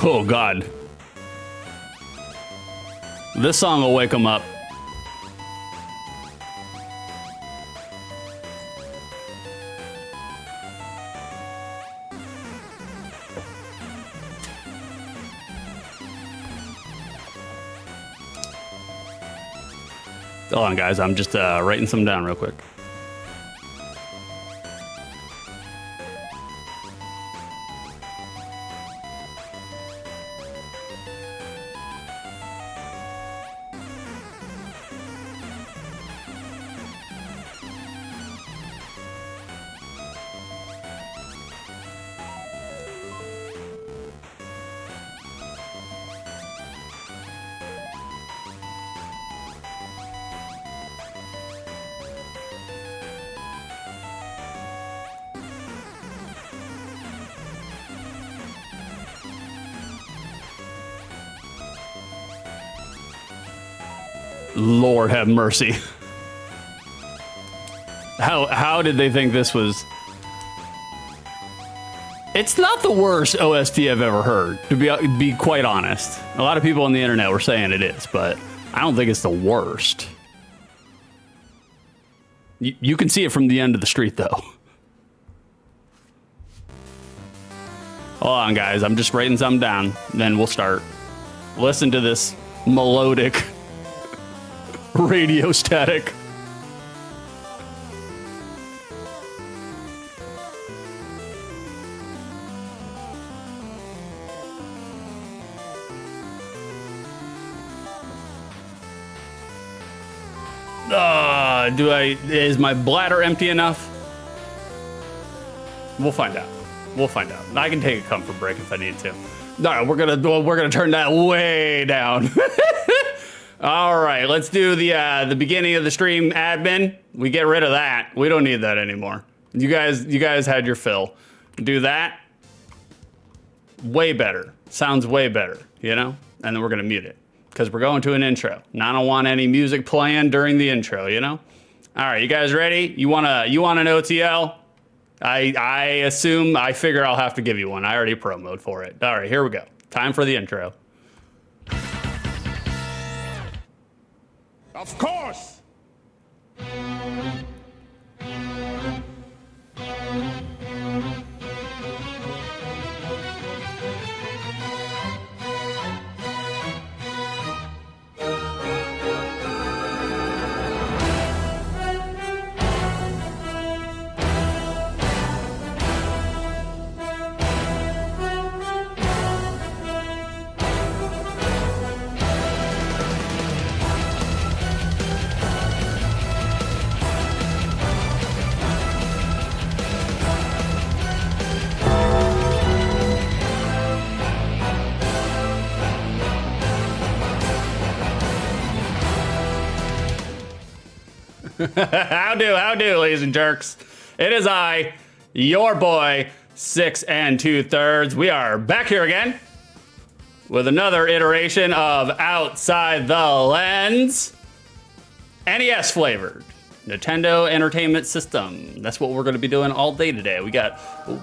Oh, God. This song will wake them up. Hold on, guys. I'm just writing some down real quick. Lord have mercy. How did they think this was? It's not the worst OST I've ever heard, to be quite honest. A lot of people on the internet were saying it is, but I don't think it's the worst. You can see it from the end of the street, though. Hold on, guys. I'm just writing something down, then we'll start. Listen to this melodic radio static. Is my bladder empty enough? We'll find out. We'll find out. I can take a comfort break if I need to. No, we're gonna turn that way down. All right, let's do the beginning of the stream admin. We get rid of that. We don't need that anymore. You guys had your fill. Do that. Way better. Sounds way better, you know? And then we're gonna mute it because we're going to an intro. And I don't want any music playing during the intro, you know? All right, you guys ready? You want an OTL? I figure I'll have to give you one. I already promoted for it. All right, here we go. Time for the intro. Of course! How do, ladies and jerks. It is I, your boy, 6 2/3. We are back here again with another iteration of Outside the Lens. NES flavored Nintendo Entertainment System. That's what we're going to be doing all day today. We got,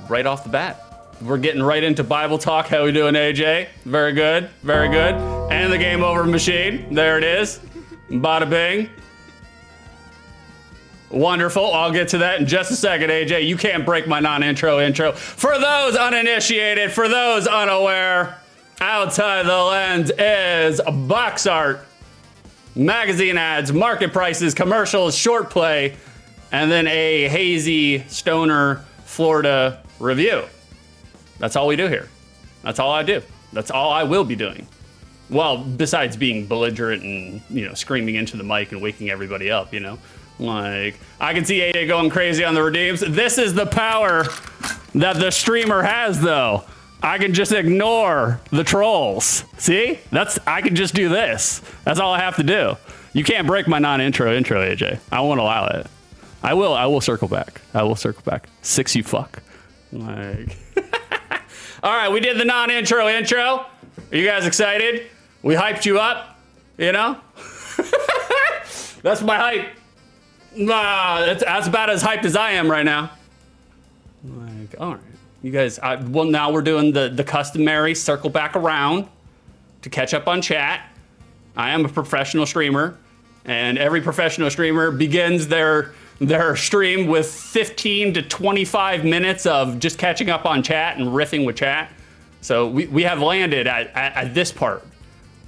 right off the bat, we're getting right into Bible talk. How we doing, AJ? Very good, very good. And the game over machine. There it is. Bada bing. Wonderful. I'll get to that in just a second, AJ. You can't break my non-intro intro. For those uninitiated, for those unaware, Outside the Lens is box art, magazine ads, market prices, commercials, short play, and then a hazy stoner Florida review. That's all we do here. That's all I do. That's all I will be doing. Well, besides being belligerent and, you know, screaming into the mic and waking everybody up, you know? Like, I can see AJ going crazy on the redeems. This is the power that the streamer has, though. I can just ignore the trolls. See? I can just do this. That's all I have to do. You can't break my non-intro intro, AJ. I won't allow it. I will circle back. I will circle back. 6, you fuck. Like. All right, we did the non-intro intro. Are you guys excited? We hyped you up, you know? That's my hype. That's about as hyped as I am right now. Like, all right. You guys, well, now we're doing the customary circle back around to catch up on chat. I am a professional streamer, and every professional streamer begins their stream with 15 to 25 minutes of just catching up on chat and riffing with chat. So we have landed at this part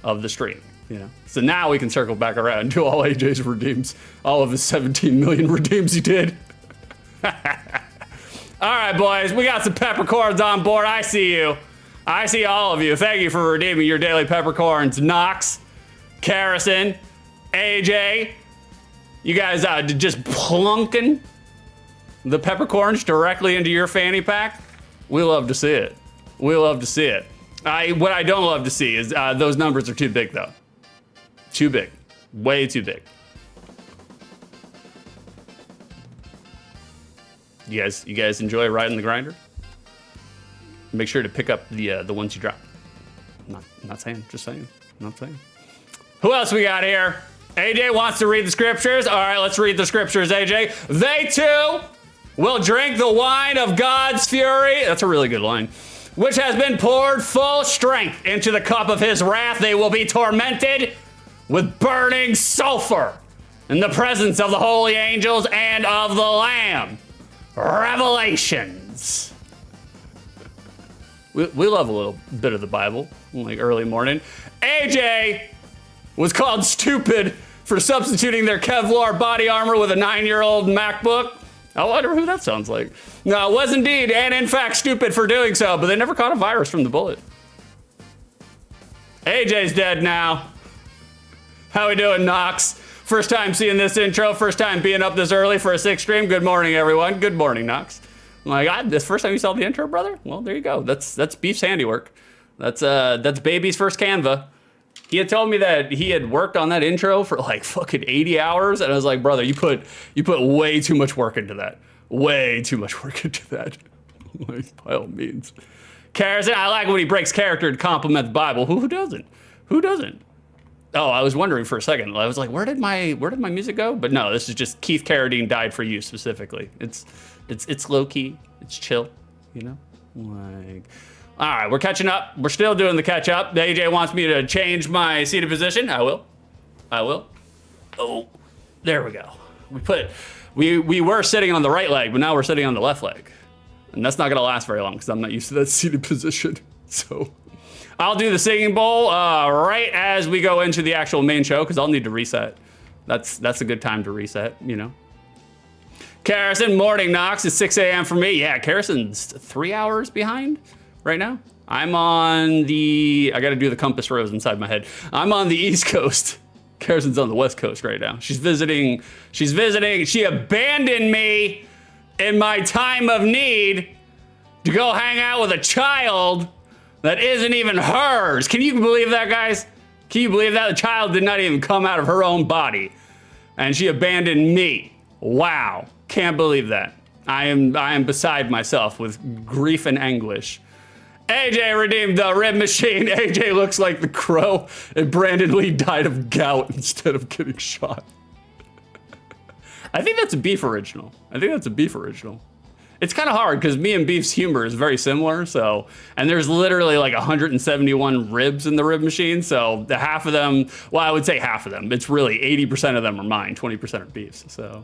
of the stream. You know, so now we can circle back around and do all AJ's redeems, all of his 17 million redeems he did. All right, boys, we got some peppercorns on board. I see you. I see all of you. Thank you for redeeming your daily peppercorns. Knox, Carrison, AJ, you guys just plunking the peppercorns directly into your fanny pack. We love to see it. We love to see it. What I don't love to see is those numbers are too big, though. Too big. Way too big. You guys enjoy riding the grinder? Make sure to pick up the ones you drop. Not saying, just saying. Not saying. Who else we got here? AJ wants to read the scriptures. All right, let's read the scriptures, AJ. They too will drink the wine of God's fury. That's a really good line. Which has been poured full strength into the cup of his wrath. They will be tormented with burning sulfur in the presence of the holy angels and of the Lamb. Revelations. We love a little bit of the Bible, like early morning. AJ was called stupid for substituting their Kevlar body armor with a 9-year-old MacBook. I wonder who that sounds like. No, it was indeed, and in fact, stupid for doing so, but they never caught a virus from the bullet. AJ's dead now. How we doing, Knox? First time seeing this intro, first time being up this early for a 6 stream. Good morning, everyone. Good morning, Knox. Oh my God, this first time you saw the intro, brother? Well, there you go. That's Beef's handiwork. That's Baby's first Canva. He had told me that he had worked on that intro for like fucking 80 hours, and I was like, brother, you put way too much work into that. Way too much work into that. Like, by all means. Carrison, I like when he breaks character to compliment the Bible. Who doesn't? Who doesn't? Oh, I was wondering for a second. I was like, where did my music go? But no, this is just Keith Carradine died for you specifically. It's low key. It's chill. You know, like. All right, we're catching up. We're still doing the catch up. AJ wants me to change my seated position. I will. Oh, there we go. We were sitting on the right leg, but now we're sitting on the left leg. And that's not gonna last very long because I'm not used to that seated position. So I'll do the singing bowl right as we go into the actual main show because I'll need to reset. That's a good time to reset, you know. Carrison, morning, Knox. It's 6 a.m. for me. Yeah, Carrison's 3 hours behind right now. I'm on the, I gotta do the compass rose inside my head. I'm on the East Coast. Carrison's on the West Coast right now. She's visiting. She abandoned me in my time of need to go hang out with a child that isn't even hers. Can you believe that, guys? Can you believe that? The child did not even come out of her own body. And she abandoned me. Wow. Can't believe that. I am beside myself with grief and anguish. AJ redeemed the rib machine. AJ looks like the Crow, and Brandon Lee died of gout instead of getting shot. I think that's a Beef original. It's kind of hard because me and Beef's humor is very similar. So, and there's literally like 171 ribs in the rib machine. So the half of them, well, I would say half of them. It's really 80% of them are mine, 20% are Beef's. So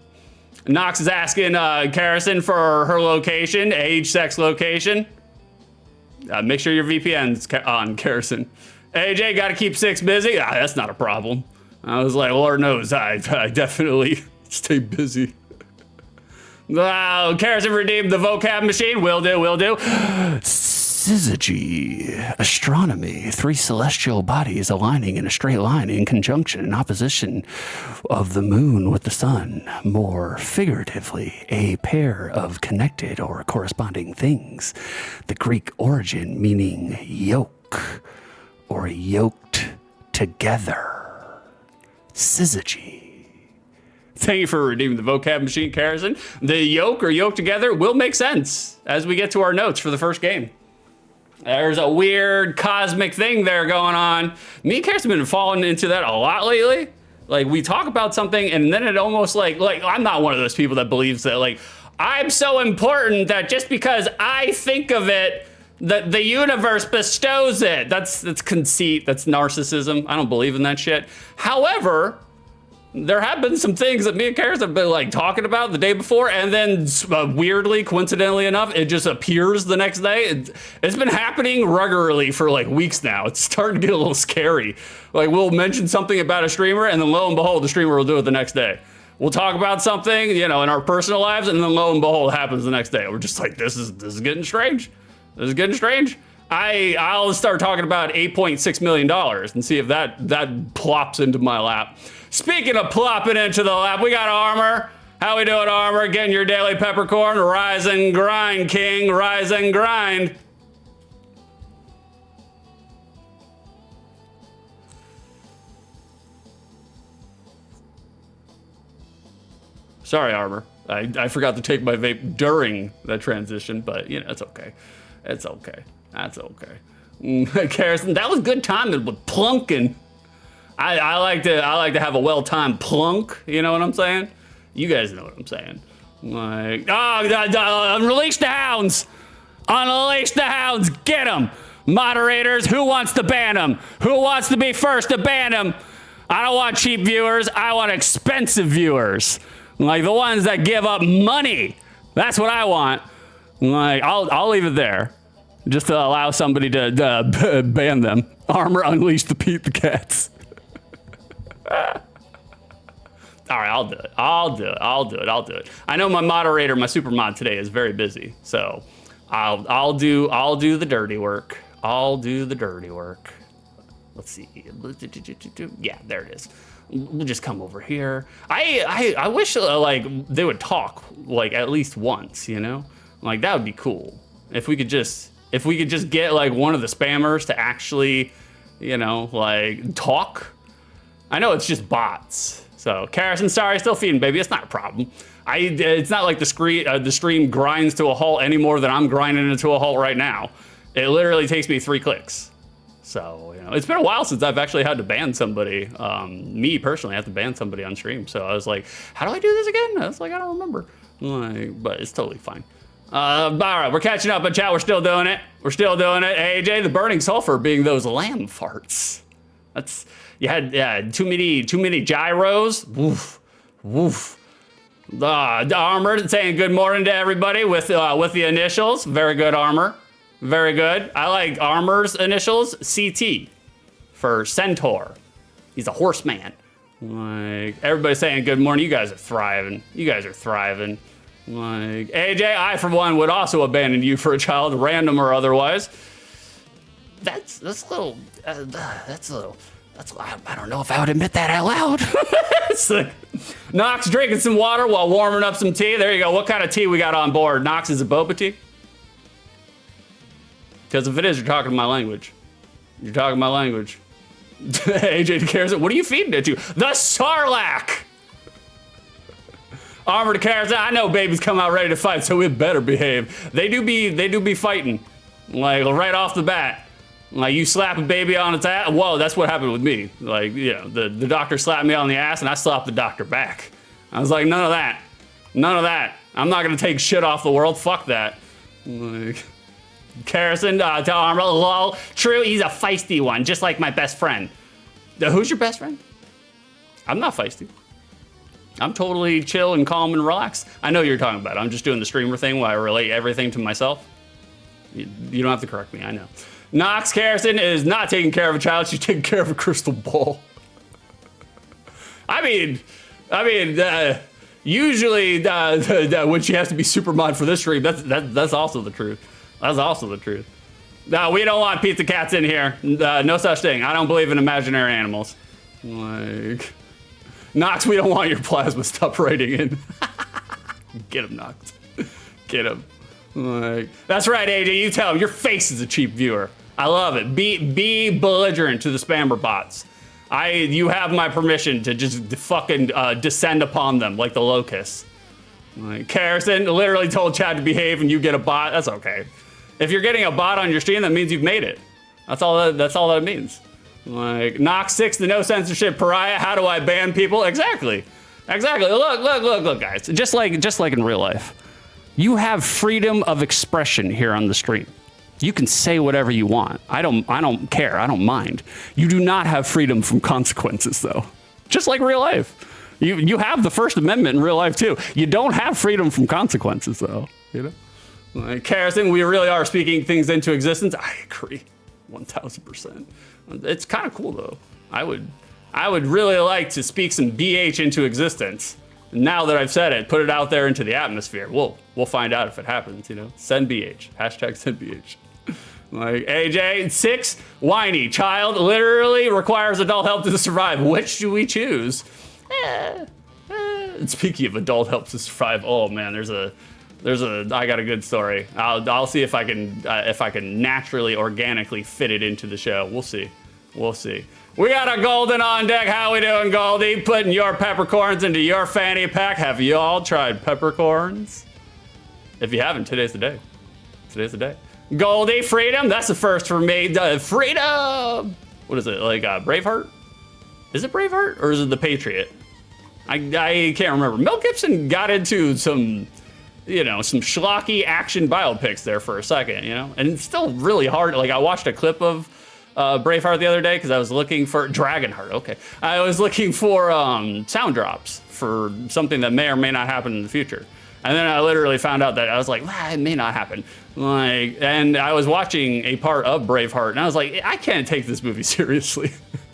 Knox is asking Carrison for her location, age, sex, location. Make sure your VPN's on, Carrison. AJ, got to keep 6 busy. That's not a problem. I was like, Lord knows, I definitely stay busy. Carrison redeemed the vocab machine. Will do. Syzygy, astronomy, 3 celestial bodies aligning in a straight line in conjunction, in opposition of the moon with the sun. More figuratively, a pair of connected or corresponding things. The Greek origin meaning yoke or yoked together. Syzygy. Thank you for redeeming the vocab machine, Carrison. The yoke or yoke together will make sense as we get to our notes for the first game. There's a weird cosmic thing there going on. Me and Carrison have been falling into that a lot lately. Like, we talk about something and then it almost like I'm not one of those people that believes that like, I'm so important that just because I think of it, that the universe bestows it. That's conceit. That's narcissism. I don't believe in that shit. However, there have been some things that me and Karis have been like talking about the day before, and then weirdly, coincidentally enough, it just appears the next day. It's been happening regularly for like weeks now. It's starting to get a little scary. Like we'll mention something about a streamer, and then lo and behold, the streamer will do it the next day. We'll talk about something, you know, in our personal lives, and then lo and behold, it happens the next day. We're just like, this is getting strange. This is getting strange. I'll start talking about $8.6 million and see if that plops into my lap. Speaking of plopping into the lap, we got Armor. How we doing, Armor? Getting your daily peppercorn. Rise and grind, King. Rise and grind. Sorry, Armor. I forgot to take my vape during that transition, but you know, it's okay. It's okay. That's okay. Karrison, that was good timing with plunking. I like to have a well-timed plunk. You know what I'm saying? You guys know what I'm saying. Like, unleash the hounds! Unleash the hounds! Get them! Moderators, who wants to ban them? Who wants to be first to ban them? I don't want cheap viewers. I want expensive viewers. Like the ones that give up money. That's what I want. Like, I'll leave it there. Just to allow somebody to ban them. Armor, unleash the Pete the Cats. All right, I'll do it. I know my moderator, my super mod today is very busy, so I'll do the dirty work. I'll do the dirty work. Let's see. Yeah, there it is. We'll just come over here. I wish like they would talk like at least once, you know? Like that would be cool. If we could just get like one of the spammers to actually, you know, like talk. I know it's just bots. So, Karrison, sorry, still feeding, baby. It's not a problem. It's not like the stream grinds to a halt any more than I'm grinding it to a halt right now. It literally takes me 3 clicks. So, you know, it's been a while since I've actually had to ban somebody. Me personally, I have to ban somebody on stream. So I was like, how do I do this again? I was like, I don't remember. Like, but it's totally fine. All right, we're catching up, but chat, we're still doing it. We're still doing it. AJ, the burning sulfur being those lamb farts. That's, you had too many gyros. Woof, woof. Armor saying good morning to everybody with the initials. Very good, Armor. Very good. I like Armor's initials, CT, for Centaur. He's a horseman. Like, everybody saying good morning. You guys are thriving. You guys are thriving. Like, AJ, I for one would also abandon you for a child, random or otherwise. That's a little, I don't know if I would admit that out loud. It's like, Nox drinking some water while warming up some tea. There you go. What kind of tea we got on board? Nox, is it boba tea? Because if it is, you're talking my language. You're talking my language. AJ cares. What are you feeding it to? The Sarlacc! Armor to Karrison. I know babies come out ready to fight, so we better behave. They do be fighting. Like, right off the bat. Like, you slap a baby on its ass. Whoa, that's what happened with me. Like, you know, the doctor slapped me on the ass, and I slapped the doctor back. I was like, none of that. None of that. I'm not gonna take shit off the world. Fuck that. Like, Karrison, to Armor, lol. True, he's a feisty one, just like my best friend. Who's your best friend? I'm not feisty. I'm totally chill and calm and relaxed. I know you're talking about it. I'm just doing the streamer thing where I relate everything to myself. You don't have to correct me, I know. Nox Karrison is not taking care of a child. She's taking care of a crystal ball. I mean, usually when she has to be super mod for this stream, that's also the truth. That's also the truth. No, we don't want pizza cats in here. No such thing. I don't believe in imaginary animals. Like, Nox, we don't want your plasma. Stop writing in. Get him, Nox. Get him. Like, that's right, AJ. You tell him your face is a cheap viewer. I love it. Be belligerent to the spammer bots. You have my permission to just fucking descend upon them like the locusts. Like, Karrison literally told Chad to behave, and you get a bot. That's okay. If you're getting a bot on your stream, that means you've made it. That's all that it means. Like, Nox 6, the no censorship pariah. How do I ban people? Exactly. Look, guys. Just like in real life. You have freedom of expression here on the stream. You can say whatever you want. I don't care. I don't mind. You do not have freedom from consequences, though. Just like real life. You have the First Amendment in real life, too. You don't have freedom from consequences, though. You know? Like, Harrison, we really are speaking things into existence. I agree. 1,000%. It's kind of cool, though. I would really like to speak some BH into existence. Now that I've said it, put it out there into the atmosphere. We'll find out if it happens, you know? Send BH. Hashtag send BH. Like, AJ, 6, whiny child literally requires adult help to survive. Which do we choose? Speaking of adult help to survive, oh man, I got a good story. I'll see if I can naturally, organically fit it into the show. We'll see. We got a Golden on deck. How we doing, Goldie? Putting your peppercorns into your fanny pack. Have you all tried peppercorns? If you haven't, today's the day. Goldie, freedom. That's the first for me. Freedom. What is it? Like Braveheart? Is it Braveheart or is it The Patriot? I can't remember. Mel Gibson got into some schlocky action biopics there for a second, you know? And it's still really hard. Like, I watched a clip of Braveheart the other day because I was looking for Dragonheart. Okay. I was looking for sound drops for something that may or may not happen in the future. And then I literally found out that I was like, it may not happen. Like, and I was watching a part of Braveheart and I was like, I can't take this movie seriously.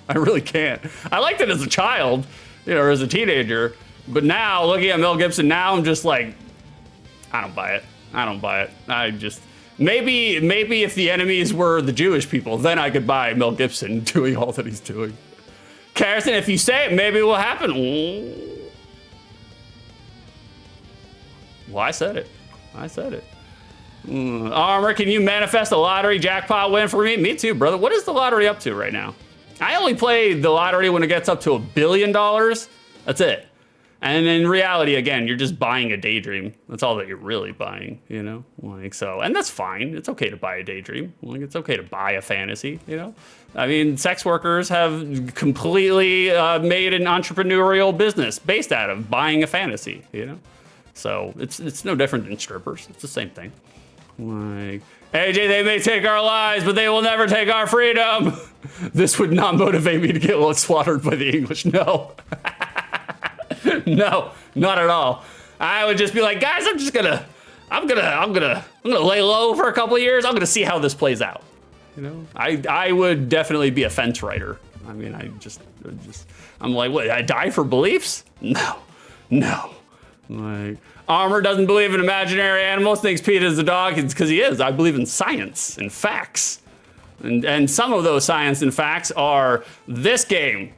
I really can't. I liked it as a child, you know, or as a teenager. But now, looking at Mel Gibson now, I'm just like, I don't buy it. I just, maybe if the enemies were the Jewish people, then I could buy Mel Gibson doing all that he's doing. Carson, if you say it, maybe it will happen. Well, I said it. Armor, can you manifest a lottery jackpot win for me? Me too, brother. What is the lottery up to right now? I only play the lottery when it gets up to $1 billion. That's it. And in reality, again, you're just buying a daydream. That's all that you're really buying, you know? Like, so, and that's fine. It's okay to buy a daydream. Like, it's okay to buy a fantasy, you know? I mean, sex workers have completely made an entrepreneurial business based out of buying a fantasy, you know? So it's no different than strippers. It's the same thing. Like, AJ, they may take our lives, but they will never take our freedom. This would not motivate me to get slaughtered by the English. No. No, not at all. I would just be like, guys, I'm gonna lay low for a couple of years. I'm gonna see how this plays out. You know, I would definitely be a fence rider. I mean, I'm like, what? I die for beliefs? No. Like, Armor doesn't believe in imaginary animals, thinks Pete is a dog. It's because he is. I believe in science and facts. And some of those science and facts are this game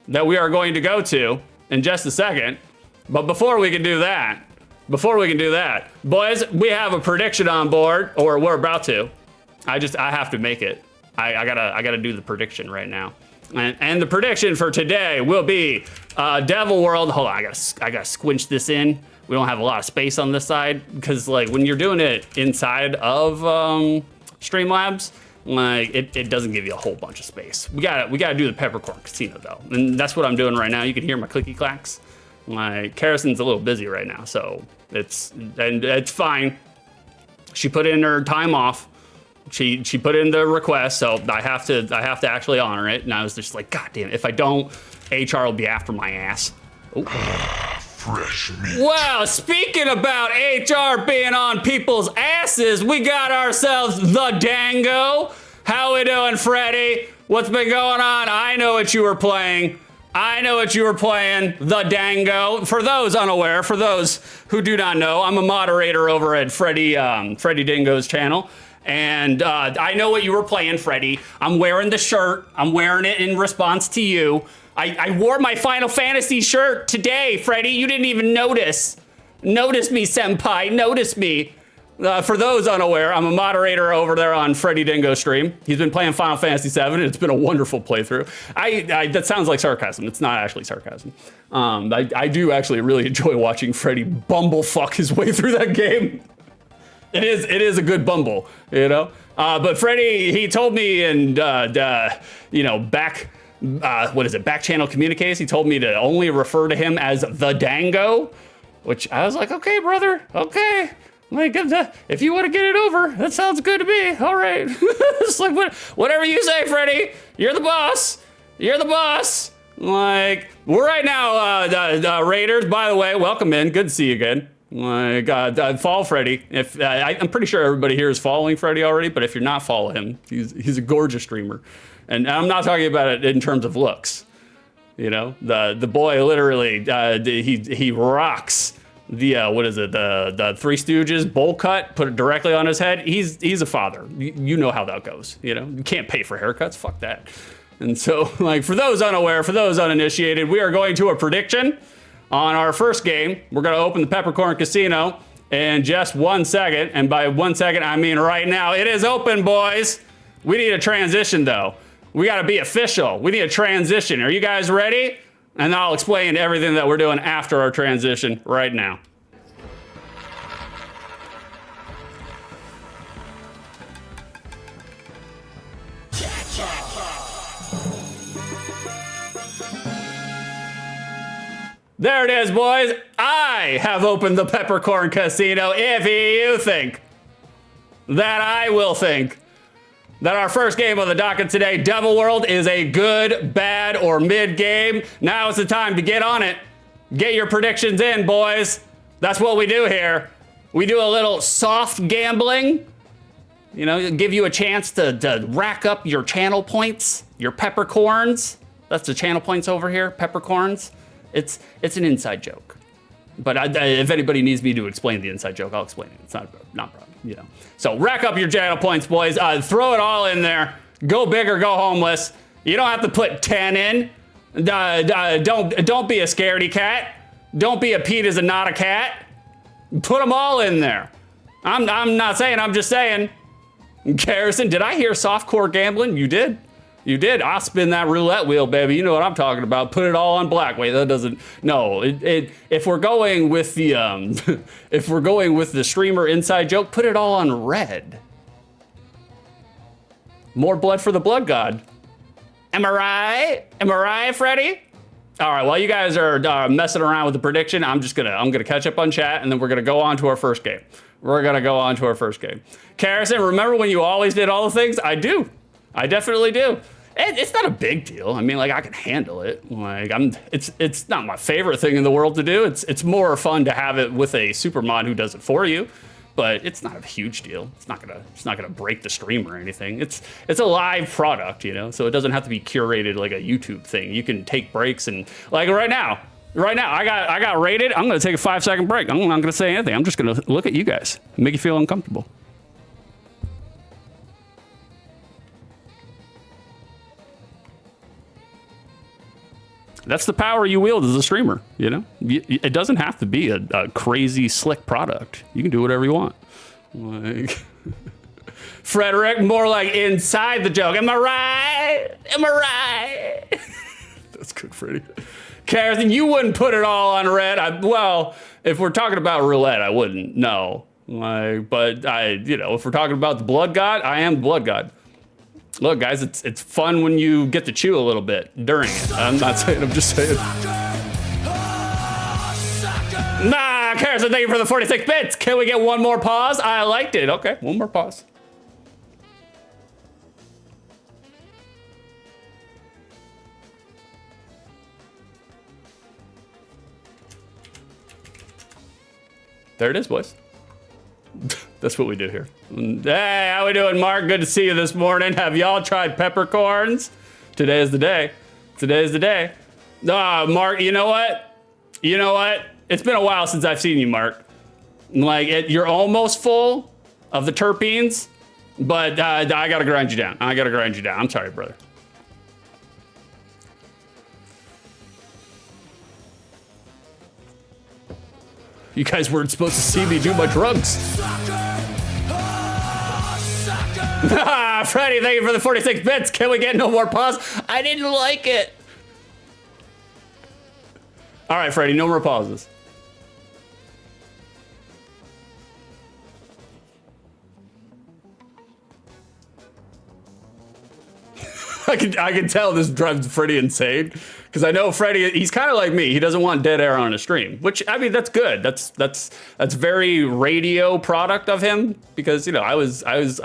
that we are going to go to in just a second. But before we can do that, boys, we have a prediction on board, or we're about to. I have to make it. I gotta do the prediction right now. And the prediction for today will be Devil World. Hold on, I gotta squinch this in. We don't have a lot of space on this side because, like, when you're doing it inside of Streamlabs, like it doesn't give you a whole bunch of space. We gotta do the Peppercorn Casino though, and that's what I'm doing right now. You can hear my clicky clacks. My Harrison's a little busy right now, so it's fine. She put in her time off. She put in the request, so I have to actually honor it. And I was just like, God damn it, if I don't, HR will be after my ass. Fresh meat. Well, speaking about HR being on people's asses, we got ourselves the Dango. How we doing, Freddy? What's been going on? I know what you were playing. The Dango. For those unaware, for those who do not know, I'm a moderator over at Freddy Dingo's channel. And I know what you were playing, Freddy. I'm wearing the shirt. I'm wearing it in response to you. I wore my Final Fantasy shirt today, Freddy. You didn't even notice. Notice me, senpai. Notice me. For those unaware, I'm a moderator over there on Freddy Dingo stream. He's been playing Final Fantasy VII, and it's been a wonderful playthrough. That sounds like sarcasm. It's not actually sarcasm. I do actually really enjoy watching Freddy bumblefuck his way through that game. It is a good bumble, you know? But Freddy, he told me in, back channel communiques, he told me to only refer to him as the Dango, which I was like, okay, brother, okay. Like, if you want to get it over, that sounds good to me. All right. It's like, whatever you say, Freddy. You're the boss. You're the boss. Like, we're right now, the Raiders, by the way, welcome in. Good to see you again. Like, follow Freddy. I'm pretty sure everybody here is following Freddy already, but if you're not, follow him. He's a gorgeous streamer. And I'm not talking about it in terms of looks. You know, the boy literally, he rocks the, what is it, the Three Stooges bowl cut, put it directly on his head. He's a father. You know how that goes, you know? You can't pay for haircuts, fuck that. And so, like, for those unaware, for those uninitiated, we are going to a prediction on our first game. We're gonna open the Peppercorn Casino in just 1 second. And by 1 second, I mean right now. It is open, boys. We need a transition though. We gotta be official. We need a transition. Are you guys ready? And I'll explain everything that we're doing after our transition right now. There it is, boys. I have opened the Peppercorn Casino. If you think that I will think that our first game of the docket today, Devil World, is a good, bad, or mid game, now is the time to get on it. Get your predictions in, boys. That's what we do here. We do a little soft gambling. You know, give you a chance to rack up your channel points, your peppercorns. That's the channel points over here, peppercorns. It's an inside joke, but if anybody needs me to explain the inside joke, I'll explain it. It's not a problem, you know. So rack up your channel points, boys. Throw it all in there. Go big or go homeless. You don't have to put 10 in. Don't be a scaredy cat. Don't be a Pete is a not a cat. Put them all in there. I'm not saying. I'm just saying. Garrison, did I hear softcore gambling? You did. You did. I'll spin that roulette wheel, baby. You know what I'm talking about. Put it all on black. Wait, that doesn't. No. If we're going with the if we're going with the streamer inside joke, put it all on red. More blood for the blood god. Am I right? Am I right, Freddy? All right. While you guys are messing around with the prediction, I'm gonna catch up on chat, and then we're gonna go on to our first game. We're gonna go on to our first game. Carrison, remember when you always did all the things? I do. I definitely do. It's not a big deal. I mean, like, I can handle it. Like, it's not my favorite thing in the world to do. It's more fun to have it with a super mod who does it for you, but it's not a huge deal. It's not gonna break the stream or anything. It's a live product, you know, so it doesn't have to be curated like a YouTube thing. You can take breaks, and like right now, I got rated. I'm gonna take a 5-second break. I'm not gonna say anything. I'm just gonna look at you guys and make you feel uncomfortable. That's the power you wield as a streamer, you know? It doesn't have to be a crazy, slick product. You can do whatever you want. Like, Frederick, more like inside the joke. Am I right? Am I right? That's good, Freddie. Carson, you wouldn't put it all on red. Well, if we're talking about roulette, I wouldn't, no. Like, but you know, if we're talking about the blood god, I am the blood god. Look, guys, it's fun when you get to chew a little bit during it. I'm not saying, I'm just saying. Nah, Carson, thank you for the 46 bits. Can we get one more pause? I liked it. Okay, one more pause. There it is, boys. That's what we do here. Hey, how we doing, Mark? Good to see you this morning. Have y'all tried peppercorns? Today is the day. Today is the day. Mark, you know what? You know what? It's been a while since I've seen you, Mark. Like, you're almost full of the terpenes, but I gotta grind you down. I gotta grind you down. I'm sorry, brother. You guys weren't supposed to see me do my drugs. Freddy, thank you for the 46 bits. Can we get no more pause? I didn't like it. All right, Freddy, no more pauses. I can tell this drives Freddy insane because I know Freddy. He's kind of like me. He doesn't want dead air on a stream, which I mean that's good. That's very radio product of him because you know I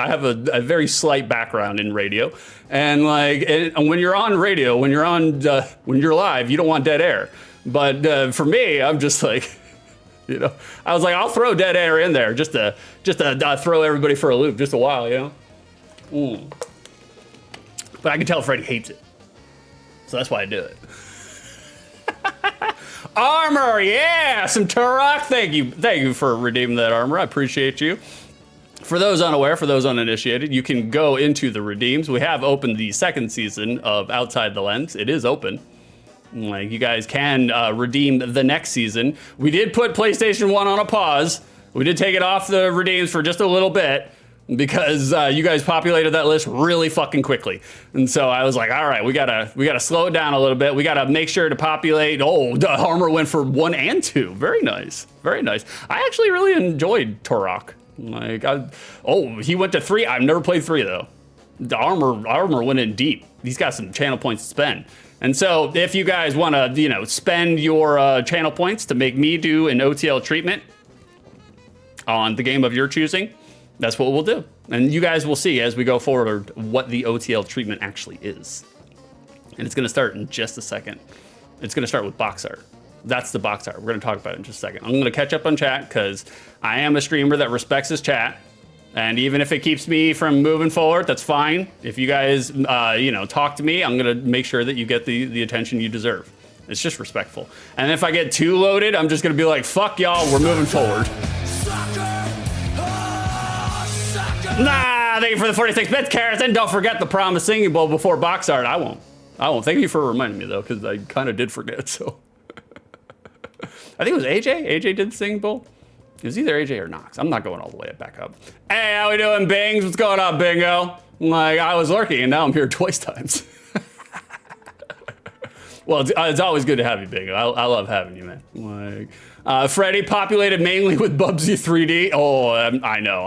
have a very slight background in radio, and like and when you're on radio, when you're live, you don't want dead air. But for me, I'm just like. You know, I was like, I'll throw dead air in there just to throw everybody for a loop just a while, you know. But I can tell Freddy hates it, so that's why I do it. Armor, yeah, some Turok. Thank you for redeeming that armor. I appreciate you. For those unaware, for those uninitiated, you can go into the redeems. We have opened the second season of Outside the Lens. It is open. Like you guys can redeem the next season. We did put PlayStation 1 on a pause. We did take it off the redeems for just a little bit because you guys populated that list really fucking quickly. And so I was like, all right, we gotta slow it down a little bit. We gotta make sure to populate. Oh, the armor went for 1 and 2. Very nice, very nice. I actually really enjoyed Turok. Like, he went to 3. I've never played 3 though. The armor went in deep. He's got some channel points to spend. And so if you guys want to, you know, spend your channel points to make me do an OTL treatment on the game of your choosing, that's what we'll do. And you guys will see as we go forward what the OTL treatment actually is. And it's going to start in just a second. It's going to start with box art. That's the box art. We're going to talk about it in just a second. I'm going to catch up on chat because I am a streamer that respects his chat. And even if it keeps me from moving forward, that's fine. If you guys, you know, talk to me, I'm gonna make sure that you get the attention you deserve. It's just respectful. And if I get too loaded, I'm just gonna be like, fuck y'all, we're moving forward. Nah, thank you for the 46 bits, Karis. And don't forget the promise singing bowl before box art. I won't. Thank you for reminding me though, because I kind of did forget, so. I think it was AJ. AJ did the singing bowl. It was either AJ or Knox. I'm not going all the way back up. Hey, how we doing, Bings? What's going on, Bingo? Like, I was lurking, and now I'm here twice times. Well, it's always good to have you, Bingo. I love having you, man. Like, Freddy populated mainly with Bubsy 3D. Oh, I know.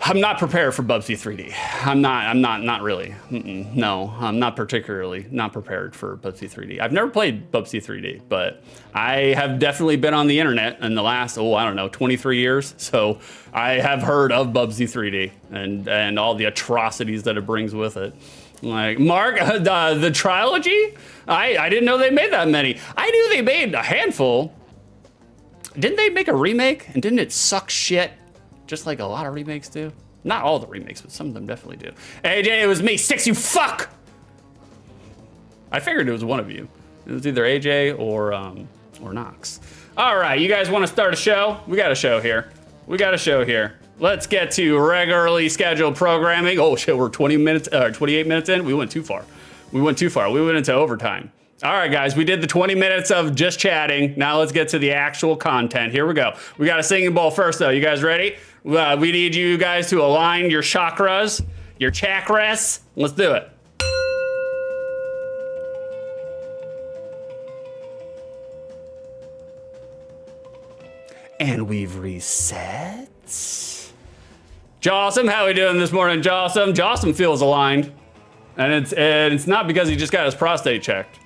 I'm not prepared for Bubsy 3D. I'm not really. No, I'm not particularly not prepared for Bubsy 3D. I've never played Bubsy 3D, but I have definitely been on the internet in the last, I don't know, 23 years. So I have heard of Bubsy 3D and all the atrocities that it brings with it. Like, Mark, the trilogy? I didn't know they made that many. I knew they made a handful. Didn't they make a remake? And didn't it suck shit? Just like a lot of remakes do. Not all the remakes, but some of them definitely do. AJ, it was me, Six, you fuck! I figured it was one of you. It was either AJ or Knox. All right, you guys want to start a show? We got a show here. Let's get to regularly scheduled programming. Oh shit, we're 28 minutes in. We went too far. We went into overtime. All right, guys, we did the 20 minutes of just chatting. Now let's get to the actual content. Here we go. We got a singing bowl first, though. You guys ready? We need you guys to align your chakras, your chakras. Let's do it. And we've reset. Jawsome, how we doing this morning, Jawsome? Jawsome feels aligned. And it's not because he just got his prostate checked.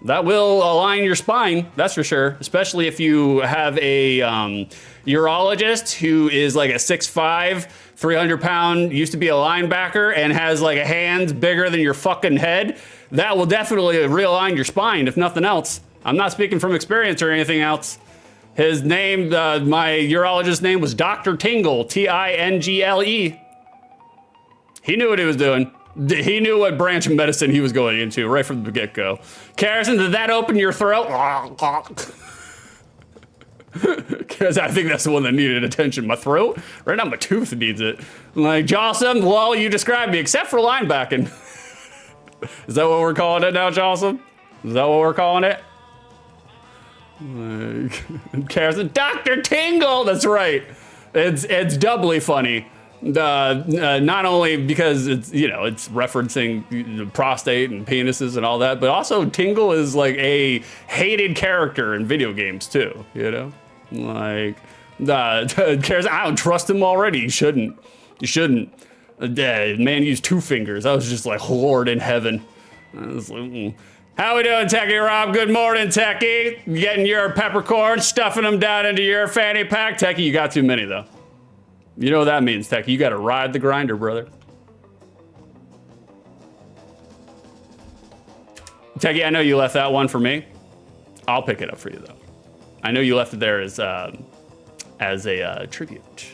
That will align your spine, that's for sure. Especially if you have a urologist who is like a 6'5", 300-pound, used to be a linebacker, and has like a hand bigger than your fucking head. That will definitely realign your spine, if nothing else. I'm not speaking from experience or anything else. His name, my urologist's name was Dr. Tingle, Tingle. He knew what he was doing. He knew what branch of medicine he was going into right from the get-go. Carrison, did that open your throat? Because I think that's the one that needed attention. My throat? Right now my tooth needs it. Like, Jawsome, well, you described me, except for linebacking. Is that what we're calling it now, Jawsome? Is that what we're calling it? Carrison, Dr. Tingle, that's right. It's doubly funny. Not only because it's, you know, it's referencing prostate and penises and all that, but also Tingle is like a hated character in video games too, you know? Like, I don't trust him already. You shouldn't. Man used 2 fingers. I was just like, Lord in heaven. I was like, How we doing, Techie Rob? Good morning, Techie. Getting your peppercorns, stuffing them down into your fanny pack. Techie, you got too many, though. You know what that means, Techie. You got to ride the grinder, brother. Techie, I know you left that one for me. I'll pick it up for you, though. I know you left it there as a tribute.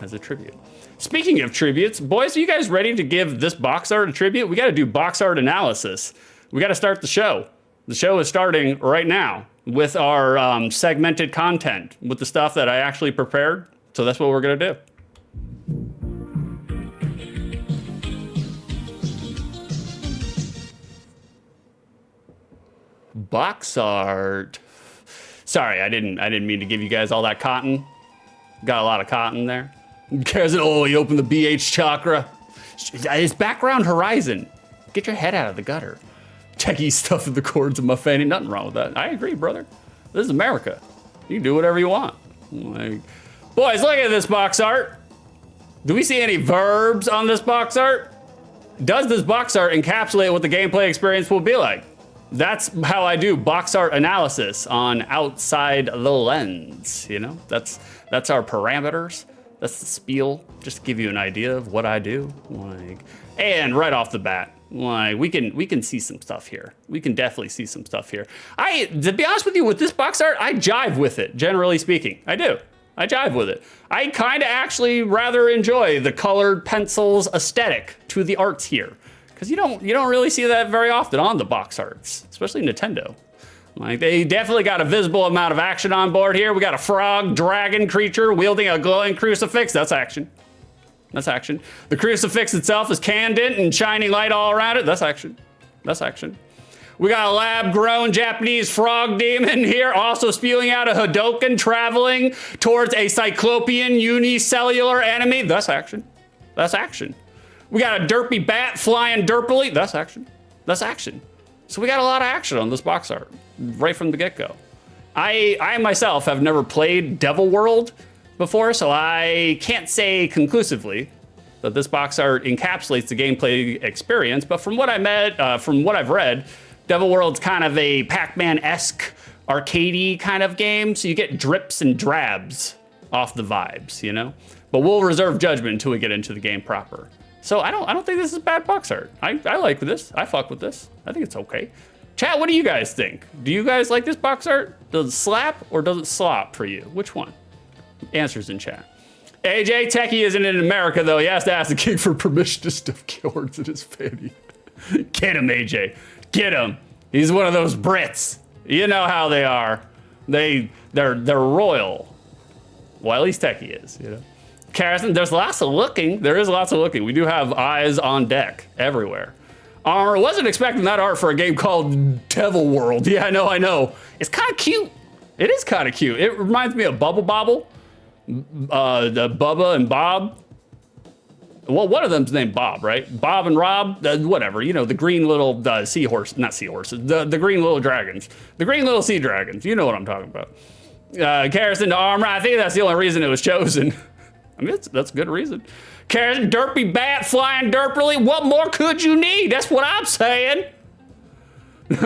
As a tribute. Speaking of tributes, boys, are you guys ready to give this box art a tribute? We got to do box art analysis. We got to start the show. The show is starting right now with our segmented content, with the stuff that I actually prepared. So that's what we're going to do. Box art. Sorry, I didn't mean to give you guys all that cotton. Got a lot of cotton there. Oh, he opened the BH chakra. It's background horizon. Get your head out of the gutter. Techie stuffing the cords of my fanny. Nothing wrong with that. I agree, brother. This is America. You can do whatever you want. Like, boys, look at this box art. Do we see any verbs on this box art? Does this box art encapsulate what the gameplay experience will be like? That's how I do box art analysis on Outside the Lens. You know, that's our parameters. That's the spiel, just to give you an idea of what I do. Like, and right off the bat, like we can see some stuff here. We can definitely see some stuff here. To be honest with you, with this box art, I jive with it. Generally speaking, I do. I jive with it. I kind of actually rather enjoy the colored pencils aesthetic to the arts here, because you don't really see that very often on the box arts, especially Nintendo. Like, they definitely got a visible amount of action on board here. We got a frog dragon creature wielding a glowing crucifix. That's action. That's action. The crucifix itself is candid and shining light all around it. That's action. That's action. We got a lab-grown Japanese frog demon here, also spewing out a Hadoken, traveling towards a cyclopean unicellular enemy. That's action. That's action. We got a derpy bat flying derpily. That's action. That's action. So we got a lot of action on this box art right from the get-go. I myself have never played Devil World before, so I can't say conclusively that this box art encapsulates the gameplay experience. But from what I've read, Devil World's kind of a Pac-Man-esque arcadey kind of game, so you get drips and drabs off the vibes, you know. But we'll reserve judgment until we get into the game proper. So I don't think this is bad box art. I like this. I fuck with this. I think it's okay. Chat, what do you guys think? Do you guys like this box art? Does it slap or does it slop for you? Which one? Answers in chat. AJ, Techie isn't in America though. He has to ask the king for permission to stuff cords in his fanny. Get him, AJ. Get him. He's one of those Brits. You know how they are. They're royal. Well, at least Techie is, you know. Carson, there's lots of looking. There is lots of looking. We do have eyes on deck everywhere. I wasn't expecting that art for a game called Devil World. Yeah, I know. It's kind of cute. It is kind of cute. It reminds me of Bubble Bobble. The Bubba and Bob. Well, one of them's named Bob, right? Bob and Rob, whatever. You know, the green little not seahorses, the green little dragons. The green little sea dragons. You know what I'm talking about. Carson to armor. I think that's the only reason it was chosen. I mean, that's a good reason. Carson, derpy bat flying derpily. What more could you need? That's what I'm saying.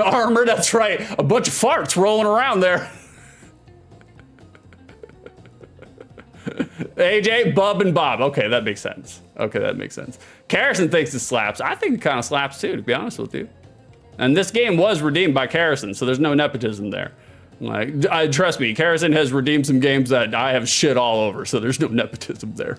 Armor, that's right. A bunch of farts rolling around there. AJ, Bub, and Bob. Okay, that makes sense. Carson thinks it slaps. I think it kind of slaps too, to be honest with you. And this game was redeemed by Carson, so there's no nepotism there. Like, trust me, Carson has redeemed some games that I have shit all over, so there's no nepotism there.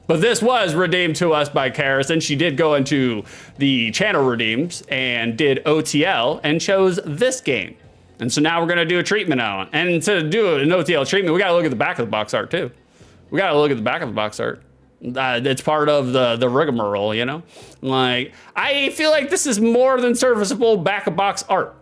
But this was redeemed to us by Carson. She did go into the channel redeems and did OTL and chose this game. And so now we're gonna do a treatment on it. And to do an OTL treatment, we gotta look at the back of the box art too. We gotta look at the back of the box art. It's part of the rigmarole, you know? Like, I feel like this is more than serviceable back of box art.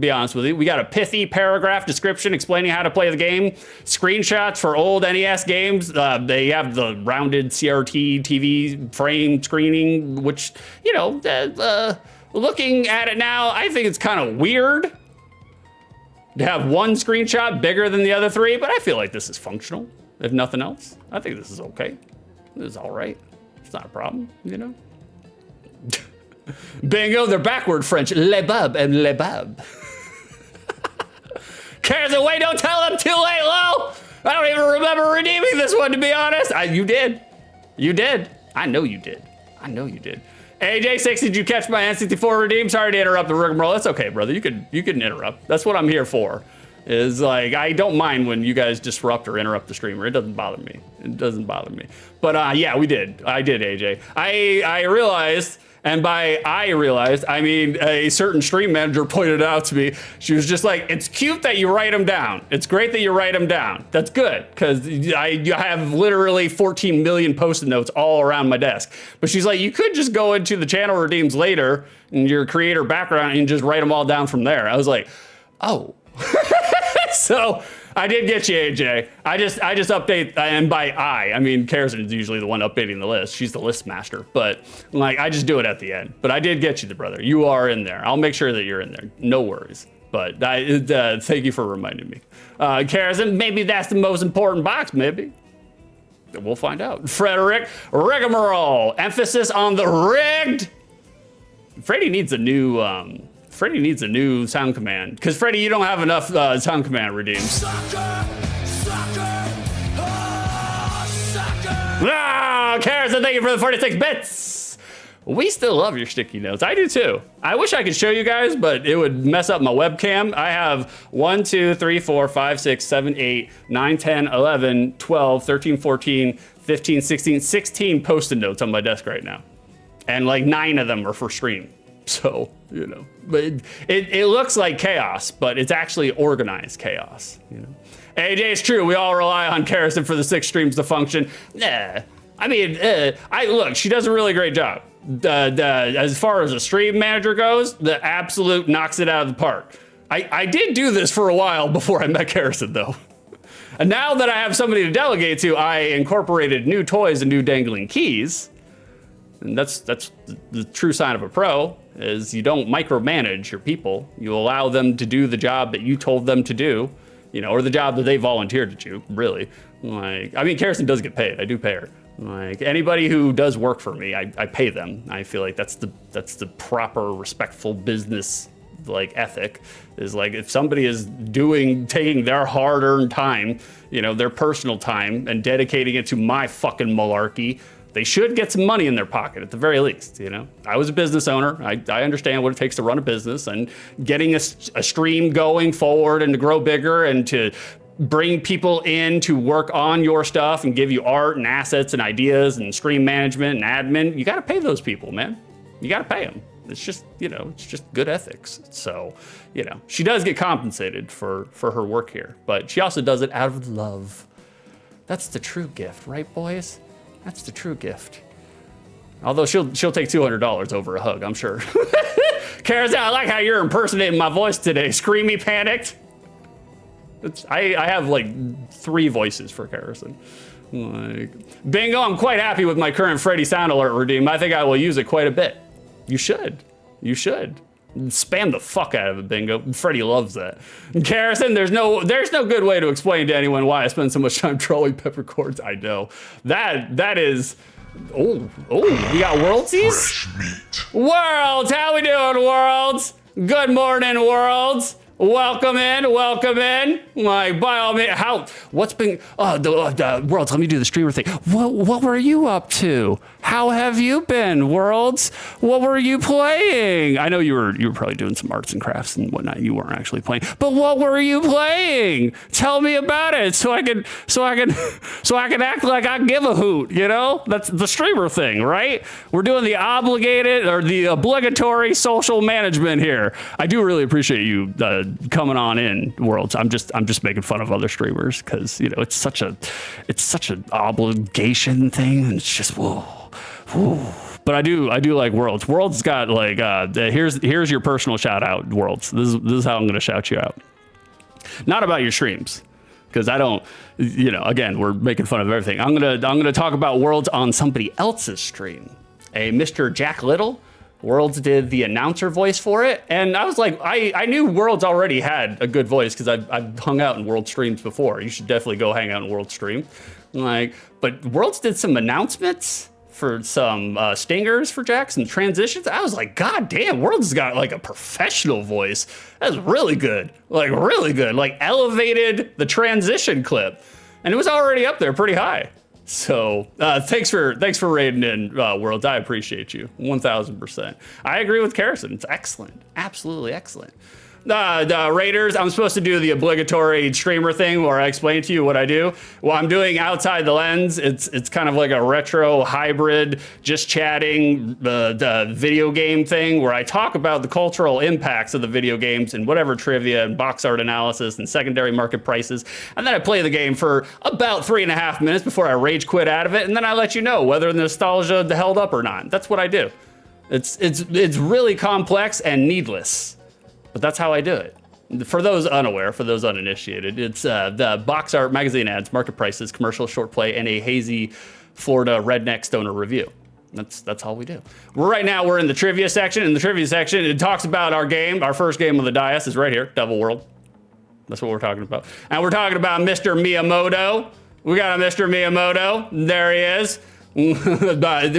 Be honest with you. We got a pithy paragraph description explaining how to play the game. Screenshots for old NES games. They have the rounded CRT TV frame screening, which, you know, looking at it now, I think it's kind of weird to have one screenshot bigger than the other three, but I feel like this is functional, if nothing else. I think this is okay. This is all right. It's not a problem, you know? Bingo, they're backward French. Le bub and le bub. Cares away, don't tell them too late, Lo. I don't even remember redeeming this one, to be honest. You did. You did. I know you did. I know you did. AJ6, did you catch my N64 redeem? Sorry to interrupt the rigmarole. That's okay, brother. You can interrupt. That's what I'm here for. Is like, I don't mind when you guys disrupt or interrupt the streamer. It doesn't bother me. It doesn't bother me. But yeah, we did. I did, AJ. I realized, and by I realized, I mean a certain stream manager pointed out to me. She was just like, it's cute that you write them down. It's great that you write them down. That's good, because I have literally 14 million Post-it notes all around my desk. But she's like, you could just go into the channel redeems later in your creator background and just write them all down from there. I was like, oh. So I did get you, AJ. I just update, and by I mean Karen's usually the one updating the list. She's the list master, but like I just do it at the end. But I did get you, the brother. You are in there. I'll make sure that you're in there. No worries. But thank you for reminding me. Karen, maybe that's the most important box. Maybe we'll find out. Frederick, rigmarole. Emphasis on the rigged. Freddie needs a new. Freddie needs a new sound command, because Freddie, you don't have enough sound command redeems. Sucker, Ah, Karen, thank you for the 46 bits. We still love your sticky notes. I do too. I wish I could show you guys, but it would mess up my webcam. I have 1, 2, 3, 4, 5, 6, 7, 8, 9, 10, 11, 12, 13, 14, 15, 16 Post-it notes on my desk right now. And like 9 of them are for stream. So, you know, but it looks like chaos, but it's actually organized chaos, you know. AJ, it's true. We all rely on Karison for the 6 streams to function. Nah, I mean, look, she does a really great job. As far as a stream manager goes, the absolute knocks it out of the park. I did do this for a while before I met Karison, though. And now that I have somebody to delegate to, I incorporated new toys and new dangling keys. And that's the true sign of a pro, is you don't micromanage your people. You allow them to do the job that you told them to do, you know, or the job that they volunteered to do, really. Like, I mean, Karison does get paid. I do pay her. Like, anybody who does work for me, I pay them. I feel like that's the proper, respectful business, like, ethic. Is like, if somebody is taking their hard-earned time, you know, their personal time, and dedicating it to my fucking malarkey, they should get some money in their pocket at the very least, you know? I was a business owner. I understand what it takes to run a business, and getting a stream going forward and to grow bigger and to bring people in to work on your stuff and give you art and assets and ideas and stream management and admin. You gotta pay those people, man. You gotta pay them. It's just, you know, it's just good ethics. So, you know, she does get compensated for her work here, but she also does it out of love. That's the true gift, right, boys? That's the true gift. Although she'll take $200 over a hug, I'm sure. Karen's, I like how you're impersonating my voice today. Screamy, panicked. I have like 3 voices for Karison. Like, bingo, I'm quite happy with my current Freddy sound alert redeem. I think I will use it quite a bit. You should. You should. Spam the fuck out of it, bingo. Freddie loves that. Karison, there's no good way to explain to anyone why I spend so much time trolling peppercorns. I know. That is. Oh, we got worldsies? Fresh meat. Worlds, how we doing, worlds? Good morning, worlds. Welcome in. Like, by all means, what's been, the worlds, let me do the streamer thing. What were you up to? How have you been, worlds? What were you playing? I know you were probably doing some arts and crafts and whatnot. You weren't actually playing, but what were you playing? Tell me about it so I can act like I give a hoot, you know? That's the streamer thing, right? We're doing the obligatory social management here. I do really appreciate you coming on in, worlds. I'm just making fun of other streamers because, you know, it's such an obligation thing, and it's just whoa. But I do like worlds. Worlds got like here's your personal shout out, worlds. This is how I'm gonna shout you out. Not about your streams, because I don't, you know, again, we're making fun of everything. I'm gonna talk about worlds on somebody else's stream. A Mr. Jack Little. Worlds did the announcer voice for it, and I was like, I knew Worlds already had a good voice because I've hung out in World streams before. You should definitely go hang out in World stream. Like, but Worlds did some announcements for some stingers for Jackson transitions. I was like, God damn, World's got like a professional voice. That's really good. Like really good. Like elevated the transition clip. And it was already up there pretty high. So thanks for raiding in, World. I appreciate you 1000%. I agree with Carrison. It's excellent. Absolutely excellent. The Raiders, I'm supposed to do the obligatory streamer thing where I explain to you what I do. Well, I'm doing Outside the Lens. It's kind of like a retro hybrid, just chatting the video game thing where I talk about the cultural impacts of the video games and whatever trivia and box art analysis and secondary market prices. And then I play the game for about 3.5 minutes before I rage quit out of it. And then I let you know whether the nostalgia held up or not. That's what I do. It's really complex and needless. But that's how I do it. For those unaware, for those uninitiated, it's the box art, magazine ads, market prices, commercial, short play, and a hazy Florida redneck stoner review. That's all we do. Right now, we're in the trivia section. In the trivia section, it talks about our game. Our first game of the dais is right here, Devil World. That's what we're talking about. And we're talking about Mr. Miyamoto. We got a Mr. Miyamoto. There he is. We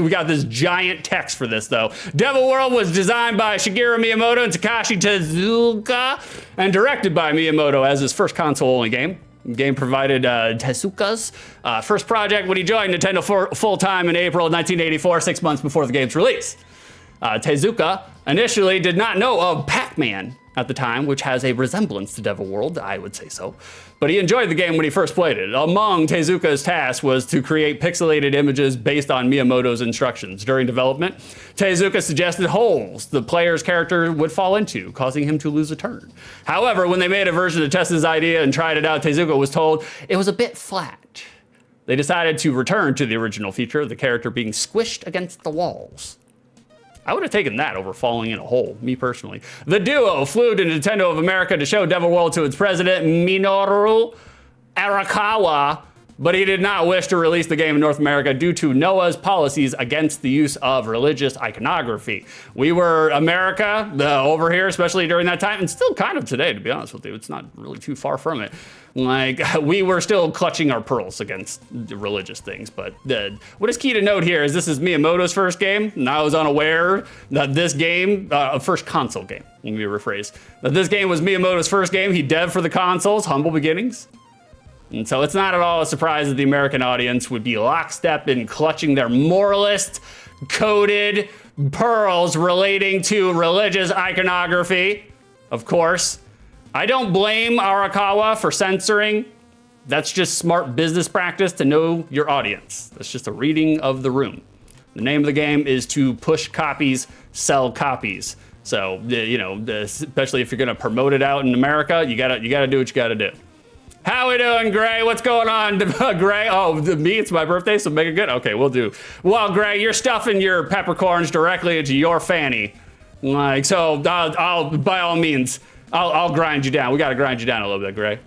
got this giant text for this, though. Devil World was designed by Shigeru Miyamoto and Takashi Tezuka and directed by Miyamoto as his first console-only game. The game provided Tezuka's first project when he joined Nintendo full-time in April of 1984, 6 months before the game's release. Tezuka initially did not know of Pac-Man at the time, which has a resemblance to Devil World, I would say so. But he enjoyed the game when he first played it. Among Tezuka's tasks was to create pixelated images based on Miyamoto's instructions. During development, Tezuka suggested holes the player's character would fall into, causing him to lose a turn. However, when they made a version to test his idea and tried it out, Tezuka was told it was a bit flat. They decided to return to the original feature of the character being squished against the walls. I would have taken that over falling in a hole, me personally. The duo flew to Nintendo of America to show Devil World to its president, Minoru Arakawa, but he did not wish to release the game in North America due to NOAA's policies against the use of religious iconography. We were America over here, especially during that time, and still kind of today, to be honest with you. It's not really too far from it. Like, we were still clutching our pearls against religious things, but what is key to note here is this is Miyamoto's first game, and I was unaware that this game, first console game, let me rephrase, that this game was Miyamoto's first game. He devved for the consoles, humble beginnings. And so it's not at all a surprise that the American audience would be lockstep in clutching their moralist coded pearls relating to religious iconography, of course. I don't blame Arakawa for censoring. That's just smart business practice to know your audience. That's just a reading of the room. The name of the game is to push copies, sell copies. So, you know, especially if you're gonna promote it out in America, you gotta do what you gotta do. How we doing, Gray? What's going on, Gray? Oh, me, it's my birthday, so make it good. Okay, we'll do. Well, Gray, you're stuffing your peppercorns directly into your fanny. Like, so I'll by all means, I'll grind you down. We gotta grind you down a little bit, Gray.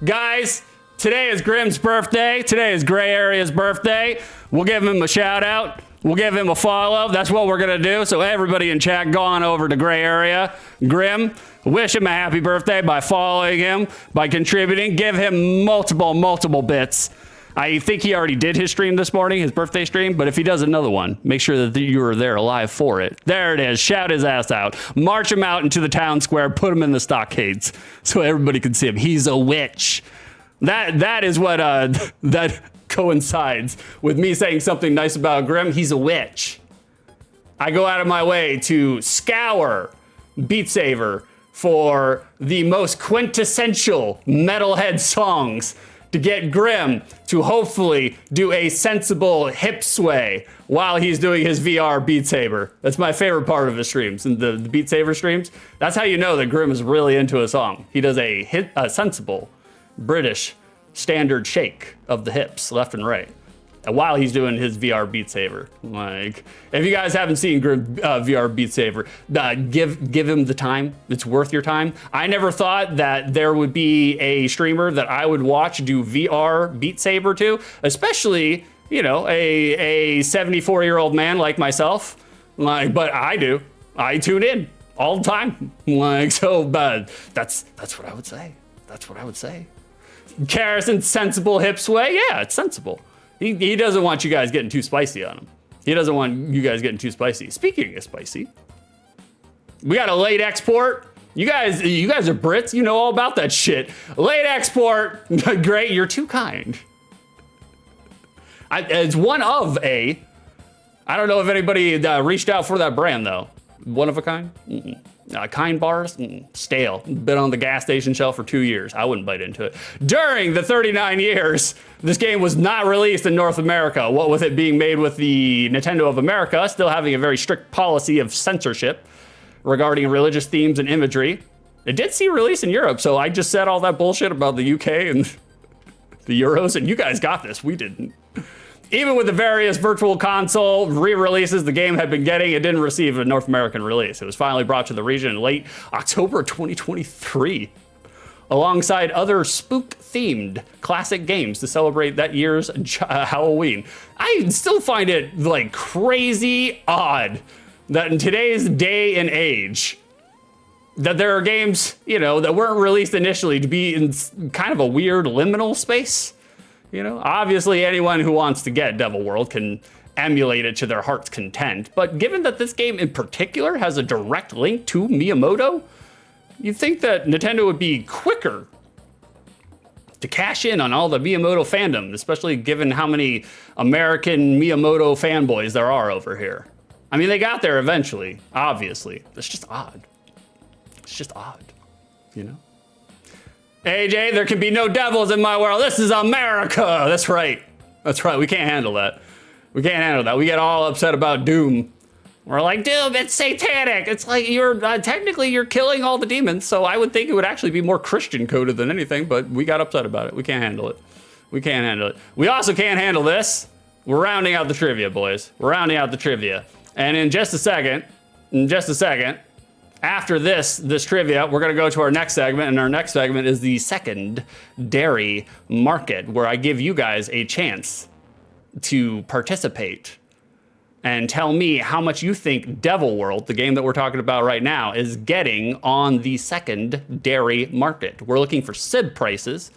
Guys, today is Grimm's birthday. Today is Gray Area's birthday. We'll give him a shout out. We'll give him a follow. That's what we're gonna do. So everybody in chat, go on over to Gray Area. Grim, wish him a happy birthday by following him, by contributing. Give him multiple bits. I think he already did his stream this morning, his birthday stream, but if he does another one, make sure that you are there live for it. There it is. Shout his ass out. March him out into the town square. Put him in the stockades so everybody can see him. He's a witch. That is what that coincides with me saying something nice about Grim. He's a witch. I go out of my way to scour Beat Saber for the most quintessential metalhead songs to get Grim to hopefully do a sensible hip sway while he's doing his VR Beat Saber. That's my favorite part of his streams, and the Beat Saber streams. That's how you know that Grim is really into a song. He does a sensible British standard shake of the hips, left and right, while he's doing his VR Beat Saber. Like, if you guys haven't seen VR Beat Saber, give him the time. It's worth your time. I never thought that there would be a streamer that I would watch do VR Beat Saber to, especially, you know, a 74-year-old man like myself. Like, but I do. I tune in. all the time. Like, so bad. That's what I would say. That's what I would say. Karrison, sensible hip sway. Yeah, it's sensible. He doesn't want you guys getting too spicy on him. He doesn't want you guys getting too spicy. Speaking of spicy, we got a late export. You guys are Brits. You know all about that shit. Late export. Great. You're too kind. It's one of a. I don't know if anybody reached out for that brand though. One of a kind. Kind bars, stale. Been on the gas station shelf for 2 years. I wouldn't bite into it. During the 39 years, this game was not released in North America. What with it being made with the Nintendo of America, still having a very strict policy of censorship regarding religious themes and imagery. It did see release in Europe, so I just said all that bullshit about the UK and the Euros, and you guys got this. We didn't. Even with the various virtual console re-releases the game had been getting, it didn't receive a North American release. It was finally brought to the region in late October 2023, alongside other spook-themed classic games to celebrate that year's Halloween. I still find it like crazy odd that in today's day and age, that there are games, you know, that weren't released initially to be in kind of a weird liminal space. You know, obviously anyone who wants to get Devil World can emulate it to their heart's content, but given that this game in particular has a direct link to Miyamoto, you'd think that Nintendo would be quicker to cash in on all the Miyamoto fandom, especially given how many American Miyamoto fanboys there are over here. I mean, they got there eventually, obviously. It's just odd. It's just odd, you know? AJ, there can be no devils in my world. This is America. That's right. That's right. We can't handle that. We can't handle that. We get all upset about Doom. We're like, Doom, it's satanic. It's like technically you're killing all the demons. So I would think it would actually be more Christian coded than anything, but we got upset about it. We can't handle it. We can't handle it. We also can't handle this. We're rounding out the trivia, boys. We're rounding out the trivia. And in just a second, after this trivia, we're gonna go to our next segment, and our next segment is the secondary market, where I give you guys a chance to participate and tell me how much you think Devil World, the game that we're talking about right now, is getting on the secondary market. We're looking for SIB prices,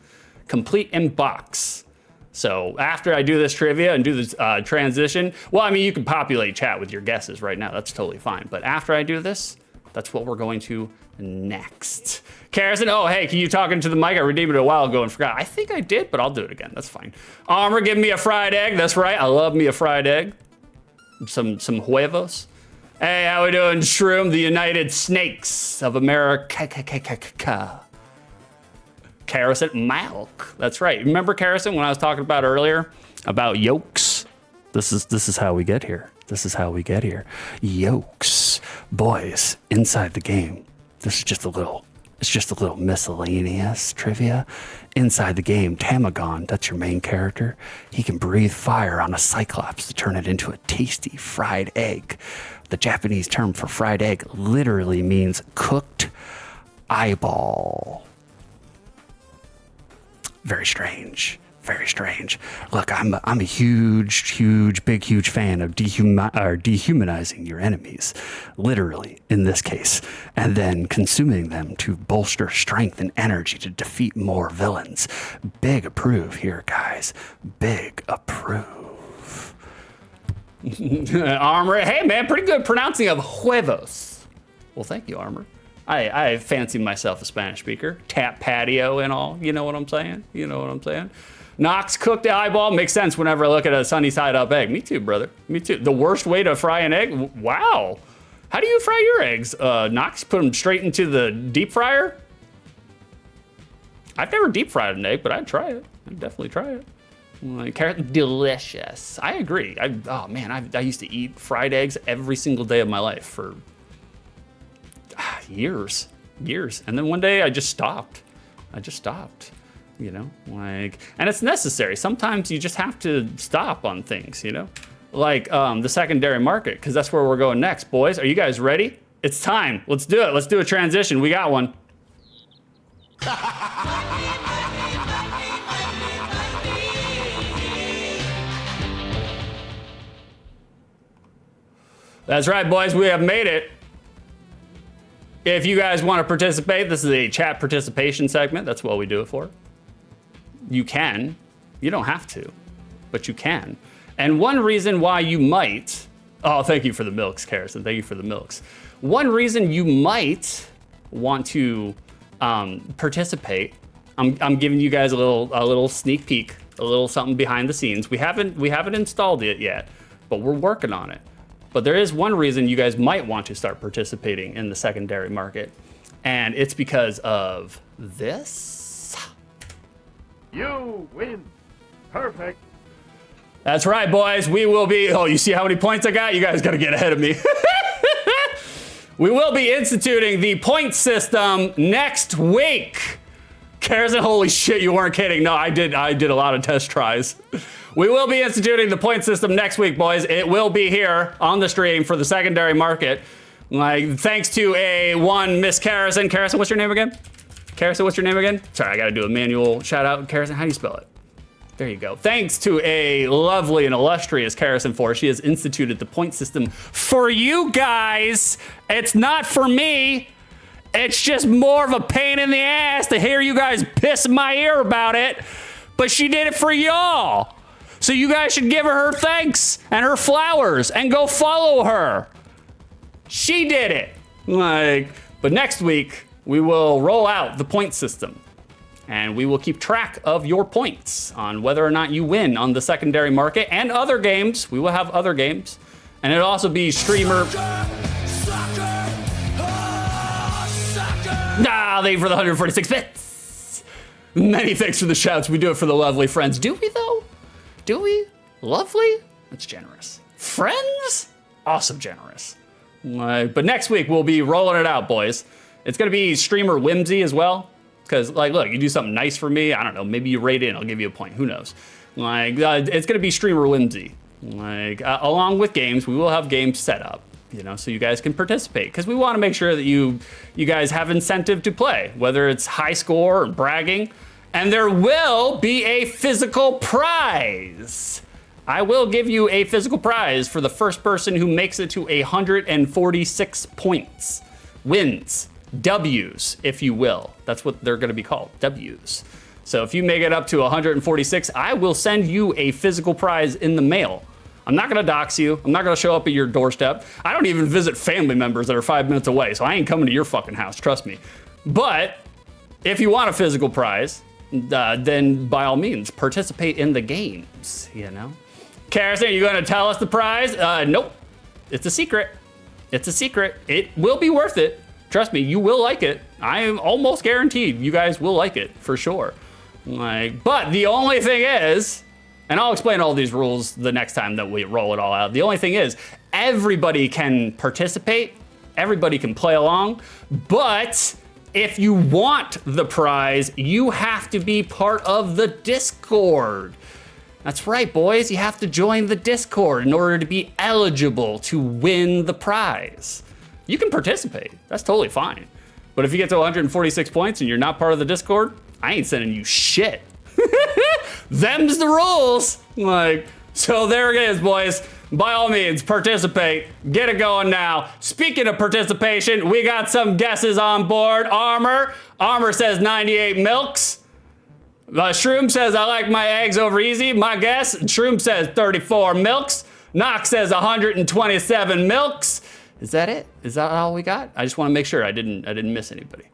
complete in box. So after I do this trivia and do this transition, well, I mean, you can populate chat with your guesses right now. That's totally fine. But after I do this, that's what we're going to next. Karrison, oh, hey, can you talk into the mic? I redeemed it a while ago and forgot. I think I did, but I'll do it again. That's fine. Armor, give me a fried egg. That's right. I love me a fried egg. Some huevos. Hey, how we doing, Shroom? The United Snakes of America. Karrison, milk. That's right. Remember, Karrison, when I was talking about earlier about yolks? This is how we get here. This is how we get here. Yolks. Boys, inside the game. This is just a little miscellaneous trivia. Inside the game, Tamagon, that's your main character. He can breathe fire on a cyclops to turn it into a tasty fried egg. The Japanese term for fried egg literally means cooked eyeball. Very strange. Very strange. Look, I'm a huge fan of dehumanizing your enemies, literally in this case, and then consuming them to bolster strength and energy to defeat more villains. Big approve here, guys. Big approve. Armor, hey man, pretty good pronouncing of huevos. Well, thank you, Armor. I fancy myself a Spanish speaker. Tap patio and all. You know what I'm saying? You know what I'm saying? Knox cooked eyeball makes sense whenever I look at a sunny side up egg. Me too, brother. Me too. The worst way to fry an egg? Wow. How do you fry your eggs? Knox, put them straight into the deep fryer? I've never deep fried an egg, but I'd try it. I'd definitely try it. Like, carrot, delicious. I agree. I used to eat fried eggs every single day of my life for years. And then one day I just stopped. You know, like, and it's necessary. Sometimes you just have to stop on things, you know, like the secondary market, because that's where we're going next, boys. Are you guys ready? It's time. Let's do it. Let's do a transition. We got one. That's right, boys. We have made it If you guys want to participate, this is a chat participation segment. That's what we do it for. You can. You don't have to, but you can. And one reason why you might, oh, thank you for the milks, Harrison. Thank you for the milks. One reason you might want to participate, I'm giving you guys a little sneak peek, a little something behind the scenes. We haven't installed it yet, but we're working on it. But there is one reason you guys might want to start participating in the secondary market, and it's because of this. You win. Perfect. That's right, boys. We will be, oh, you see how many points I got? You guys got to get ahead of me. We will be instituting the point system next week. Harrison, holy shit, you weren't kidding. No, I did a lot of test tries. We will be instituting the point system next week, boys. It will be here on the stream for the secondary market. Like, thanks to Miss Harrison. Harrison, what's your name again? Harrison, what's your name again? Sorry, I gotta do a manual shout out. Harrison, how do you spell it? There you go. Thanks to a lovely and illustrious Harrison Force, she has instituted the point system for you guys. It's not for me. It's just more of a pain in the ass to hear you guys piss in my ear about it. But she did it for y'all. So you guys should give her thanks and her flowers and go follow her. She did it. But next week, we will roll out the point system. And we will keep track of your points on whether or not you win on the secondary market and other games. We will have other games. And it'll also be streamer. Thank you for the 146 bits. Many thanks for the shouts. We do it for the lovely friends. Do we, though? Do we? Lovely? That's generous. Friends? Also generous. But next week, we'll be rolling it out, boys. It's going to be streamer whimsy as well. Because, look, you do something nice for me. I don't know. Maybe you rate in. I'll give you a point. Who knows? It's going to be streamer whimsy. Along with games, we will have games set up, so you guys can participate. Because we want to make sure that you guys have incentive to play, whether it's high score or bragging. And there will be a physical prize. I will give you a physical prize for the first person who makes it to 146 points. Wins. W's, if you will. That's what they're going to be called, W's. So if you make it up to 146, I will send you a physical prize in the mail. I'm not going to dox you. I'm not going to show up at your doorstep. I don't even visit family members that are 5 minutes away, so I ain't coming to your fucking house, trust me. But if you want a physical prize, then by all means, participate in the games, Harrison, are you going to tell us the prize? Nope. It's a secret. It's a secret. It will be worth it. Trust me, you will like it. I am almost guaranteed you guys will like it, for sure. But the only thing is, and I'll explain all these rules the next time that we roll it all out. The only thing is, everybody can participate, everybody can play along, but if you want the prize, you have to be part of the Discord. That's right, boys, you have to join the Discord in order to be eligible to win the prize. You can participate, that's totally fine. But if you get to 146 points and you're not part of the Discord, I ain't sending you shit. Them's the rules. So there it is, boys. By all means, participate. Get it going now. Speaking of participation, we got some guesses on board. Armor says 98 milks. Shroom says, I like my eggs over easy. My guess, Shroom says 34 milks. Knox says 127 milks. Is that it? Is that all we got? I just want to make sure I didn't miss anybody.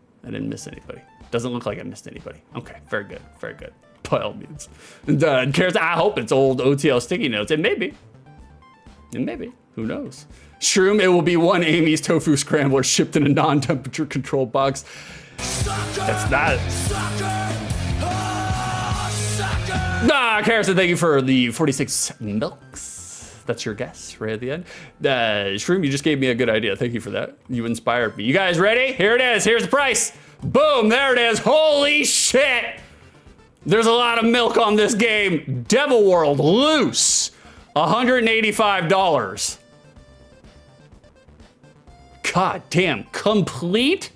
Doesn't look like I missed anybody. Okay, very good, very good. By all means. And I hope it's old OTL sticky notes. It may be. Who knows? Shroom, it will be one Amy's tofu scrambler shipped in a non-temperature controlled box. That's not. Harrison, thank you for the 46 milks. That's your guess right at the end. Shroom, you just gave me a good idea. Thank you for that. You inspired me. You guys ready? Here it is. Here's the price. Boom, there it is. Holy shit. There's a lot of milk on this game. Devil World loose. $185. God damn, complete?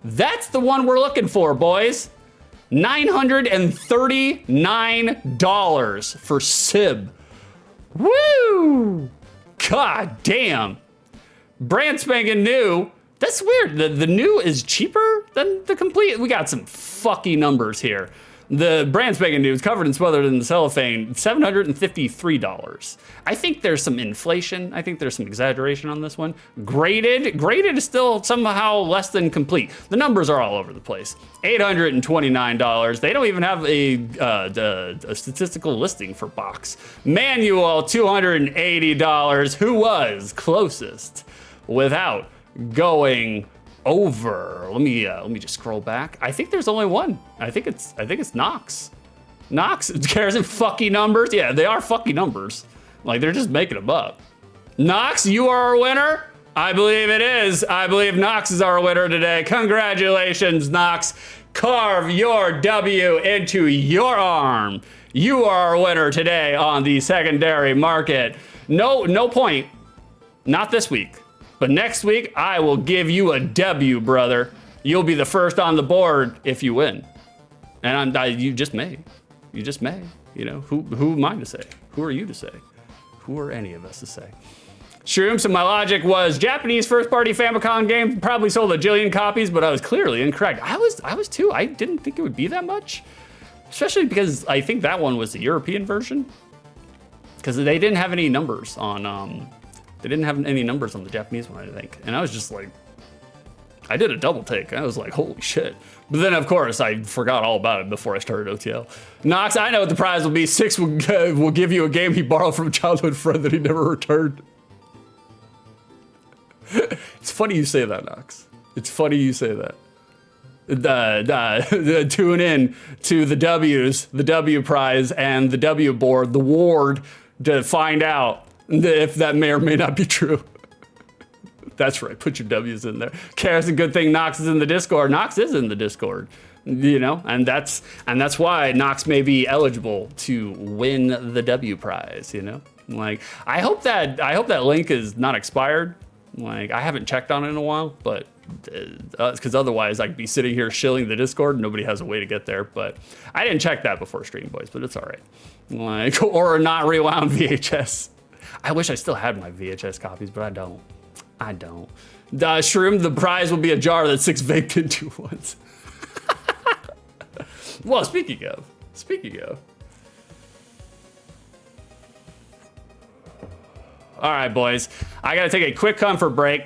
That's the one we're looking for, boys. $939 for Sib. Woo! God damn. Brand spanking new. That's weird. The new is cheaper than the complete. We got some fucky numbers here. The brand spanking new is covered and smothered in the cellophane, $753. I think there's some inflation. I think there's some exaggeration on this one. Graded is still somehow less than complete. The numbers are all over the place. $829. They don't even have a statistical listing for box. Manual, $280. Who was closest without going over? Let me just scroll back. I think there's only one. I think it's Knox. Knox cares in fucky numbers. Yeah, they are fucky numbers. Like they're just making them up. Knox, you are our winner. I believe it is. I believe Knox is our winner today. Congratulations, Knox. Carve your W into your arm. You are our winner today on the secondary market. No point. Not this week. But next week, I will give you a W, brother. You'll be the first on the board if you win. And you just may. You just may. You know, who am I to say? Who are you to say? Who are any of us to say? Shroom, so my logic was Japanese first-party Famicom game probably sold a jillion copies, but I was clearly incorrect. I was too. I didn't think it would be that much. Especially because I think that one was the European version. Because they didn't have any numbers on... They didn't have any numbers on the Japanese one, I think. And I was just like, I did a double take. I was like, holy shit. But then, of course, I forgot all about it before I started OTL. Knox, I know what the prize will be. 6 will give you a game he borrowed from a childhood friend that he never returned. It's funny you say that, Knox. It's funny you say that. Tune in to the W's, the W prize, and the W board, the ward, to find out if that may or may not be true. That's right, put your W's in there. Karen's a good thing Knox is in the Discord. Knox is in the Discord, you know, and that's why Knox may be eligible to win the W prize, you know? Like, I hope that link is not expired. Like, I haven't checked on it in a while, but because otherwise I'd be sitting here shilling the Discord and nobody has a way to get there. But I didn't check that before stream, boys, but it's all right. Like, or not rewound VHS. I wish I still had my VHS copies, but I don't. Shroom, the prize will be a jar that 6 vaped into once. Well, speaking of. All right, boys. I gotta take a quick comfort break.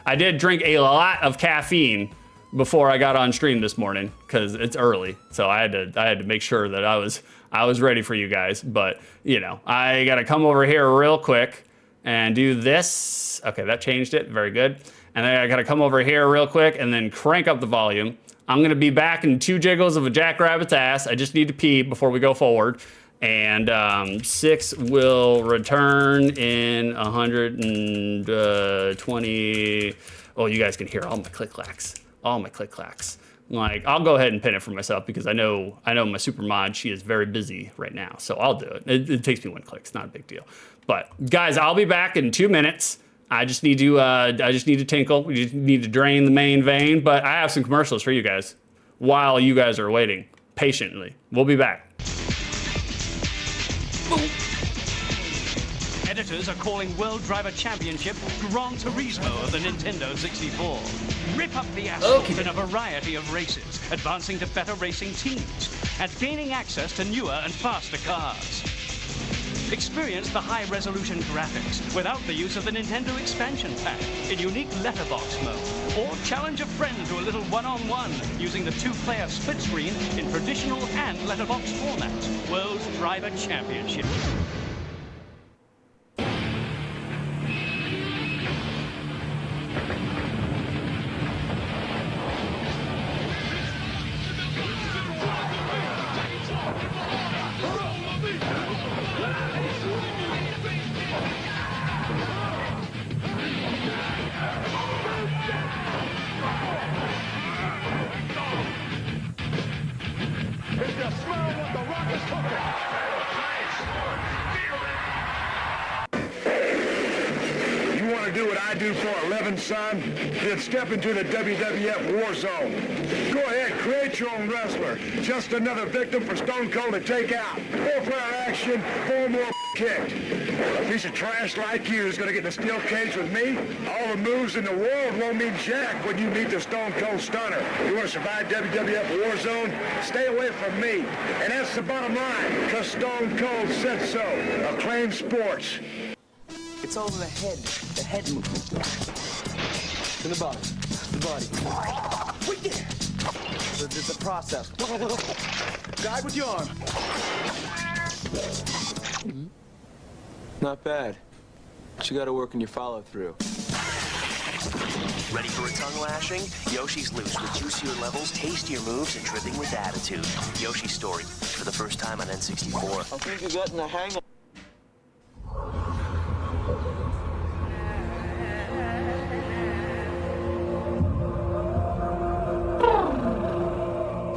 I did drink a lot of caffeine before I got on stream this morning because it's early, so I had to make sure that I was ready for you guys. But you know, I gotta come over here real quick and do this. Okay, that changed it. Very good. And then I gotta come over here real quick and then crank up the volume. I'm gonna be back in 2 jiggles of a jackrabbit's ass. I just need to pee before we go forward. And 6 will return in 120. Oh, you guys can hear all my click-clacks. Like, I'll go ahead and pin it for myself because I know my super mod, she is very busy right now. So I'll do it. It takes me 1 click. It's not a big deal. But guys, I'll be back in 2 minutes. I just need to tinkle. We just need to drain the main vein. But I have some commercials for you guys while you guys are waiting patiently. We'll be back. Editors are calling World Driver Championship Gran Turismo of the Nintendo 64. Rip up the asphalt in a variety of races, advancing to better racing teams, and gaining access to newer and faster cars. Experience the high-resolution graphics without the use of the Nintendo expansion pack in unique letterbox mode, or challenge a friend to a little one-on-one using the 2-player split screen in traditional and letterbox formats. World Driver Championship. Do what I do for a living, son, then step into the WWF war zone. Go ahead, create your own wrestler. Just another victim for Stone Cold to take out. 4-player action, 4 more kicked. A piece of trash like you is gonna get in a steel cage with me? All the moves in the world won't mean jack when you meet the Stone Cold Stunner. You wanna survive WWF Warzone? Stay away from me. And that's the bottom line, because Stone Cold said so. Acclaimed Sports. It's all in the head movement. In the body. Wait there! There's a process. Guide with your arm. Not bad. But you gotta work on your follow-through. Ready for a tongue lashing? Yoshi's loose with juicier levels, tastier moves, and dripping with attitude. Yoshi's Story, for the first time on N64. I think you're getting the hang of.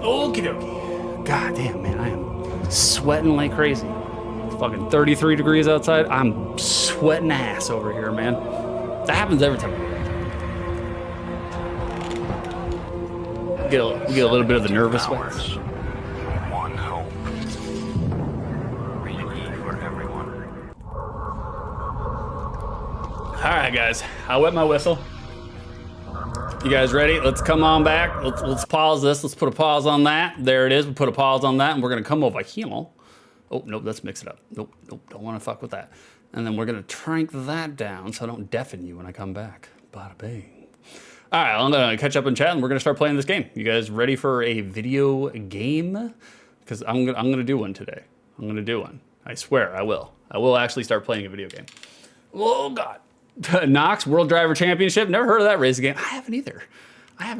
Okie dokie. God damn, man, I am sweating like crazy. It's fucking 33 degrees outside. I'm sweating ass over here, man. That happens every time. Get a little bit of the nervous sweats. One hope. Rated E for everyone. All right, guys, I wet my whistle. You guys ready? Let's come on back. Let's pause this. Let's put a pause on that. There it is. We put a pause on that, and we're gonna come over here. Oh, nope, let's mix it up. Nope, don't wanna fuck with that. And then we're gonna crank that down so I don't deafen you when I come back. Bada bing. All right, I'm gonna catch up in chat, and we're gonna start playing this game. You guys ready for a video game? Because I'm gonna do one today. I'm gonna do one. I swear, I will. I will actually start playing a video game. Oh, God. Knox World Driver Championship. Never heard of that racing game. I haven't either. I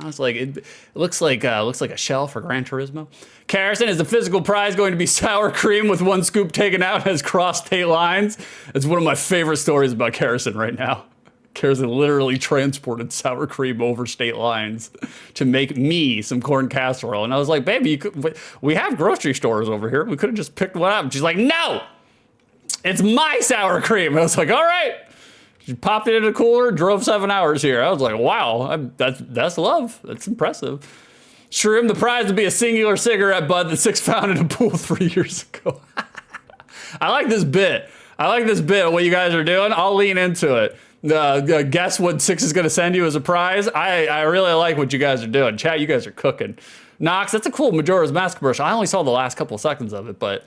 was like, it looks like a shell for Gran Turismo. Carrison, is the physical prize going to be sour cream with one scoop taken out has crossed state lines? It's one of my favorite stories about Carrison right now. Carrison literally transported sour cream over state lines to make me some corn casserole. And I was like, baby, we have grocery stores over here. We could have just picked one up. And she's like, no, it's my sour cream. And I was like, all right. She popped it in a cooler, drove 7 hours here. I was like, wow, that's love. That's impressive. Shroom, the prize would be a singular cigarette butt that Six found in a pool 3 years ago. I like this bit. What you guys are doing. I'll lean into it. Guess what Six is going to send you as a prize. I really like what you guys are doing. Chat, you guys are cooking. Knox, that's a cool Majora's Mask commercial. I only saw the last couple seconds of it, but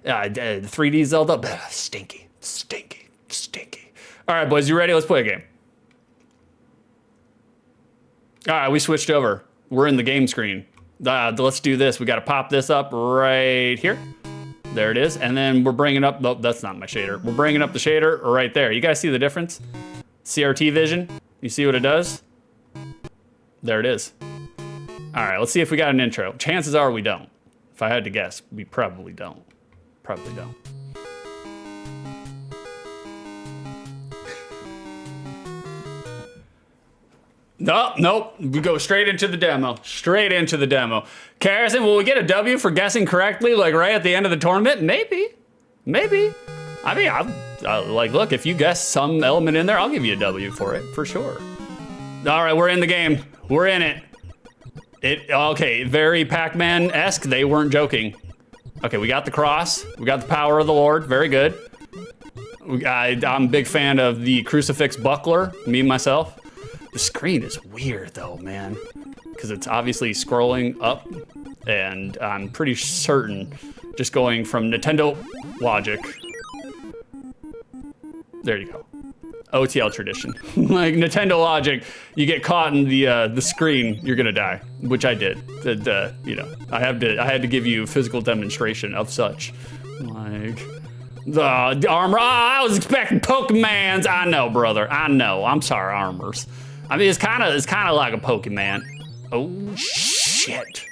3D Zelda, stinky. All right, boys, you ready? Let's play a game. All right, we switched over. We're in the game screen. Let's do this. We got to pop this up right here. There it is. And then we're bringing up, nope, that's not my shader. We're bringing up the shader right there. You guys see the difference? CRT vision. You see what it does? There it is. All right, let's see if we got an intro. Chances are we don't. If I had to guess, we probably don't. Nope. We go straight into the demo. Carrison, will we get a W for guessing correctly, like right at the end of the tournament? Maybe. I mean, like, look, if you guess some element in there, I'll give you a W for it, for sure. All right, we're in the game. We're in it. Okay, very Pac-Man-esque. They weren't joking. Okay, we got the cross. We got the power of the Lord. Very good. I'm a big fan of the crucifix buckler, me myself. The screen is weird though, man, because it's obviously scrolling up, and I'm pretty certain just going from Nintendo logic. There you go. OTL tradition. Like Nintendo logic, you get caught in the screen, you're gonna die, which I did. You know, I had to give you physical demonstration of such. Like the armor. Oh, I was expecting Pokemans. I know, brother. I know. I'm sorry, armors. I mean, it's kind of like a Pokemon. Oh shit!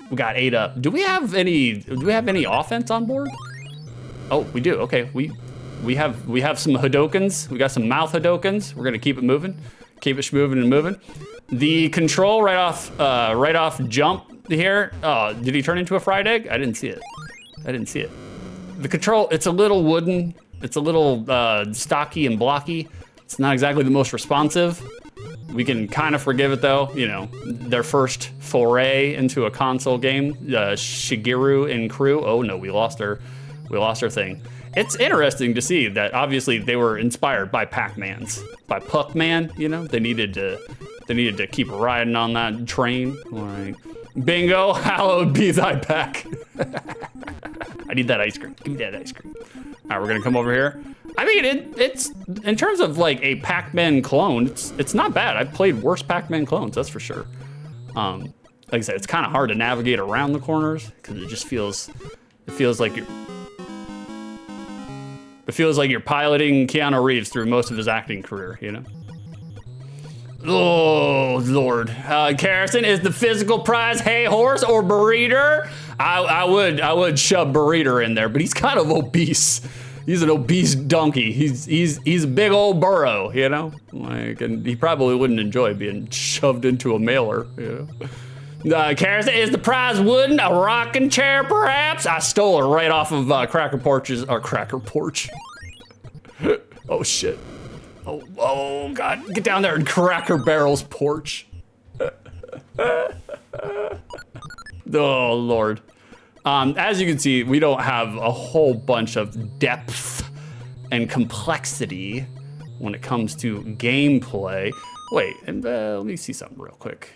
We got 8 up. Do we have any offense on board? Oh, we do. Okay, we have some Hadokens. We got some mouth Hadokens. We're gonna keep it moving, keep it moving and moving. The control right off jump here. Oh, did he turn into a fried egg? I didn't see it. The control, it's a little wooden. It's a little stocky and blocky. It's not exactly the most responsive. We can kind of forgive it though, you know, their first foray into a console game, Shigeru and crew. Oh no, we lost our thing. it's interesting to see that obviously they were inspired by by Puckman. You know, they needed to keep riding on that train. Like, bingo, hallowed be thy pack. I need that ice cream. Give me that ice cream. All right, we're gonna come over here. I mean, it's in terms of like a Pac-Man clone, it's not bad. I've played worse Pac-Man clones, that's for sure. Like I said, it's kind of hard to navigate around the corners because it feels like you're piloting Keanu Reeves through most of his acting career, you know? Oh, Lord. Carrison, is the physical prize hay horse or breeder? I would shove breeder in there, but he's kind of obese. He's an obese donkey. He's a big old burro, you know? Like, and he probably wouldn't enjoy being shoved into a mailer, you know? Carrison, is the prize wooden, a rocking chair, perhaps? I stole it right off of Cracker Porch. Oh, shit. Oh, God. Get down there and Cracker Barrel's porch. Oh, Lord. As you can see, we don't have a whole bunch of depth and complexity when it comes to gameplay. Wait, let me see something real quick.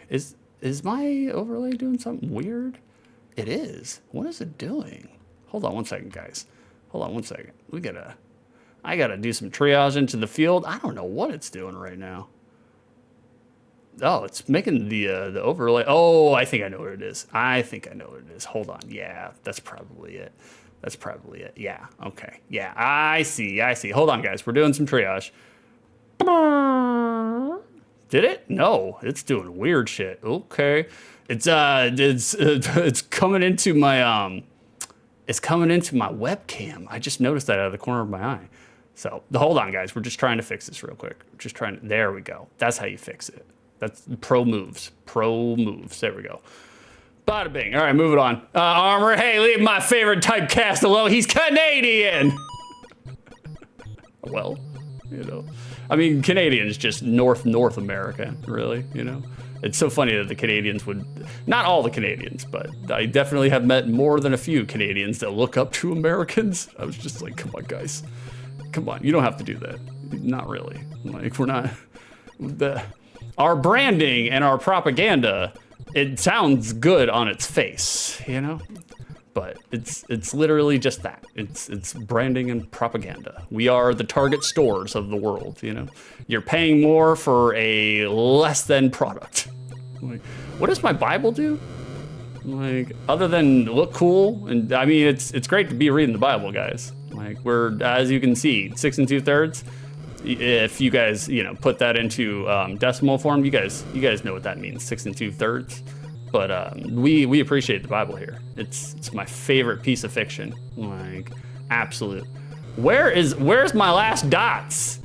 Is my overlay doing something weird? It is. What is it doing? Hold on one second, guys. Hold on one second. I gotta do some triage into the field. I don't know what it's doing right now. Oh, it's making the overlay. Oh, I think I know what it is. Hold on. Yeah, that's probably it. Yeah, okay. Yeah, I see. Hold on, guys. We're doing some triage. Did it? No, it's doing weird shit. Okay. It's coming into my webcam. I just noticed that out of the corner of my eye. So hold on, guys. We're just trying to fix this real quick. There we go. That's how you fix it. That's pro moves. There we go. Bada bing. All right, moving on. Armor, hey, leave my favorite typecast alone. He's Canadian. Well, you know. I mean, Canadians just North America, really, you know. It's so funny that the Canadians would, not all the Canadians, but I definitely have met more than a few Canadians that look up to Americans. I was just like, come on, guys. Come on, you don't have to do that. Not really. Like, we're not, our branding and our propaganda, it sounds good on its face, you know? But it's literally just that. It's branding and propaganda. We are the Target stores of the world, you know? You're paying more for a less than product. Like, what does my Bible do? Like, other than look cool, and I mean, it's great to be reading the Bible, guys. Like, we're, as you can see, 6 2/3. If you guys, you know, put that into decimal form, you guys know what that means, 6 2/3. But we appreciate the Bible here. It's my favorite piece of fiction, like absolute. Where's my last dots?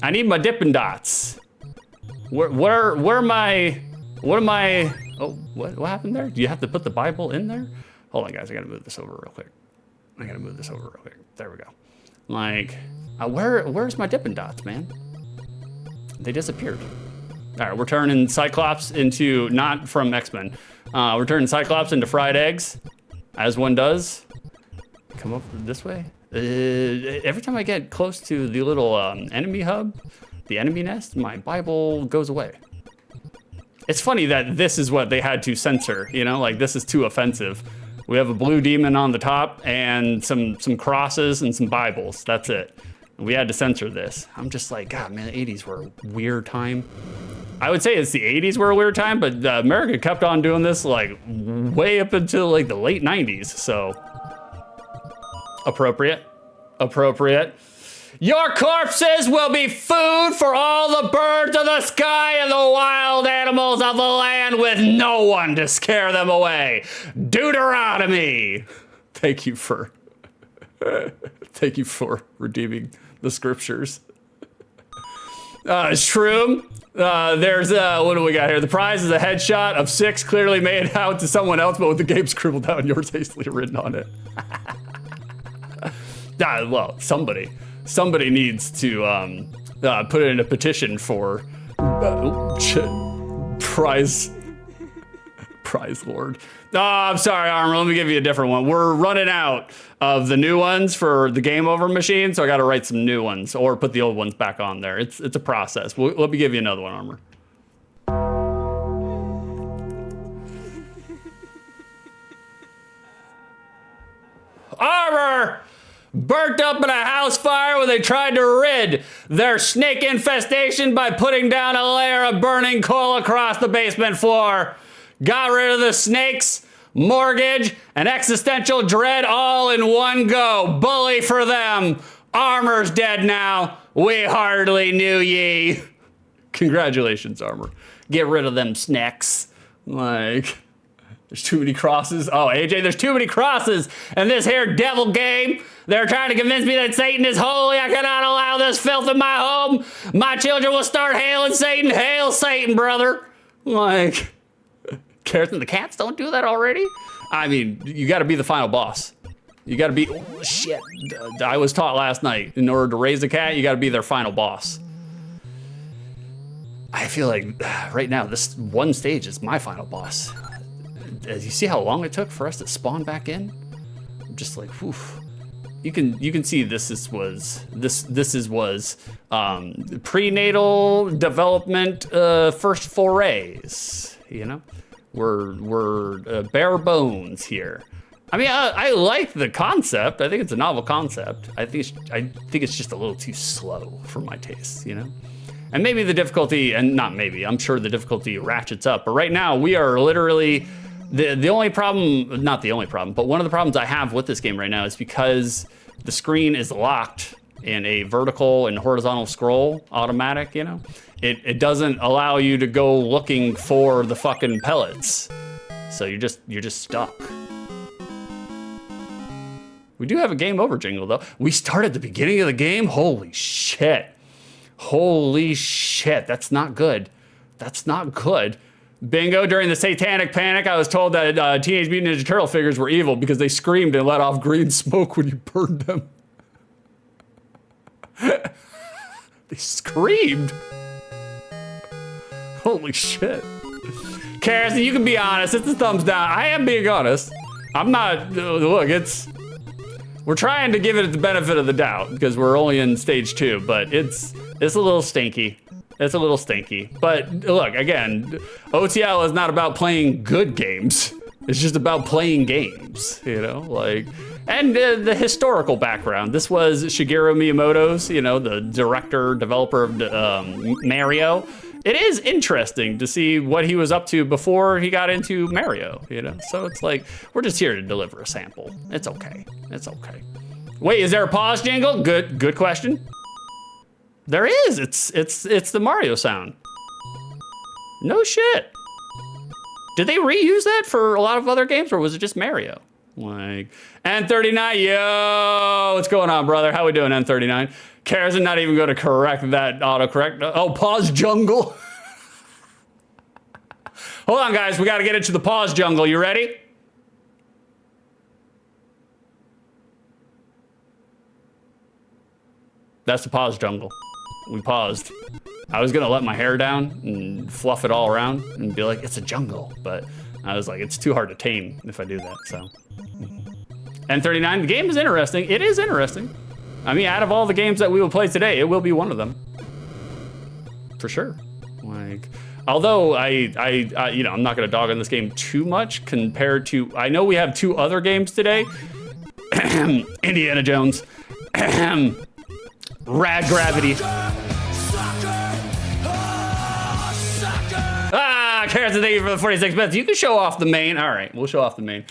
I need my Dippin' Dots. Where am I? What am I? Oh, what happened there? Do you have to put the Bible in there? Hold on, guys. I gotta move this over real quick. There we go. Like, where's my Dippin' Dots, man? They disappeared. All right, we're turning Cyclops into, not from X-Men. We're turning Cyclops into fried eggs, as one does. Come up this way. Every time I get close to the little enemy hub, the enemy nest, my Bible goes away. It's funny that this is what they had to censor, you know, like this is too offensive. We have a blue demon on the top and some crosses and some Bibles. That's it. We had to censor this. I'm just like, God, man, the 80s were a weird time. I would say it's the 80s were a weird time, but America kept on doing this like way up until like the late 90s. So appropriate. Your corpses will be food for all the birds of the sky and the wild animals of the land with no one to scare them away. Deuteronomy. Thank you for redeeming the scriptures. Shroom. There's what do we got here? The prize is a headshot of 6 clearly made out to someone else, but with the game scribbled out and yours hastily written on it. Well, somebody needs to put in a petition for prize Prize Lord. Oh, I'm sorry, Armor. Let me give you a different one. We're running out of the new ones for the Game Over machine, so I got to write some new ones or put the old ones back on there. It's a process. Let me give you another one, Armor. Armor! Burnt up in a house fire when they tried to rid their snake infestation by putting down a layer of burning coal across the basement floor. Got rid of the snakes, mortgage, and existential dread all in one go. Bully for them. Armor's dead now. We hardly knew ye. Congratulations, Armor. Get rid of them snakes. Like... There's too many crosses. Oh, AJ, there's too many crosses in this here devil game. They're trying to convince me that Satan is holy. I cannot allow this filth in my home. My children will start hailing Satan. Hail Satan, brother. Like, Carrots and the Cats don't do that already? I mean, you got to be the final boss. You got to be, oh, shit. I was taught last night, in order to raise a cat, you got to be their final boss. I feel like right now, this one stage is my final boss. You see how long it took for us to spawn back in? I'm just like, whew. You can see this was prenatal development first forays. You know, we're bare bones here. I mean, I like the concept. I think it's a novel concept. I think it's just a little too slow for my taste. You know. And maybe the difficulty, and not maybe, I'm sure the difficulty ratchets up. But right now we are literally. The only problem, not the only problem, but one of the problems I have with this game right now is because the screen is locked in a vertical and horizontal scroll automatic, you know? It doesn't allow you to go looking for the fucking pellets. So you're just stuck. We do have a game over jingle though. We start at the beginning of the game? Holy shit. Holy shit, that's not good. That's not good. Bingo, during the Satanic Panic, I was told that Teenage Mutant Ninja Turtle figures were evil because they screamed and let off green smoke when you burned them. They screamed. Holy shit. Carson, you can be honest. It's a thumbs down. I am being honest. I'm not, look, we're trying to give it the benefit of the doubt because we're only in stage 2, but it's a little stinky. It's a little stinky. But look, again, OTL is not about playing good games. It's just about playing games, you know, like, and the historical background. This was Shigeru Miyamoto's, you know, the director, developer of Mario. It is interesting to see what he was up to before he got into Mario, you know? So it's like, we're just here to deliver a sample. It's okay. It's okay. Wait, is there a pause jingle? Good question. There is. It's the Mario sound. No shit. Did they reuse that for a lot of other games, or was it just Mario? Like, N39, yo, what's going on, brother? How we doing, N39? Kara's not even going to correct that autocorrect. Oh, pause jungle. Hold on, guys. We got to get into the pause jungle. You ready? That's the pause jungle. We paused. I was gonna let my hair down and fluff it all around and be like, it's a jungle, but I was like, it's too hard to tame if I do that, so. N39, the game is interesting. It is interesting. I mean, out of all the games that we will play today, it will be one of them. For sure. Like, although I you know, I'm not gonna dog on this game too much compared to, I know we have 2 other games today. Indiana Jones. Rad Gravity. Carson, thank you for the 46 bits. You can show off the main. All right, we'll show off the main.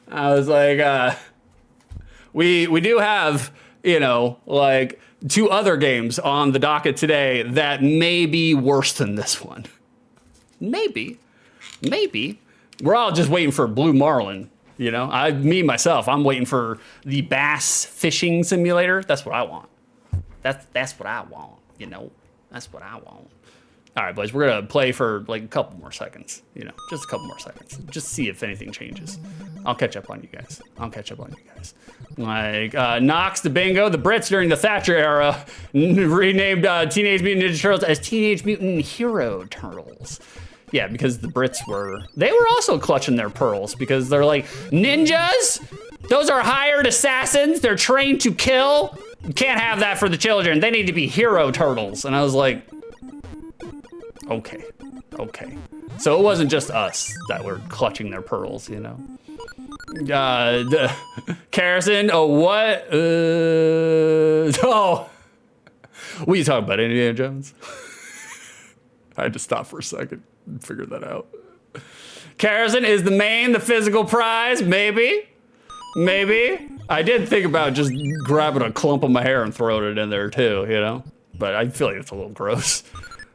I was like, we do have, you know, like 2 other games on the docket today that may be worse than this one. Maybe. We're all just waiting for Blue Marlin. You know, myself, I'm waiting for the bass fishing simulator. That's what I want. That's what I want, you know? That's what I want. All right, boys, we're gonna play for like a couple more seconds, you know, just a couple more seconds. Just see if anything changes. I'll catch up on you guys. Like, Knox, the Bingo, the Brits during the Thatcher era renamed Teenage Mutant Ninja Turtles as Teenage Mutant Hero Turtles. Yeah, because the Brits they were also clutching their pearls because they're like, ninjas? Those are hired assassins. They're trained to kill. You can't have that for the children. They need to be hero turtles. And I was like, okay. So it wasn't just us that were clutching their pearls, you know? Carrison, what? What are you talking about, Indiana Jones? I had to stop for a second and figure that out. Carrison, is the main the physical prize? Maybe. I did think about just grabbing a clump of my hair and throwing it in there too, you know? But I feel like it's a little gross.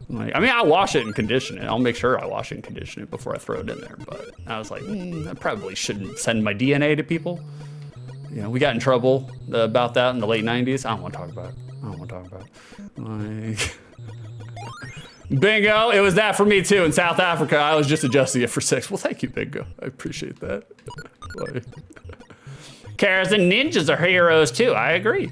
Like, I mean, I'll wash it and condition it. I'll make sure I wash it and condition it before I throw it in there. But I was like, I probably shouldn't send my DNA to people. You know, we got in trouble about that in the late 90s. I don't want to talk about it. Like, Bingo, it was that for me too. In South Africa, I was just adjusting it for 6. Well, thank you, Bingo. I appreciate that. Like, Karas and ninjas are heroes too. I agree.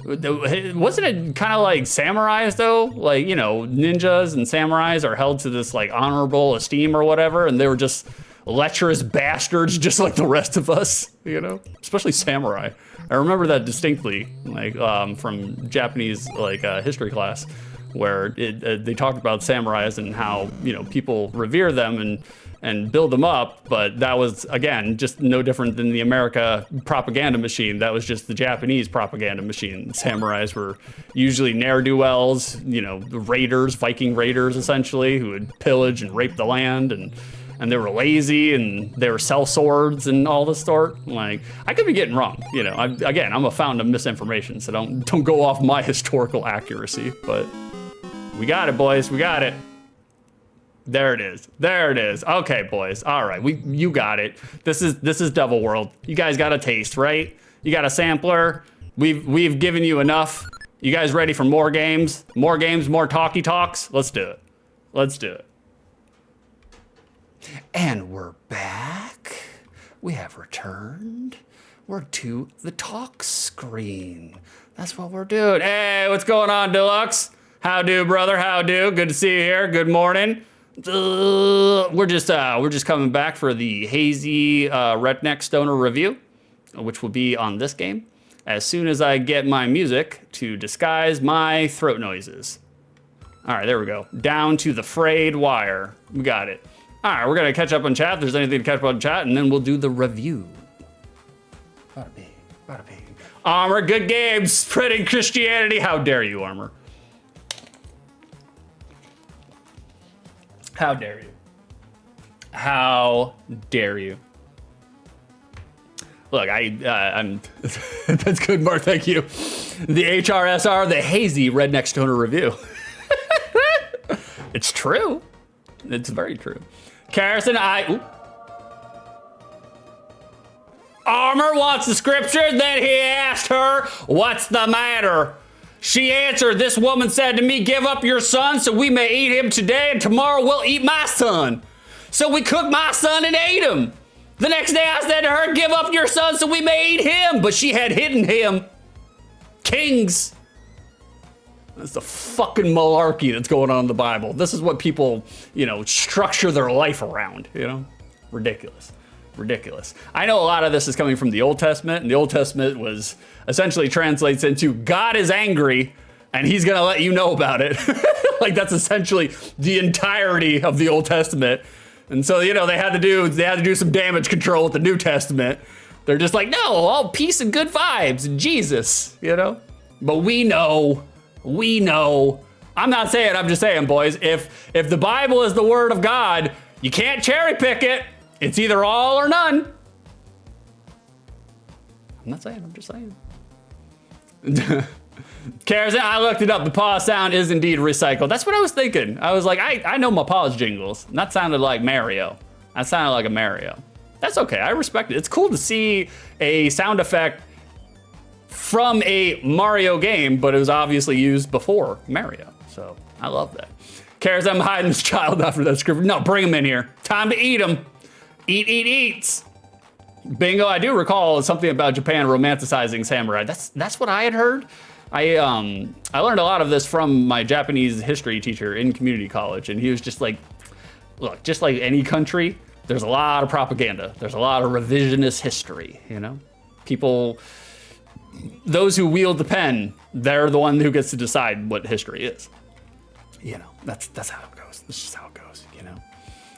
Wasn't it kind of like samurais though? Like, you know, ninjas and samurais are held to this like honorable esteem or whatever, and they were just lecherous bastards just like the rest of us, you know? Especially samurai. I remember that distinctly, like from Japanese like history class, where they talked about samurais and how, you know, people revere them and build them up, but that was, again, just no different than the America propaganda machine. That was just the Japanese propaganda machine. Samurais were usually ne'er-do-wells, you know, raiders, Viking raiders, essentially, who would pillage and rape the land, and they were lazy, and they were sell swords and all this sort. Like, I could be getting wrong, you know. I'm a fountain of misinformation, so don't go off my historical accuracy, but we got it, boys, we got it. There it is. Okay, boys. All right, you got it. This is Devil World. You guys got a taste, right? You got a sampler. We've given you enough. You guys ready for more games? More games, more talky talks? Let's do it. And we're back. We have returned. We're to the talk screen. That's what we're doing. Hey, what's going on, Deluxe? How do, brother? How do? Good to see you here. Good morning. We're just coming back for the hazy redneck stoner review, which will be on this game as soon as I get my music to disguise my throat noises. All right, there we go. Down to the frayed wire. We got it. All right, we're gonna catch up on chat. If there's anything to catch up on chat, and then we'll do the review. Bada bing, bada bing. Armor, good game, spreading Christianity. How dare you, Armor? How dare you? How dare you? Look, I'm. That's good, Mark. Thank you. The HRSR, the hazy redneck stoner review. It's true. It's very true. Carrison, Armor wants the scripture. Then he asked her, "What's the matter?" She answered, "This woman said to me, 'Give up your son so we may eat him today, and tomorrow we'll eat my son.' So we cooked my son and ate him. The next day I said to her, 'Give up your son so we may eat him.' But she had hidden him." Kings. That's the fucking malarkey that's going on in the Bible. This is what people, you know, structure their life around, you know? Ridiculous. I know a lot of this is coming from the Old Testament, and the Old Testament was essentially translates into God is angry and he's gonna let you know about it. Like, that's essentially the entirety of the Old Testament. And so, you know, they had to do some damage control with the New Testament. They're just like, no, all peace and good vibes and Jesus, you know? But we know. I'm not saying, I'm just saying, boys, if the Bible is the word of God, you can't cherry pick it. It's either all or none. I'm not saying, I'm just saying. Karazin, I looked it up. The pause sound is indeed recycled. That's what I was thinking. I was like, I know my pause jingles. And that sounded like Mario. That sounded like a Mario. That's okay, I respect it. It's cool to see a sound effect from a Mario game, but it was obviously used before Mario. So I love that. Karazin, I'm hiding this child after that script. No, bring him in here. Time to eat him. Eats. Bingo, I do recall something about Japan romanticizing samurai. That's what I had heard. I learned a lot of this from my Japanese history teacher in community college, and he was just like, look, just like any country, there's a lot of propaganda. There's a lot of revisionist history, you know? People, those who wield the pen, they're the one who gets to decide what history is. You know, that's how it goes. That's just how it goes, you know?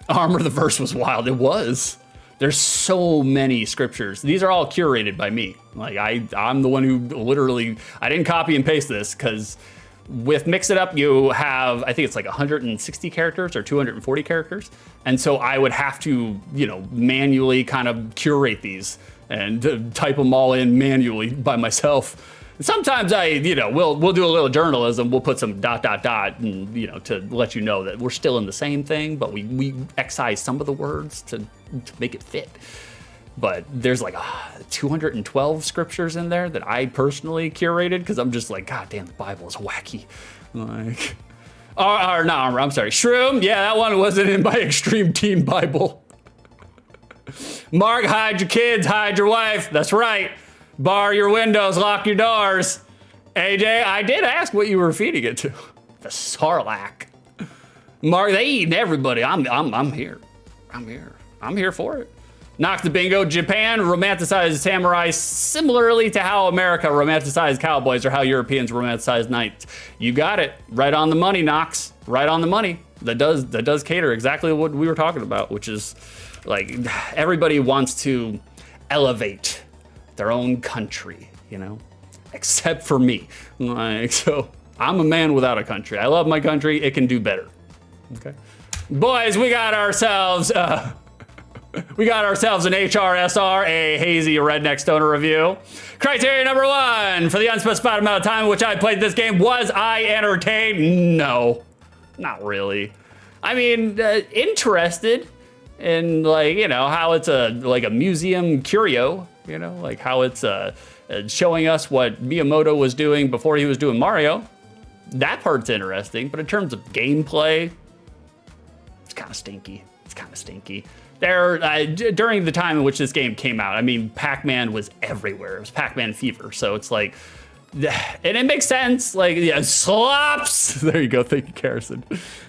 Armor the Verse was wild. It was. There's so many scriptures. These are all curated by me. Like I'm the one who literally, I didn't copy and paste this because with Mix It Up, you have, I think it's like 160 characters or 240 characters. And so I would have to, you know, manually kind of curate these and type them all in manually by myself. Sometimes we'll do a little journalism. We'll put some ... and, you know, to let you know that we're still in the same thing, but we excise some of the words to make it fit. But there's like 212 scriptures in there that I personally curated because I'm just like, God damn, the Bible is wacky. Like, no, I'm sorry, Shroom. Yeah, that one wasn't in my Extreme Team Bible. Mark, hide your kids, hide your wife. That's right. Bar your windows, lock your doors. AJ, I did ask what you were feeding it to. The Sarlacc. Mark, they eating everybody. I'm here. I'm here for it. Knock the bingo. Japan romanticized samurai similarly to how America romanticized cowboys or how Europeans romanticized knights. You got it. Right on the money, Knox. Right on the money. That does cater exactly what we were talking about, which is like everybody wants to elevate their own country, you know, except for me. Like, so I'm a man without a country. I love my country. It can do better. Okay, boys, we got ourselves an HRSR, a hazy redneck stoner review. Criteria number 1 for the unspecified amount of time in which I played this game: was I entertained? No, not really. I mean, interested in, like, you know, how it's a museum curio. You know, like how it's showing us what Miyamoto was doing before he was doing Mario. That part's interesting, but in terms of gameplay, it's kind of stinky. During the time in which this game came out, I mean, Pac-Man was everywhere. It was Pac-Man fever. So it's like, and it makes sense. Like, yeah, slops. There you go. Thank you, Carson.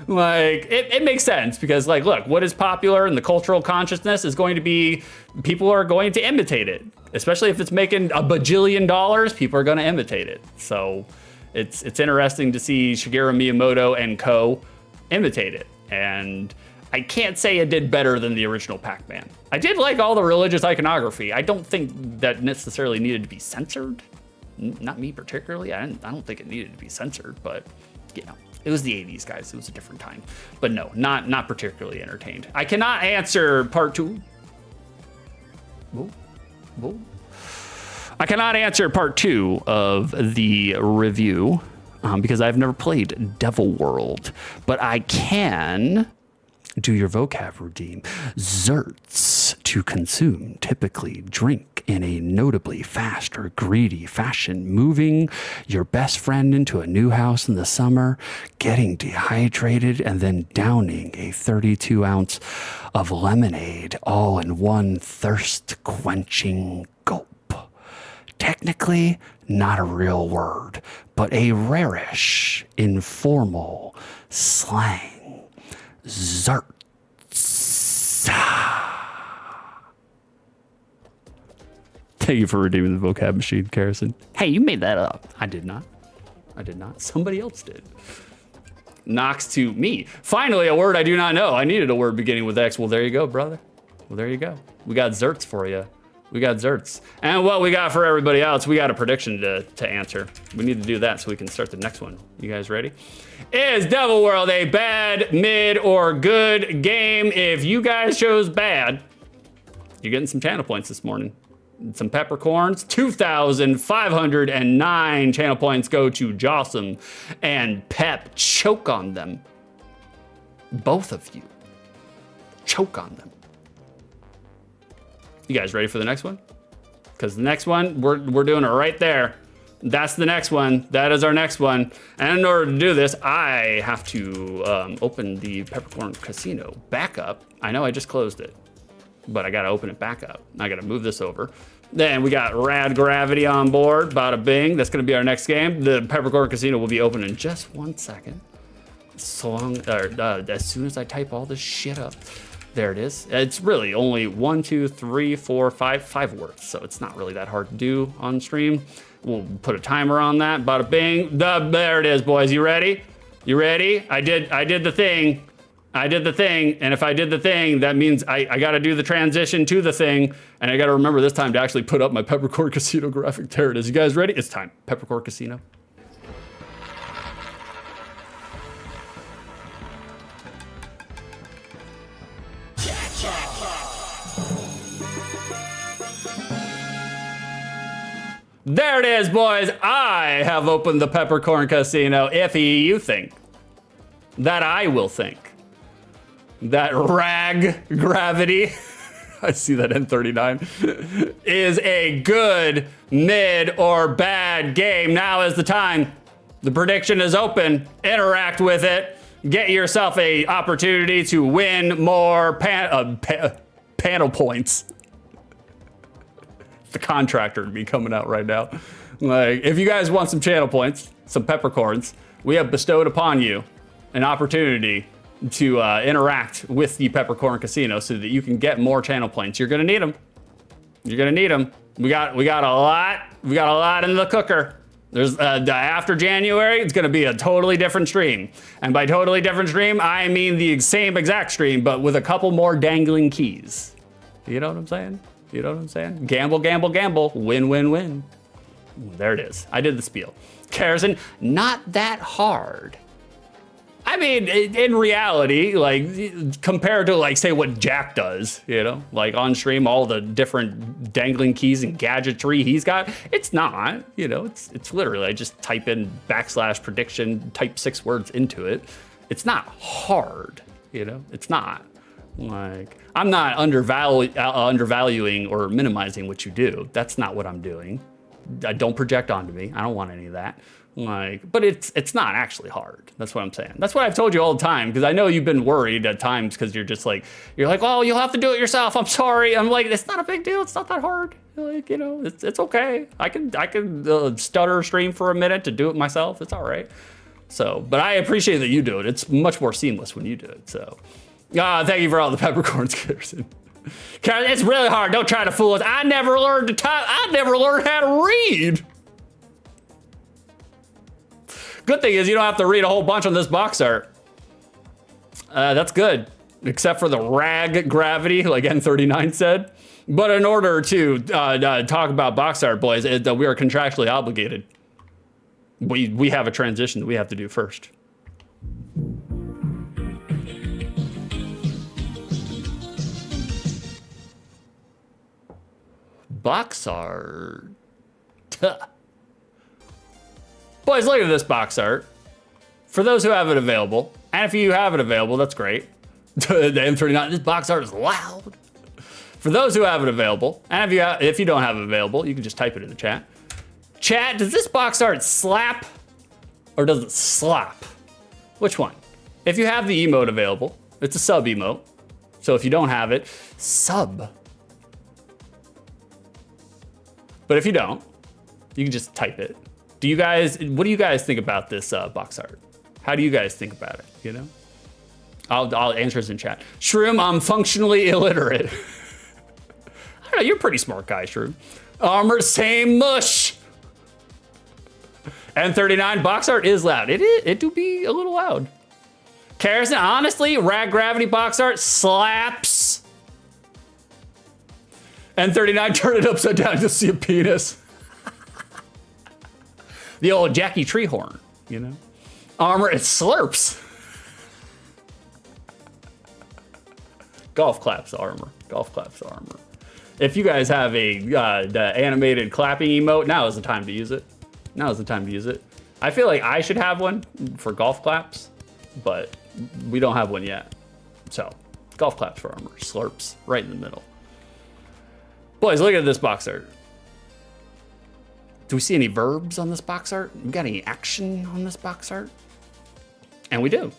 Like, it makes sense because, like, look, what is popular in the cultural consciousness is going to be, people are going to imitate it. Especially if it's making $1 bajillion, people are going to imitate it. So it's interesting to see Shigeru Miyamoto and co. imitate it. And I can't say it did better than the original Pac-Man. I did like all the religious iconography. I don't think that necessarily needed to be censored. Not me particularly. I don't think it needed to be censored, but you know, it was the 80s, guys. It was a different time. But no, not particularly entertained. I cannot answer part 2. Whoa. I cannot answer part 2 of the review because I've never played Devil World, but I can do your vocab routine. Zerts, to consume, typically drink in a notably fast or greedy fashion, moving your best friend into a new house in the summer, getting dehydrated, and then downing a 32-ounce of lemonade all in one thirst-quenching gulp. Technically, not a real word, but a rarish, informal slang. Zerts. Thank you for redeeming the vocab machine, Carson. Hey, you made that up. I did not. Somebody else did. Knox to me. Finally, a word I do not know. I needed a word beginning with X. Well, there you go, brother. Well, there you go. We got Zerts for you. We got Zerts. And what we got for everybody else, we got a prediction to answer. We need to do that so we can start the next one. You guys ready? Is Devil World a bad, mid, or good game? If you guys chose bad, you're getting some channel points this morning. Some peppercorns. 2,509 channel points go to Jossum and Pep. Choke on them. Both of you. Choke on them. You guys ready for the next one? Because the next one, we're doing it right there. That's the next one. That is our next one. And in order to do this, I have to open the Peppercorn Casino back up. I know I just closed it. but I gotta open it back up. I gotta move this over. Then we got Rad Gravity on board, bada bing. That's gonna be our next game. The Peppercorn Casino will be open in just 1 second. As soon as I type all this shit up. There it is. It's really only 1, 2, 3, 4, 5 words, so it's not really that hard to do on stream. We'll put a timer on that. Bada bing. There it is, boys. You ready? You ready? I did the thing. I did the thing, and if I did the thing, that means I got to do the transition to the thing, and I got to remember this time to actually put up my Peppercorn Casino graphic. There it is. You guys ready? It's time. Peppercorn Casino. There it is, boys. I have opened the Peppercorn Casino. If you think that I will think that Rag Gravity, I see that N39, is a good, mid, or bad game, now is the time. The prediction is open. Interact with it. Get yourself a opportunity to win more panel points. The contractor to be coming out right now. Like, if you guys want some channel points, some peppercorns, we have bestowed upon you an opportunity to interact with the Peppercorn Casino so that you can get more channel points. You're gonna need them. You're gonna need them. We got a lot. We got a lot in the cooker. There's after January, it's gonna be a totally different stream. And by totally different stream, I mean the same exact stream, but with a couple more dangling keys. You know what I'm saying? You know what I'm saying? Gamble, gamble, gamble. Win, win, win. There it is. I did the spiel. Kerosene, not that hard. I mean, in reality, like, compared to, like, say what Jack does, you know, like on stream, all the different dangling keys and gadgetry he's got, it's not, you know, it's literally, I just type in /prediction, type 6 words into it. It's not hard, you know, it's not. Like, I'm not undervaluing or minimizing what you do. That's not what I'm doing. Don't project onto me. I don't want any of that. Like, but it's not actually hard. That's what I'm saying. That's what I've told you all the time, because I know you've been worried at times because you're like, oh, you'll have to do it yourself. I'm sorry. I'm like, it's not a big deal. It's not that hard. Like, you know, it's okay. I can stutter stream for a minute to do it myself. It's all right. So, but I appreciate that you do it. It's much more seamless when you do it. So. Thank you for all the peppercorns, Kirsten. It's really hard. Don't try to fool us. I never learned to type. I never learned how to read. Good thing is you don't have to read a whole bunch on this box art. That's good, except for the rag gravity, like N39 said. But in order to talk about box art, boys, we are contractually obligated. We have a transition that we have to do first. Box art. Boys, look at this box art. For those who have it available, and if you have it available, that's great. The M39, this box art is loud. For those who have it available, and if you don't have it available, you can just type it in the chat. Chat, does this box art slap or does it slop? Which one? If you have the emote available, it's a sub emote. So if you don't have it, sub. But if you don't, you can just type it. What do you guys think about this box art? How do you guys think about it, you know? I'll answer this in chat. Shroom, I'm functionally illiterate. I don't know, you're a pretty smart guy, Shroom. Armor, same mush. N39 box art is loud. It do be a little loud. Kerosene, honestly, Rag Gravity box art slaps. N39, turn it upside down, you'll see a penis. The old Jackie Treehorn, you know? Armor, it slurps. Golf claps armor, golf claps armor. If you guys have the animated clapping emote, now is the time to use it. Now is the time to use it. I feel like I should have one for golf claps, but we don't have one yet. So, golf claps for armor, slurps, right in the middle. Boys, look at this box art. Do we see any verbs on this box art? We got any action on this box art? And we do.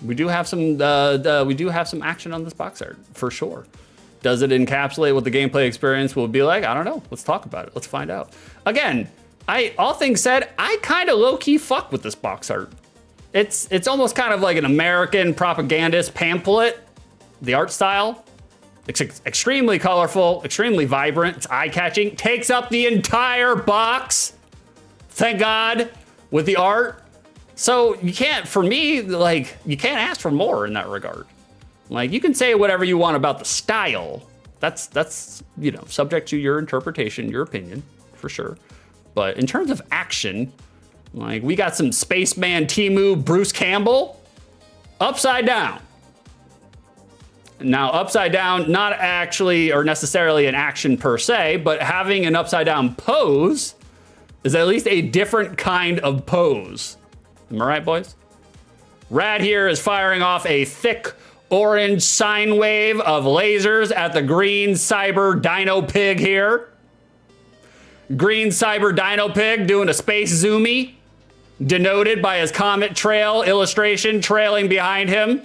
We do have some action on this box art, for sure. Does it encapsulate what the gameplay experience will be like? I don't know. Let's talk about it. Let's find out. Again, all things said, I kind of low-key fuck with this box art. It's almost kind of like an American propagandist pamphlet. The art style. It's extremely colorful, extremely vibrant. It's eye-catching. Takes up the entire box. Thank God, with the art. So you can't, for me, like, you can't ask for more in that regard. Like, you can say whatever you want about the style. That's you know, subject to your interpretation, your opinion, for sure. But in terms of action, like, we got some Spaceman Temu Bruce Campbell upside down. Now, upside down, not actually or necessarily an action per se, but having an upside down pose is at least a different kind of pose. Am I right, boys? Rad here is firing off a thick orange sine wave of lasers at the green cyber dino pig here. Green cyber dino pig doing a space zoomie, denoted by his comet trail illustration trailing behind him.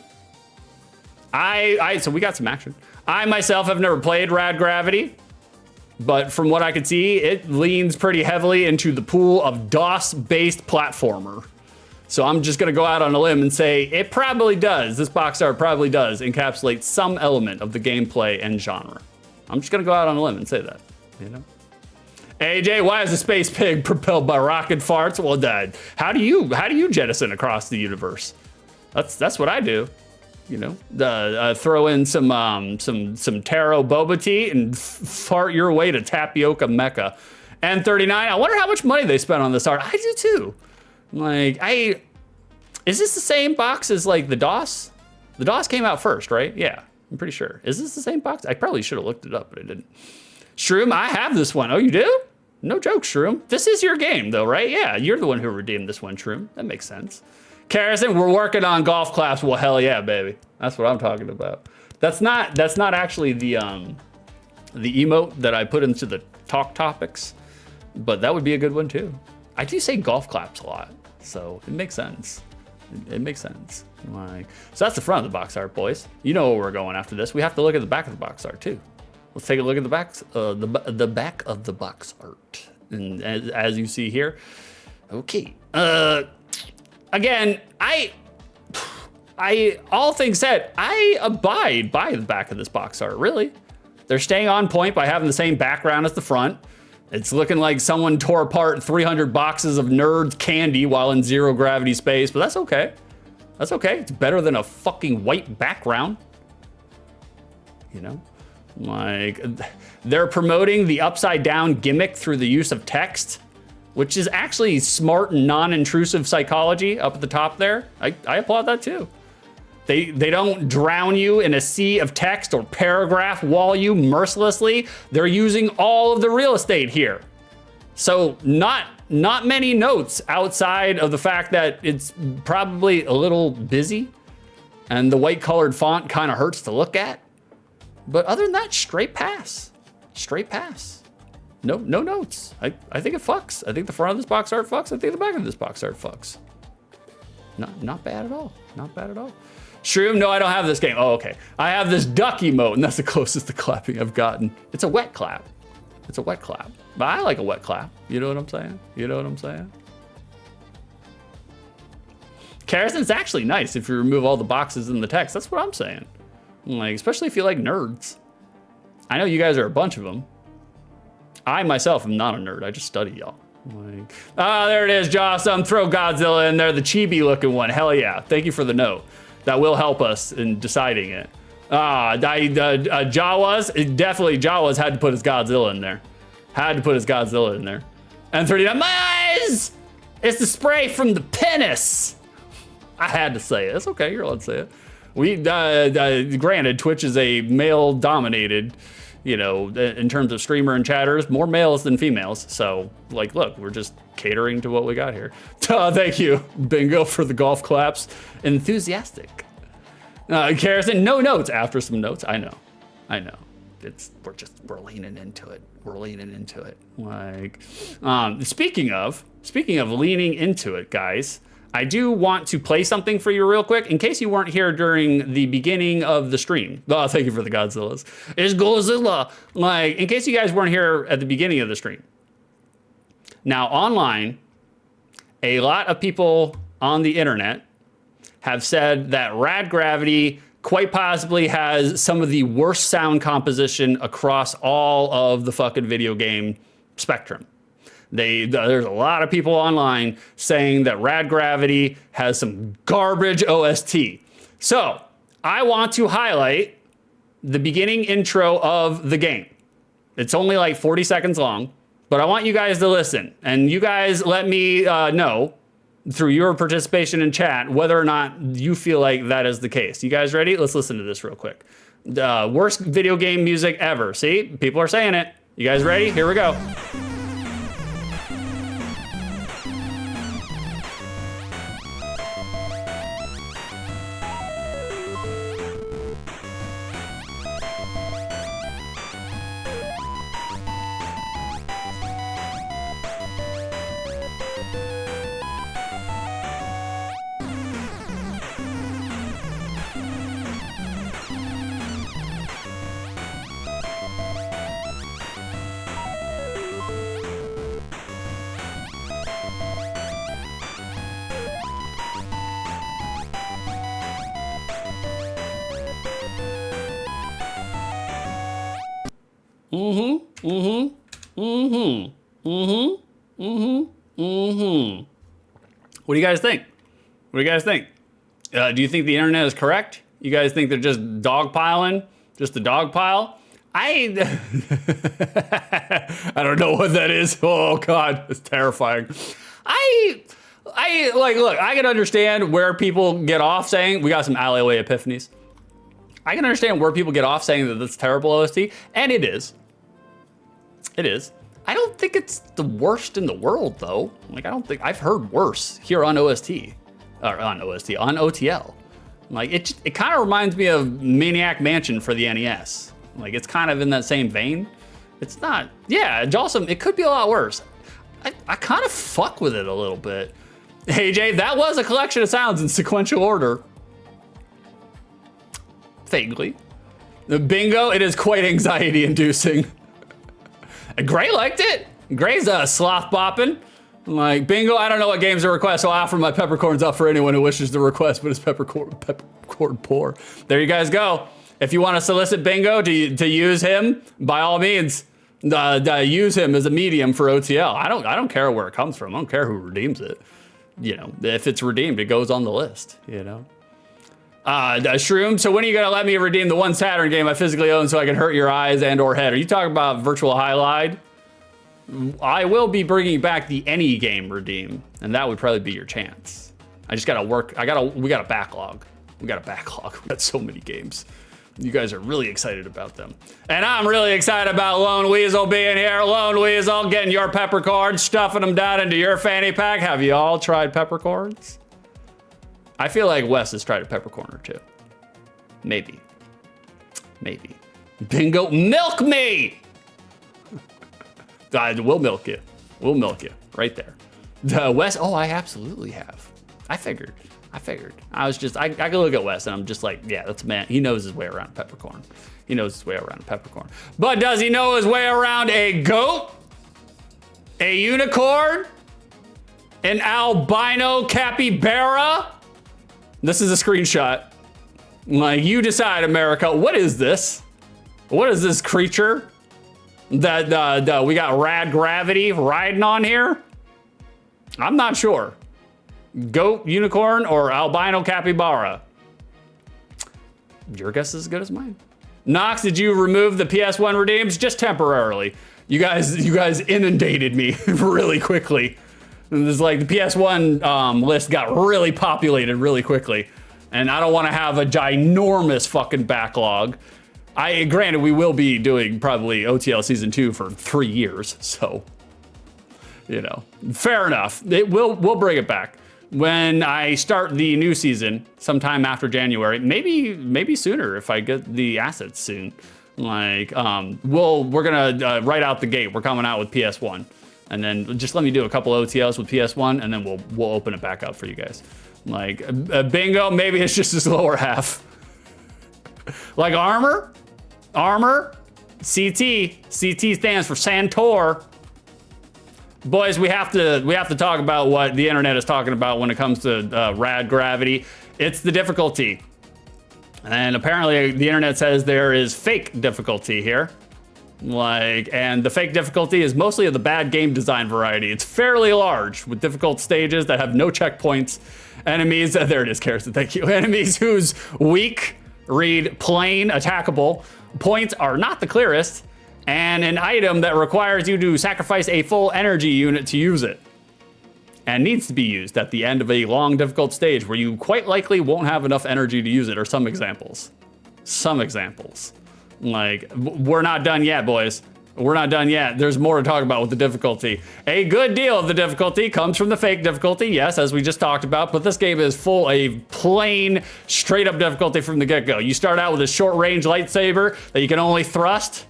So we got some action. I myself have never played Rad Gravity, but from what I could see, it leans pretty heavily into the pool of DOS-based platformer. So I'm just gonna go out on a limb and say it probably does. This box art probably does encapsulate some element of the gameplay and genre. I'm just gonna go out on a limb and say that, you know? AJ, why is a space pig propelled by rocket farts? Well, Dad, how do you jettison across the universe? That's what I do. You know, throw in some taro boba tea and fart your way to tapioca mecca. N39, I wonder how much money they spent on this art. I do too. Like, is this the same box as like the DOS? The DOS came out first, right? Yeah, I'm pretty sure. Is this the same box? I probably should have looked it up, but I didn't. Shroom, I have this one. Oh, you do? No joke, Shroom. This is your game though, right? Yeah, you're the one who redeemed this one, Shroom. That makes sense. Carrison, we're working on golf claps. Well, hell yeah, baby. That's what I'm talking about. That's not actually the emote that I put into the talk topics, but that would be a good one too. I do say golf claps a lot, so it makes sense. It makes sense. Like, so that's the front of the box art, boys. You know where we're going after this. We have to look at the back of the box art too. Let's take a look at the back of the box art. And as you see here, okay. Again, all things said, I abide by the back of this box art, really. They're staying on point by having the same background as the front. It's looking like someone tore apart 300 boxes of Nerds candy while in zero gravity space, but that's okay. That's okay. It's better than a fucking white background. You know? Like, they're promoting the upside down gimmick through the use of text, which is actually smart and non-intrusive psychology up at the top there. I applaud that too. They don't drown you in a sea of text or paragraph wall you mercilessly. They're using all of the real estate here. So not many notes outside of the fact that it's probably a little busy and the white colored font kind of hurts to look at. But other than that, straight pass. Straight pass. No notes. I think it fucks. I think the front of this box art fucks. I think the back of this box art fucks. Not bad at all. Not bad at all. Shroom, no, I don't have this game. Oh, okay. I have this duck emote, and that's the closest to clapping I've gotten. It's a wet clap. It's a wet clap. But I like a wet clap. You know what I'm saying? You know what I'm saying? Carrison's actually nice if you remove all the boxes and the text. That's what I'm saying. Like, especially if you like nerds. I know you guys are a bunch of them. I myself am not a nerd. I just study y'all. Like, there it is, Jossum. Throw Godzilla in there, the chibi looking one. Hell yeah. Thank you for the note. That will help us in deciding it. Jawas, definitely Jawas had to put his Godzilla in there. Had to put his Godzilla in there. And 39, my eyes! It's the spray from the penis. I had to say it. It's okay, you're allowed to say it. We, granted, Twitch is a male-dominated, you know, in terms of streamer and chatters, more males than females. So, like, look, we're just catering to what we got here. Thank you, Bingo, for the golf claps. Enthusiastic. Carrison, no notes after some notes. I know. We're leaning into it. We're leaning into it. Like, speaking of leaning into it, guys, I do want to play something for you real quick in case you weren't here during the beginning of the stream. Oh, thank you for the Godzillas. It's Godzilla. Like, in case you guys weren't here at the beginning of the stream. Now, online, a lot of people on the internet have said that Rad Gravity quite possibly has some of the worst sound composition across all of the fucking video game spectrum. There's a lot of people online saying that Rad Gravity has some garbage OST. So I want to highlight the beginning intro of the game. It's only like 40 seconds long, but I want you guys to listen. And you guys let me know through your participation in chat whether or not you feel like that is the case. You guys ready? Let's listen to this real quick. Worst video game music ever. See, people are saying it. You guys ready? Here we go. What do you guys think? What do you guys think? Do you think the internet is correct? You guys think they're just dogpiling? Just a dog pile? I don't know what that is. Oh God, it's terrifying. I like, look, I can understand where people get off saying, we got some alleyway epiphanies. I can understand where people get off saying that that's terrible OST, and it is. It is. I don't think it's the worst in the world though. Like, I don't think, I've heard worse here on OST, or on OTL. Like, it kind of reminds me of Maniac Mansion for the NES. Like, it's kind of in that same vein. It's not, yeah, Jawsome, it could be a lot worse. I kind of fuck with it a little bit. Hey Jay, that was a collection of sounds in sequential order. Vaguely. The bingo, it is quite anxiety inducing. Gray liked it. Gray's sloth bopping. Like, bingo, I don't know what games are request, so I'll offer my peppercorns up for anyone who wishes to request, but it's peppercorn poor. There you guys go. If you want to solicit bingo to use him, by all means, use him as a medium for OTL. I don't care where it comes from. I don't care who redeems it. You know, if it's redeemed, it goes on the list, you know. Shroom, so when are you gonna let me redeem the one Saturn game I physically own so I can hurt your eyes and or head? Are you talking about Virtual Highlight? I will be bringing back the any game redeem, and that would probably be your chance. I just gotta work, we got a backlog. We got so many games. You guys are really excited about them. And I'm really excited about Lone Weasel being here. Lone Weasel, getting your peppercorns, stuffing them down into your fanny pack. Have you all tried peppercorns? I feel like Wes has tried a peppercorn or two. Maybe. Bingo, milk me! We'll milk you. We'll milk you right there. Wes, oh, I absolutely have. I figured. I could look at Wes and I'm just like, yeah, that's a man. He knows his way around a peppercorn. But does he know his way around a goat? A unicorn? An albino capybara? This is a screenshot. Like, you decide, America. What is this? What is this creature that we got Rad Gravity riding on here? I'm not sure. Goat, unicorn, or albino capybara? Your guess is as good as mine. Knox, did you remove the PS1 redeems? Just temporarily. You guys inundated me really quickly. It's like the PS1 list got really populated really quickly, and I don't want to have a ginormous fucking backlog. Granted, we will be doing probably OTL Season 2 for 3 years, so, you know, fair enough. We'll bring it back when I start the new season sometime after January, maybe sooner if I get the assets soon. Like, we're gonna right out the gate, we're coming out with PS1. And then just let me do a couple OTLs with PS1, and then we'll open it back up for you guys. Like, bingo, maybe it's just this lower half. Like armor, CT stands for Santor. Boys, we have to talk about what the internet is talking about when it comes to rad gravity. It's the difficulty. And apparently the internet says there is fake difficulty here. And the fake difficulty is mostly of the bad game design variety. It's fairly large with difficult stages that have no checkpoints. Enemies, there it is, Carson, thank you. Enemies whose weak, read plain, attackable points are not the clearest, and an item that requires you to sacrifice a full energy unit to use it. And needs to be used at the end of a long, difficult stage where you quite likely won't have enough energy to use it, or some examples. Some examples. Like, we're not done yet, boys. We're not done yet. There's more to talk about with the difficulty. A good deal of the difficulty comes from the fake difficulty, yes, as we just talked about, but this game is full of plain, straight up difficulty from the get-go. You start out with a short-range lightsaber that you can only thrust.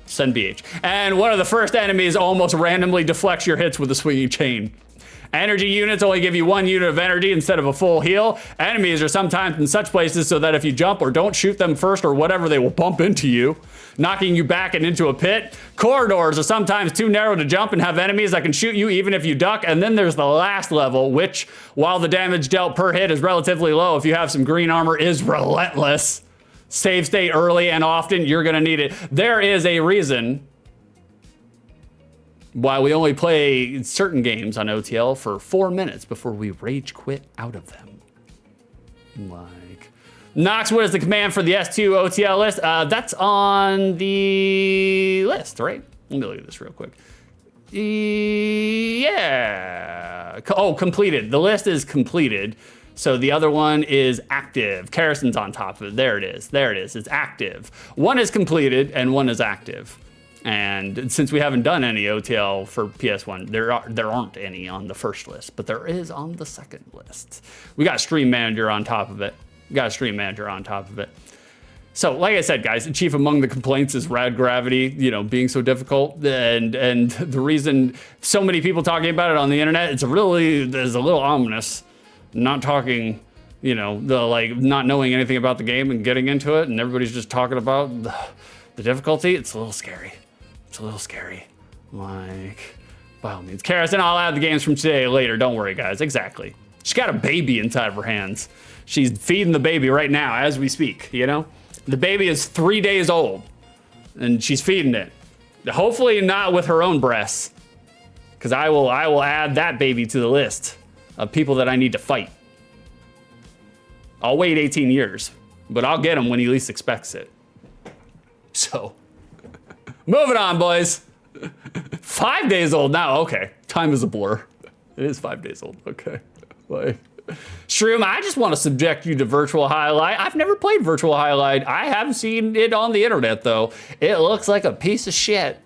Send BH. And one of the first enemies almost randomly deflects your hits with a swinging chain. Energy units only give you 1 unit of energy instead of a full heal. Enemies are sometimes in such places so that if you jump or don't shoot them first or whatever, they will bump into you, knocking you back and into a pit. Corridors are sometimes too narrow to jump and have enemies that can shoot you even if you duck. And then there's the last level, which, while the damage dealt per hit is relatively low, if you have some green armor, is relentless. Save state early and often, you're gonna need it. There is a reason why we only play certain games on OTL for 4 minutes before we rage quit out of them. Like, Knox, what is the command for the S2 OTL list? That's on the list, right? Let me look at this real quick. Yeah. Oh, completed. The list is completed. So the other one is active. Keroson's on top of it. There it is. There it is. It's active. One is completed and one is active. And since we haven't done any OTL for PS1, there aren't any on the first list, but there is on the second list. We got Stream Manager on top of it. So, like I said, guys, chief among the complaints is rad gravity, being so difficult, and the reason so many people talking about it on the internet, is a little ominous. Not talking, not knowing anything about the game and getting into it, and everybody's just talking about the difficulty. It's a little scary. Like, by all means. Karras, I'll add the games from today later. Don't worry, guys. Exactly. She's got a baby inside of her hands. She's feeding the baby right now as we speak, The baby is 3 days old, and she's feeding it. Hopefully not with her own breasts, because I will add that baby to the list of people that I need to fight. I'll wait 18 years, but I'll get him when he least expects it. So, moving on, boys. 5 days old now. Okay, time is a blur. It is 5 days old. Okay. Shroom, I just want to subject you to Virtual Highlight. I've never played Virtual Highlight. I have seen it on the internet, though. It looks like a piece of shit.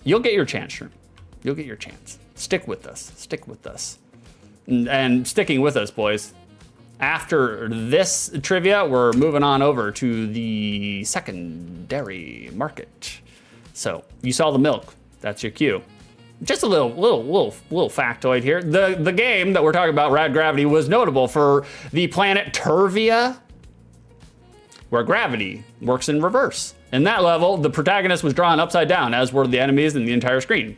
You'll get your chance, Shroom. You'll get your chance. Stick with us. And sticking with us, boys. After this trivia, we're moving on over to the secondary market. So you saw the milk. That's your cue. Just a little factoid here. The game that we're talking about, Rad Gravity, was notable for the planet Turvia, where gravity works in reverse. In that level, the protagonist was drawn upside down, as were the enemies in the entire screen.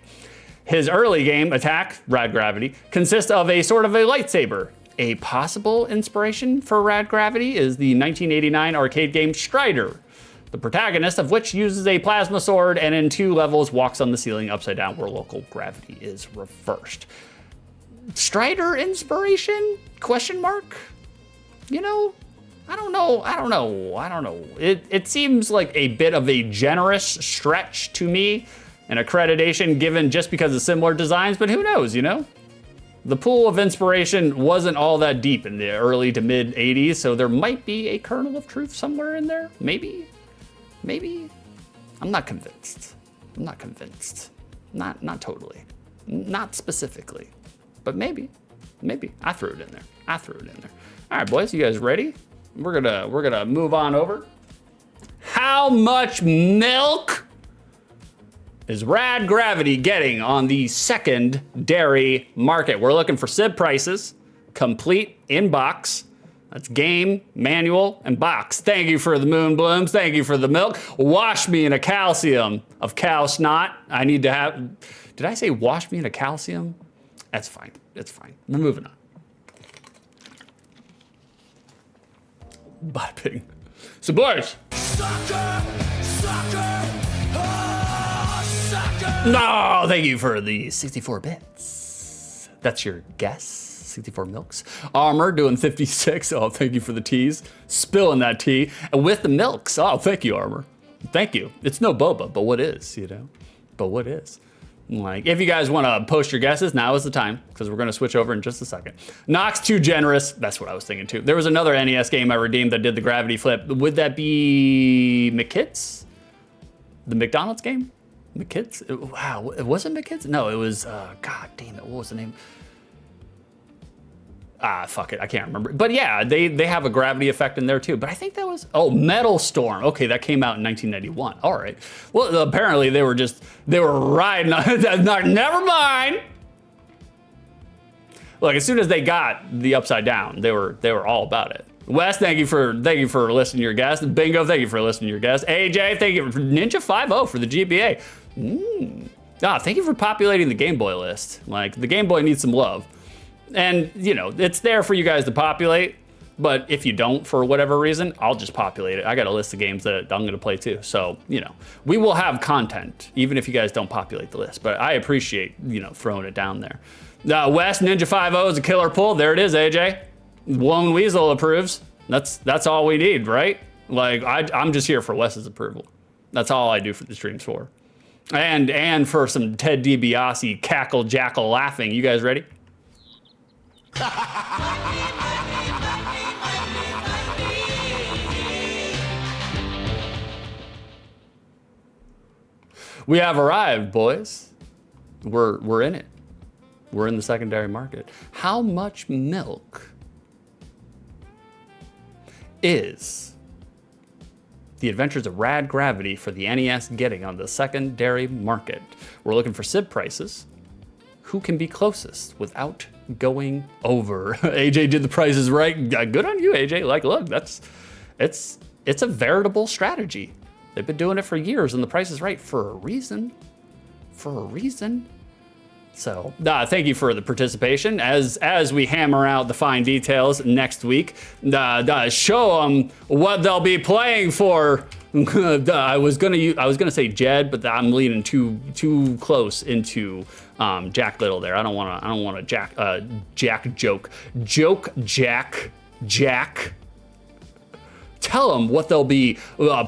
His early game, Attack, Rad Gravity, consists of a sort of a lightsaber. A possible inspiration for Rad Gravity is the 1989 arcade game Strider, the protagonist of which uses a plasma sword and in 2 levels walks on the ceiling upside down where local gravity is reversed. Strider inspiration? Question mark? I don't know. It seems like a bit of a generous stretch to me, an accreditation given just because of similar designs, but who knows, The pool of inspiration wasn't all that deep in the early to mid 80s, so there might be a kernel of truth somewhere in there. Maybe. I'm not convinced. Not totally. Not specifically. But maybe. I threw it in there. All right, boys, you guys ready? We're gonna move on over. Ha How much milk is Rad Gravity getting on the secondary market? We're looking for SIB prices, complete in box. That's game, manual, and box. Thank you for the moon blooms. Thank you for the milk. Wash me in a calcium of cow snot. I need to have, did I say wash me in a calcium? That's fine. It's fine. We're moving on. Bada bing. So boys. No, thank you for the 64 bits. That's your guess. 64 milks. Armor doing 56. Oh, thank you for the teas. Spilling that tea. And with the milks. Oh, thank you, Armor. Thank you. It's no boba, but what is, you know? But what is? Like, if you guys want to post your guesses, now is the time, because we're going to switch over in just a second. Nox too generous. That's what I was thinking too. There was another NES game I redeemed that did the gravity flip. Would that be McKids? The McDonald's game? McKids? Wow, was it McKids? No, it was, God damn it, what was the name? Fuck it, I can't remember. But yeah, they have a gravity effect in there too. But I think that was, oh, Metal Storm. Okay, that came out in 1991. All right. Well, apparently they were riding on never mind. Look, as soon as they got the Upside Down, they were all about it. Wes, thank you for listening to your guest. Bingo, thank you for listening to your guest. AJ, thank you for Ninja 50 for the GBA. Thank you for populating the Game Boy list. Like, the Game Boy needs some love. And, you know, it's there for you guys to populate, but if you don't, for whatever reason, I'll just populate it. I got a list of games that I'm gonna play too. So, you know, we will have content, even if you guys don't populate the list, but I appreciate, you know, throwing it down there. West Ninja 50 is a killer pull. There it is, AJ. Lone Weasel approves. That's all we need, right? Like, I'm just here for Wes's approval. That's all I do for the streams for. And for some Ted DiBiase cackle jackal laughing. You guys ready? We have arrived, boys. We're in it. We're in the secondary market. How much milk is the Adventures of Rad Gravity for the NES getting on the secondary market? We're looking for SIB prices. Who can be closest without going over? AJ did the prices right. Good on you, AJ. Like, look, it's a veritable strategy. They've been doing it for years, and the price is right for a reason. For a reason. So, thank you for the participation. As we hammer out the fine details next week, show them what they'll be playing for. I was gonna say Jed, but I'm leaning too close into Jack Little there. I don't want to Jack joke. Jack. Tell them what they'll be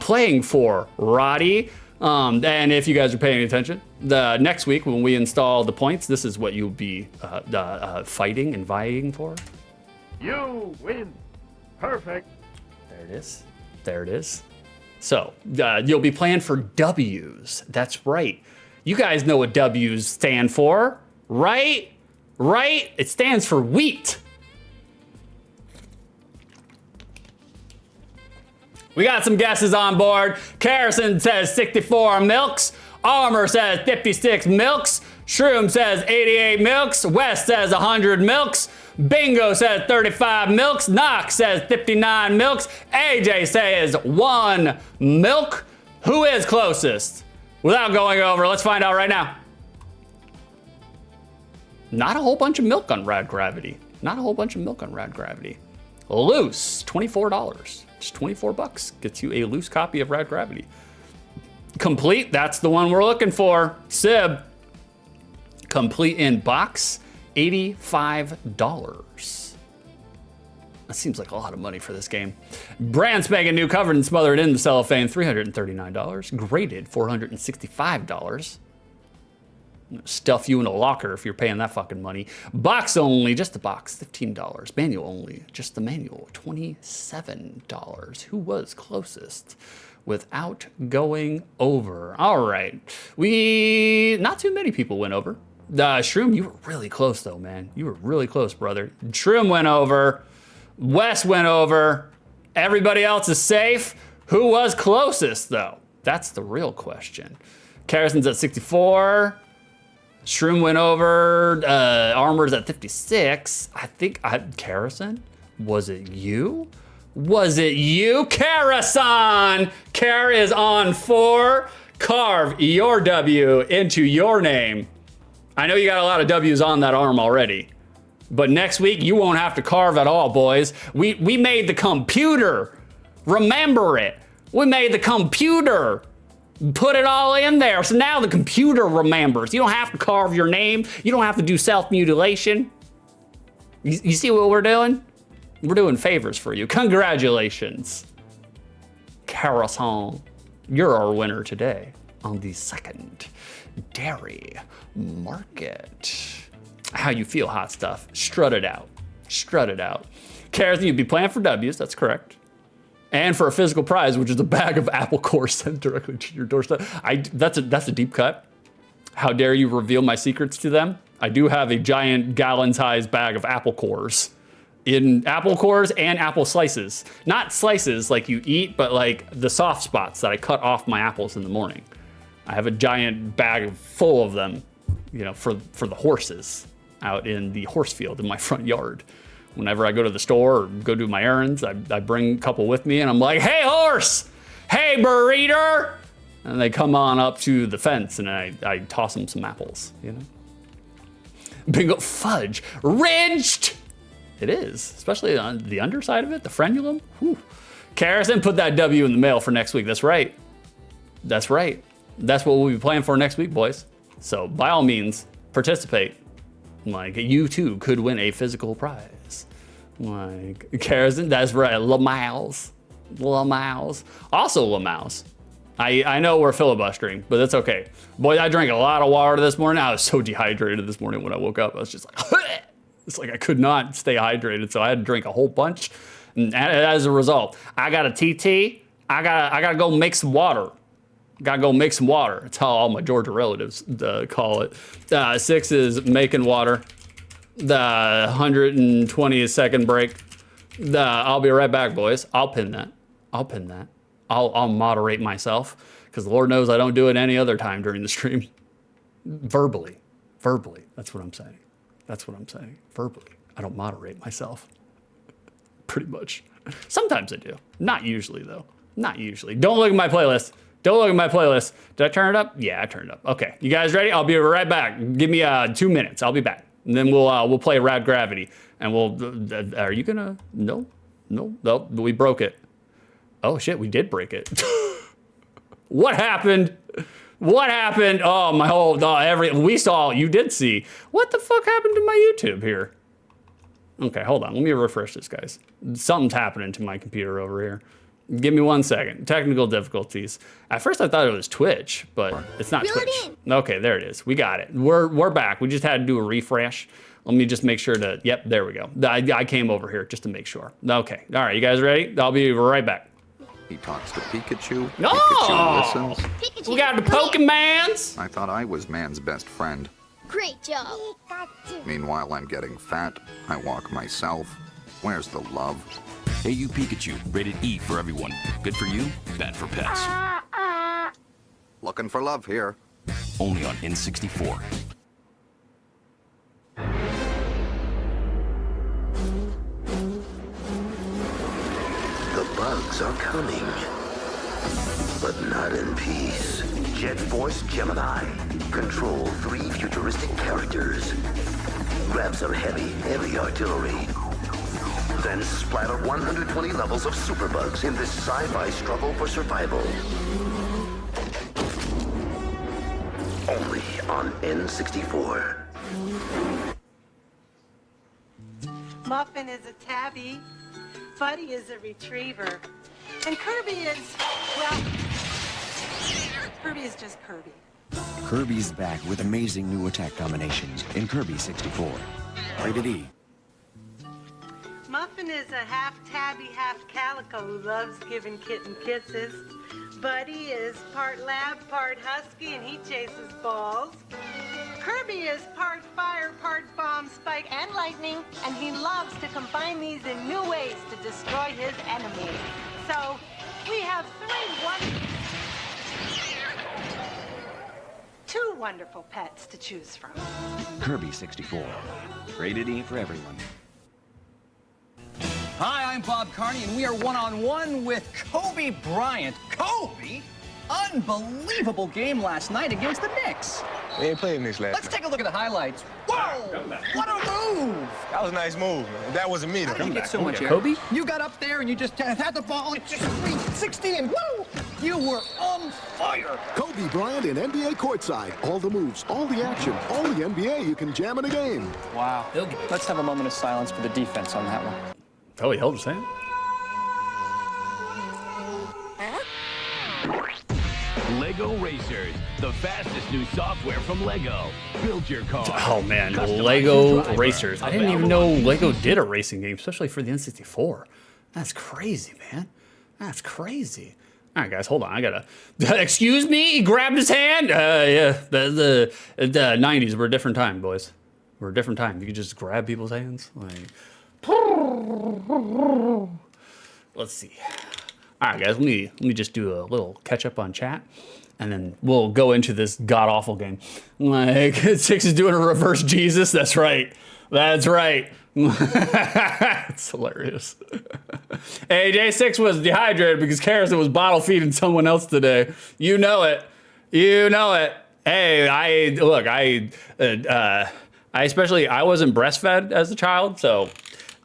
playing for, Roddy. And if you guys are paying attention, the next week when we install the points, this is what you'll be fighting and vying for. You win. Perfect. There it is. So you'll be playing for W's. That's right. You guys know what W's stand for, right? Right? It stands for wheat. We got some guesses on board. Carrison says 64 milks. Armor says 56 milks. Shroom says 88 milks. West says 100 milks. Bingo says 35 milks. Nox says 59 milks. AJ says 1 milk. Who is closest? Without going over, let's find out right now. Not a whole bunch of milk on Rad Gravity. Loose, $24. Just 24 bucks gets you a loose copy of Rad Gravity. Complete, that's the one we're looking for. SIB, complete in box, $85. That seems like a lot of money for this game. Brand spanking new, covered and smothered in the cellophane, $339. Graded, $465. Stuff you in a locker if you're paying that fucking money. Box only, just the box, $15. Manual only, just the manual, $27. Who was closest without going over? All right, not too many people went over. Shroom, you were really close though, man. You were really close, brother. Shroom went over. Wes went over. Everybody else is safe. Who was closest, though? That's the real question. Carrison's at 64. Shroom went over. Armor's at 56. I think Carrison? Was it you? Was it you? Carrison! Car is on 4. Carve your W into your name. I know you got a lot of W's on that arm already, but next week you won't have to carve at all, boys. We made the computer. Remember it. We made the computer. Put it all in there. So now the computer remembers. You don't have to carve your name. You don't have to do self-mutilation. You see what we're doing? We're doing favors for you. Congratulations. Carrison, you're our winner today on the second dairy market. How you feel, hot stuff? Strut it out. Strut it out. Carrison, you'd be playing for W's. That's correct. And for a physical prize, which is a bag of apple cores sent directly to your doorstep. That's a deep cut. How dare you reveal my secrets to them? I do have a giant gallon-sized bag of apple cores. In apple cores and apple slices. Not slices like you eat, but like the soft spots that I cut off my apples in the morning. I have a giant bag full of them, you know, for the horses out in the horse field in my front yard. Whenever I go to the store or go do my errands, I bring a couple with me and I'm like, hey horse, hey breeder. And they come on up to the fence and I toss them some apples, you know? Bingo, fudge, ridged. It is, especially on the underside of it, the frenulum. Whew. Carrison, put that W in the mail for next week. That's right. That's right. That's what we'll be playing for next week, boys. So by all means, participate. Like, you too could win a physical prize. Like, Carrison, that's right, Lamaus. Also Lamaus. I know we're filibustering, but that's okay. Boy, I drank a lot of water this morning. I was so dehydrated this morning when I woke up. I was just like, it's like I could not stay hydrated, so I had to drink a whole bunch. And as a result, I got a TT. I gotta go make some water. Gotta go make some water. That's how all my Georgia relatives call it. 6 is making water. The 120-second break. I'll be right back, boys. I'll pin that. I'll moderate myself, because the Lord knows I don't do it any other time during the stream. Verbally. That's what I'm saying. Verbally. I don't moderate myself. Pretty much. Sometimes I do. Not usually, though. Not usually. Don't look at my playlist. Did I turn it up? Yeah, I turned it up. Okay, you guys ready? I'll be right back. Give me 2 minutes. I'll be back. And then we'll play Rad Gravity. And we'll, are you gonna, no, we broke it. Oh shit, we did break it. What happened? Oh, my whole, we saw, you did see. What the fuck happened to my YouTube here? Okay, hold on, let me refresh this, guys. Something's happening to my computer over here. Give me 1 second. Technical difficulties. At first I thought it was Twitch, but it's not Twitch. Okay, there it is. We got it. We're back. We just had to do a refresh. Let me just make sure to, yep, there we go. I came over here just to make sure. Okay, all right, you guys ready? I'll be right back. He talks to Pikachu. No! Pikachu listens. Pikachu, We got the Pokemans. I thought I was man's best friend. Great job. Meanwhile, I'm getting fat. I walk myself. Where's the love? Hey, you Pikachu, rated E for everyone. Good for you, bad for pets. Looking for love here. Only on N64. The bugs are coming, but not in peace. Jet Force Gemini. Control 3 futuristic characters. Grab some heavy artillery. Then splatter 120 levels of superbugs in this sci-fi struggle for survival. Only on N64. Muffin is a tabby. Buddy is a retriever. And Kirby is, well, Kirby is just Kirby. Kirby's back with amazing new attack combinations in Kirby 64. Rated E. Muffin is a half tabby, half calico who loves giving kitten kisses. Buddy is part lab, part husky, and he chases balls. Kirby is part fire, part bomb, spike, and lightning, and he loves to combine these in new ways to destroy his enemies. So, We have two wonderful pets to choose from. Kirby 64. Rated E for everyone. Hi, I'm Bob Carney, and we are one-on-one with Kobe Bryant. Kobe? Unbelievable game last night against the Knicks. We ain't playing this last Let's take a look at the highlights. Whoa! What a move! That was a nice move, man. That wasn't me, though. How did you get so much air? Kobe? You got up there and you just had the ball and just 360 and woo! You were on fire. Kobe Bryant in NBA courtside. All the moves, all the action, all the NBA you can jam in a game. Wow. Let's have a moment of silence for the defense on that one. Oh, he held his hand. Lego Racers, the fastest new software from Lego. Build your car. Oh man, Customize Lego your driver. Racers. I didn't even know Lego did a racing game, especially for the N64. That's crazy, man. That's crazy. All right, guys, hold on. I gotta. Excuse me. He grabbed his hand. Yeah, the 90s were a different time, boys. We're a different time. You could just grab people's hands. Like, let's see. All right, guys, let me just do a little catch up on chat, and then we'll go into this god awful game. Like, Six is doing a reverse Jesus. That's right. That's right. It's hilarious. Hey, J6 was dehydrated because Harrison was bottle feeding someone else today. You know it. You know it. Hey, I wasn't breastfed as a child, so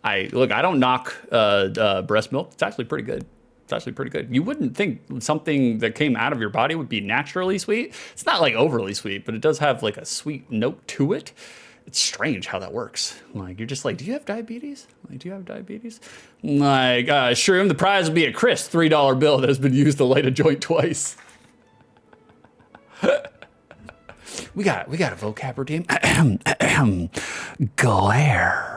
I don't knock breast milk. It's actually pretty good. It's actually pretty good. You wouldn't think something that came out of your body would be naturally sweet. It's not like overly sweet, but it does have like a sweet note to it. It's strange how that works. Like, you're just like, do you have diabetes? Like, do you have diabetes? Like, Shroom, the prize will be a crisp $3 bill that has been used to light a joint twice. we got a vocab redeem. Glare.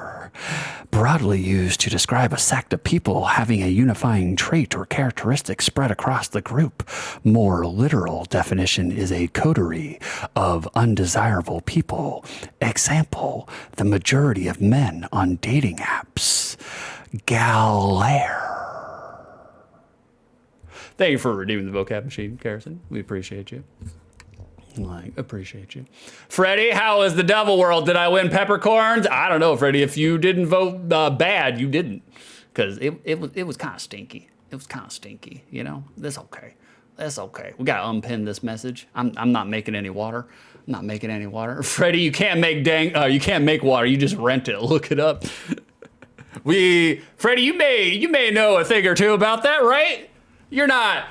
Broadly used to describe a sect of people having a unifying trait or characteristic spread across the group. More literal definition is a coterie of undesirable people. Example, the majority of men on dating apps. Galere. Thank you for redeeming the vocab machine, Harrison. We appreciate you. Like, appreciate you. Freddie, how was the Devil World? Did I win peppercorns? I don't know, Freddie. If you didn't vote bad, you didn't. Because it was kind of stinky. It was kind of stinky, you know? That's okay. That's okay. We got to unpin this message. I'm not making any water. I'm not making any water. Freddie, you can't make you can't make water. You just rent it. Look it up. Freddie, you may know a thing or two about that, right? You're not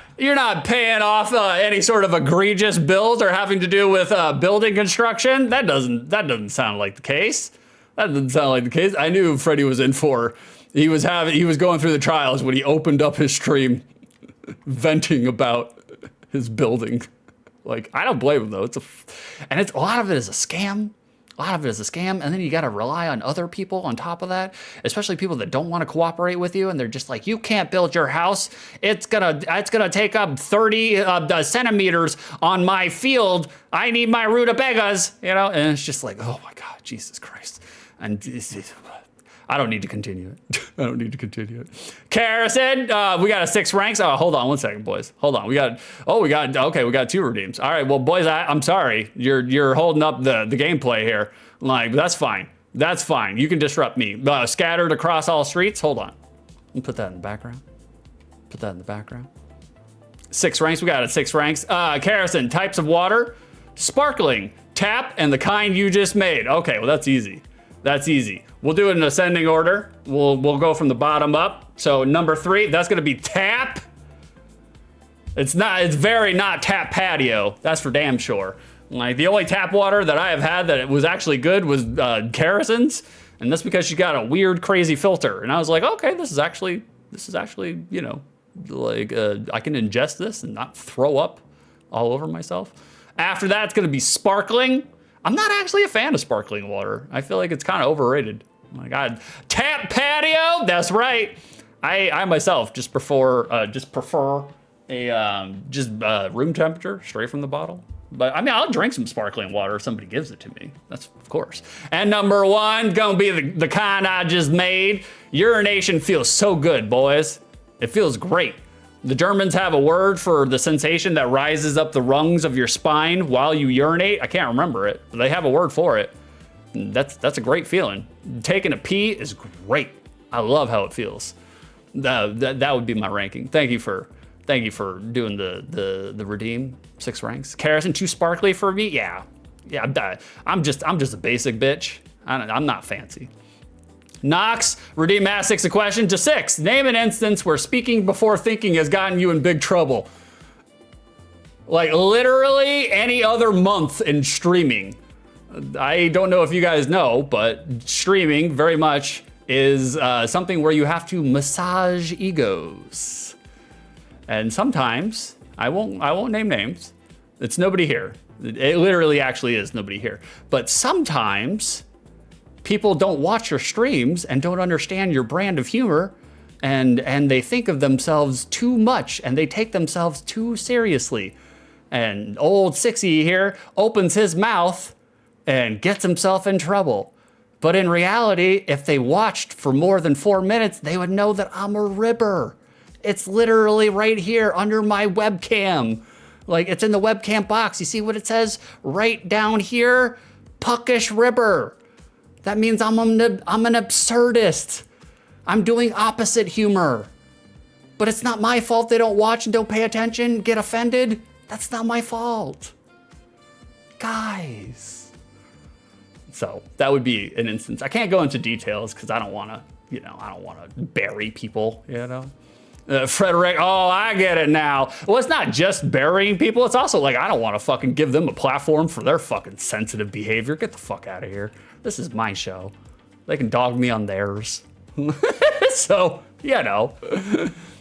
paying off any sort of egregious bills or having to do with building construction. That doesn't sound like the case. That doesn't sound like the case. I knew Freddie was in for. He was going through the trials when he opened up his stream, venting about his building. Like, I don't blame him though. A lot of it is a scam. A lot of it is a scam, and then you got to rely on other people on top of that, especially people that don't want to cooperate with you, and they're just like, you can't build your house. It's gonna take up 30 centimeters on my field. I need my rutabagas, you know? And it's just like, oh my God, Jesus Christ. And I don't need to continue it. I don't need to continue it. Kara said, we got a 6 ranks. Oh, hold on one second, boys. Hold on. We got 2 redeems. All right, well, boys, I'm sorry. You're holding up the gameplay here. Like, that's fine. That's fine. You can disrupt me. Scattered across all streets. Hold on. Let me put that in the background. 6 ranks. We got 6 ranks. Carrison, types of water. Sparkling, tap, and the kind you just made. Okay, well, that's easy. That's easy. We'll do it in ascending order. We'll go from the bottom up. So number 3, that's gonna be tap. It's very not tap patio. That's for damn sure. Like, the only tap water that I have had that it was actually good was Carrison's, and that's because she got a weird, crazy filter. And I was like, okay, this is actually, you know, like I can ingest this and not throw up all over myself. After that, it's gonna be sparkling. I'm not actually a fan of sparkling water. I feel like it's kind of overrated. Oh my God, tap patio. That's right. I myself just prefer a room temperature straight from the bottle. But I mean, I'll drink some sparkling water if somebody gives it to me. That's of course. And number 1 gonna be the kind I just made. Urination feels so good, boys. It feels great. The Germans have a word for the sensation that rises up the rungs of your spine while you urinate. I can't remember it, but they have a word for it. That's a great feeling. Taking a pee is great. I love how it feels. That would be my ranking. Thank you for doing the redeem 6 ranks. Karrison, too sparkly for me? Yeah. I'm just a basic bitch. I'm not fancy. Knox, redeem ask 6 a question to 6. Name an instance where speaking before thinking has gotten you in big trouble. Like literally any other month in streaming. I don't know if you guys know, but streaming very much is something where you have to massage egos. And sometimes, I won't name names. It's nobody here. It literally actually is nobody here. But sometimes people don't watch your streams and don't understand your brand of humor, and they think of themselves too much and they take themselves too seriously. And old Sixy here opens his mouth and gets himself in trouble. But in reality, if they watched for more than 4 minutes, they would know that I'm a ribber. It's literally right here under my webcam. Like, it's in the webcam box. You see what it says right down here? Puckish ribber. That means I'm an absurdist. I'm doing opposite humor. But it's not my fault they don't watch and don't pay attention, get offended. That's not my fault. Guys. So that would be an instance. I can't go into details because I don't want to bury people, Frederick, oh, I get it now. Well, it's not just burying people. It's also like, I don't want to fucking give them a platform for their fucking sensitive behavior. Get the fuck out of here. This is my show. They can dog me on theirs. So,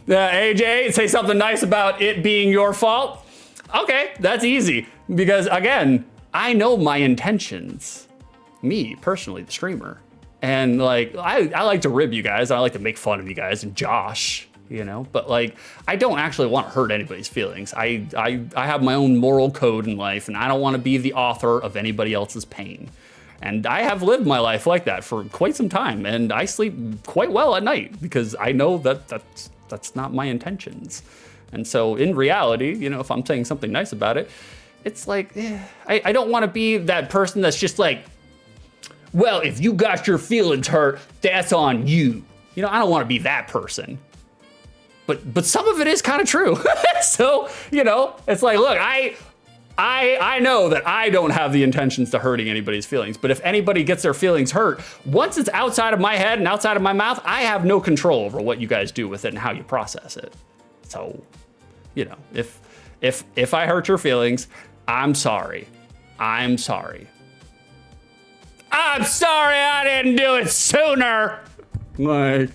AJ, say something nice about it being your fault. Okay, that's easy. Because again, I know my intentions. Me, personally, the streamer. And like, I like to rib you guys. I like to make fun of you guys and Josh. But like, I don't actually want to hurt anybody's feelings. I have my own moral code in life, and I don't want to be the author of anybody else's pain. And I have lived my life like that for quite some time, and I sleep quite well at night because I know that that's not my intentions. And so in reality, if I'm saying something nice about it, it's like, I don't want to be that person that's just like, well, if you got your feelings hurt, that's on you. I don't want to be that person. But some of it is kind of true. So, it's like, look, I know that I don't have the intentions to hurting anybody's feelings, but if anybody gets their feelings hurt, once it's outside of my head and outside of my mouth, I have no control over what you guys do with it and how you process it. So, if I hurt your feelings, I'm sorry. I'm sorry. I'm sorry I didn't do it sooner. Like,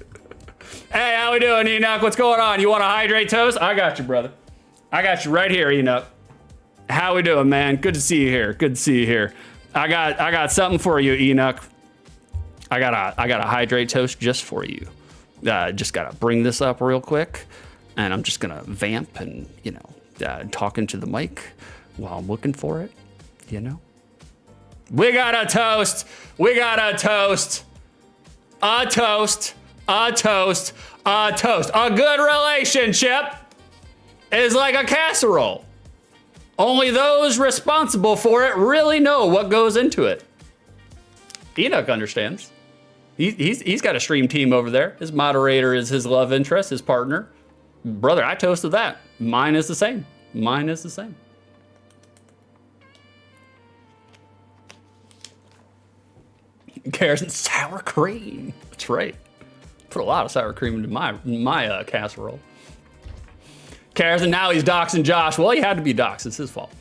hey, how we doing, Enoch? What's going on? You want to hydrate toast? I got you, brother. I got you right here, Enoch. How we doing, man? Good to see you here. Good to see you here. I got something for you, Enoch. I got a hydrate toast just for you. Just gotta bring this up real quick, and I'm just gonna vamp and talk into the mic while I'm looking for it. We got a toast. We got a toast. A toast. A toast. A toast. A good relationship is like a casserole. Only those responsible for it really know what goes into it. Enoch understands. He's got a stream team over there. His moderator is his love interest, his partner. Brother, I toasted that. Mine is the same. Mine is the same. Carrots and sour cream. That's right. Put a lot of sour cream into my casserole. Carrots, and now he's doxing Josh. Well, he had to be doxed. It's his fault.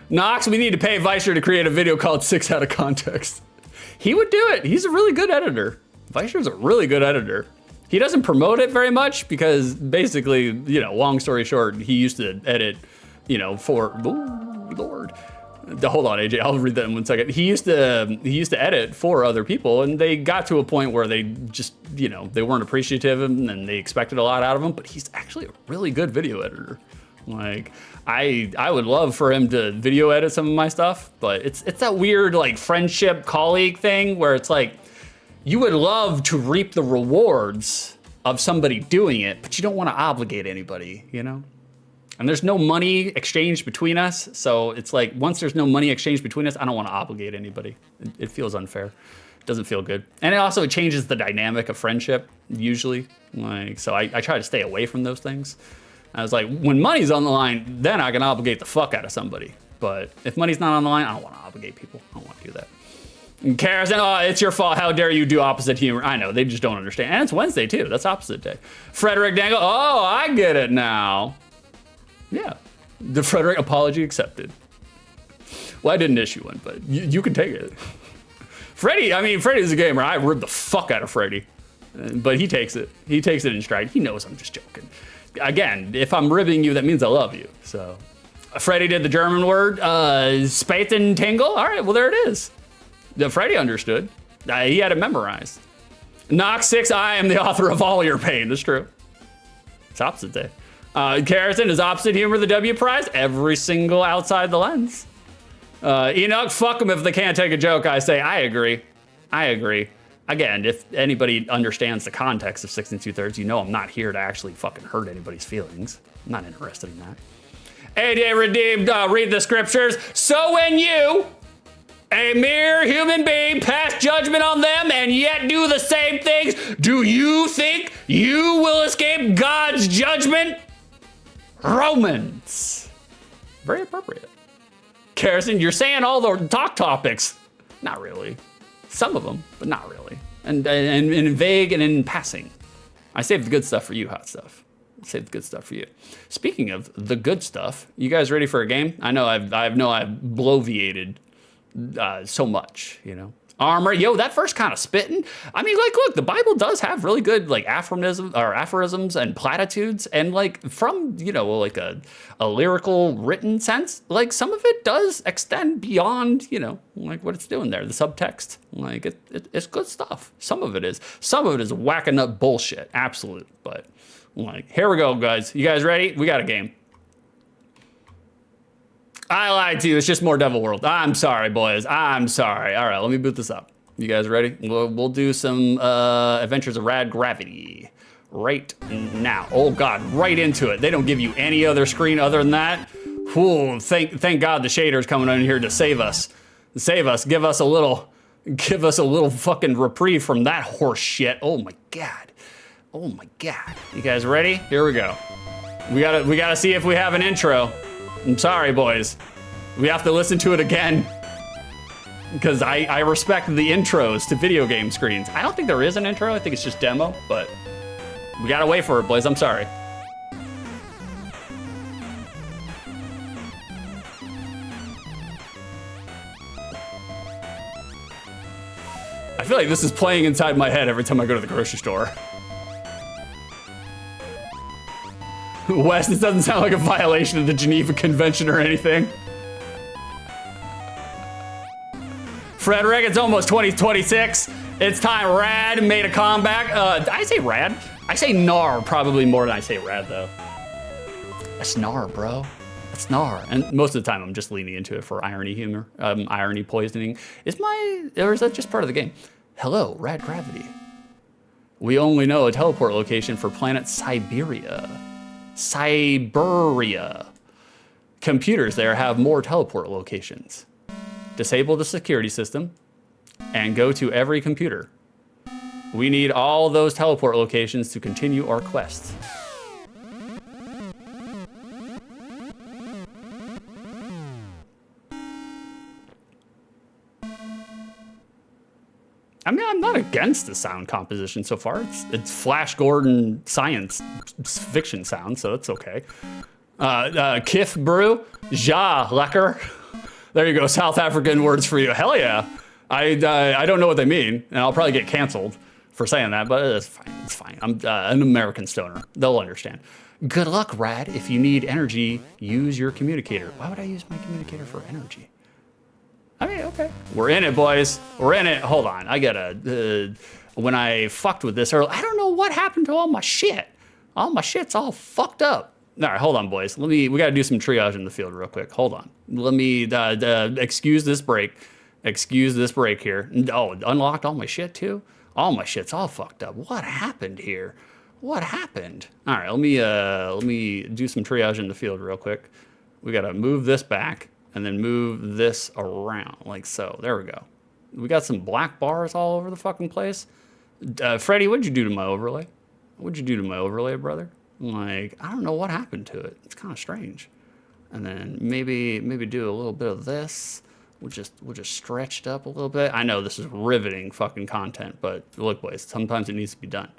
Knox, we need to pay Vicer to create a video called 6 Out of Context. He would do it. He's a really good editor. Vicer's a really good editor. He doesn't promote it very much because basically, long story short, he used to edit, for, oh, Lord. Hold on, AJ, I'll read that in 1 second. He used to edit for other people, and they got to a point where they just, they weren't appreciative of him and they expected a lot out of him, but he's actually a really good video editor. Like, I would love for him to video edit some of my stuff, but it's that weird like friendship colleague thing where it's like, you would love to reap the rewards of somebody doing it, but you don't want to obligate anybody, you know? And there's no money exchanged between us. So it's like, once there's no money exchanged between us, I don't want to obligate anybody. It feels unfair. It doesn't feel good. And it also changes the dynamic of friendship, usually. Like, so I try to stay away from those things. I was like, when money's on the line, then I can obligate the fuck out of somebody. But if money's not on the line, I don't want to obligate people. I don't want to do that. And Kara said, oh, it's your fault. How dare you do opposite humor? I know, they just don't understand. And it's Wednesday, too. That's opposite day. Frederick Dangle, oh, I get it now. Yeah. The Frederick apology accepted. Well, I didn't issue one, but you can take it. Freddie's a gamer. I ribbed the fuck out of Freddie. But he takes it. He takes it in stride. He knows I'm just joking. Again, if I'm ribbing you, that means I love you. So, Freddie did the German word, Spaten Tingle. All right, well, there it is. Freddie understood. He had it memorized. Knox 6, I am the author of all your pain. That's true. It's opposite day. Carrison is opposite humor, the W prize. Every single outside the lens. Enoch, fuck them if they can't take a joke. I say, I agree. I agree. Again, if anybody understands the context of 6 2/3, you know I'm not here to actually fucking hurt anybody's feelings. I'm not interested in that. AJ Redeemed, read the scriptures. So when you, a mere human being, pass judgment on them and yet do the same things, do you think you will escape God's judgment? Romans. Very appropriate. Carson, you're saying all the talk topics. Not really. Some of them, but not really. And in vague and in passing. I saved the good stuff for you, hot stuff. I saved the good stuff for you. Speaking of the good stuff, you guys ready for a game? I know I've bloviated so much, you know. Armor, yo, that first kind of spitting. I mean, like, look, the Bible does have really good like aphorisms and platitudes, and like from, you know, like a lyrical written sense, like some of it does extend beyond, you know, like what it's doing there, the subtext. Like it's good stuff. Some of it is whacking up bullshit, absolute. But like, here we go, guys. You guys ready? We got a game. I lied to you. It's just more Devil World. I'm sorry, boys. I'm sorry. All right, let me boot this up. You guys ready? We'll do some Adventures of Rad Gravity right now. Oh, God, right into it. They don't give you any other screen other than that. Whew, thank God the shader's coming in here to save us. Save us. Give us a little fucking reprieve from that horse shit. Oh, my God. Oh, my God. You guys ready? Here we go. We gotta see if we have an intro. I'm sorry, boys. We have to listen to it again because I respect the intros to video game screens. I don't think there is an intro. I think it's just demo, but we gotta wait for it, boys. I'm sorry. I feel like this is playing inside my head every time I go to the grocery store. Wes, this doesn't sound like a violation of the Geneva Convention or anything. Frederick, it's almost 2026. It's time Rad made a comeback. Did I say Rad? I say Gnar probably more than I say Rad, though. That's Gnar, bro. That's Gnar. And most of the time, I'm just leaning into it for irony humor, irony poisoning. Or is that just part of the game? Hello, Rad Gravity. We only know a teleport location for planet Siberia. Siberia. Computers there have more teleport locations. Disable the security system and go to every computer. We need all those teleport locations to continue our quest. I mean, I'm not against the sound composition so far. It's Flash Gordon science fiction sound, so that's okay. Kif Brew, Ja Lekker. There you go, South African words for you. Hell yeah. I don't know what they mean, and I'll probably get canceled for saying that, but it's fine. It's fine. I'm an American stoner. They'll understand. Good luck, Rad. If you need energy, use your communicator. Why would I use my communicator for energy? I mean, okay. We're in it, boys. We're in it. Hold on. I gotta, when I fucked with this earlier, I don't know what happened to all my shit. All my shit's all fucked up. All right, hold on, boys. We gotta do some triage in the field real quick. Hold on. Let me, excuse this break. Excuse this break here. Oh, unlocked all my shit too? All my shit's all fucked up. What happened here? What happened? All right, let me do some triage in the field real quick. We gotta move this back and then move this around like so. There we go. We got some black bars all over the fucking place. Freddie, what'd you do to my overlay? What'd you do to my overlay, brother? Like, I don't know what happened to it. It's kind of strange. And then maybe do a little bit of this. We'll just stretch it up a little bit. I know this is riveting fucking content, but look, boys, sometimes it needs to be done.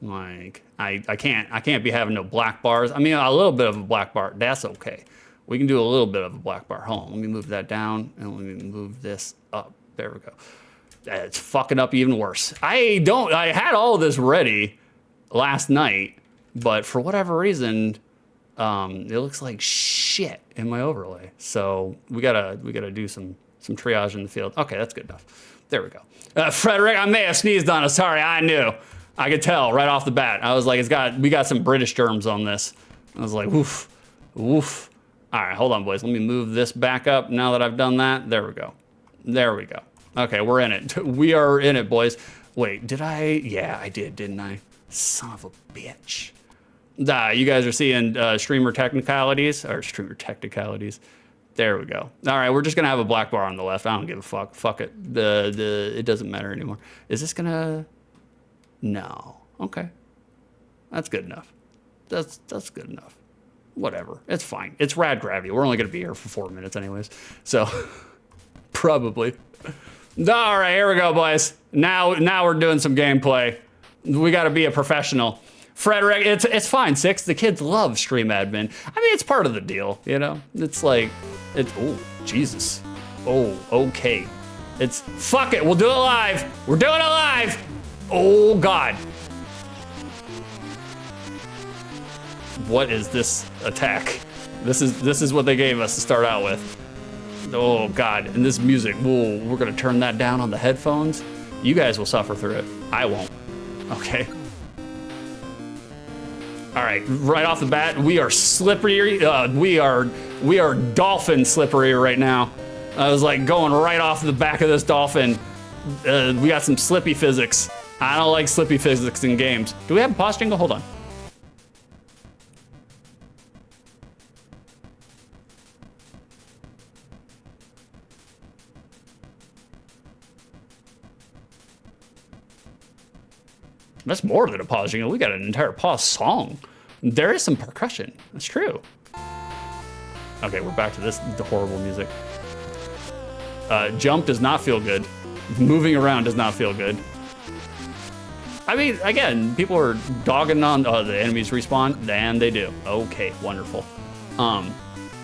Like, I can't be having no black bars. I mean, a little bit of a black bar, that's okay. We can do a little bit of a black bar. Hold on, let me move that down and let me move this up. There we go. It's fucking up even worse. I had all of this ready last night, but for whatever reason, it looks like shit in my overlay. So we gotta do some triage in the field. Okay, that's good enough. There we go. Frederick, I may have sneezed on it. Sorry, I knew. I could tell right off the bat. I was like, we got some British germs on this. I was like, woof, woof. All right, hold on, boys. Let me move this back up. Now that I've done that, there we go. There we go. Okay, we're in it. We are in it, boys. Wait, did I? Yeah, I did, didn't I? Son of a bitch. You guys are seeing streamer technicalities. There we go. All right, we're just gonna have a black bar on the left. I don't give a fuck. Fuck it. It doesn't matter anymore. Is this gonna? No. Okay. That's good enough. That's good enough. Whatever. It's fine. It's rad gravity. We're only gonna be here for 4 minutes anyways. So probably. All right, here we go, boys. Now we're doing some gameplay. We got to be a professional. Frederick, it's fine, Six. The kids love stream admin. I mean, it's part of the deal, you know? It's like, oh, Jesus. Oh, okay. It's, fuck it, we'll do it live. We're doing it live. Oh, God. What is this attack? This is what they gave us to start out with. Oh, God, and this music, we're gonna turn that down on the headphones. You guys will suffer through it. I won't. Okay. All right, right off the bat, we are slippery. We are dolphin slippery right now. I was like going right off the back of this dolphin. We got some slippy physics. I don't like slippy physics in games. Do we have a pause jingle? Hold on. That's more than a pause jingle. We got an entire pause song. There is some percussion. That's true. Okay, we're back to the horrible music. Jump does not feel good. Moving around does not feel good. I mean, again, people are dogging on the enemies respawn, and they do. Okay, wonderful.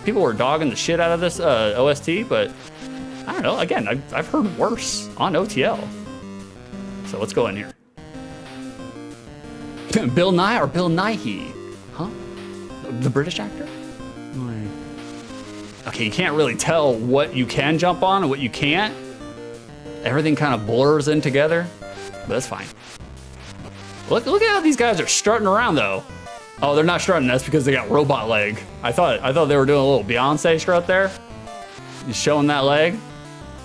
People were dogging the shit out of this OST, but I don't know. Again, I've heard worse on OTL. So let's go in here. Bill Nye or Bill Nighy? Huh? The British actor? Okay, you can't really tell what you can jump on and what you can't. Everything kind of blurs in together, but that's fine. Look at how these guys are strutting around though. Oh, they're not strutting, that's because they got robot leg. I thought they were doing a little Beyonce strut there. He's showing that leg.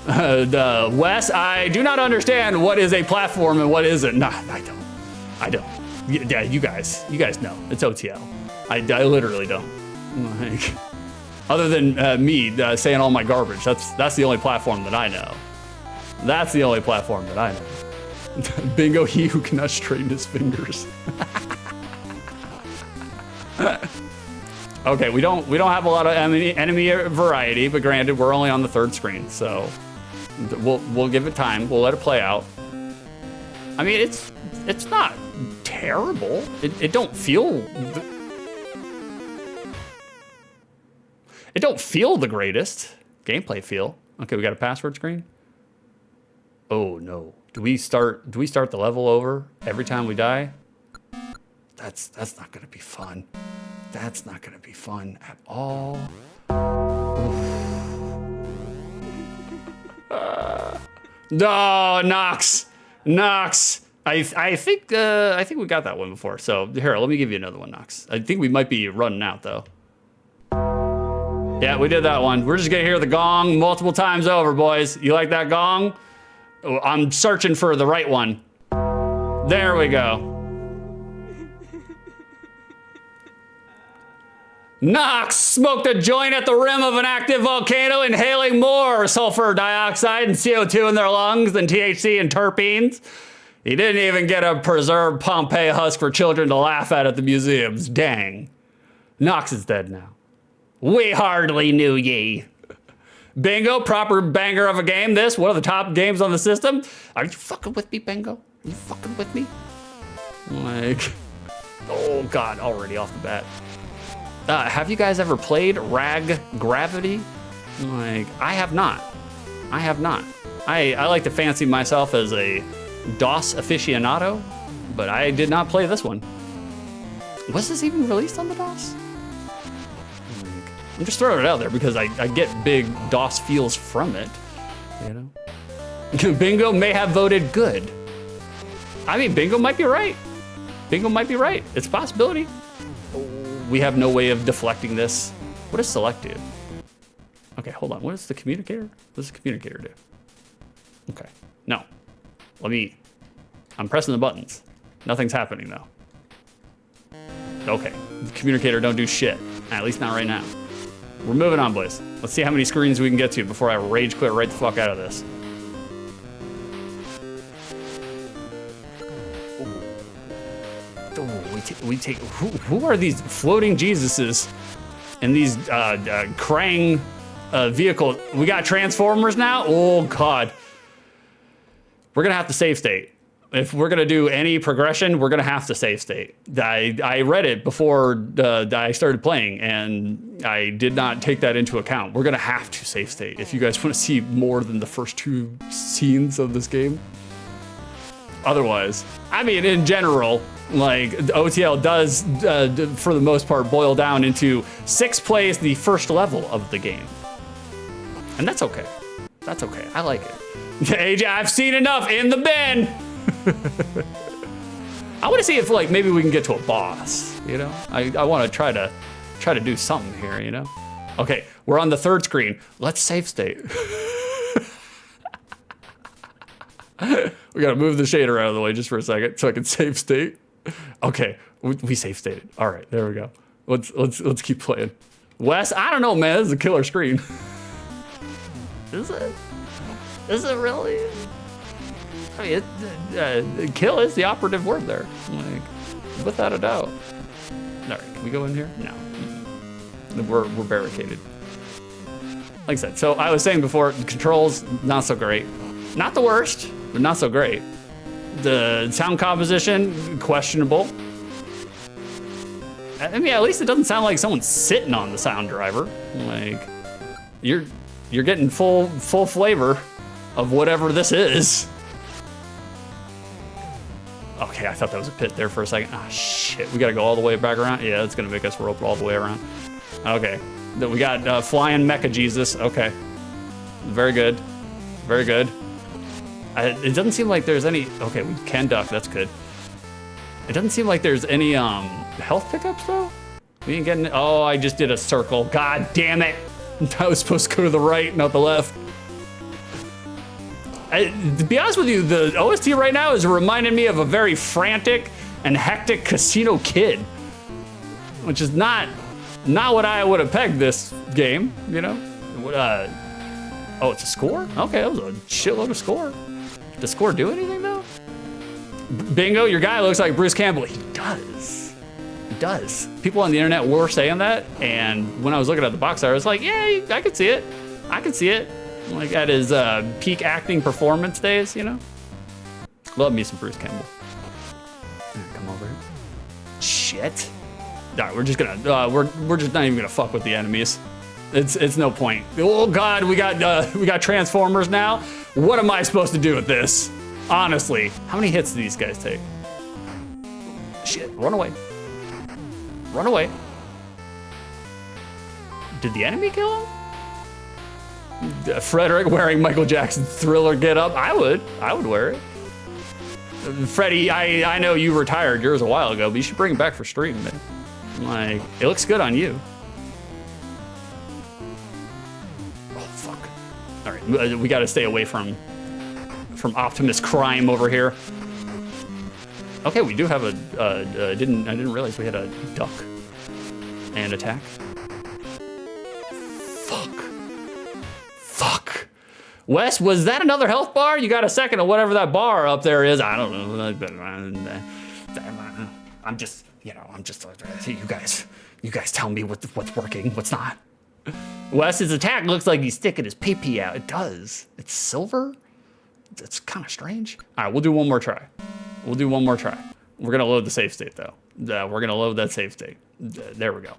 Wes, I do not understand what is a platform and what isn't. Nah, I don't. Yeah, you guys know. It's OTL. I literally don't. Like, other than me saying all my garbage, that's the only platform that I know. That's the only platform that I know. Bingo, he who cannot straighten his fingers. Okay, we don't have a lot of enemy variety, but granted, we're only on the third screen, so we'll give it time. We'll let it play out. I mean, it's not terrible. It don't feel the greatest gameplay feel. Okay, we got a password screen. Oh no. Do we start the level over every time we die? That's not gonna be fun. That's not gonna be fun at all. No, Nox. I think we got that one before. So here, let me give you another one, Nox. I think we might be running out though. Yeah, we did that one. We're just gonna hear the gong multiple times over, boys. You like that gong? I'm searching for the right one. There we go. Knox smoked a joint at the rim of an active volcano, inhaling more sulfur dioxide and CO2 in their lungs than THC and terpenes. He didn't even get a preserved Pompeii husk for children to laugh at the museums. Dang. Knox is dead now. We hardly knew ye. Bingo, proper banger of a game. This, one of the top games on the system. Are you fucking with me, Bingo? Are you fucking with me? Like, oh God, already off the bat. Have you guys ever played Rag Gravity? Like, I have not. I have not. I like to fancy myself as a DOS aficionado, but I did not play this one. Was this even released on the DOS? I'm just throwing it out there because I get big DOS feels from it, you know? Bingo may have voted good. I mean, Bingo might be right. Bingo might be right. It's a possibility. We have no way of deflecting this. What does select do? Okay, hold on. What does the communicator? What does the communicator do? Okay, no. I'm pressing the buttons. Nothing's happening though. Okay, the communicator don't do shit. At least not right now. We're moving on, boys. Let's see how many screens we can get to before I rage quit right the fuck out of this. We take who are these floating Jesuses and these Krang vehicles? We got Transformers now? Oh God. We're gonna have to save state. If we're gonna do any progression, we're gonna have to save state. I read it before I started playing and I did not take that into account. We're gonna have to save state if you guys wanna see more than the first 2 scenes of this game. Otherwise, I mean, in general, like OTL does, for the most part, boil down into 6 plays the first level of the game. And that's okay. That's okay. I like it. AJ, I've seen enough. In the bin. I want to see if like maybe we can get to a boss, you know? I want to try to do something here, you know? Okay, we're on the 3rd screen. Let's save state. We gotta move the shader out of the way just for a second so I can save state. Okay, we save stated. All right, there we go. Let's keep playing. Wes, I don't know, man. This is a killer screen. Is it? Is it really? I mean, kill is the operative word there. Like, without a doubt. All right, can we go in here? No. We're barricaded. Like I said, so I was saying before, the controls, not so great. Not the worst, but not so great. The sound composition, questionable. I mean, at least it doesn't sound like someone's sitting on the sound driver. Like, you're getting full flavor of whatever this is. Okay, I thought that was a pit there for a second. Ah, shit, we gotta go all the way back around? Yeah, it's gonna make us rope all the way around. Okay, we got flying Mecha Jesus. Okay, very good, very good. It doesn't seem like there's any, okay, we can duck, that's good. It doesn't seem like there's any health pickups though? We ain't getting, oh, I just did a circle. God damn it. I was supposed to go to the right, not the left. To be honest with you, the OST right now is reminding me of a very frantic and hectic Casino Kid, which is not what I would have pegged this game, you know? Oh, it's a score? Okay, that was a shitload of score. Does score do anything though? Bingo, your guy looks like Bruce Campbell. He does. He does. People on the internet were saying that, and when I was looking at the box art, I was like, yeah, I could see it. I could see it. Like at his peak acting performance days, you know? Love me some Bruce Campbell. Come over here. Shit. All right, we're just gonna, we're just not even gonna fuck with the enemies. It's no point. Oh God, we got Transformers now. What am I supposed to do with this? Honestly, how many hits do these guys take? Shit, run away. Run away. Did the enemy kill him? Frederick wearing Michael Jackson's Thriller getup. I would wear it. Freddie, I know you retired yours a while ago, but you should bring it back for stream, man. Like, it looks good on you. Oh, fuck. All right, we gotta stay away from Optimus Crime over here. Okay, we do have a, I didn't realize we had a duck and attack. Fuck. Wes, was that another health bar? You got a second of whatever that bar up there is. I don't know. I'm just, you guys tell me what's working, what's not. Wes's attack looks like he's sticking his pee out. It does. It's silver? It's kind of strange. All right, we'll do one more try. We're gonna load the save state though. We're gonna load that save state. There we go.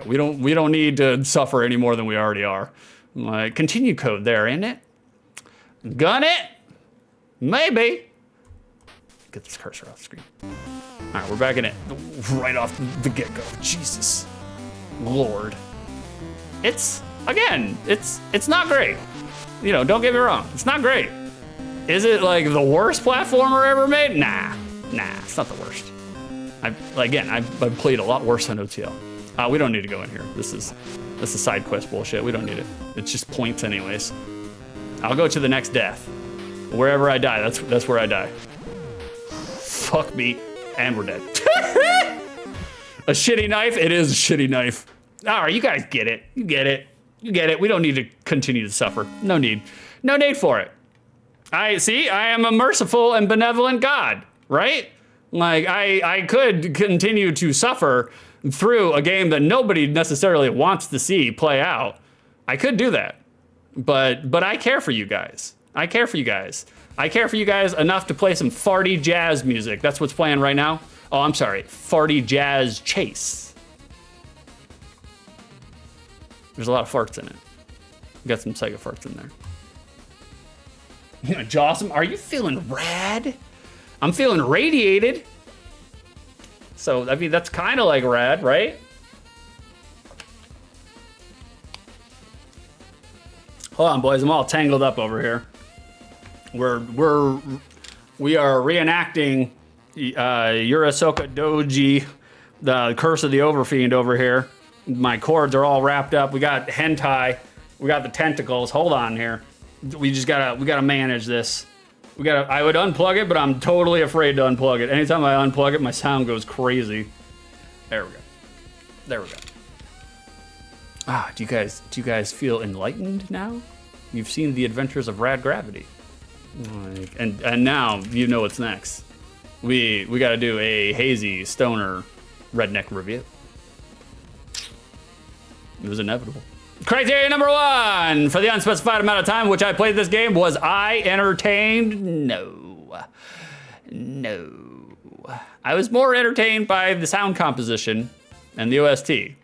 We don't need to suffer any more than we already are. Continue code there, ain't it? Gun it? Maybe. Get this cursor off the screen. All right, we're back in it right off the get-go. Jesus, Lord. It's not great. Don't get me wrong. It's not great. Is it like the worst platformer ever made? Nah, it's not the worst. I've played a lot worse on OTL. We don't need to go in here. This is side quest bullshit. We don't need it. It's just points anyways. I'll go to the next death. Wherever I die, that's where I die. Fuck me, and we're dead. A shitty knife? It is a shitty knife. All right, you guys get it. You get it. We don't need to continue to suffer. No need for it. I am a merciful and benevolent God, right? Like, I could continue to suffer through a game that nobody necessarily wants to see play out. I could do that. But I care for you guys. I care for you guys enough to play some farty jazz music. That's what's playing right now. Oh, I'm sorry. Farty Jazz Chase. There's a lot of farts in it. Got some Sega farts in there. Jawsome, are you feeling rad? I'm feeling radiated. So, I mean, that's kind of like rad, right? Hold on, boys. I'm all tangled up over here. We are reenacting Urasoka Doji, the Curse of the Overfiend over here. My cords are all wrapped up. We got hentai. We got the tentacles. Hold on here. We gotta manage this. I would unplug it, but I'm totally afraid to unplug it. Anytime I unplug it, my sound goes crazy. There we go. Do you guys feel enlightened now? You've seen the adventures of Rad Gravity. And now you know what's next. We gotta do a hazy stoner redneck review. It was inevitable. Criteria number 1 for the unspecified amount of time which I played this game: was I entertained? No. I was more entertained by the sound composition and the OST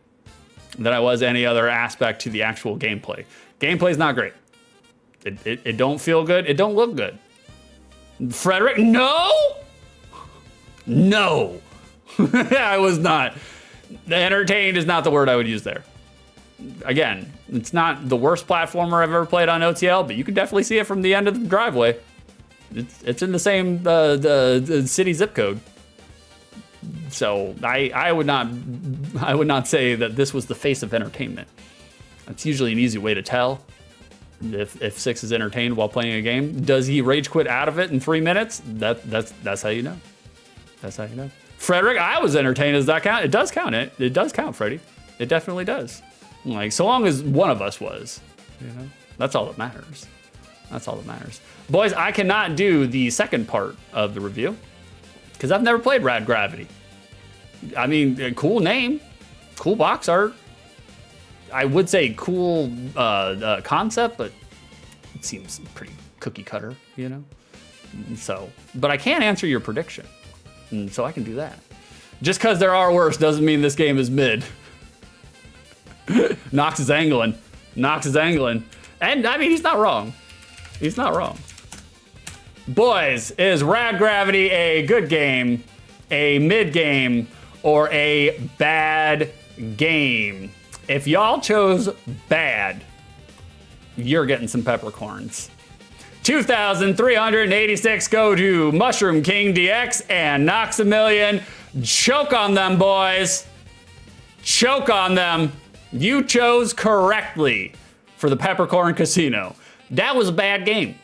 than I was any other aspect to the actual gameplay. Gameplay's not great. It don't feel good. It don't look good. Frederick, no. I was not. Entertained is not the word I would use there. Again, it's not the worst platformer I've ever played on OTL, but you can definitely see it from the end of the driveway. It's in the same the city zip code. So I would not say that this was the face of entertainment. That's usually an easy way to tell if Six is entertained while playing a game. Does he rage quit out of it in 3 minutes? That's how you know. That's how you know. Frederick, I was entertained. Does that count? It does count. It does count, Freddie. It definitely does. Like, so long as one of us was, that's all that matters. That's all that matters. Boys, I cannot do the second part of the review because I've never played Rad Gravity. I mean, a cool name, cool box art. I would say cool concept, but it seems pretty cookie cutter, So, but I can't answer your prediction, and so I can do that. Just because there are worse doesn't mean this game is mid. Knox is angling. And I mean, he's not wrong. Boys, is Rad Gravity a good game, a mid game, or a bad game? If y'all chose bad, you're getting some peppercorns. 2,386 go to Mushroom King DX and Knox a Million. Choke on them, boys. Choke on them. You chose correctly for the Peppercorn Casino. That was a bad game.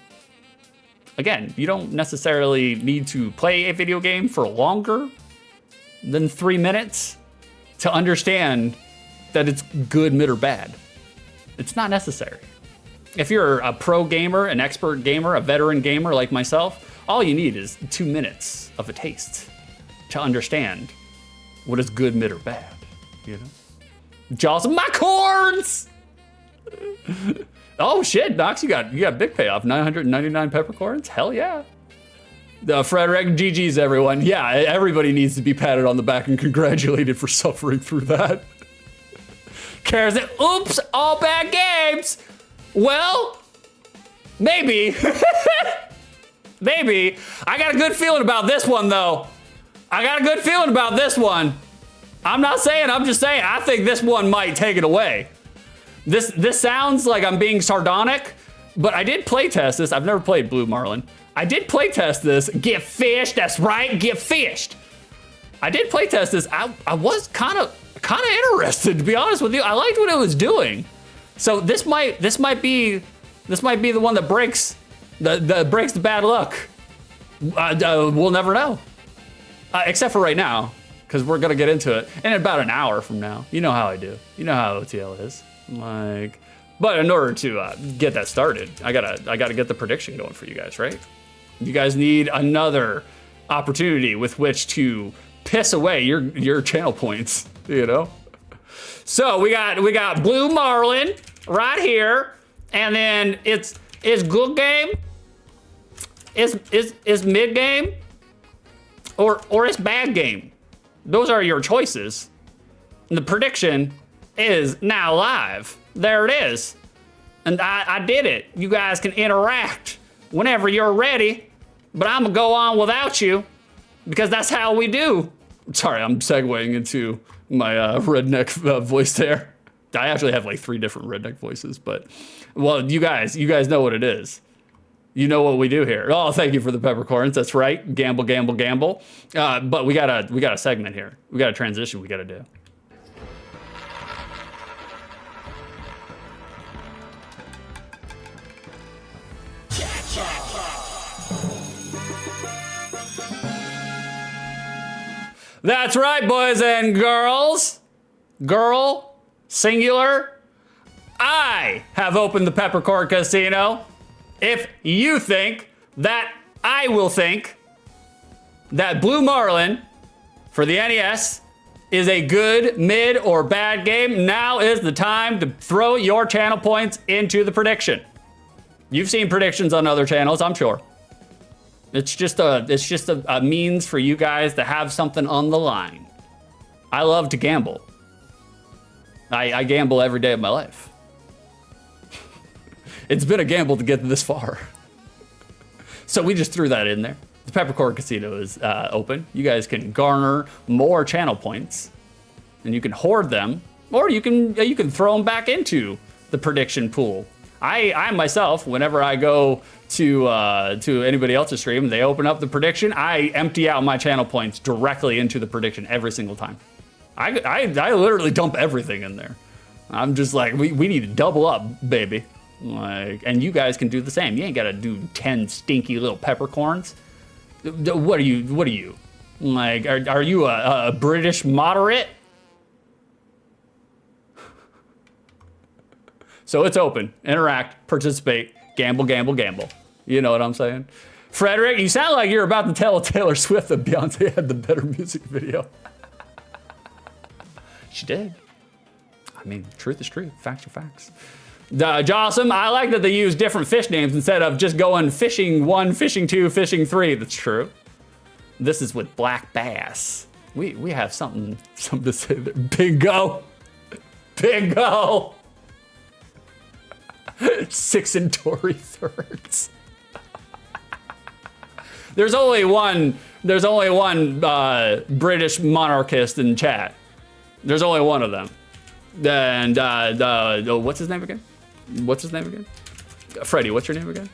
Again, you don't necessarily need to play a video game for longer than 3 minutes to understand that it's good, mid, or bad. It's not necessary. If you're a pro gamer, an expert gamer, a veteran gamer like myself, all you need is 2 minutes of a taste to understand what is good, mid, or bad. You know? Jaws of my corns! Oh shit, Knox, you got big payoff. 999 peppercorns? Hell yeah. Frederick, GG's everyone. Yeah, everybody needs to be patted on the back and congratulated for suffering through that. Kara said, oops, all bad games. Well, maybe. Maybe. I got a good feeling about this one, though. I got a good feeling about this one. I'm not saying, I'm just saying, I think this one might take it away. This sounds like I'm being sardonic, but I did play test this. I've never played Blue Marlin. I did play test this. Get fished, that's right, get fished. I did play test this. I was kind of interested, to be honest with you. I liked what it was doing. So this might be the one that breaks the bad luck. We'll never know, except for right now, because we're gonna get into it in about an hour from now. You know how I do. You know how OTL is. Like, but in order to get that started, I gotta get the prediction going for you guys, right? You guys need another opportunity with which to piss away your channel points, you know? So we got Blue Marlin right here, and then it's good game, is mid game, or it's bad game. Those are your choices. And the prediction is now live. There it is. And I did it. You guys can interact whenever you're ready, but I'm gonna go on without you because that's how we do. Sorry, I'm segueing into my redneck voice there. I actually have like 3 different redneck voices, but well, you guys know what it is. You know what we do here. Oh, thank you for the peppercorns. That's right. Gamble, gamble, gamble. But we got a segment here. We got a transition we got to do. That's right, boys and girls. Girl, singular. I have opened the Peppercorn Casino. If you think that I will think that Blue Marlin for the NES is a good, mid, or bad game, now is the time to throw your channel points into the prediction. You've seen predictions on other channels, I'm sure. It's just a means for you guys to have something on the line. I love to gamble. I gamble every day of my life. It's been a gamble to get this far. So we just threw that in there. The Peppercorn Casino is open. You guys can garner more channel points, and you can hoard them, or you can throw them back into the prediction pool. I myself, whenever I go to anybody else's stream, they open up the prediction, I empty out my channel points directly into the prediction every single time. I literally dump everything in there. I'm just like, we need to double up, baby. Like, and you guys can do the same. You ain't gotta do 10 stinky little peppercorns. What are you? Like, are you a British moderate? So it's open. Interact, participate, gamble, gamble, gamble. You know what I'm saying? Frederick, you sound like you're about to tell Taylor Swift that Beyonce had the better music video. She did. I mean, truth is truth. Facts are facts. Jawsome, I like that they use different fish names instead of just going fishing 1, fishing 2, fishing 3. That's true. This is with black bass. We have something to say there. Bingo. Bingo. 6 and Tory thirds. There's only one British monarchist in chat. There's only one of them. And what's his name again? Freddie, what's your name again?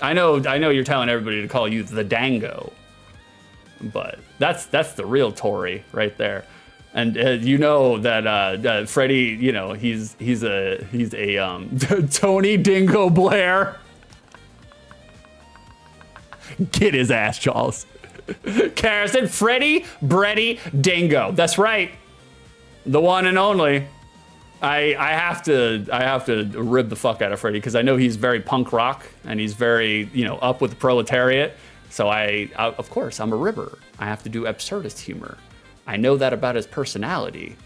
I know you're telling everybody to call you the Dango, but that's the real Tory right there. And you know that Freddie, you know, he's a Tony Dingo Blair. Get his ass, Charles. Kara said Freddie Breddy Dingo. That's right. The one and only. I have to rib the fuck out of Freddy because I know he's very punk rock and he's very, you know, up with the proletariat. So of course, I'm a ribber. I have to do absurdist humor. I know that about his personality,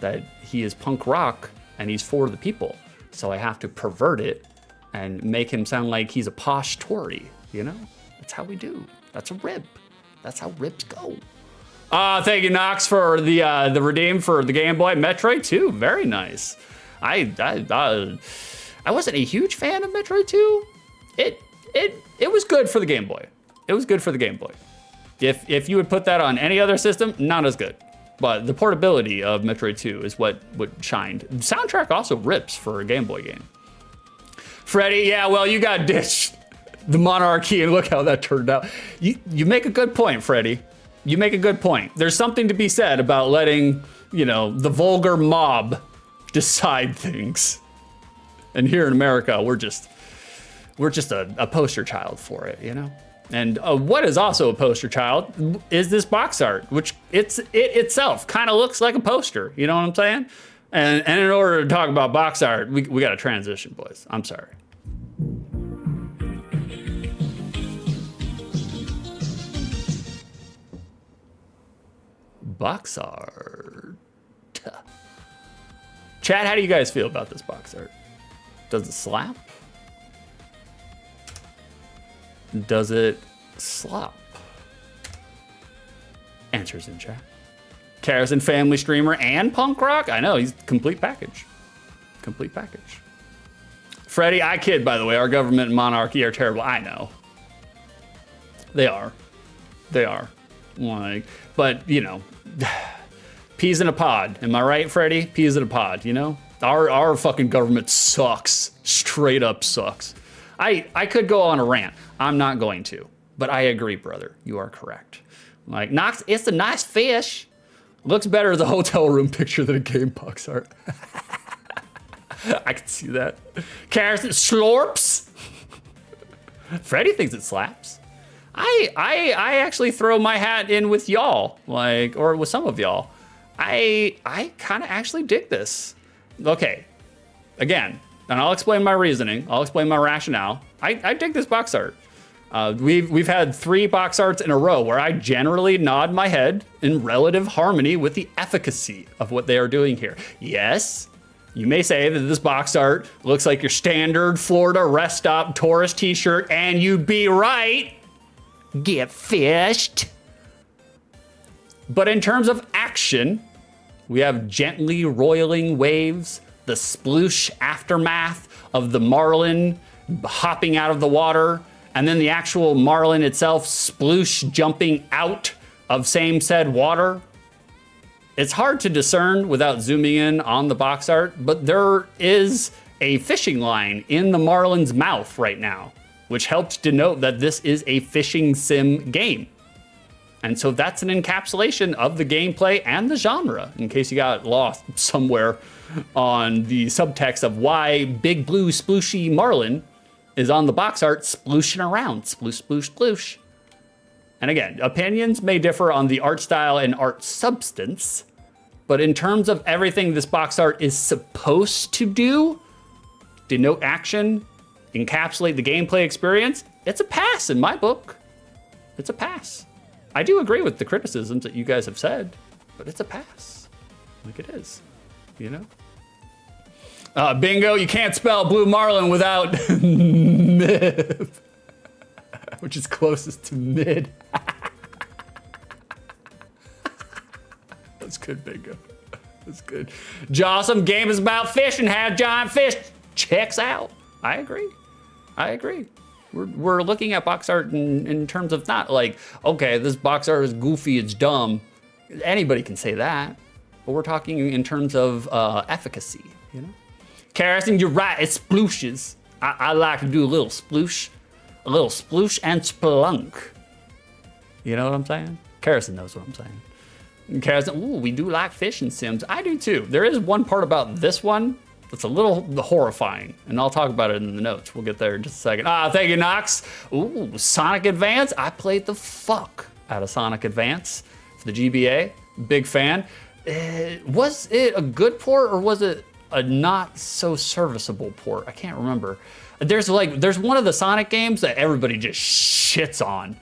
that he is punk rock and he's for the people. So I have to pervert it and make him sound like he's a posh Tory, you know? That's how we do. That's a rib. That's how ribs go. Thank you, Knox, for the redeem for the Game Boy. Metroid 2, very nice. I wasn't a huge fan of Metroid 2. It was good for the Game Boy. It was good for the Game Boy. If you would put that on any other system, not as good. But the portability of Metroid 2 is what shined. The soundtrack also rips for a Game Boy game. Freddy, yeah, well, you got ditched the monarchy, and look how that turned out. You make a good point, Freddy. You make a good point. There's something to be said about letting, you know, the vulgar mob decide things. And here in America, we're just a poster child for it, you know? And what is also a poster child is this box art, which it itself kind of looks like a poster, you know what I'm saying? And in order to talk about box art, we got to transition, boys. I'm sorry. Box art. Chat, how do you guys feel about this box art? Does it slap? Does it slop? Answers in chat. Karras family streamer and punk rock? I know, he's complete package. Complete package. Freddy, I kid, by the way. Our government and monarchy are terrible. I know. They are. They are. Like, but, you know, peas in a pod. Am I right, Freddy? Peas in a pod, you know? Our fucking government sucks. Straight up sucks. I could go on a rant. I'm not going to. But I agree, brother. You are correct. Like, Knox, it's a nice fish. Looks better as a hotel room picture than a game box art. I can see that. Karras, slorps. Freddy thinks it slaps. I actually throw my hat in with y'all, like, or with some of y'all. I kind of actually dig this. Okay, again, and I'll explain my reasoning. I'll explain my rationale. I dig this box art. We've had 3 box arts in a row where I generally nod my head in relative harmony with the efficacy of what they are doing here. Yes, you may say that this box art looks like your standard Florida rest stop tourist t-shirt, and you'd be right. Get fished. But in terms of action, we have gently roiling waves, the sploosh aftermath of the Marlin hopping out of the water, and then the actual Marlin itself sploosh jumping out of same said water. It's hard to discern without zooming in on the box art, but there is a fishing line in the Marlin's mouth right now, which helps denote that this is a fishing sim game. And so that's an encapsulation of the gameplay and the genre, in case you got lost somewhere on the subtext of why Big Blue Splooshy Marlin is on the box art splooshing around. Sploosh, sploosh, sploosh. And again, opinions may differ on the art style and art substance, but in terms of everything this box art is supposed to do, denote action, encapsulate the gameplay experience, it's a pass in my book. It's a pass. I do agree with the criticisms that you guys have said, but it's a pass. Like it is, you know? Bingo, you can't spell Blue Marlin without mid, which is closest to mid. That's good, Bingo. That's good. Jawsome game is about fish and have giant fish. Checks out. I agree. I agree. We're looking at box art in terms of not like, okay, this box art is goofy, it's dumb. Anybody can say that. But we're talking in terms of efficacy, you know? Karras, you're right, it splooshes. I like to do a little sploosh and splunk. You know what I'm saying? Karras knows what I'm saying. Karras, ooh, we do like fishing sims. I do too. There is one part about this one that's a little horrifying, and I'll talk about it in the notes. We'll get there in just a second. Thank you, Knox. Ooh, Sonic Advance. I played the fuck out of Sonic Advance for the GBA. Big fan. Was it a good port or was it a not so serviceable port. I can't remember. There's one of the Sonic games that everybody just shits on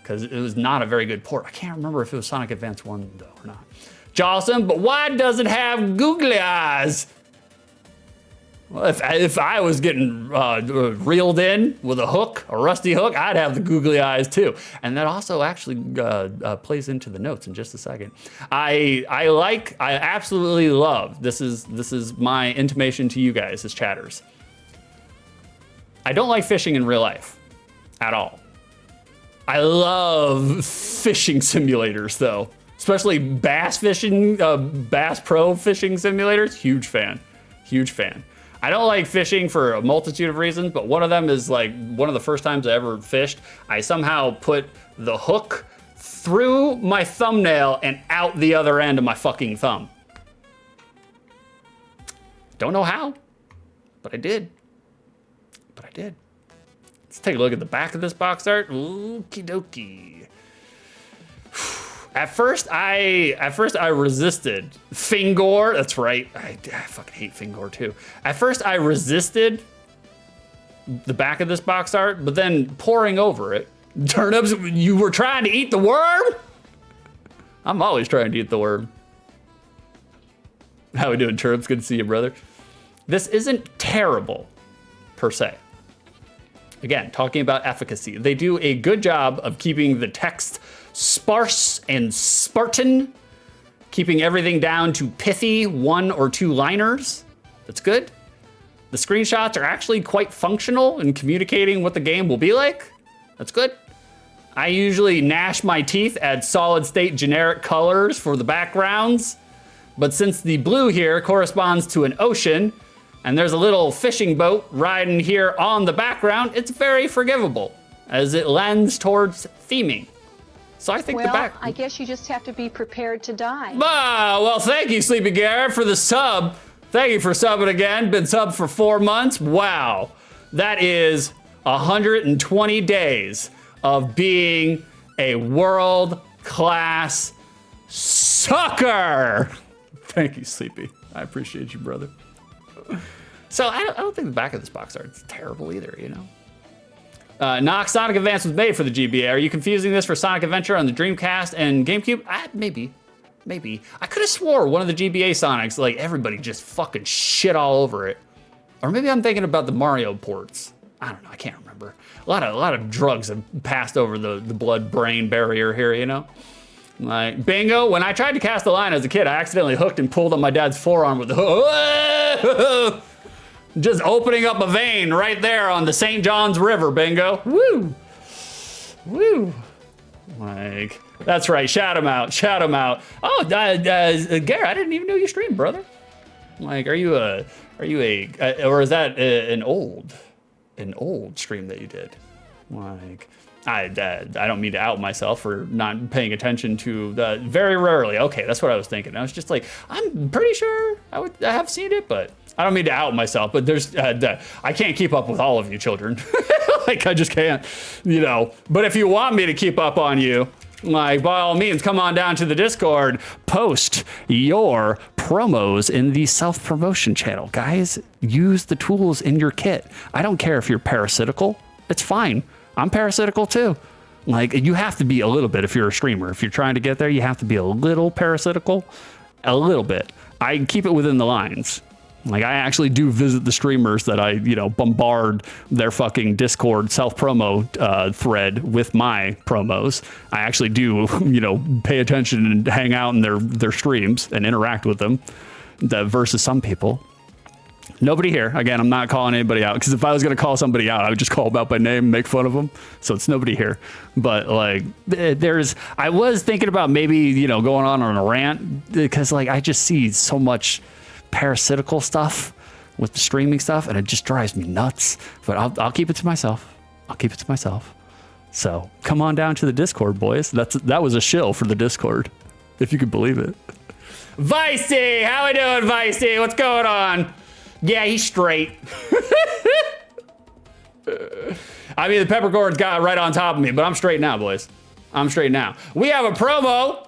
because it was not a very good port. I can't remember if it was Sonic Advance 1 though or not. Jawsome, but why does it have googly eyes? Well, if I was getting reeled in with a hook, a rusty hook, I'd have the googly eyes too. And that also actually plays into the notes in just a second. I absolutely love, this is my intimation to you guys as chatters. I don't like fishing in real life at all. I love fishing simulators though, especially bass fishing, Bass Pro fishing simulators. Huge fan, huge fan. I don't like fishing for a multitude of reasons, but one of them is like one of the first times I ever fished, I somehow put the hook through my thumbnail and out the other end of my fucking thumb. Don't know how, but I did. Let's take a look at the back of this box art. Okie dokie. At first I resisted. Fingor, that's right. I fucking hate Fingor too. At first I resisted the back of this box art, but then pouring over it. Turnips, you were trying to eat the worm? I'm always trying to eat the worm. How we doing, Turnips? Good to see you, brother. This isn't terrible, per se. Again, talking about efficacy. They do a good job of keeping the text sparse and Spartan, keeping everything down to pithy 1 or 2 liners. That's good. The screenshots are actually quite functional in communicating what the game will be like. That's good. I usually gnash my teeth at solid state generic colors for the backgrounds, but since the blue here corresponds to an ocean, and there's a little fishing boat riding here on the background, it's very forgivable as it lends towards theming. So I think I guess you just have to be prepared to die. Ah, well, thank you, Sleepy Garrett, for the sub. Thank you for subbing again. Been subbed for 4 months. Wow. That is 120 days of being a world-class sucker. Thank you, Sleepy. I appreciate you, brother. So I don't think the back of this box art is terrible either, you know? Nox, Sonic Advance was made for the GBA. Are you confusing this for Sonic Adventure on the Dreamcast and GameCube? Maybe. I could have swore one of the GBA Sonics, like everybody just fucking shit all over it. Or maybe I'm thinking about the Mario ports. I don't know, I can't remember. A lot of drugs have passed over the blood-brain barrier here, you know? Like, bingo, when I tried to cast the line as a kid, I accidentally hooked and pulled on my dad's forearm with the hook. Just opening up a vein right there on the St. John's River, bingo. Woo! Woo! Like, that's right, shout him out. Oh, Garrett, I didn't even know you streamed, brother. Like, are you a, or is that an old stream that you did? Like, I don't mean to out myself for not paying attention to the, very rarely. Okay, that's what I was thinking. I was just like, I'm pretty sure I have seen it, but I don't mean to out myself, but there's, I can't keep up with all of you children. Like, I just can't, you know. But if you want me to keep up on you, like, by all means, come on down to the Discord, post your promos in the self-promotion channel. Guys, use the tools in your kit. I don't care if you're parasitical. It's fine. I'm parasitical too. Like, you have to be a little bit if you're a streamer. If you're trying to get there, you have to be a little parasitical. A little bit. I keep it within the lines. Like, I actually do visit the streamers that I, you know, bombard their fucking Discord self-promo thread with my promos. I actually do, you know, pay attention and hang out in their streams and interact with them versus some people. Nobody here. Again, I'm not calling anybody out, because if I was going to call somebody out, I would just call them out by name and make fun of them. So it's nobody here. But like, I was thinking about maybe, you know, going on a rant, because like, I just see so much parasitical stuff with the streaming stuff, and it just drives me nuts. But I'll keep it to myself. So come on down to the Discord, boys. That was a shill for the Discord, if you could believe it. Vicey, how we doing, Vicey? What's going on? Yeah, he's straight. I mean, the peppercorn's got right on top of me, but I'm straight now, boys. I'm straight now. We have a promo.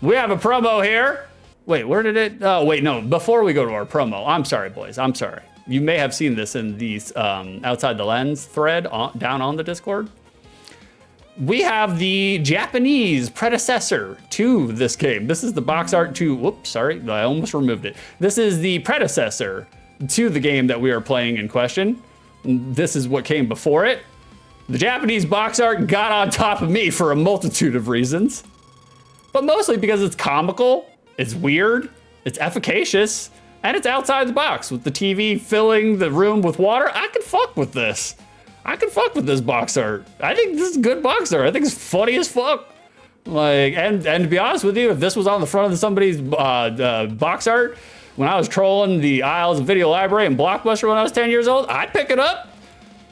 We have a promo here Wait, where did it? Oh, wait, no. Before we go to our promo, I'm sorry, boys. I'm sorry. You may have seen this in these Outside the Lens thread down on the Discord. We have the Japanese predecessor to this game. This is the box art to, whoops, sorry, I almost removed it. This is the predecessor to the game that we are playing in question. This is what came before it. The Japanese box art got on top of me for a multitude of reasons, but mostly because it's comical, it's weird, it's efficacious, and it's outside the box with the TV filling the room with water. I can fuck with this. I can fuck with this box art. I think this is good box art. I think it's funny as fuck. Like, and to be honest with you, if this was on the front of somebody's box art when I was trolling the aisles of Video Library and Blockbuster when I was 10 years old, I'd pick it up.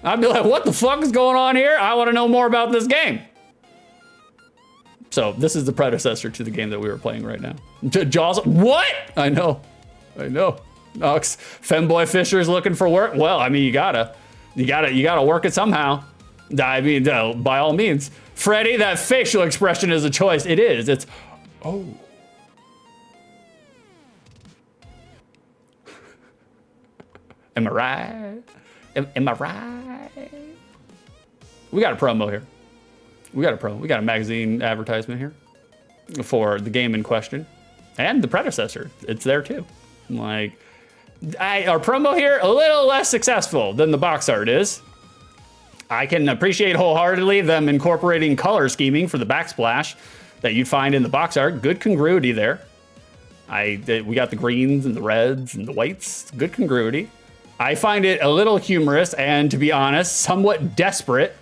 I'd be like, what the fuck is going on here? I want to know more about this game. So this is the predecessor to the game that we were playing right now. Jaws, what? I know. Nox, Femboy Fisher's looking for work. Well, I mean, you gotta work it somehow. I mean, by all means. Freddy, that facial expression is a choice. It is. It's, oh. Am I right? Am I right? We got a promo here. We got a magazine advertisement here for the game in question and the predecessor. It's there too. Like, our promo here, a little less successful than the box art is. I can appreciate wholeheartedly them incorporating color scheming for the backsplash that you'd find in the box art. Good congruity there. We got the greens and the reds and the whites. Good congruity. I find it a little humorous and, to be honest, somewhat desperate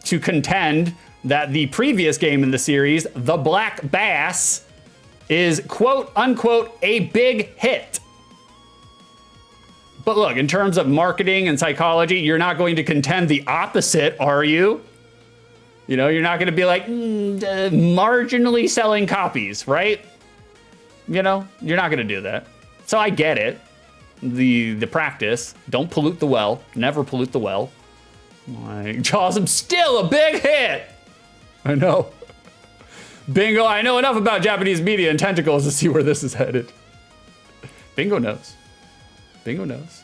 to contend that the previous game in the series, The Black Bass, is quote unquote a big hit. But look, in terms of marketing and psychology, you're not going to contend the opposite, are you? You know, you're not going to be like, marginally selling copies, right? You know, you're not going to do that. So I get it. The practice, don't pollute the well, never pollute the well. Like, Jawsom's still a big hit. I know. Bingo, I know enough about Japanese media and tentacles to see where this is headed. Bingo knows. Bingo knows.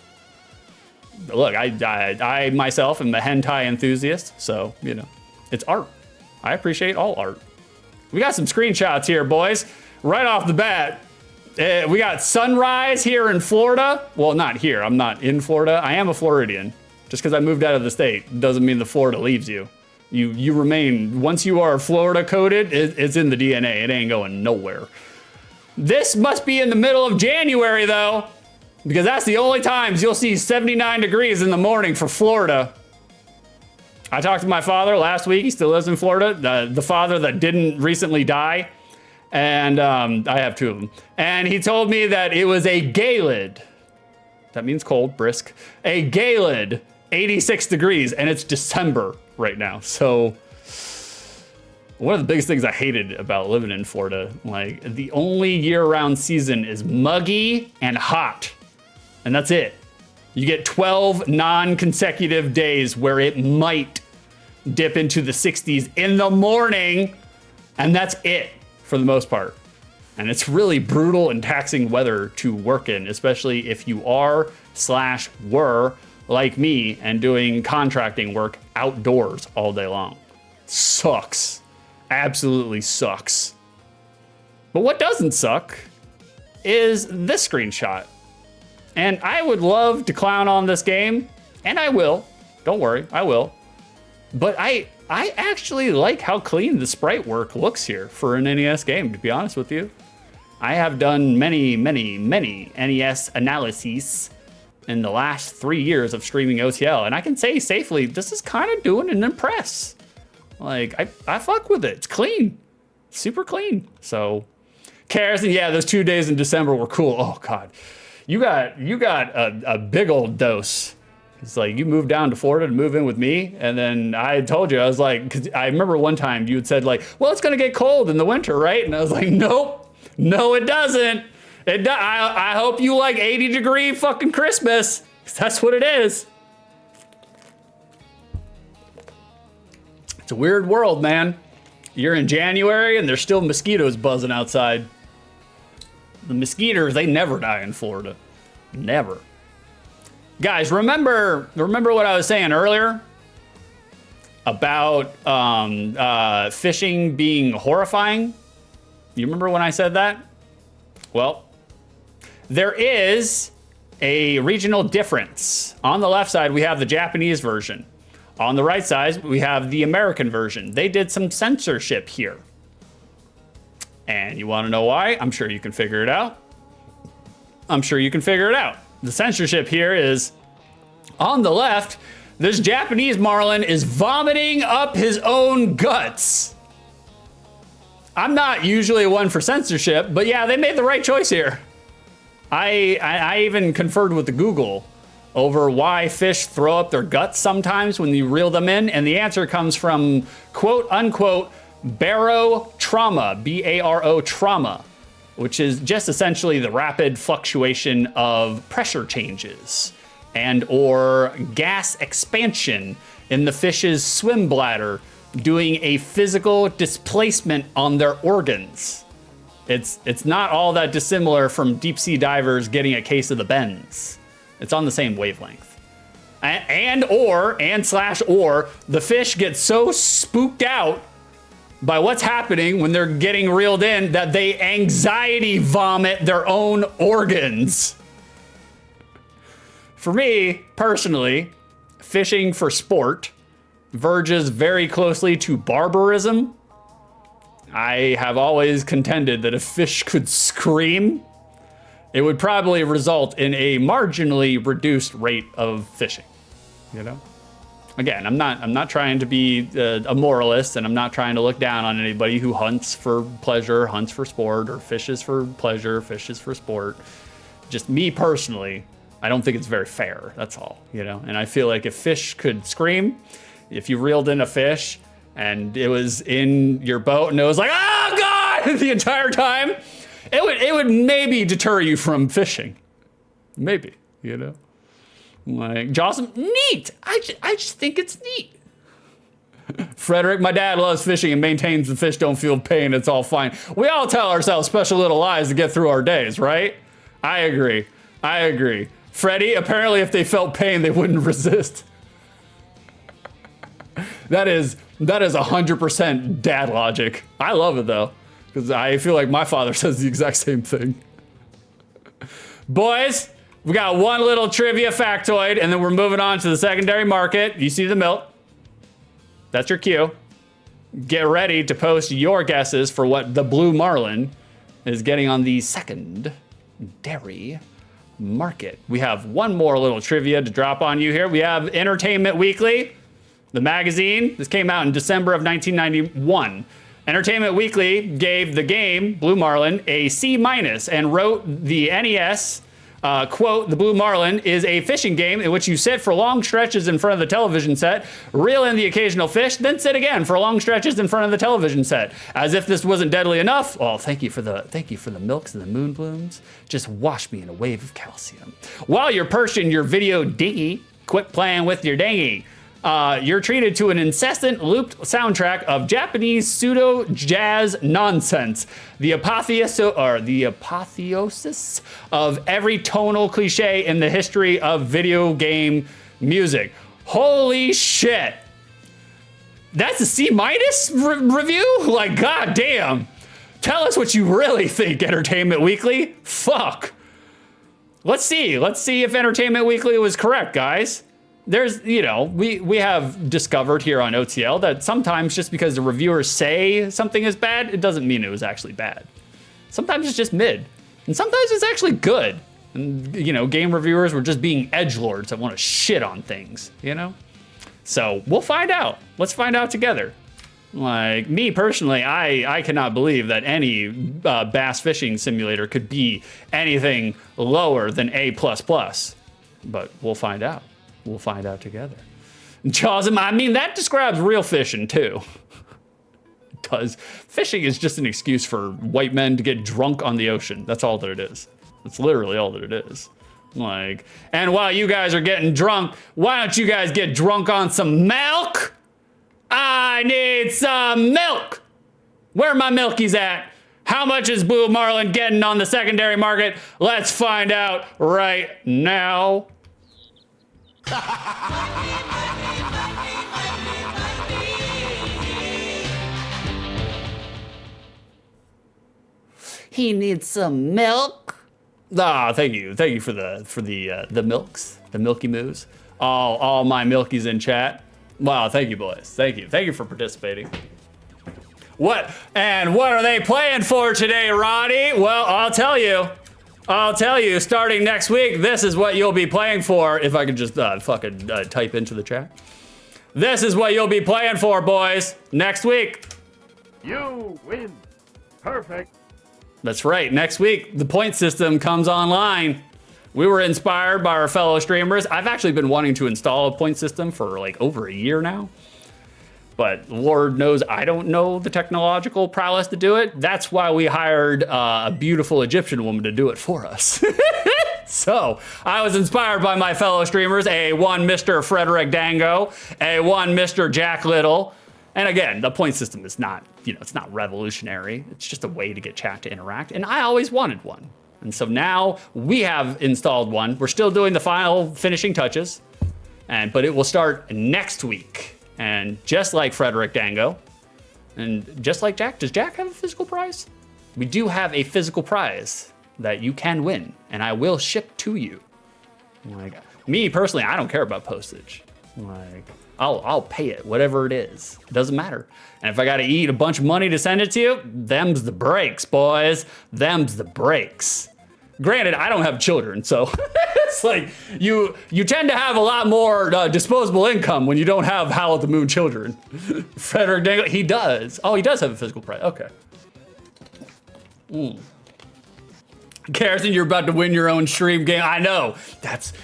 But look, I myself am a hentai enthusiast, so, you know, it's art. I appreciate all art. We got some screenshots here, boys. Right off the bat, we got sunrise here in Florida. Well, not here. I'm not in Florida. I am a Floridian. Just because I moved out of the state doesn't mean the Florida leaves you. You remain, once you are Florida coded, it's in the DNA. It ain't going nowhere. This must be in the middle of January though, because that's the only times you'll see 79 degrees in the morning for Florida. I talked to my father last week. He still lives in Florida. The father that didn't recently die. And I have two of them. And he told me that it was a Galid. That means cold, brisk. A Galid, 86 degrees, and it's December right now. So one of the biggest things I hated about living in Florida, like the only year-round season is muggy and hot. And that's it. You get 12 non-consecutive days where it might dip into the 60s in the morning, and that's it for the most part. And it's really brutal and taxing weather to work in, especially if you are/were like me and doing contracting work outdoors all day long. Sucks. Absolutely sucks. But what doesn't suck is this screenshot. And I would love to clown on this game, and I will. Don't worry, I will. But I actually like how clean the sprite work looks here for an NES game, to be honest with you. I have done many NES analyses in the last 3 years of streaming OTL, and I can say safely, this is kind of doing an impress. Like, I fuck with it. It's clean. Super clean. So, cares, and yeah, those 2 days in December were cool. Oh, God. You got a big old dose. It's like you moved down to Florida to move in with me, and then I told you, I was like, because I remember one time you had said like, well, it's gonna get cold in the winter, right? And I was like, nope, no, it doesn't. I hope you like 80-degree fucking Christmas, 'cause that's what it is. It's a weird world, man. You're in January and there's still mosquitoes buzzing outside. The mosquitoes, they never die in Florida. Never. Guys, remember what I was saying earlier about fishing being horrifying? You remember when I said that? Well, there is a regional difference. On the left side, we have the Japanese version. On the right side, we have the American version. They did some censorship here. And you want to know why? I'm sure you can figure it out. The censorship here is, on the left, this Japanese Marlin is vomiting up his own guts. I'm not usually one for censorship, but yeah, they made the right choice here. I even conferred with the Google over why fish throw up their guts sometimes when you reel them in, and the answer comes from quote unquote barotrauma, B-A-R-O trauma, which is just essentially the rapid fluctuation of pressure changes and or gas expansion in the fish's swim bladder, doing a physical displacement on their organs. It's not all that dissimilar from deep sea divers getting a case of the bends. It's on the same wavelength. Or the fish get so spooked out by what's happening when they're getting reeled in that they anxiety vomit their own organs. For me, personally, fishing for sport verges very closely to barbarism. I have always contended that if fish could scream, it would probably result in a marginally reduced rate of fishing, you know? Again, I'm not trying to be a moralist, and I'm not trying to look down on anybody who hunts for pleasure, hunts for sport, or fishes for pleasure, fishes for sport. Just me personally, I don't think it's very fair, that's all, you know? And I feel like if fish could scream, if you reeled in a fish and it was in your boat and it was like, oh God, the entire time, it would maybe deter you from fishing. Maybe, you know? Like, Jocelyn, neat. I just think it's neat. Frederick, my dad loves fishing and maintains the fish don't feel pain. It's all fine. We all tell ourselves special little lies to get through our days, right? I agree. Freddie, apparently if they felt pain, they wouldn't resist. That is 100% dad logic. I love it though, because I feel like my father says the exact same thing. Boys, we got one little trivia factoid, and then we're moving on to the secondary market. You see the milk. That's your cue. Get ready to post your guesses for what the blue marlin is getting on the secondary market. We have one more little trivia to drop on you here. We have Entertainment Weekly, the magazine. This came out in December of 1991. Entertainment Weekly gave the game, Blue Marlin, a C- and wrote the NES, quote, the Blue Marlin is a fishing game in which you sit for long stretches in front of the television set, reel in the occasional fish, then sit again for long stretches in front of the television set. As if this wasn't deadly enough, oh, thank you for the milks and the moon blooms. Just wash me in a wave of calcium. While you're perched in your video dinghy, quit playing with your dinghy. You're treated to an incessant looped soundtrack of Japanese pseudo jazz nonsense. The apotheosis of every tonal cliche in the history of video game music. Holy shit. That's a C- review? Like, goddamn. Tell us what you really think, Entertainment Weekly. Fuck. Let's see if Entertainment Weekly was correct, guys. There's, you know, we have discovered here on OTL that sometimes just because the reviewers say something is bad, it doesn't mean it was actually bad. Sometimes it's just mid, and sometimes it's actually good. And, you know, game reviewers were just being edgelords that want to shit on things, you know? So we'll find out. Let's find out together. Like, me personally, I cannot believe that any bass fishing simulator could be anything lower than A++. But we'll find out. We'll find out together. Jaws, I mean, that describes real fishing too. Because fishing is just an excuse for white men to get drunk on the ocean. That's all that it is. That's literally all that it is. Like, and while you guys are getting drunk, why don't you guys get drunk on some milk? I need some milk. Where are my milkies at? How much is Blue Marlin getting on the secondary market? Let's find out right now. He needs some milk. Ah, thank you for the milks, the Milky Moos. All my Milkies in chat. Wow, thank you, boys. Thank you for participating. What are they playing for today, Ronnie? Well, I'll tell you. Starting next week, this is what you'll be playing for. If I could just fucking type into the chat. This is what you'll be playing for, boys. Next week. You win. Perfect. That's right. Next week, the point system comes online. We were inspired by our fellow streamers. I've actually been wanting to install a point system for like over a year now. But Lord knows I don't know the technological prowess to do it. That's why we hired a beautiful Egyptian woman to do it for us. So I was inspired by my fellow streamers, a one Mr. Frederick Dango, a one Mr. Jack Little. And again, the point system is not, it's not revolutionary. It's just a way to get chat to interact. And I always wanted one. And so now we have installed one. We're still doing the final finishing touches, but it will start next week. And just like Frederick Dango, and just like Jack, does Jack have a physical prize? We do have a physical prize that you can win, and I will ship to you. Like, me personally, I don't care about postage. Like, I'll pay it, whatever it is. It doesn't matter. And if I gotta eat a bunch of money to send it to you, them's the breaks, boys. Them's the breaks. Granted, I don't have children, so it's like you tend to have a lot more disposable income when you don't have Howl at the Moon children. Frederick Dangle, he does. Oh, he does have a physical prize. Okay. Garrison, you're about to win your own stream game. I know. That's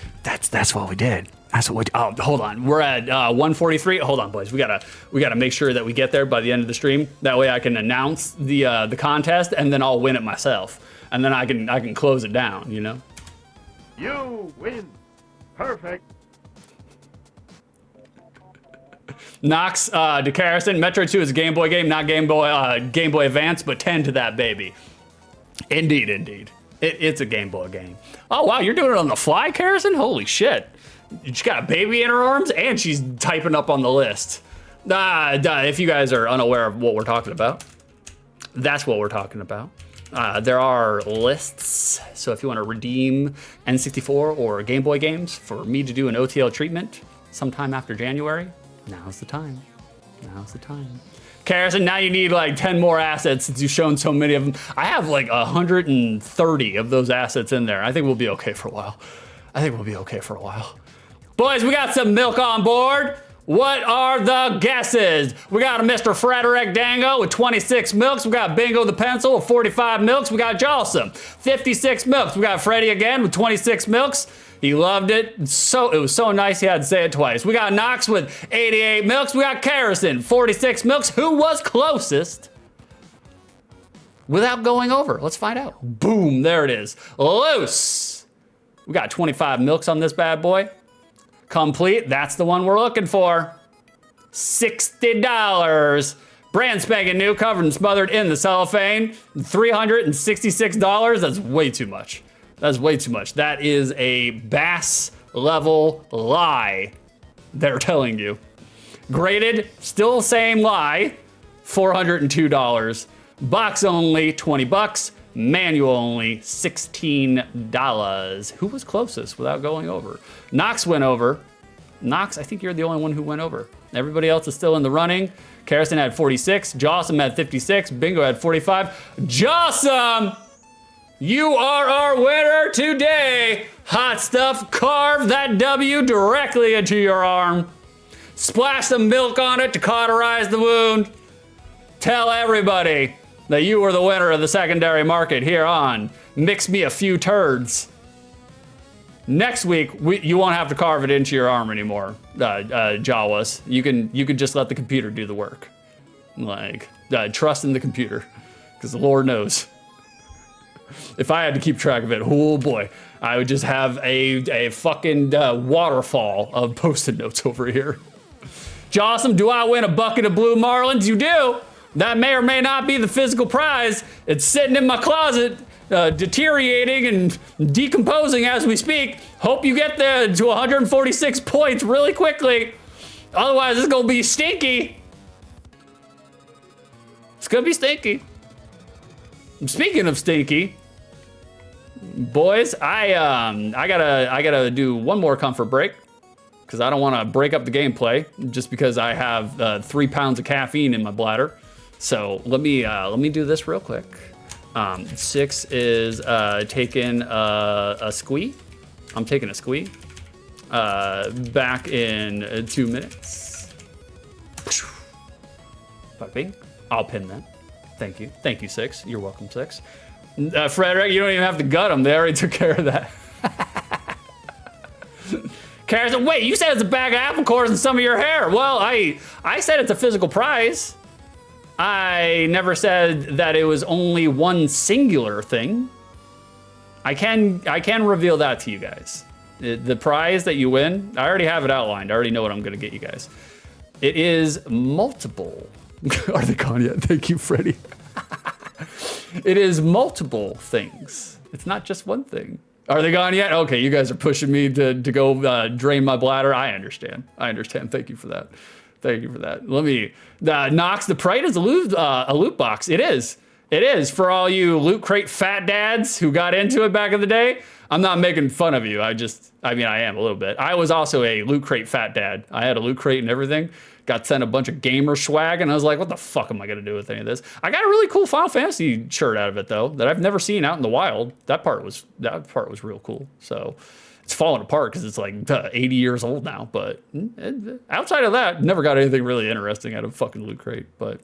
what we did. That's what we. Oh, hold on. We're at 143. Hold on, boys. We gotta make sure that we get there by the end of the stream. That way, I can announce the contest, and then I'll win it myself. And then I can close it down, You win. Perfect. Knox to Carrison. Metro 2 is a Game Boy game, not Game Boy Advance, but 10 to that baby. Indeed. It's a Game Boy game. Oh, wow, you're doing it on the fly, Carrison? Holy shit. She's got a baby in her arms, and she's typing up on the list. If you guys are unaware of what we're talking about, that's what we're talking about. There are lists, so if you want to redeem N64 or Game Boy games for me to do an OTL treatment sometime after January, now's the time. Carrison, now you need like 10 more assets since you've shown so many of them. I have like 130 of those assets in there. I think we'll be okay for a while. Boys, we got some milk on board. What are the guesses? We got a Mr. Frederick Dango with 26 milks. We got Bingo the Pencil with 45 milks. We got Jawsome, 56 milks. We got Freddy again with 26 milks. He loved it. It was so nice he had to say it twice. We got Knox with 88 milks. We got Carrison, 46 milks. Who was closest without going over? Let's find out. Boom, there it is. Loose. We got 25 milks on this bad boy. Complete, that's the one we're looking for. $60. Brand spanking new, covered and smothered in the cellophane. $366, that's way too much. That is a bass level lie they're telling you. Graded, still same lie, $402. Box only, $20. Manual only, $16. Who was closest without going over? Knox went over. Knox, I think you're the only one who went over. Everybody else is still in the running. Carrison had 46. Jawsome had 56. Bingo had 45. Jawsome! You are our winner today. Hot stuff, carve that W directly into your arm. Splash some milk on it to cauterize the wound. Tell everybody that you were the winner of the secondary market here on Mix Me a Few Turds. Next week, you won't have to carve it into your arm anymore, Jawas. You can just let the computer do the work. Like, trust in the computer, because the Lord knows. If I had to keep track of it, oh boy, I would just have a fucking waterfall of Post-it notes over here. Jawsome, do I win a bucket of Blue Marlins? You do. That may or may not be the physical prize. It's sitting in my closet, deteriorating and decomposing as we speak. Hope you get there to 146 points really quickly. Otherwise, it's gonna be stinky. It's gonna be stinky. Speaking of stinky, boys, I gotta do one more comfort break because I don't want to break up the gameplay just because I have 3 pounds of caffeine in my bladder. So let me do this real quick. 6 is taking a squee. I'm taking a squee. Back in 2 minutes. Bing. I'll pin that. Thank you. Thank you, 6. You're welcome, 6. Frederick, you don't even have to gut them. They already took care of that. Kara said, wait, you said it's a bag of apple cores and some of your hair. Well, I said it's a physical prize. I never said that it was only one singular thing. I can reveal that to you guys. The prize that you win, I already have it outlined. I already know what I'm gonna get you guys. It is multiple. Are they gone yet? Thank you, Freddie. It is multiple things. It's not just one thing. Are they gone yet? Okay, you guys are pushing me to go drain my bladder. I understand. Thank you for that. Thank you for that. Let me, Knox, the Pride is a loot box. It is. It is for all you Loot Crate fat dads who got into it back in the day. I'm not making fun of you. I mean, I am a little bit. I was also a Loot Crate fat dad. I had a Loot Crate and everything. Got sent a bunch of gamer swag, and I was like, what the fuck am I gonna do with any of this? I got a really cool Final Fantasy shirt out of it though, that I've never seen out in the wild. That part was real cool. So it's falling apart because it's like 80 years old now. But outside of that, never got anything really interesting out of fucking Loot Crate. But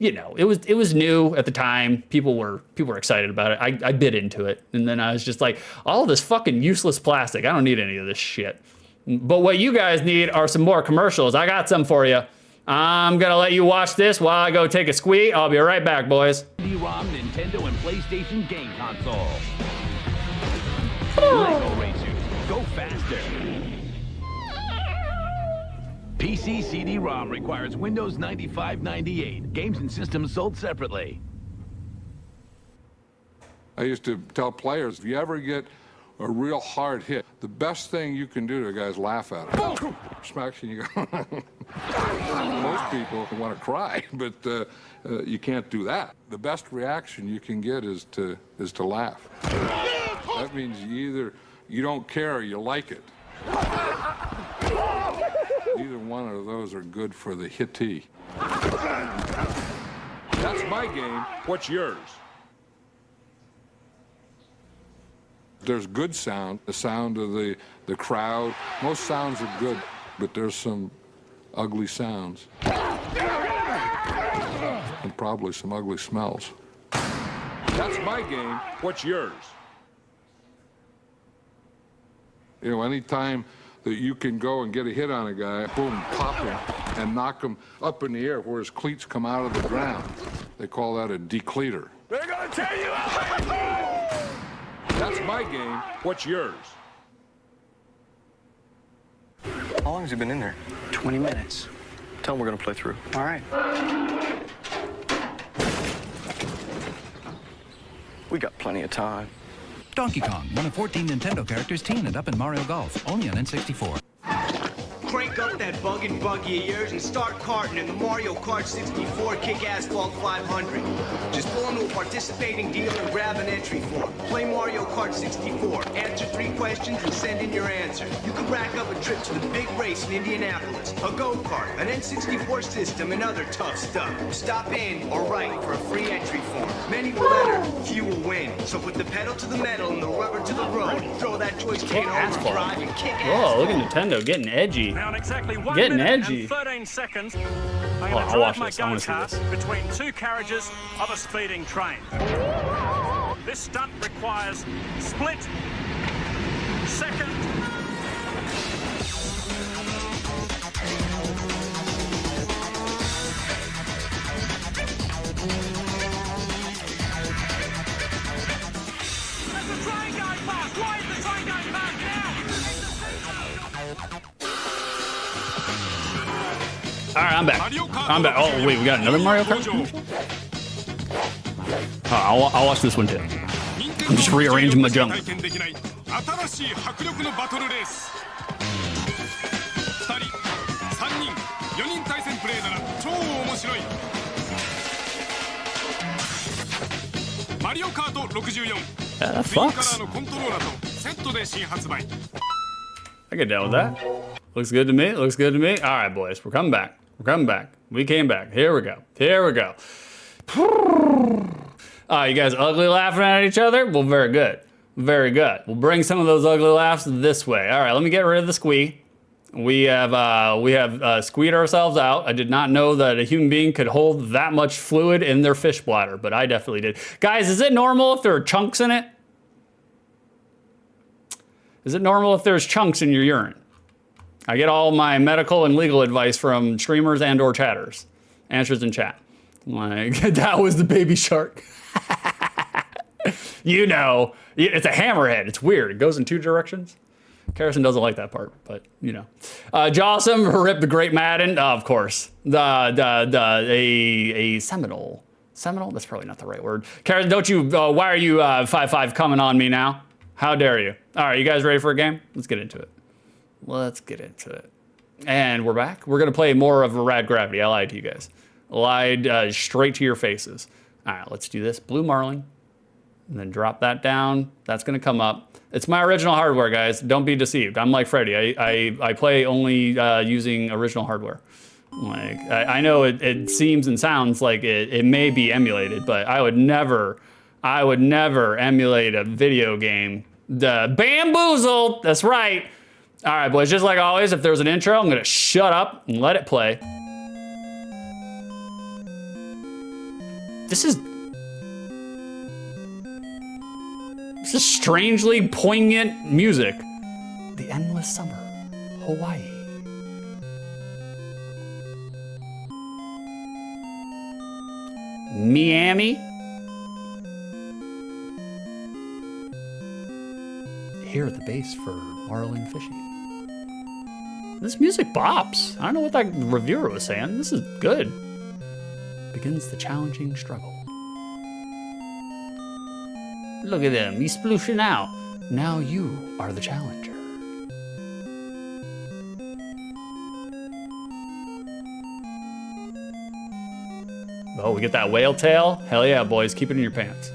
you know, it was new at the time. People were excited about it. I bit into it, and then I was just like, all this fucking useless plastic. I don't need any of this shit. But what you guys need are some more commercials. I got some for you. I'm gonna let you watch this while I go take a squee. I'll be right back, boys. CD-ROM, Nintendo, and PlayStation game console. Lego Racers, go faster. PC CD-ROM requires Windows 95/98. Games and systems sold separately. I used to tell players, if you ever get a real hard hit, the best thing you can do to a guy is laugh at him. Smacks you and you go. Most people want to cry, but you can't do that. The best reaction you can get is to laugh. That means you don't care or you like it. Neither one of those are good for the hittee. That's my game. What's yours? There's good sound, the sound of the crowd. Most sounds are good, but there's some ugly sounds. And probably some ugly smells. That's my game. What's yours? You know, anytime that you can go and get a hit on a guy, boom, pop him, and knock him up in the air where his cleats come out of the ground. They call that a decleater. They're gonna tear you up! That's my game. What's yours? How long has he been in there? 20 minutes. Tell him we're gonna play through. All right. We got plenty of time. Donkey Kong, one of 14 Nintendo characters teaming it up in Mario Golf, only on N64. Crank up that buggin' buggy of yours and start karting in the Mario Kart 64 Kick Asphalt 500. Just go into a participating dealer and grab an entry form. Play Mario Kart 64, answer 3 questions, and send in your answer. You can rack up a trip to the big race in Indianapolis, a go-kart, an N64 system, and other tough stuff. Stop in or write for a free entry form. Many will enter, few will win. So put the pedal to the metal and the rubber to the road. Throw that joystick over drive and kick ass. Whoa, look at Nintendo getting edgy. Now in exactly 1 Getting minute edgy. and 13 seconds, I'm going to drive my go-kart between 2 carriages of a speeding train. This stunt requires split second. There's the train going past! Why is the train going past now? right, I'm back. I'm back. Oh, wait, we got another Mario Kart? Oh, I'll watch this one too. I'm just rearranging my junk. 新しい迫力のバトルレース。2人、3人、4人対戦プレイなら超面白い。マリオカート64。ツインカラーのコントローラーとセットで新発売。I get down with that. Looks good to me. Looks good to me. All right, boys, we're coming back. We're coming back. We came back. Here we go. Here we go. You guys ugly laughing at each other? Well, very good. Very good. We'll bring some of those ugly laughs this way. All right, let me get rid of the squee. We have squeed ourselves out. I did not know that a human being could hold that much fluid in their fish bladder, but I definitely did. Guys, is it normal if there are chunks in it? Is it normal if there's chunks in your urine? I get all my medical and legal advice from streamers and or chatters. Answers in chat. Like, that was the baby shark. You know, it's a hammerhead. It's weird. It goes in two directions. Carrison doesn't like that part, but you know. Jawsome, Rip the Great Madden, of course. A Seminole. Seminole? That's probably not the right word. Carrison, don't you, why are you 5-5 coming on me now? How dare you? All right, you guys ready for a game? Let's get into it. Let's get into it. And we're back. We're gonna play more of a Rad Gravity. I lied to you guys. Lied straight to your faces. All right, let's do this. Blue Marlin. And then drop that down. That's gonna come up. It's my original hardware, guys. Don't be deceived. I'm like Freddy. I play only using original hardware. Like I know it seems and sounds like it may be emulated, but I would never emulate a video game. The bamboozled. That's right. All right, boys. Just like always, if there's an intro, I'm gonna shut up and let it play. This is strangely poignant music. The Endless Summer, Hawaii. Miami. Here at the base for Marlin fishing. This music bops. I don't know what that reviewer was saying. This is good. Begins the challenging struggle. Look at them, he's splooshing out. Now you are the challenger. Oh, we get that whale tail? Hell yeah, boys, keep it in your pants.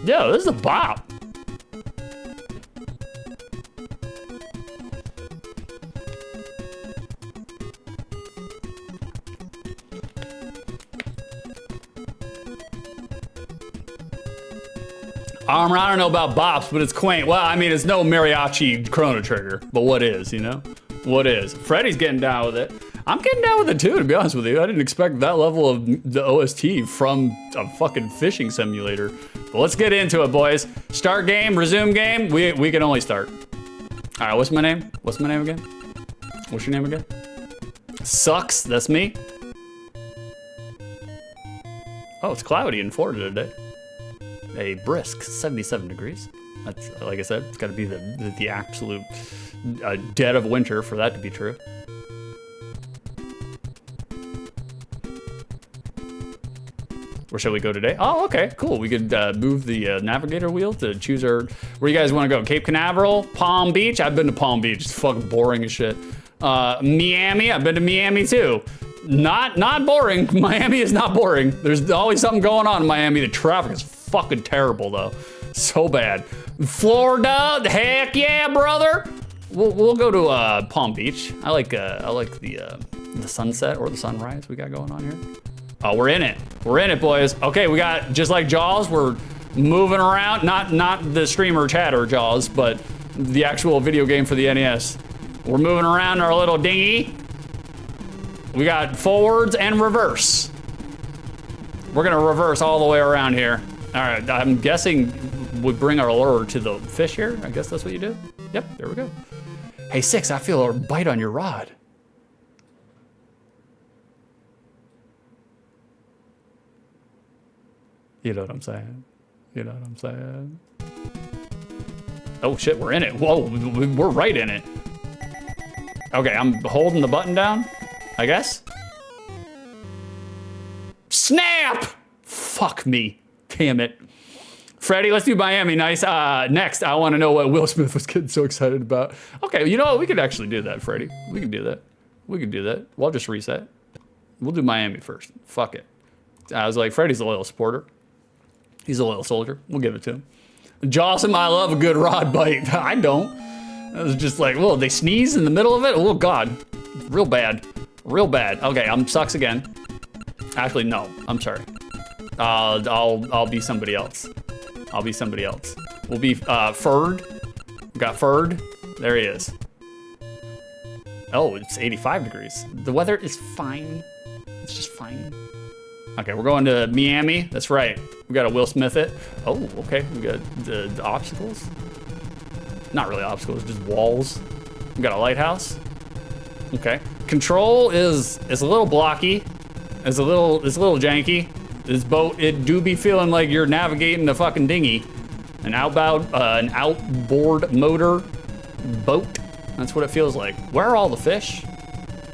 Yo, this is a bop. I don't know about bops, but it's quaint. Well, I mean, it's no mariachi Chrono Trigger, but what is, you know? What is? Freddy's getting down with it. I'm getting down with it too, to be honest with you. I didn't expect that level of the OST from a fucking fishing simulator. But let's get into it, boys. Start game, resume game. We can only start. All right, what's my name? What's my name again? What's your name again? Sucks, that's me. Oh, it's cloudy in Florida today. A brisk 77 degrees. That's, like I said, it's got to be the absolute dead of winter for that to be true. Where shall we go today? Oh, okay, cool. We could move the navigator wheel to choose our, where you guys want to go? Cape Canaveral, Palm Beach? I've been to Palm Beach. It's fucking boring as shit. Miami? I've been to Miami too. Not boring. Miami is not boring. There's always something going on in Miami. The traffic is fucking terrible though. So bad. Florida, heck yeah, brother. We'll go to Palm Beach. I like the sunset or the sunrise we got going on here. Oh, we're in it. We're in it, boys. Okay, we got, just like Jaws, we're moving around. Not the streamer chatter Jaws, but the actual video game for the NES. We're moving around our little dinghy. We got forwards and reverse. We're gonna reverse all the way around here. All right, I'm guessing we bring our lure to the fish here. I guess that's what you do. Yep, there we go. Hey, Six, I feel a bite on your rod. You know what I'm saying? You know what I'm saying? Oh shit, we're in it. Whoa, we're right in it. Okay, I'm holding the button down, I guess. Snap! Fuck me. Damn it. Freddie, let's do Miami Nice. Next, I want to know what Will Smith was getting so excited about. Okay, you know what? We could actually do that, Freddie. We can do that. We can do that. We'll just reset. We'll do Miami first. Fuck it. I was like, Freddie's a loyal supporter. He's a loyal soldier. We'll give it to him. Jawsome, I love a good rod bite. I don't. I was just like, whoa, they sneeze in the middle of it? Oh, God. Real bad. Real bad. Okay, I'm sucks again. Actually, no. I'm sorry. I'll be somebody else. I'll be somebody else. We'll be Furred. We got Furred. There he is. Oh, it's 85 degrees. The weather is fine. It's just fine. Okay, we're going to Miami. That's right. We got to Will Smith it. Oh, okay. We got the obstacles. Not really obstacles, just walls. We got a lighthouse. Okay. Control is a little blocky. It's a little janky. This boat, it do be feeling like you're navigating a fucking dinghy. An outboard motor boat. That's what it feels like. Where are all the fish?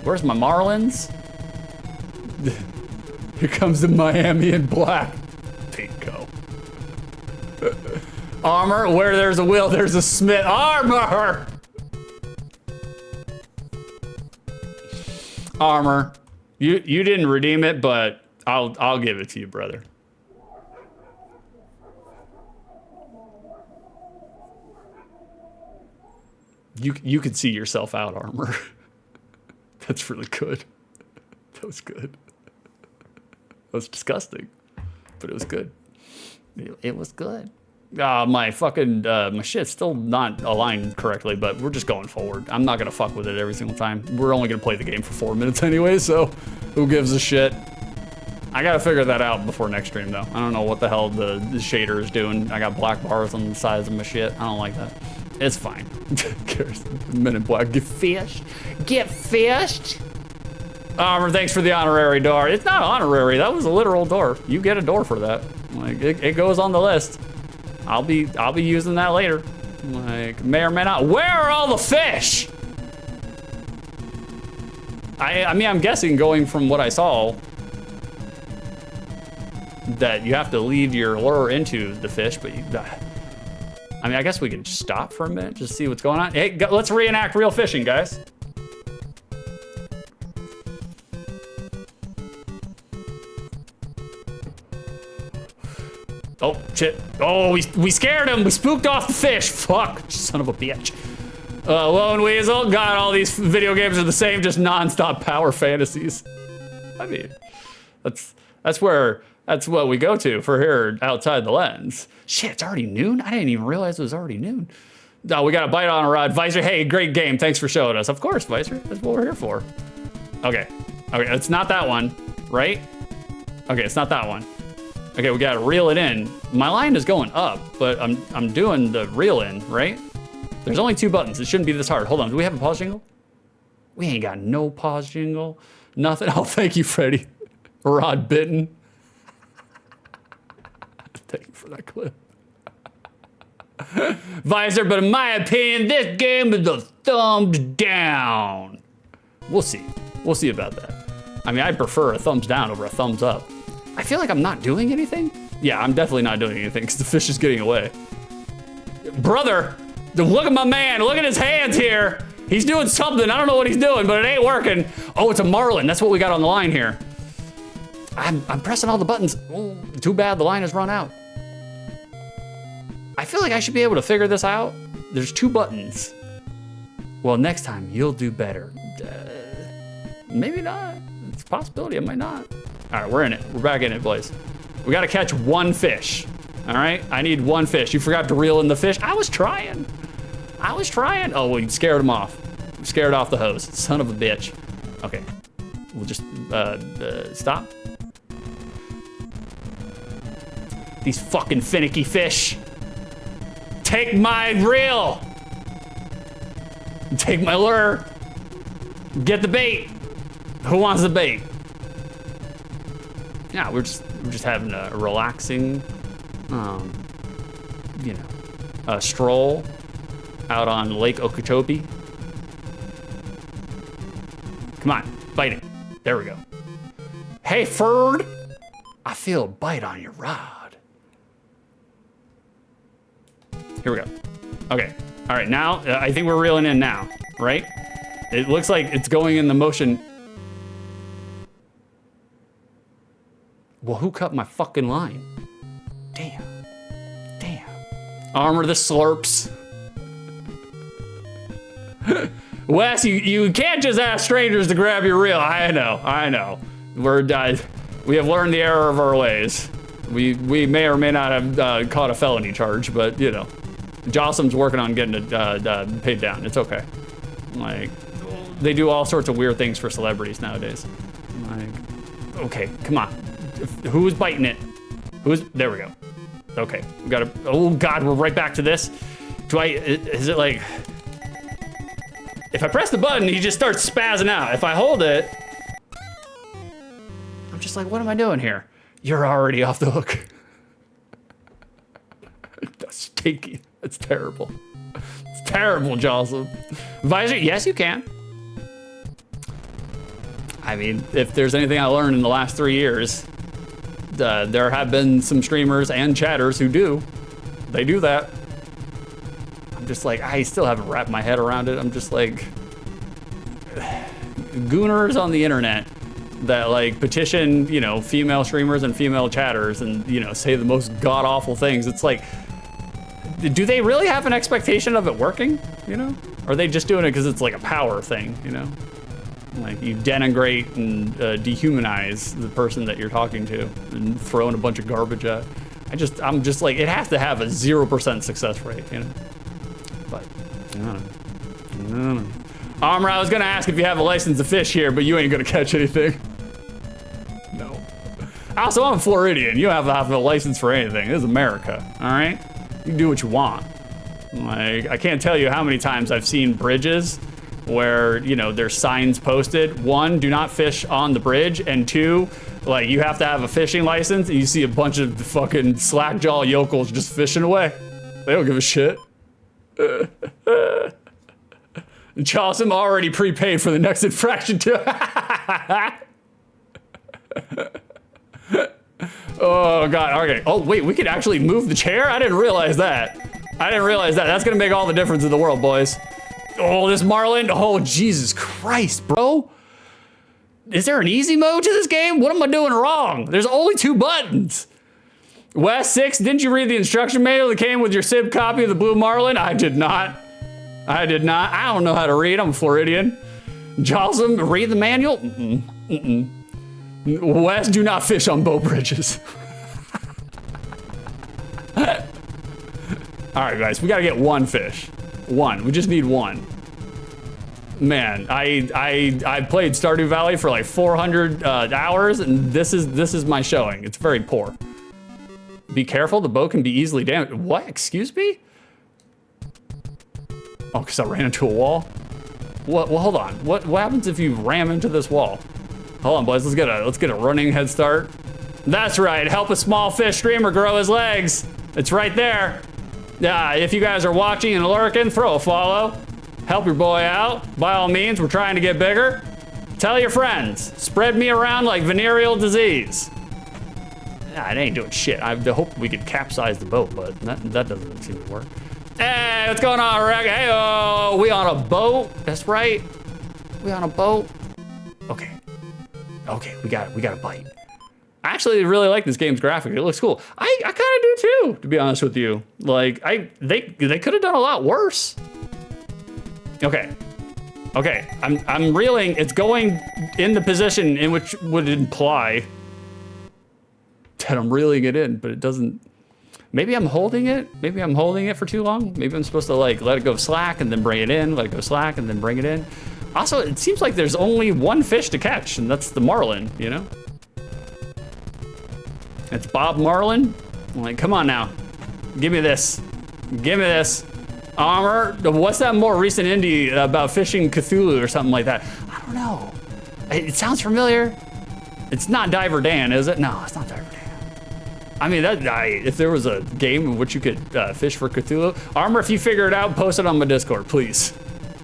Where's my Marlins? Here comes the Miami in black. Pinko. Armor, where there's a Will, there's a Smith. Armor! Armor. You didn't redeem it, but I'll give it to you, brother. You could see yourself out, Armor. That's really good. That was good. That was disgusting, but it was good. It was good. My fucking my shit's still not aligned correctly, but we're just going forward. I'm not gonna fuck with it every single time. We're only gonna play the game for 4 minutes anyway, so who gives a shit? I gotta figure that out before next stream though. I don't know what the hell the shader is doing. I got black bars on the sides of my shit. I don't like that. It's fine. Men in Black, get fished. Get fished. Thanks for the honorary door. It's not honorary. That was a literal door. You get a door for that. Like it goes on the list. I'll be using that later. Like may or may not. Where are all the fish? I mean, I'm guessing going from what I saw that you have to lead your lure into the fish, but I mean, I guess we can just stop for a minute, just see what's going on. Hey, let's reenact real fishing, guys. Oh, shit. Oh, we scared him. We spooked off the fish. Fuck, son of a bitch. Lone Weasel, God, all these video games are the same, just non-stop power fantasies. I mean, that's what we go to for here outside the lens. Shit, it's already noon? I didn't even realize it was already noon. No, we got a bite on a rod. Visor, hey, great game. Thanks for showing us. Of course, Visor. That's what we're here for. Okay, it's not that one, right? Okay, it's not that one. Okay, we gotta reel it in. My line is going up, but I'm doing the reel in, right? There's only 2 buttons. It shouldn't be this hard. Hold on, do we have a pause jingle? We ain't got no pause jingle. Nothing. Oh, thank you, Freddie. Rod bitten. Thank you for that clip. Visor, but in my opinion, this game is a thumbs down. We'll see. We'll see about that. I mean, I'd prefer a thumbs down over a thumbs up. I feel like I'm not doing anything. Yeah, I'm definitely not doing anything because the fish is getting away. Brother, look at my man. Look at his hands here. He's doing something. I don't know what he's doing, but it ain't working. Oh, it's a Marlin. That's what we got on the line here. I'm pressing all the buttons. Oh, too bad the line has run out. I feel like I should be able to figure this out. There's 2 buttons. Well, next time you'll do better. Maybe not. It's a possibility. I might not. All right, we're in it. We're back in it, boys. We got to catch 1 fish. All right, I need 1 fish. You forgot to reel in the fish. I was trying. Oh, well, you scared him off. You scared off the hose. Son of a bitch. Okay, we'll just stop. These fucking finicky fish. Take my reel. Take my lure. Get the bait. Who wants the bait? Yeah, we're just having a relaxing, stroll out on Lake Okeechobee. Come on, bite it. There we go. Hey, Ferd, I feel a bite on your rod. Here we go. Okay, all right, now I think we're reeling in now, right? It looks like it's going in the motion. Well, who cut my fucking line? Damn. Armor the slurps. Wes, you can't just ask strangers to grab your reel. I know. We have learned the error of our ways. We may or may not have caught a felony charge, but you know, Jossam's working on getting it paid down. It's okay. Like, they do all sorts of weird things for celebrities nowadays. Like, okay, come on. Who's biting it? There we go. Okay, we gotta, oh God, we're right back to this. Is it like, if I press the button, he just starts spazzing out. If I hold it, I'm just like, what am I doing here? You're already off the hook. That's stinky. That's terrible. It's terrible, Jocelyn. Visor, yes, you can. I mean, if there's anything I learned in the last 3 years, there have been some streamers and chatters who do. They do that. I'm just like, I still haven't wrapped my head around it. I'm just like, gooners on the internet that like petition, you know, female streamers and female chatters and, you know, say the most god-awful things. It's like, do they really have an expectation of it working, you know? Or are they just doing it because it's like a power thing, you know? Like, you denigrate and dehumanize the person that you're talking to and throw in a bunch of garbage at. I'm just like, it has to have a 0% success rate, you know? But, I don't know. Armor, I was gonna ask if you have a license to fish here, but you ain't gonna catch anything. No. Also, I'm Floridian. You don't have a license for anything. This is America, all right? You can do what you want. Like, I can't tell you how many times I've seen bridges where, you know, there's signs posted. 1, do not fish on the bridge, and 2, like, you have to have a fishing license, and you see a bunch of fucking slack-jaw yokels just fishing away. They don't give a shit. Chawsome already prepaid for the next infraction too. Oh God, okay. Oh wait, we could actually move the chair? I didn't realize that. That's gonna make all the difference in the world, boys. Oh, this Marlin, oh Jesus Christ, bro. Is there an easy mode to this game? What am I doing wrong? There's only 2 buttons. West 6, didn't you read the instruction manual that came with your SIB copy of the Blue Marlin? I did not. I don't know how to read. I'm a Floridian. Josam, read the manual? West, do not fish on boat bridges. All right, guys, we gotta get 1 fish. 1, we just need 1. Man, I played Stardew Valley for like 400 hours, and this is my showing. It's very poor. Be careful, the boat can be easily damaged. What, excuse me? Oh, because I ran into a wall? What, well, hold on. What happens if you ram into this wall? Hold on, boys, let's get a running head start. That's right, help a small fish streamer grow his legs. It's right there. Yeah, if you guys are watching and lurking, throw a follow. Help your boy out. By all means, we're trying to get bigger. Tell your friends. Spread me around like venereal disease. Nah, it ain't doing shit. I hope we could capsize the boat, but that doesn't seem to work. Hey, what's going on, Rick? Hey, oh, we on a boat? That's right. We on a boat? Okay. Okay, we got a bite. I actually really like this game's graphic. It looks cool. I kind of do too, to be honest with you. Like, they could have done a lot worse. Okay. Okay, I'm reeling. It's going in the position in which would imply that I'm reeling it in, but it doesn't. Maybe I'm holding it. Maybe I'm holding it for too long. Maybe I'm supposed to like let it go slack and then bring it in, let it go slack and then bring it in. Also, it seems like there's only 1 fish to catch, and that's the Marlin, you know? It's Bob Marlin. I'm like, come on now. Give me this. Give me this. Armor. What's that more recent indie about fishing Cthulhu or something like that? I don't know. It sounds familiar. It's not Diver Dan, is it? No, it's not Diver Dan. I mean, if there was a game in which you could fish for Cthulhu, Armor, if you figure it out, post it on my Discord, please.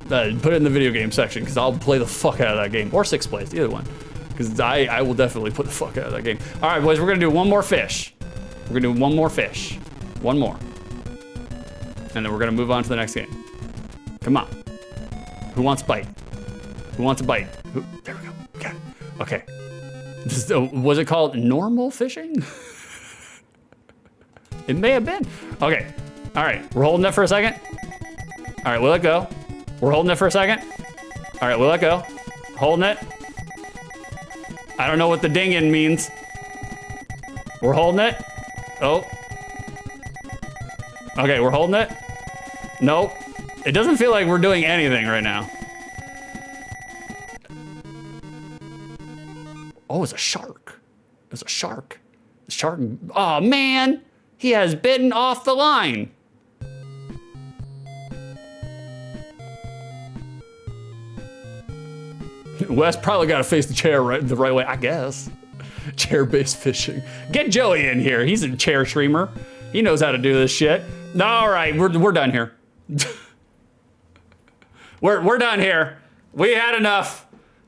Put it in the video game section, because I'll play the fuck out of that game. Or Six Plays, either one. Because I will definitely put the fuck out of that game. All right, boys, we're gonna do one more fish. We're gonna do one more fish. One more. And then we're gonna move on to the next game. Come on. Who wants bite? Who wants a bite? There we go. Okay. Okay. Was it called normal fishing? It may have been. Okay. All right. We're holding it for a second. All right. We'll let go. We're holding it for a second. All right. We'll let go. Holding it. I don't know what the dingin means. We're holding it. Oh. Okay. We're holding it. Nope. It doesn't feel like we're doing anything right now. Oh, it's a shark. It's a shark. The shark. Oh, man. He has bitten off the line. Wes probably got to face the chair the right way, I guess. Chair-based fishing. Get Joey in here. He's a chair streamer. He knows how to do this shit. All right, we're done here. we're done here. We had enough.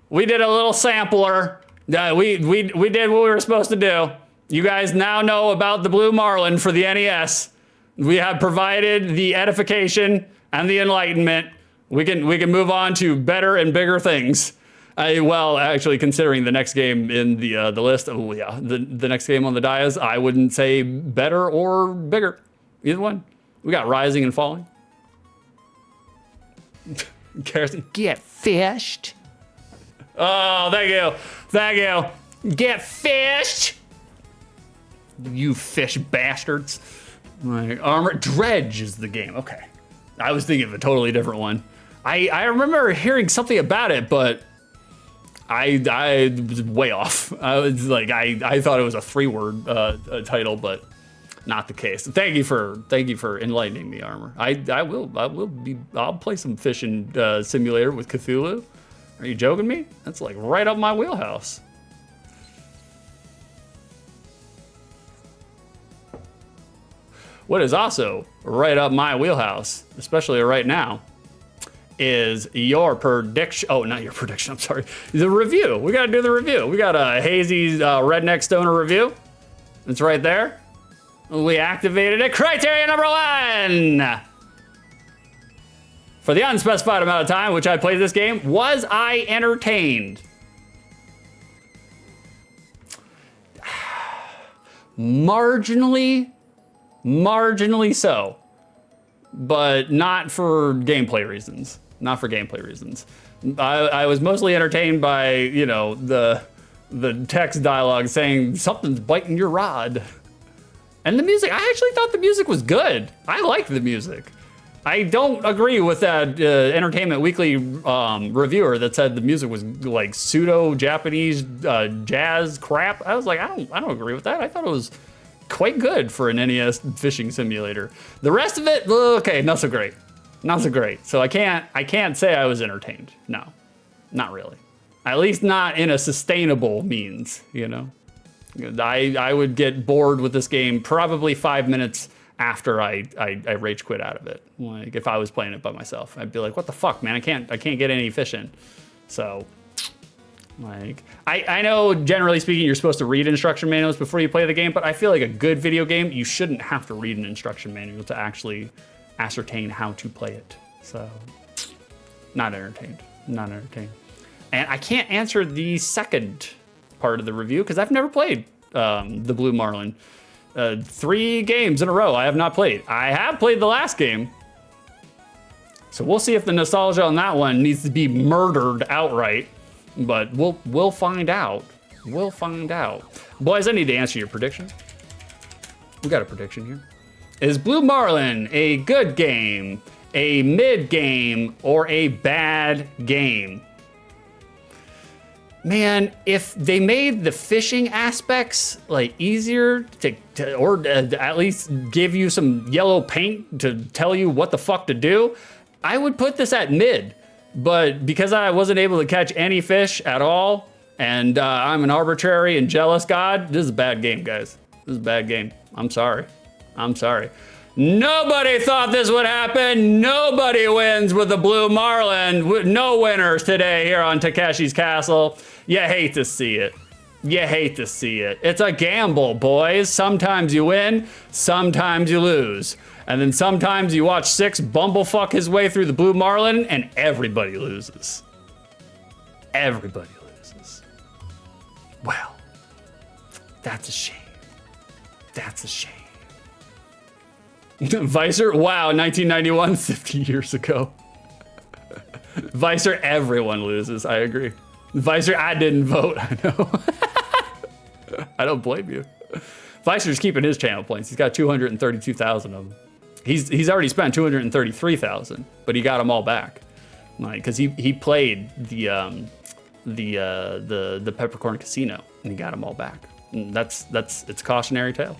We did a little sampler. We did what we were supposed to do. You guys now know about the Blue Marlin for the NES. We have provided the edification and the enlightenment. We can move on to better and bigger things. Well, actually, considering the next game in the list, oh yeah, the next game on the dais, I wouldn't say better or bigger. Either one. We got Rising and Falling. Get fished. Oh, thank you. Thank you. Get fished. You fish bastards. Like, Armor Dredge is the game. Okay. I was thinking of a totally different one. I remember hearing something about it, but I was way off. I was like, I thought it was a 3-word title, but not the case. Thank you for enlightening me, Armor. I'll play some fishing simulator with Cthulhu. Are you joking me? That's like right up my wheelhouse. What is also right up my wheelhouse, especially right now, is your prediction. Oh, not your prediction, I'm sorry. The review. We gotta do the review. We got a Hazy Redneck Stoner review. It's right there. We activated it. Criteria number 1. For the unspecified amount of time which I played this game, was I entertained? Marginally so, but not for gameplay reasons. Not for gameplay reasons. I was mostly entertained by, you know, the text dialogue saying something's biting your rod. And the music, I actually thought the music was good. I liked the music. I don't agree with that Entertainment Weekly reviewer that said the music was like pseudo-Japanese jazz crap. I was like, I don't agree with that. I thought it was quite good for an NES fishing simulator. The rest of it, okay, not so great. Not so great. So I can't say I was entertained. No, not really. At least not in a sustainable means, you know? I would get bored with this game probably 5 minutes after I rage quit out of it. Like if I was playing it by myself, I'd be like, what the fuck, man? I can't get any fish in. So like, I know generally speaking, you're supposed to read instruction manuals before you play the game, but I feel like a good video game, you shouldn't have to read an instruction manual to actually ascertain how to play it. So not entertained. And I can't answer the second part of the review because I've never played the Blue Marlin. 3 games in a row I have not played. I have played the last game. So we'll see if the nostalgia on that one needs to be murdered outright. But we'll find out. We'll find out. Boys, I need to answer your prediction. We got a prediction here. Is Blue Marlin a good game, a mid game, or a bad game? Man, if they made the fishing aspects like easier to or at least give you some yellow paint to tell you what the fuck to do, I would put this at mid. But because I wasn't able to catch any fish at all, and I'm an arbitrary and jealous god, this is a bad game, guys. This is a bad game. I'm sorry. I'm sorry. Nobody thought this would happen. Nobody wins with the Blue Marlin. No winners today here on Takeshi's Castle. You hate to see it. You hate to see it. It's a gamble, boys. Sometimes you win, sometimes you lose. And then sometimes you watch Six bumblefuck his way through the Blue Marlin and everybody loses. Everybody loses. Well, that's a shame. That's a shame. Vicer, wow, 1991, 50 years ago. Vicer, everyone loses, I agree. Vicer, I didn't vote, I know. I don't blame you. Vicer's keeping his channel points. He's got 232,000 of them. He's already spent 233,000, but he got them all back. Like, because he played the Peppercorn Casino and he got them all back. And it's a cautionary tale.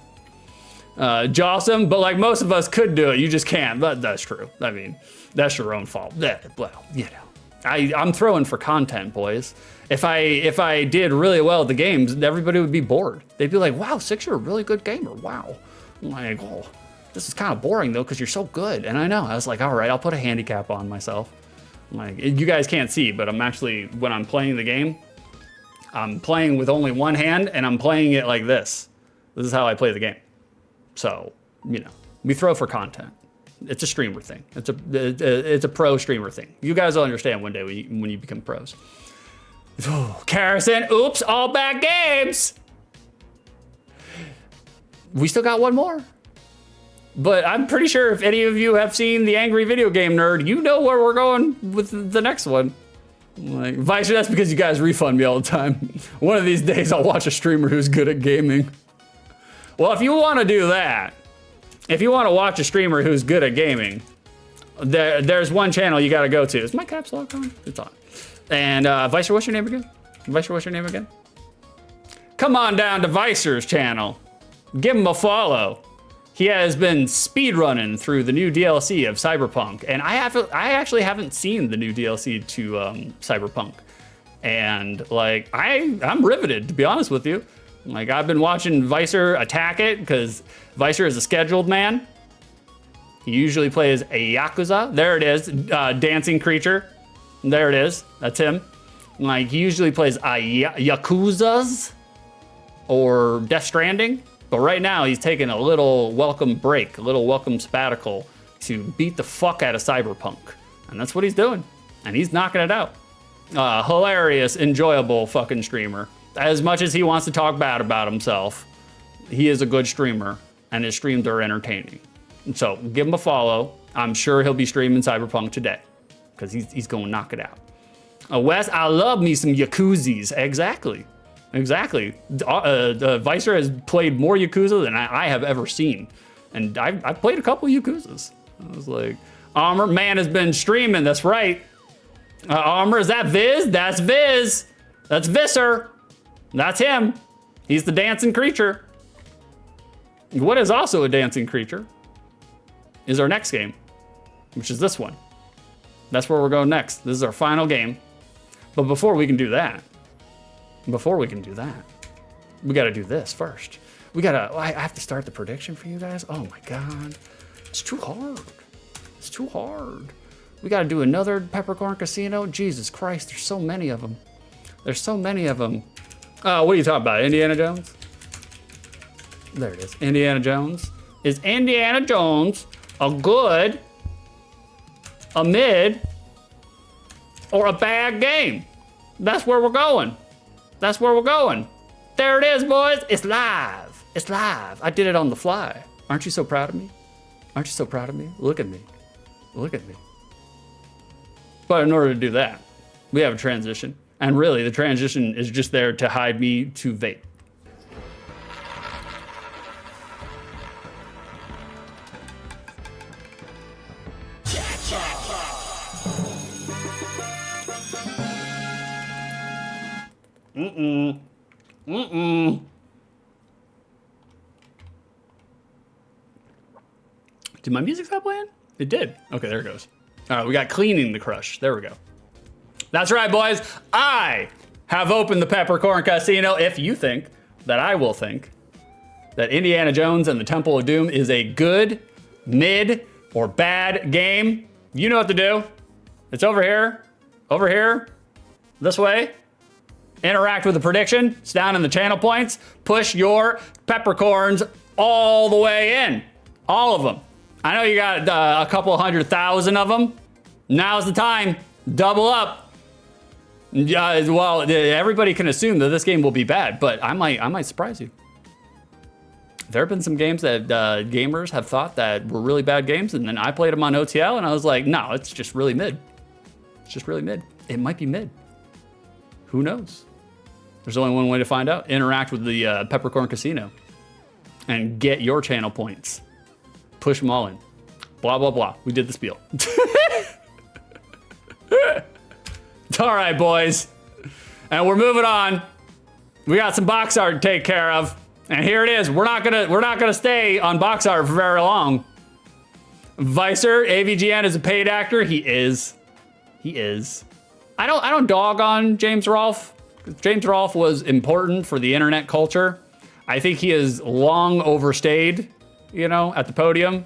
Jawsome, but like most of us could do it, you just can't. But that's true. I mean, that's your own fault. Well, you know, I'm throwing for content, boys. If I did really well at the games, everybody would be bored. They'd be like, wow, Six, you're a really good gamer. Wow. I'm like, oh, this is kind of boring though, because you're so good. And I know, I was like, all right, I'll put a handicap on myself. I'm like, you guys can't see, but I'm actually, when I'm playing the game, I'm playing with only one hand and I'm playing it like this. This is how I play the game. So, you know, we throw for content. It's a streamer thing. It's a pro streamer thing. You guys will understand one day when you become pros. Oh, Carrison, oops, all bad games. We still got one more. But I'm pretty sure if any of you have seen The Angry Video Game Nerd, you know where we're going with the next one. Like, Vicer, that's because you guys refund me all the time. One of these days I'll watch a streamer who's good at gaming. Well, if you want to do that, if you want to watch a streamer who's good at gaming, there's one channel you got to go to. Is my caps lock on? It's on. And Vicer, what's your name again? Vicer, what's your name again? Come on down to Vicer's channel. Give him a follow. He has been speedrunning through the new DLC of Cyberpunk, and I actually haven't seen the new DLC to Cyberpunk, and like I'm riveted, to be honest with you. Like, I've been watching Vicer attack it because Vicer is a scheduled man. He usually plays a Yakuza. There it is, dancing creature. There it is. That's him. Like, he usually plays Yakuzas or Death Stranding. But right now, he's taking a little welcome break, a little welcome sabbatical to beat the fuck out of Cyberpunk. And that's what he's doing. And he's knocking it out. Hilarious, enjoyable fucking streamer. As much as he wants to talk bad about himself, he is a good streamer, and his streams are entertaining. And so give him a follow. I'm sure he'll be streaming Cyberpunk today, because he's going to knock it out. Wes, I love me some Yakuzis. Exactly. Vicer has played more Yakuza than I have ever seen. And I've played a couple Yakuzas. I was like, Armor Man has been streaming, that's right. Armor, is that Viz? That's Viz. That's Visser. That's him. He's the dancing creature. What is also a dancing creature is our next game, which is this one. That's where we're going next. This is our final game. But before we can do that, we got to do this first. I have to start the prediction for you guys. Oh my God. It's too hard. We got to do another Peppercorn Casino. Jesus Christ, there's so many of them. What are you talking about? Indiana Jones? There it is. Indiana Jones. Is Indiana Jones a good, a mid, or a bad game? That's where we're going. There it is, boys. It's live. I did it on the fly. Aren't you so proud of me? Look at me. But in order to do that, we have a transition. And really, the transition is just there to hide me to vape. Did my music stop playing? It did. Okay, there it goes. All right, we got Cleaning the Crush. There we go. That's right, boys. I have opened the Peppercorn Casino. If you think that I will think that Indiana Jones and the Temple of Doom is a good, mid, or bad game, you know what to do. It's over here, this way. Interact with the prediction. It's down in the channel points. Push your peppercorns all the way in. All of them. I know you got a couple 100,000 of them. Now's the time. Double up. Well, everybody can assume that this game will be bad, but I might surprise you. There have been some games that gamers have thought that were really bad games, and then I played them on OTL, and I was like, no, it's just really mid. It's just really mid. It might be mid. Who knows? There's only one way to find out. Interact with the Peppercorn Casino and get your channel points. Push them all in. Blah, blah, blah. We did the spiel. All right, boys. And we're moving on. We got some box art to take care of. And here it is. We're not gonna stay on box art for very long. Vicer, AVGN is a paid actor. He is. I don't dog on James Rolfe. James Rolfe was important for the internet culture. I think he has long overstayed, at the podium.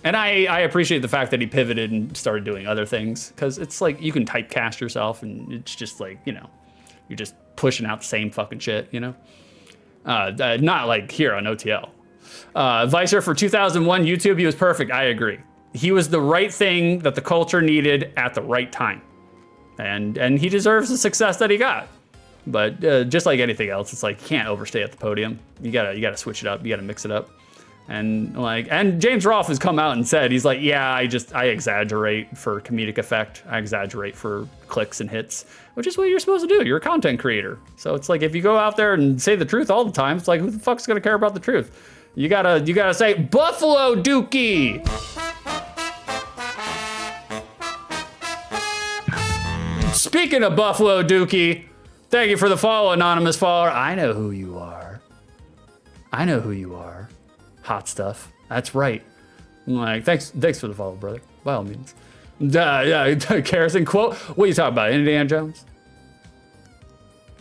And I appreciate the fact that he pivoted and started doing other things, because it's like you can typecast yourself and it's just like, you're just pushing out the same fucking shit, Not like here on OTL. Vicer for 2001 YouTube, he was perfect. I agree. He was the right thing that the culture needed at the right time. And he deserves the success that he got. But just like anything else, it's like you can't overstay at the podium. You gotta switch it up. You gotta mix it up. And James Rolfe has come out and said, he's like, yeah, I exaggerate for comedic effect. I exaggerate for clicks and hits, which is what you're supposed to do. You're a content creator. So it's like, if you go out there and say the truth all the time, it's like, who the fuck's gonna care about the truth? You gotta say, Buffalo Dookie! Speaking of Buffalo Dookie, thank you for the follow, anonymous follower. I know who you are. Hot stuff. That's right. Thanks for the follow, brother. By all means. Carrison quote. What are you talking about? Indiana Jones?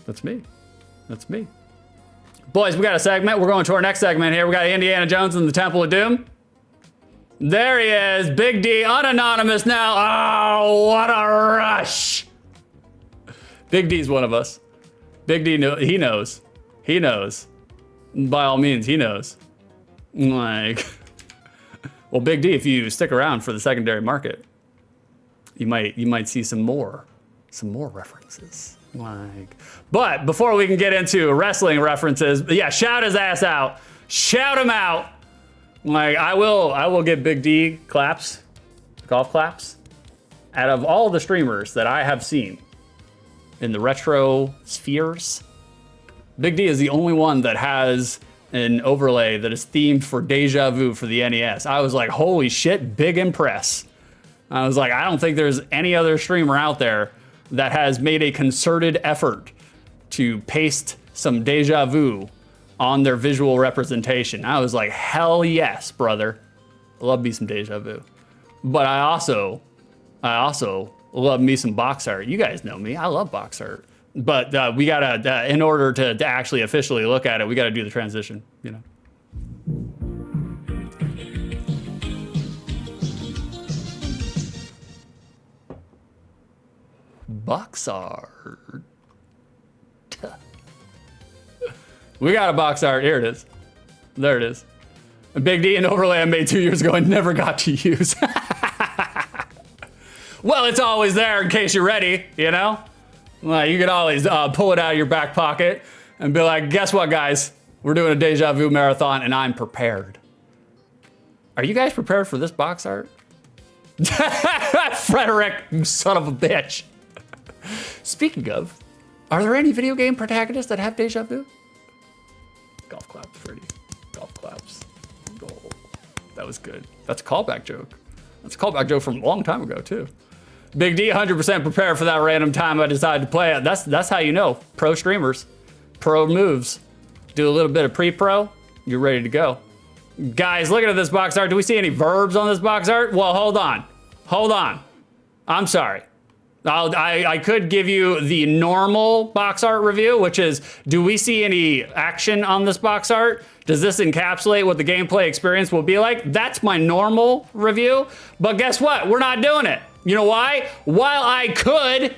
That's me. Boys, we got a segment. We're going to our next segment here. We got Indiana Jones and the Temple of Doom. There he is. Big D, unanonymous now. Oh, what a rush. Big D's one of us. Big D, he knows. By all means, he knows. Well, Big D, if you stick around for the secondary market, you might see some more references. But before we can get into wrestling references, yeah, shout his ass out. Shout him out. I will give Big D claps, golf claps. Out of all the streamers that I have seen in the retro spheres, Big D is the only one that has an overlay that is themed for Deja Vu for the NES. I was like, holy shit, big impress. I was like, I don't think there's any other streamer out there that has made a concerted effort to paste some Deja Vu on their visual representation. I was like, hell yes, brother. I love me some Deja Vu. But I also love me some box art. You guys know me, I love box art. But we gotta, in order to actually officially look at it, we gotta do the transition, Box art. We got a box art. Here it is. There it is. A Big D and overlay I made 2 years ago and never got to use. Well, it's always there in case you're ready, you can always pull it out of your back pocket and be like, guess what, guys? We're doing a Deja Vu marathon and I'm prepared. Are you guys prepared for this box art? Frederick, you son of a bitch. Speaking of, are there any video game protagonists that have Deja Vu? Golf claps, Freddy. Golf claps. Oh, that was good. That's a callback joke. That's a callback joke from a long time ago, too. Big D, 100% prepared for that random time I decided to play it. That's how you know. Pro streamers, pro moves. Do a little bit of pre-pro, you're ready to go. Guys, looking at this box art, do we see any verbs on this box art? Well, hold on. I'm sorry. I could give you the normal box art review, which is, do we see any action on this box art? Does this encapsulate what the gameplay experience will be like? That's my normal review, but guess what? We're not doing it. You know why? While I could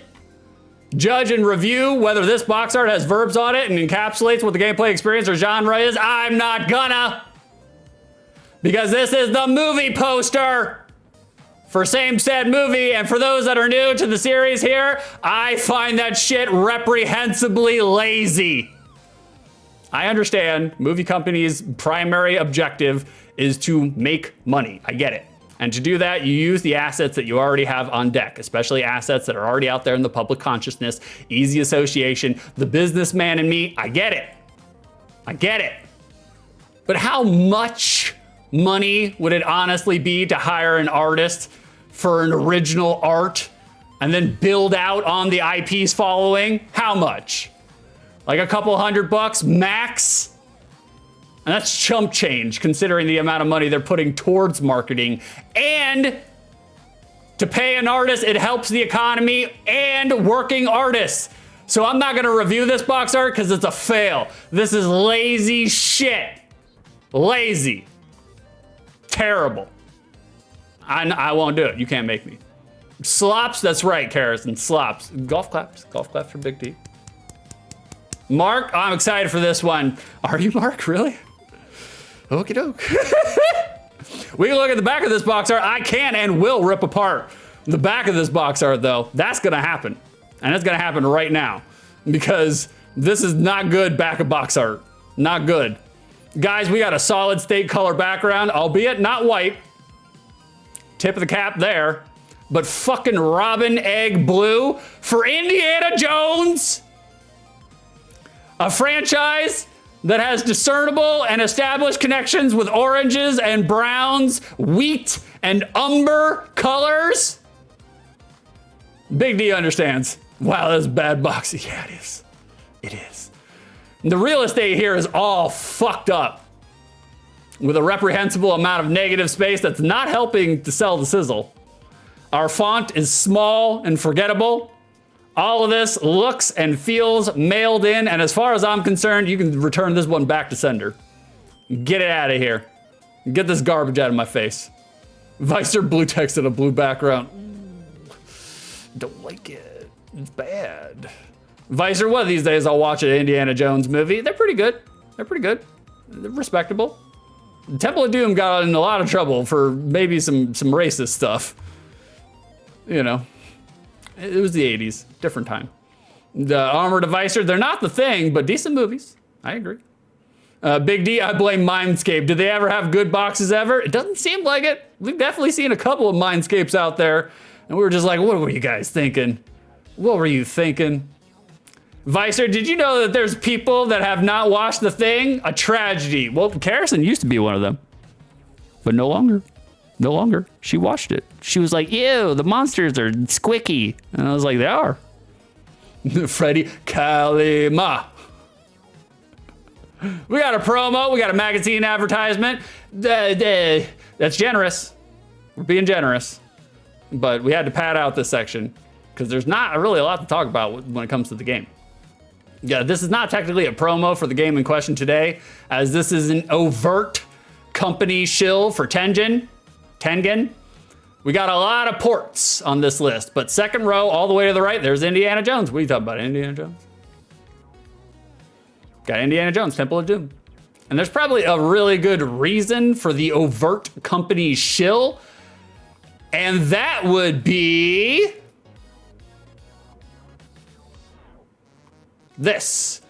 judge and review whether this box art has verbs on it and encapsulates what the gameplay experience or genre is, I'm not gonna. Because this is the movie poster for Same Said Movie, and for those that are new to the series here, I find that shit reprehensibly lazy. I understand movie companies' primary objective is to make money. I get it. And to do that, you use the assets that you already have on deck, especially assets that are already out there in the public consciousness. Easy association. The businessman in me, I get it. I get it. But how much money would it honestly be to hire an artist for an original art and then build out on the IP's following? How much? Like a couple $100 max? And that's chump change considering the amount of money they're putting towards marketing. And to pay an artist, it helps the economy and working artists. So I'm not gonna review this box art because it's a fail. This is lazy shit. Lazy. Terrible. I won't do it. You can't make me. Slops, that's right, Harrison. Slops. Golf claps. Golf claps for Big D. Mark, I'm excited for this one. Are you, Mark? Really? Okie doke. We can look at the back of this box art. I can and will rip apart the back of this box art, though. That's gonna happen. And it's gonna happen right now. Because this is not good back of box art. Not good. Guys, we got a solid state color background, albeit not white. Tip of the cap there. But fucking robin egg blue for Indiana Jones. A franchise that has discernible and established connections with oranges and browns, wheat and umber colors. Big D understands. Wow, that's bad boxy. Yeah, it is. It is. The real estate here is all fucked up with a reprehensible amount of negative space that's not helping to sell the sizzle. Our font is small and forgettable. All of this looks and feels mailed in, and as far as I'm concerned, you can return this one back to sender. Get it out of here. Get this garbage out of my face. Visor blue text in a blue background. Don't like it. It's bad. Visor, one of these days I'll watch an Indiana Jones movie. They're pretty good. They're pretty good. They're respectable. Temple of Doom got in a lot of trouble for maybe some racist stuff. You know. It was the 80s, different time. The Armored Visor, they're not the thing, but decent movies. I agree. Big D, I blame Mindscape. Did they ever have good boxes ever? It doesn't seem like it. We've definitely seen a couple of Mindscapes out there, and we were just like, what were you guys thinking? What were you thinking? Visor, did you know that there's people that have not watched The Thing? A tragedy. Well, Harrison used to be one of them, but no longer. No longer. She watched it. She was like, ew, the monsters are squicky. And I was like, they are. Freddy Kalima. We got a promo. We got a magazine advertisement. That's generous. We're being generous. But we had to pad out this section because there's not really a lot to talk about when it comes to the game. Yeah, this is not technically a promo for the game in question today, as this is an overt company shill for Tengen. We got a lot of ports on this list, but second row all the way to the right, there's Indiana Jones. What are you talking about, Indiana Jones? Got Indiana Jones, Temple of Doom. And there's probably a really good reason for the overt company shill, and that would be this.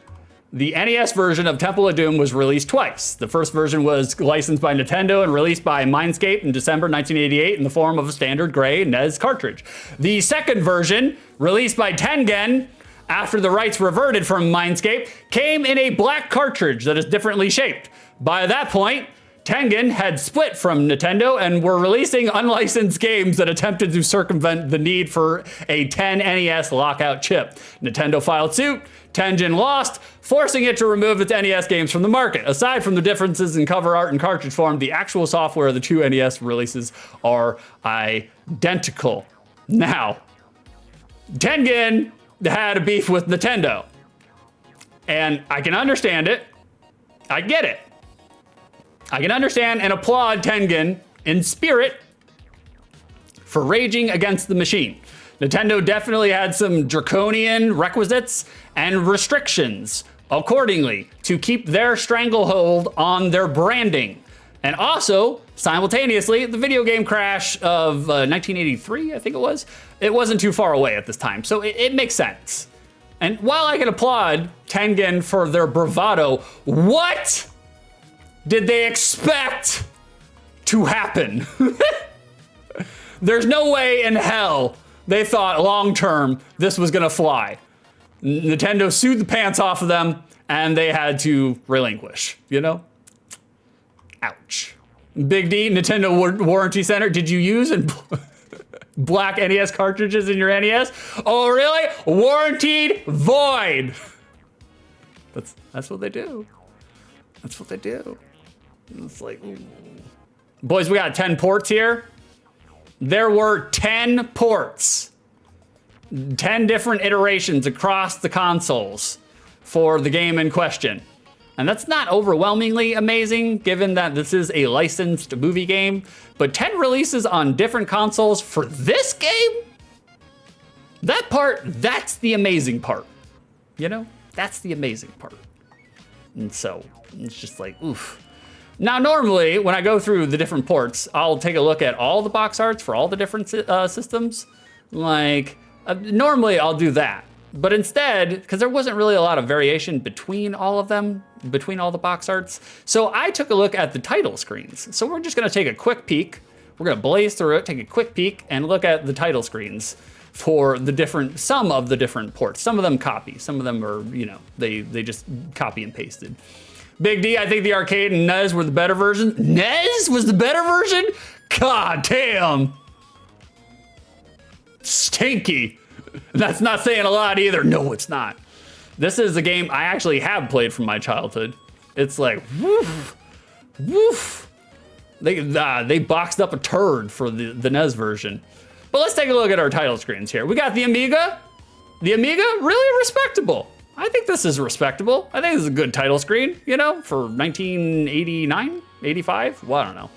The NES version of Temple of Doom was released twice. The first version was licensed by Nintendo and released by Mindscape in December 1988 in the form of a standard gray NES cartridge. The second version, released by Tengen after the rights reverted from Mindscape, came in a black cartridge that is differently shaped. By that point, Tengen had split from Nintendo and were releasing unlicensed games that attempted to circumvent the need for a 10 NES lockout chip. Nintendo filed suit, Tengen lost, forcing it to remove its NES games from the market. Aside from the differences in cover art and cartridge form, the actual software of the two NES releases are identical. Now, Tengen had a beef with Nintendo, and I can understand it. I get it. I can understand and applaud Tengen in spirit for raging against the machine. Nintendo definitely had some draconian requisites and restrictions accordingly to keep their stranglehold on their branding. And also, simultaneously, the video game crash of 1983, I think it wasn't too far away at this time. So it makes sense. And while I can applaud Tengen for their bravado, what did they expect to happen? There's no way in hell they thought long term this was gonna fly. Nintendo sued the pants off of them and they had to relinquish, you know? Ouch. Big D, Nintendo Warranty Center, did you use black NES cartridges in your NES? Oh, really? Warranted void. That's what they do. That's what they do. It's like, ooh. Boys, we got 10 ports here. There were 10 ports. 10 different iterations across the consoles for the game in question. And that's not overwhelmingly amazing, given that this is a licensed movie game, but 10 releases on different consoles for this game? That's the amazing part. You know, that's the amazing part. And so, it's just like, oof. Now, normally, when I go through the different ports, I'll take a look at all the box arts for all the different systems. Like, normally I'll do that. But instead, because there wasn't really a lot of variation between all of them, between all the box arts, so I took a look at the title screens. So we're just gonna take a quick peek. We're gonna blaze through it, take a quick peek, and look at the title screens for some of the different ports. Some of them copy, some of them are, you know, they just copy and pasted. Big D, I think the arcade and NES were the better version. NES was the better version? God damn. Stinky. That's not saying a lot either. No, it's not. This is a game I actually have played from my childhood. It's like, woof, woof. They boxed up a turd for the NES version. But let's take a look at our title screens here. We got the Amiga. The Amiga, really respectable. I think this is respectable. I think this is a good title screen, you know, for 1989, 85, well, I don't know.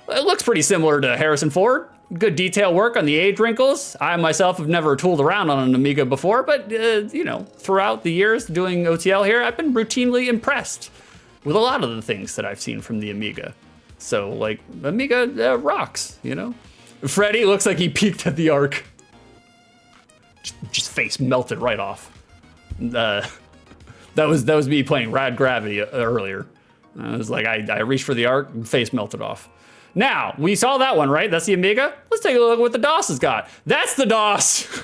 It looks pretty similar to Harrison Ford. Good detail work on the age wrinkles. I myself have never tooled around on an Amiga before, but you know, throughout the years doing OTL here, I've been routinely impressed with a lot of the things that I've seen from the Amiga. So like, Amiga rocks, you know? Freddy looks like he peeked at the Ark. Just face melted right off. That was me playing Rad Gravity earlier. I was like, I reached for the Ark and face melted off. Now, we saw that one, right? That's the Amiga. Let's take a look at what the DOS has got. That's the DOS.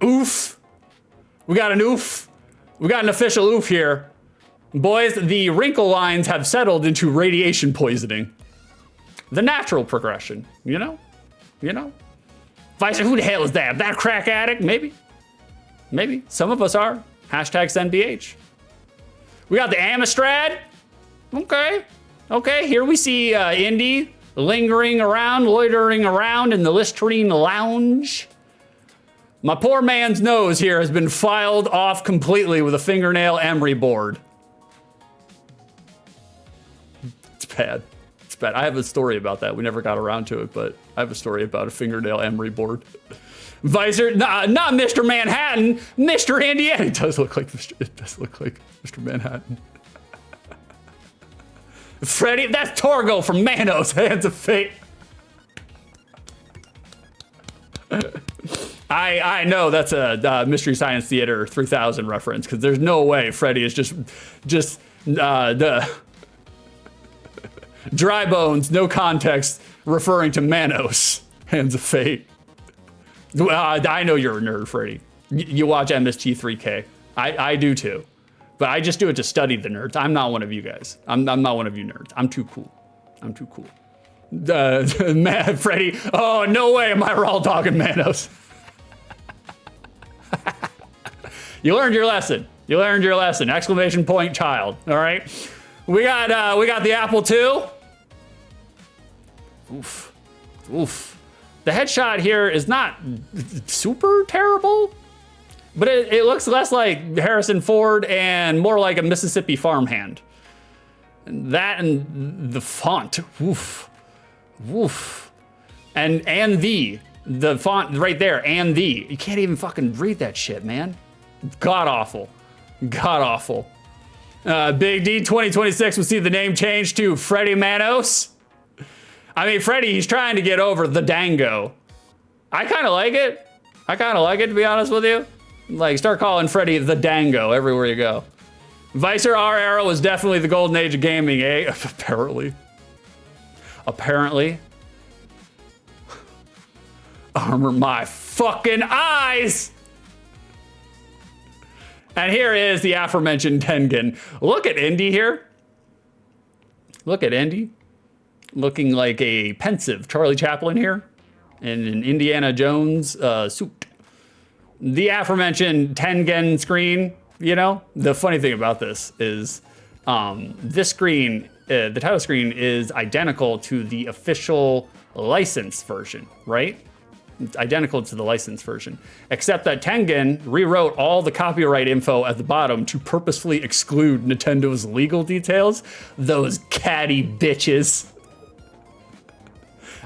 Oof. We got an oof. We got an official oof here. Boys, the wrinkle lines have settled into radiation poisoning. The natural progression, you know? You know? Vicer, who the hell is that? That crack addict? Maybe. Maybe. Some of us are. Hashtag SendBH. We got the Amstrad. Okay. Okay, here we see Indy lingering around, loitering around in the Listerine lounge. My poor man's nose here has been filed off completely with a fingernail emery board. It's bad. It's bad. I have a story about that. We never got around to it, but I have a story about a fingernail emery board. Visor, not Mr. Manhattan, Mr. Indiana. It does look like Mr. Manhattan. Freddy, that's Torgo from Manos, Hands of Fate. I know that's a Mystery Science Theater 3000 reference, because there's no way Freddy is just the dry bones, no context, referring to Manos, Hands of Fate. I know you're a nerd, Freddy. You watch MST3K. I do too. But I just do it to study the nerds. I'm not one of you guys. I'm not one of you nerds. I'm too cool. I'm too cool. Freddy, oh, no way am I all dogging Manos. You learned your lesson. You learned your lesson. Exclamation point, child. All right. We got the Apple II. Oof. Oof. The headshot here is not super terrible, but it looks less like Harrison Ford and more like a Mississippi farmhand. That and the font. Woof. Woof. And the font right there, and the. You can't even fucking read that shit, man. God awful. God awful. Big D 2026 will see the name change to Freddie Manos. I mean, Freddie, he's trying to get over the Dango. I kind of like it. I kind of like it, to be honest with you. Like, start calling Freddie the Dango everywhere you go. Vicer, our era was definitely the golden age of gaming, eh? Apparently. Apparently. Armor my fucking eyes! And here is the aforementioned Tengen. Look at Indy here. Look at Indy. Looking like a pensive Charlie Chaplin here in an Indiana Jones suit. The aforementioned Tengen screen, you know? The funny thing about this is this screen, the title screen is identical to the official licensed version, right? It's identical to the licensed version, except that Tengen rewrote all the copyright info at the bottom to purposefully exclude Nintendo's legal details. Those catty bitches.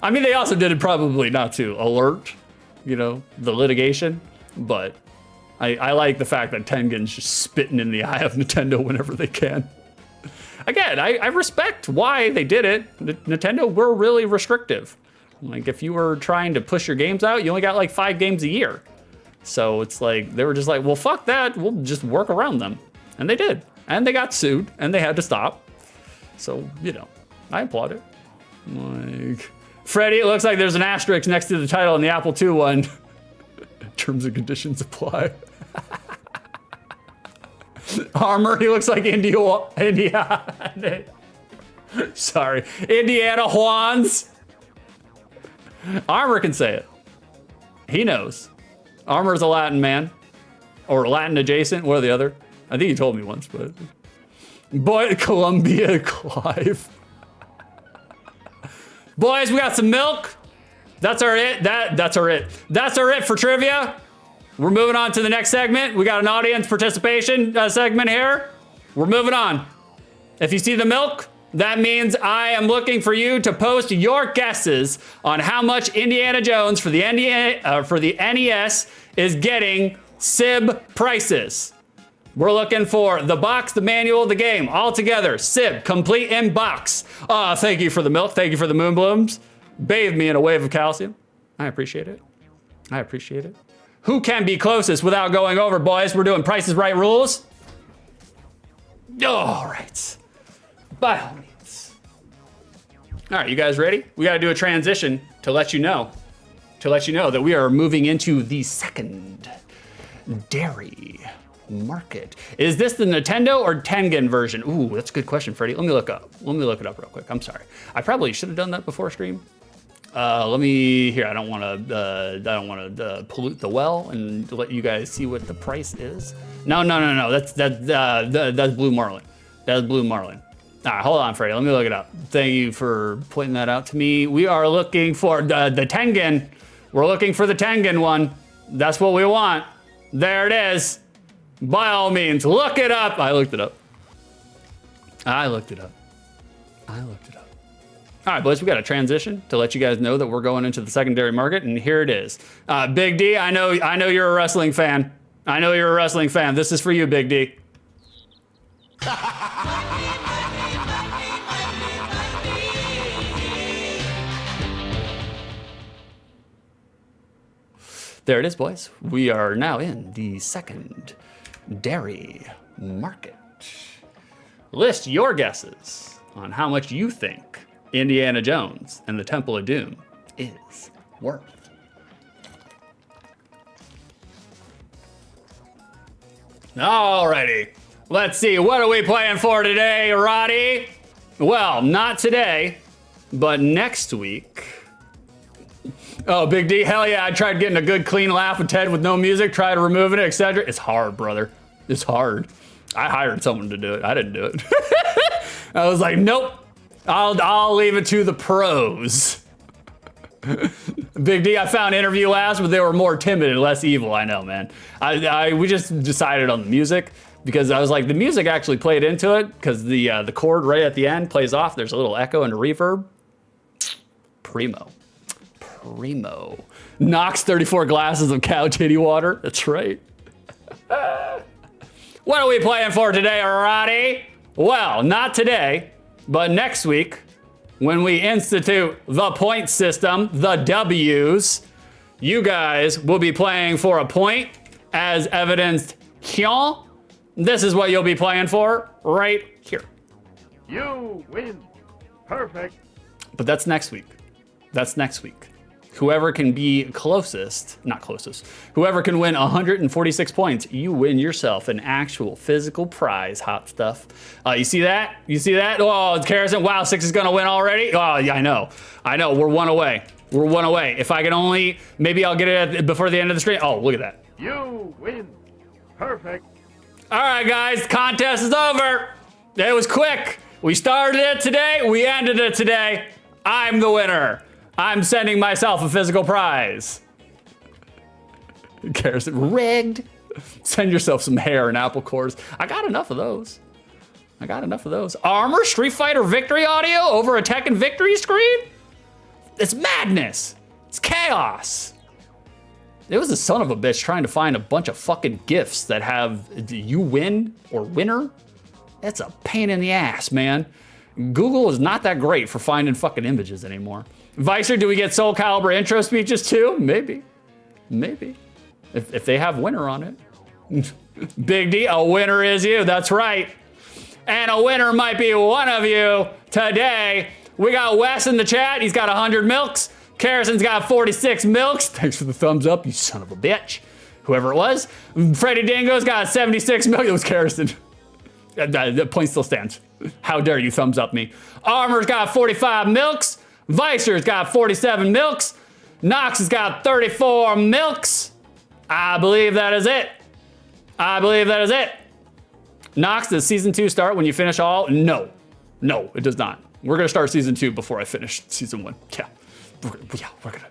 I mean, they also did it probably not to alert, you know, the litigation, but I like the fact that Tengen's just spitting in the eye of Nintendo whenever they can. Again, I respect why they did it. Nintendo were really restrictive. Like, if you were trying to push your games out, you only got like 5 games a year. So it's like, they were just like, well, fuck that. We'll just work around them. And they did. And they got sued and they had to stop. So, you know, I applaud it. Like, Freddie, it looks like there's an asterisk next to the title in the Apple II one. Terms and conditions apply. Armor, he looks like Indiana. Sorry. Indiana Juans. Armor can say it. He knows. Armor's a Latin man. Or Latin adjacent, one or the other. I think he told me once, but. Boy, Columbia Clive. Boys, we got some milk. That's our it. That's our it. That's our it for trivia. We're moving on to the next segment. We got an audience participation segment here. We're moving on. If you see the milk, that means I am looking for you to post your guesses on how much Indiana Jones for the NES is getting SIB prices. We're looking for the box, the manual, the game, all together. SIB, complete in box. Thank you for the milk. Thank you for the moon blooms. Bathe me in a wave of calcium. I appreciate it. I appreciate it. Who can be closest without going over, boys? We're doing Price is Right rules. All right. By all means. All right, you guys ready? We got to do a transition to let you know that we are moving into the second dairy market. Is this the Nintendo or Tengen version? Ooh, that's a good question, Freddie. Let me look up. Let me look it up real quick. I'm sorry. I probably should have done that before stream. Let me here. I don't want to pollute the well and let you guys see what the price is. No. That's Blue Marlin. That's Blue Marlin. All right, hold on, Freddie. Let me look it up. Thank you for pointing that out to me. We are looking for the Tengen. We're looking for the Tengen one. That's what we want. There it is. By all means, look it up. I looked it up. All right, boys, we got a transition to let you guys know that we're going into the secondary market, and here it is. Big D, I know you're a wrestling fan. This is for you, Big D. There it is, boys. We are now in the second dairy market. List your guesses on how much you think Indiana Jones and the Temple of Doom is worth. Alrighty, let's see, what are we playing for today, Roddy? Well, not today, but next week. Oh, Big D, hell yeah, I tried getting a good clean laugh with Ted with no music, tried removing it, etc. It's hard, brother. It's hard. I hired someone to do it. I didn't do it. I was like, nope. I'll leave it to the pros. Big D, I found interview labs, but they were more timid and less evil. I know, man. We just decided on the music, because I was like, the music actually played into it because the chord right at the end plays off. There's a little echo and a reverb. Primo. Knocks 34 glasses of cow titty water. That's right. What are we playing for today, Roddy? Well, not today, but next week when we institute the point system, the W's, you guys will be playing for a point as evidenced here. This is what you'll be playing for right here. You win. Perfect. But that's next week. Whoever can be whoever can win 146 points, you win yourself an actual physical prize, hot stuff. You see that? Oh, Carrison, wow, 6 is gonna win already? Oh, yeah, I know, we're one away. If I can only, maybe I'll get it before the end of the stream. Oh, look at that. You win. Perfect. All right, guys, contest is over. It was quick. We started it today, we ended it today. I'm the winner. I'm sending myself a physical prize. Who cares? Rigged. Send yourself some hair and apple cores. I got enough of those. Armor, Street Fighter Victory audio over a Tekken Victory screen? It's madness. It's chaos. It was a son of a bitch trying to find a bunch of fucking GIFs that have you win or winner. It's a pain in the ass, man. Google is not that great for finding fucking images anymore. Vicer, do we get Soul Calibur intro speeches too? Maybe. If they have winner on it. Big D, a winner is you, that's right. And a winner might be one of you today. We got Wes in the chat, he's got 100 milks. Carrison's got 46 milks. Thanks for the thumbs up, you son of a bitch. Whoever it was. Freddie Dingo's got 76 milk. It was Carrison. The point still stands. How dare you thumbs up me. Armor's got 45 milks. Vicer's got 47 milks. Knox has got 34 milks. I believe that is it. Knox, does season 2 start when you finish all? No, it does not. We're gonna start season 2 before I finish season 1. Yeah, we're gonna.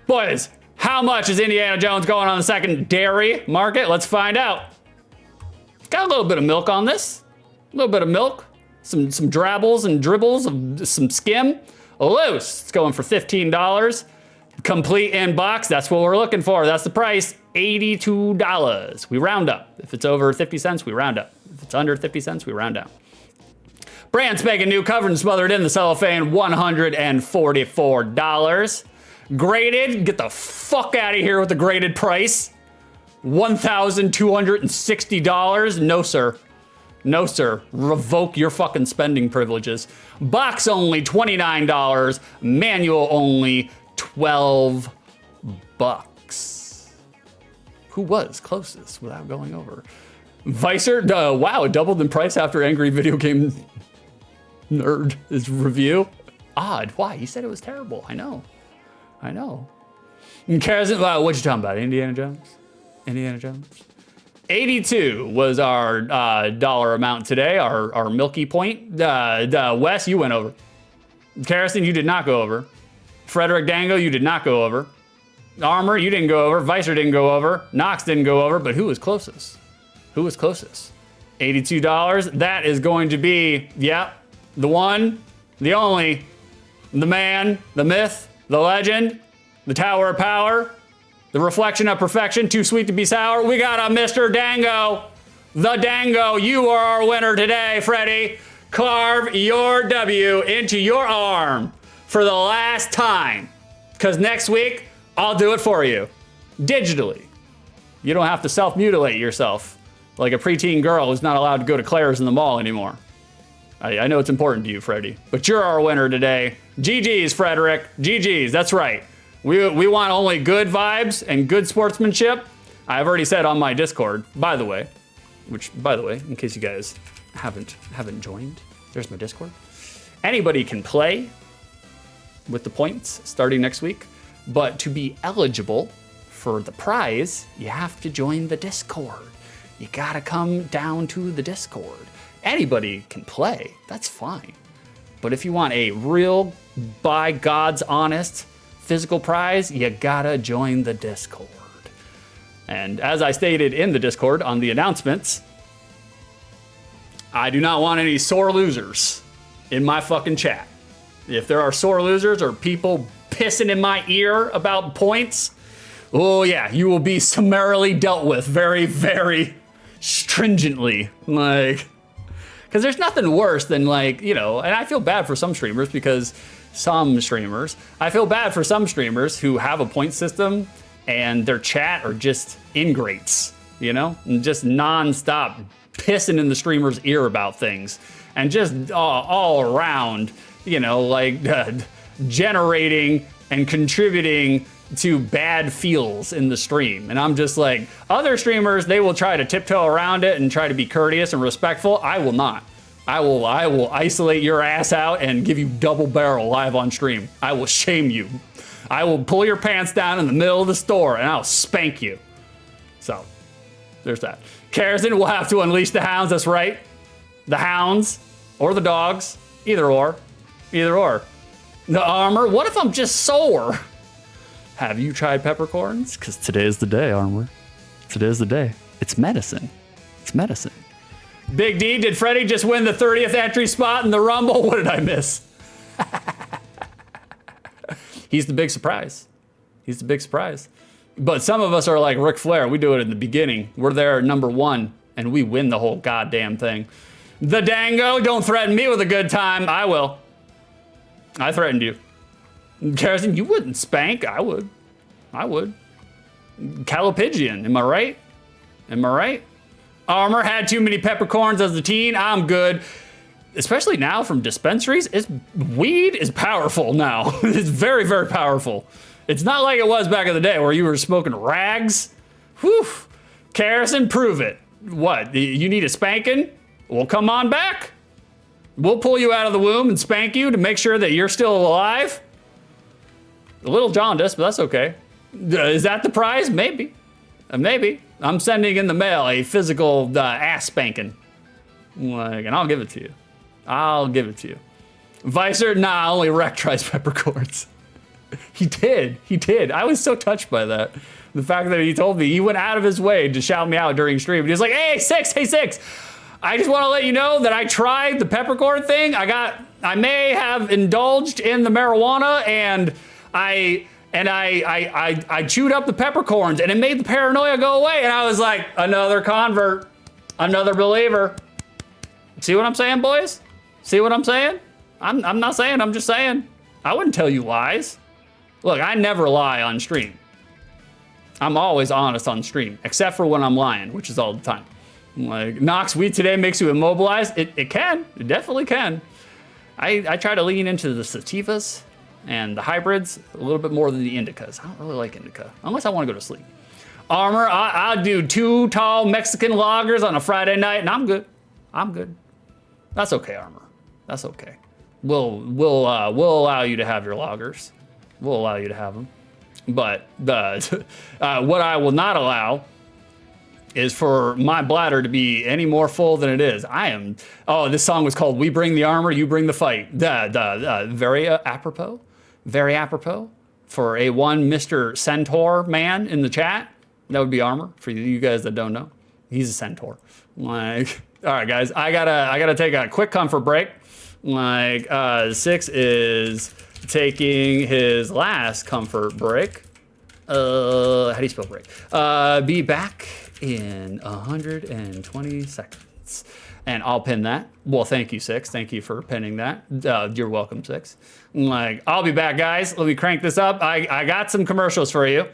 Boys, how much is Indiana Jones going on the secondary market? Let's find out. Got a little bit of milk on this. Some drabbles and dribbles of some skim. Loose, it's going for $15. Complete in box, that's what we're looking for. That's the price, $82. We round up. If it's over 50 cents, we round up. If it's under 50 cents, we round down. Brand spanking new, covered and smothered in the cellophane, $144. Graded, get the fuck out of here with the graded price. $1,260. No, sir. Revoke your fucking spending privileges. Box only $29. Manual only $12. Who was closest without going over? Vicer, wow, it doubled in price after Angry Video Game Nerd his review. Odd, why? He said it was terrible. I know. And Carrison, what you talking about? Indiana Jones? 82 was our dollar amount today, our Milky Point. Wes, you went over. Carrison, you did not go over. Frederick Dango, you did not go over. Armor, you didn't go over. Vicer didn't go over. Knox didn't go over, but who was closest? $82. That is going to be, the one, the only, the man, the myth, the legend, the Tower of Power, the reflection of perfection, too sweet to be sour. We got a Mr. Dango. The Dango, you are our winner today, Freddie. Carve your W into your arm for the last time. Because next week, I'll do it for you. Digitally. You don't have to self-mutilate yourself like a preteen girl who's not allowed to go to Claire's in the mall anymore. I know it's important to you, Freddie, but you're our winner today. GG's, Frederick. GG's, that's right. We want only good vibes and good sportsmanship. I've already said on my Discord, by the way, in case you guys haven't joined, there's my Discord. Anybody can play with the points starting next week, but to be eligible for the prize, you have to join the Discord. You gotta come down to the Discord. Anybody can play, that's fine. But if you want a real, by God's honest, physical prize, you gotta join the Discord. And as I stated in the Discord on the announcements, I do not want any sore losers in my fucking chat. If there are sore losers or people pissing in my ear about points, oh yeah, you will be summarily dealt with very, very stringently. Like, because there's nothing worse than like, you know, and I feel bad for some streamers because I feel bad for some streamers who have a point system and their chat are just ingrates, you know, and just nonstop pissing in the streamer's ear about things and just all around, you know, like generating and contributing to bad feels in the stream. And I'm just like, other streamers, they will try to tiptoe around it and try to be courteous and respectful. I will not. I will isolate your ass out and give you double barrel live on stream. I will shame you. I will pull your pants down in the middle of the store and I'll spank you. So, there's that. Karrison will have to unleash the hounds, that's right. The hounds, or the dogs, either or. Either or. The armor, what if I'm just sore? Have you tried peppercorns? Because today's the day, Armor. Today's the day. It's medicine. It's medicine. Big D, did Freddie just win the 30th entry spot in the Rumble? What did I miss? He's the big surprise. He's the big surprise. But some of us are like Ric Flair. We do it in the beginning. We're there at number 1, and we win the whole goddamn thing. The Dango, don't threaten me with a good time. I will. I threatened you. Karrison, you wouldn't spank. I would. I would. Calopigian, am I right? Am I right? Armor had too many peppercorns as a teen. I'm good. Especially now from dispensaries, weed is powerful now. It's very, very powerful. It's not like it was back in the day where you were smoking rags. Whew. Karrison, prove it. What, you need a spanking? Well, come on back. We'll pull you out of the womb and spank you to make sure that you're still alive. A little jaundice, but that's okay. Is that the prize? Maybe. Maybe. I'm sending in the mail a physical ass spanking. Like, and I'll give it to you. I'll give it to you. Vicer, nah, only Rec tries peppercorns. He did. I was so touched by that. The fact that he told me, he went out of his way to shout me out during stream. He was like, hey, Six. I just want to let you know that I tried the peppercorn thing. I may have indulged in the marijuana and I chewed up the peppercorns and it made the paranoia go away. And I was like, another convert, another believer. See what I'm saying, boys? See what I'm saying? I'm not saying, I'm just saying. I wouldn't tell you lies. Look, I never lie on stream. I'm always honest on stream, except for when I'm lying, which is all the time. Like, Knox, weed today makes you immobilized. It can, it definitely can. I try to lean into the sativas and the hybrids a little bit more than the indicas. I don't really like indica, unless I want to go to sleep. Armor, I'll do 2 tall Mexican lagers on a Friday night, and I'm good. I'm good. That's okay, Armor. That's okay. We'll allow you to have your lagers. We'll allow you to have them. But what I will not allow is for my bladder to be any more full than it is. This song was called We Bring the Armor, You Bring the Fight. Very apropos for a one Mr. Centaur man in the chat. That would be Armor for you guys that don't know. He's a centaur. Like, all right, guys, I gotta take a quick comfort break. Like, Six is taking his last comfort break. How do you spell break? Be back in 120 seconds. And I'll pin that. Well, thank you, Six. Thank you for pinning that. You're welcome, Six. Like, I'll be back, guys. Let me crank this up. I got some commercials for you.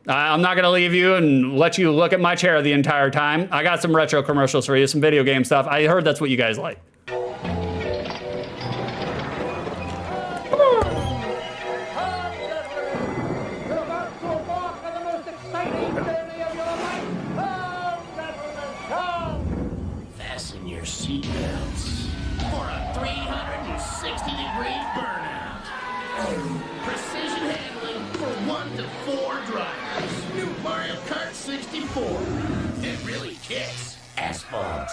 I'm not gonna leave you and let you look at my chair the entire time. I got some retro commercials for you, some video game stuff. I heard that's what you guys like. Fasten your seatbelts for a 360-degree burnout. Precision handling for 1 to 4 drivers. New Mario Kart 64. It really kicks asphalt.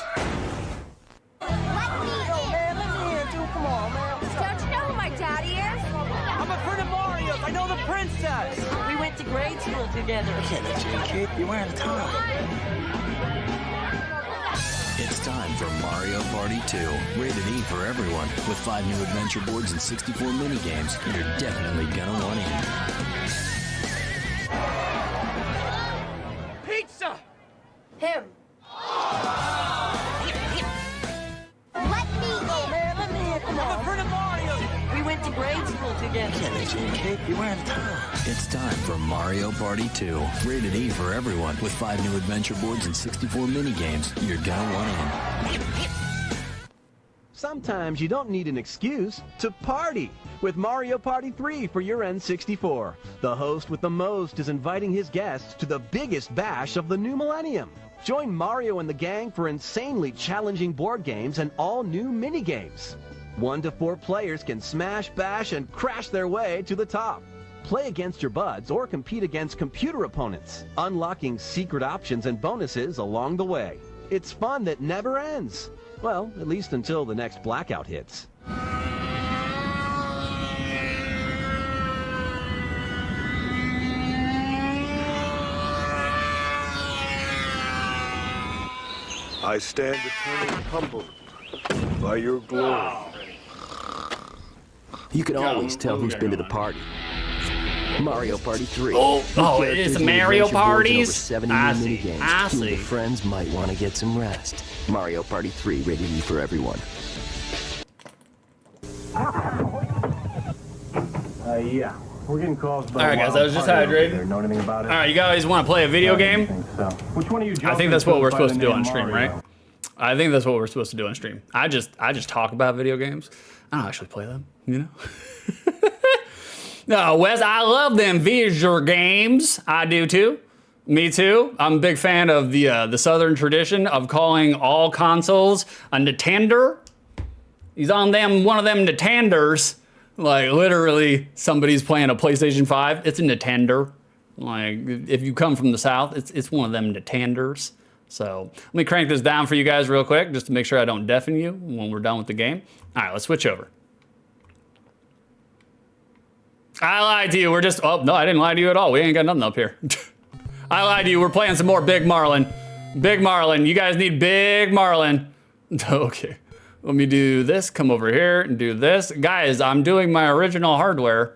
Let me in, dude. Come on, man. Don't you know who my daddy is? I'm a friend of Mario's. I know the princess. We went to grade school together. Get it, kid. You're wearing a tie. It's time for Mario Party 2. Rated E for everyone. With 5 new adventure boards and 64 minigames, you're definitely gonna want in. Pizza! Him. Let me in. Let me in. Come on. I'm a friend of Mario. We went to grade school together. Get it, kid. You're wearing a tie. It's time for Mario Party 2. Rated E for everyone. With 5 new adventure boards and 64 minigames, you're gonna want in. Sometimes you don't need an excuse to party with Mario Party 3 for your N64. The host with the most is inviting his guests to the biggest bash of the new millennium. Join Mario and the gang for insanely challenging board games and all new minigames. 1 to 4 players can smash, bash, and crash their way to the top. Play against your buds or compete against computer opponents, unlocking secret options and bonuses along the way. It's fun that never ends. Well, at least until the next blackout hits. I stand eternally humbled by your glory. You can always tell who's been to the party. Mario Party 3. Oh, it's Mario Parties? I see. I see. Your friends might want to get some rest. Mario Party 3, rated E for everyone. Yeah. We're getting calls about. All right, guys, I was just hydrated. Know anything about it? All right, you guys want to play a video game? So. Which one of you? I think that's what we're supposed to do on stream, right? I think that's what we're supposed to do on stream. I just talk about video games. I don't actually play them, you know? No, Wes, I love them visual games. I do too. Me too. I'm a big fan of the Southern tradition of calling all consoles a Nintendo. He's on one of them Nintenders. Like literally somebody's playing a PlayStation 5, it's a Nintendo. Like if you come from the South, it's one of them Nintenders. So let me crank this down for you guys real quick just to make sure I don't deafen you when we're done with the game. All right, let's switch over. I lied to you. We're just, oh, no, I didn't lie to you at all. We ain't got nothing up here. I lied to you. We're playing some more Big Marlin. Big Marlin. You guys need Big Marlin. Okay. Let me do this. Come over here and do this. Guys, I'm doing my original hardware,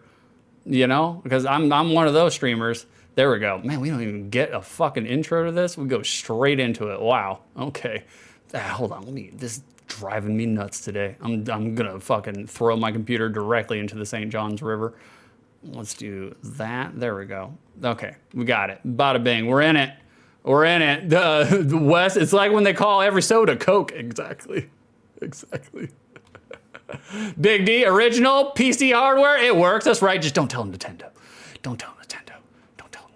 you know, because I'm one of those streamers. There we go. Man, we don't even get a fucking intro to this. We go straight into it. Wow. Okay. Hold on. This is driving me nuts today. I'm gonna fucking throw my computer directly into the St. Johns River. Let's do that. There we go. Okay, we got it. Bada bing. We're in it. We're in it. The West. It's like when they call every soda Coke. Exactly. Exactly. Big D, original PC hardware. It works. That's right. Just don't tell them Nintendo. Don't tell them Nintendo. Don't tell them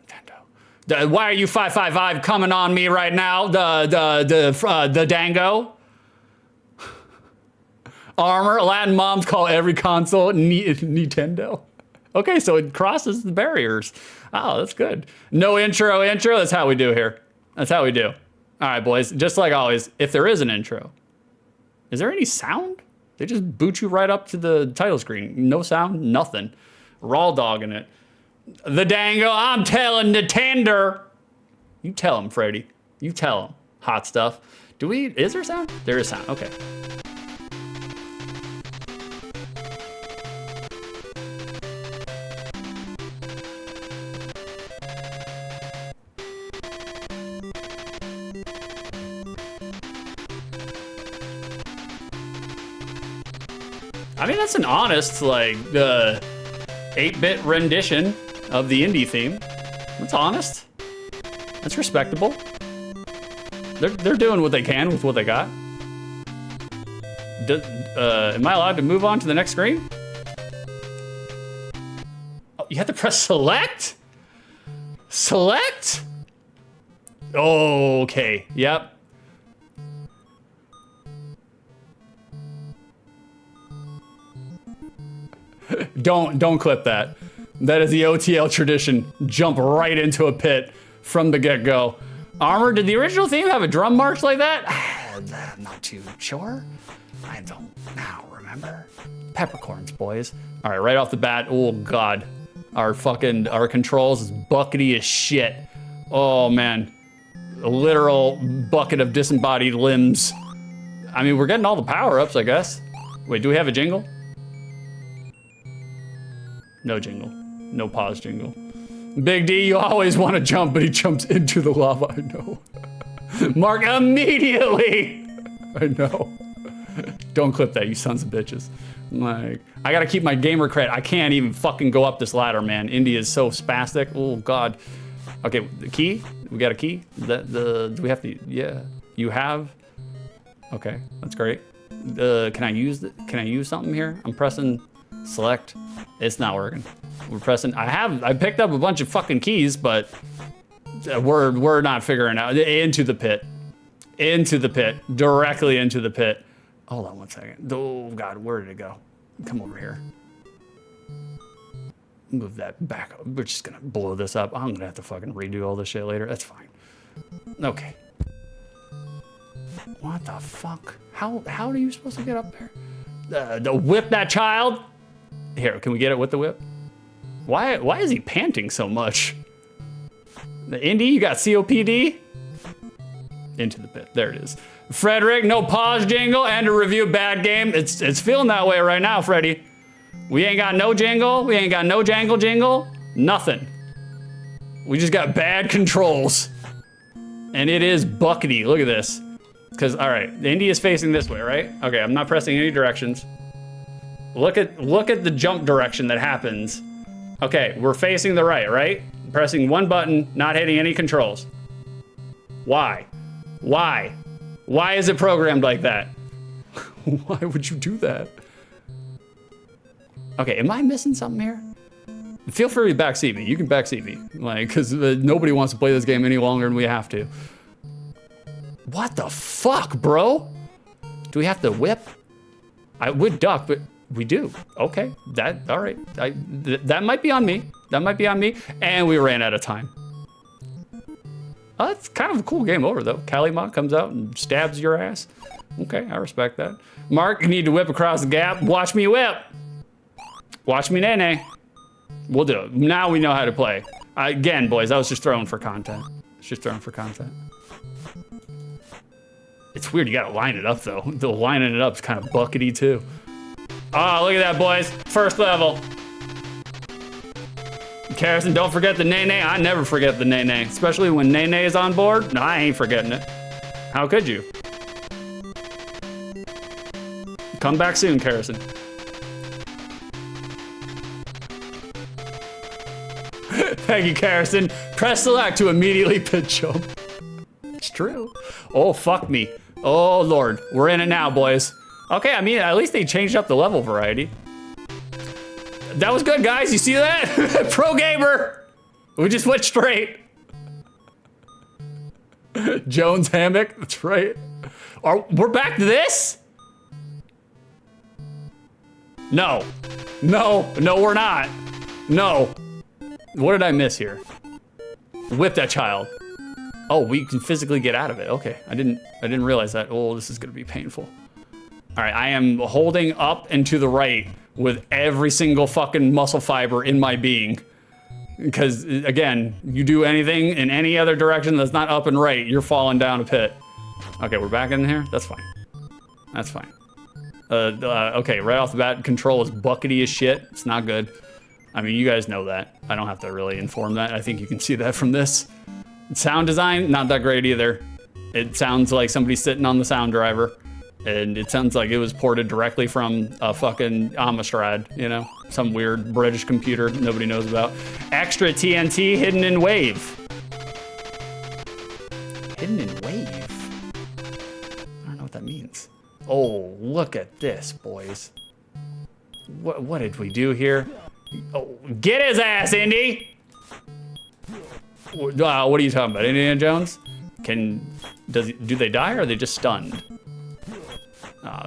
Nintendo. Why are you 555 coming on me right now? The Dango. Armor. Latin moms call every console Nintendo. Okay, so it crosses the barriers. Oh, that's good. No intro. That's how we do here. That's how we do. All right, boys. Just like always, if there is an intro, is there any sound? They just boot you right up to the title screen. No sound, nothing. Raw dogging it. The Dango, I'm telling Nintendo. You tell him, Freddy. You tell him. Hot stuff. Is there sound? There is sound, okay. I mean, that's an honest, like, 8-bit rendition of the indie theme. That's honest. That's respectable. They're doing what they can with what they got. Am I allowed to move on to the next screen? Oh, you have to press select? Select? Oh, okay. Yep. Don't clip that. That is the OTL tradition. Jump right into a pit from the get-go. Armor, did the original theme have a drum march like that? I'm not too sure. I don't now remember. Peppercorns, boys. All right, right off the bat. Oh, God. Our controls is buckety as shit. Oh man, a literal bucket of disembodied limbs. I mean, we're getting all the power-ups, I guess. Wait, do we have a jingle? No jingle. No pause jingle. Big D, you always want to jump, but he jumps into the lava. I know. Mark, immediately. I know. Don't clip that, you sons of bitches. Like, I gotta keep my gamer cred. I can't even fucking go up this ladder, man. India is so spastic. Oh God. Okay, the key. We got a key. Do we have to? Yeah. You have. Okay, that's great. Can I use something here? I'm pressing select. It's not working. We're pressing. I picked up a bunch of fucking keys, but we're not figuring out. Into the pit. Into the pit. Directly into the pit. Hold on one second. Oh God, where did it go? Come over here. Move that back. We're just gonna blow this up. I'm gonna have to fucking redo all this shit later. That's fine. Okay. What the fuck? How are you supposed to get up there? Whip that child. Here, can we get it with the whip? Why is he panting so much? The Indy, you got COPD? Into the pit. There it is. Frederick, no pause jingle and a review bad game. It's feeling that way right now, Freddy. We ain't got no jingle. We ain't got no jangle jingle. Nothing. We just got bad controls. And it is buckety. Look at this. Because, all right, the Indy is facing this way, right? Okay, I'm not pressing any directions. Look at the jump direction that happens. Okay, we're facing the right? Pressing one button, not hitting any controls. Why? Why? Why is it programmed like that? Why would you do that? Okay, am I missing something here? Feel free to backseat me. You can backseat me. Like, because nobody wants to play this game any longer than we have to. What the fuck, bro? Do we have to whip? I would duck, but we do. Okay, all right. That might be on me. That might be on me. And we ran out of time. Oh, that's kind of a cool game over, though. Calimont comes out and stabs your ass. Okay, I respect that. Mark, you need to whip across the gap. Watch me whip. Watch me nay-nay. We'll do it. Now we know how to play. Again, boys, I was just throwing for content. It's just throwing for content. It's weird, you gotta line it up, though. The lining it up is kind of buckety, too. Oh, look at that, boys. First level. Carrison, don't forget the nay-nay. I never forget the nay-nay, especially when nay-nay is on board. No, I ain't forgetting it. How could you? Come back soon, Carrison. Thank you, Carrison. Press select to immediately pit jump. It's true. Oh, fuck me. Oh, Lord. We're in it now, boys. Okay, I mean, at least they changed up the level variety. That was good, guys. You see that? Pro gamer. We just went straight. Jones hammock. That's right. We're back to this? No. No, we're not. No. What did I miss here? Whip that child. Oh, we can physically get out of it. Okay, I didn't realize that. Oh, this is gonna be painful. All right, I am holding up and to the right with every single fucking muscle fiber in my being. Because again, you do anything in any other direction that's not up and right, you're falling down a pit. Okay, we're back in here. That's fine. That's fine. Okay, right off the bat, control is buckety as shit. It's not good. I mean, you guys know that. I don't have to really inform that. I think you can see that from this. Sound design, not that great either. It sounds like somebody's sitting on the sound driver. And it sounds like it was ported directly from a fucking Amstrad, you know? Some weird British computer nobody knows about. Extra TNT hidden in wave. Hidden in wave? I don't know what that means. Oh, look at this, boys. What did we do here? Oh, get his ass, Indy! What are you talking about, Indiana Jones? Do they die or are they just stunned?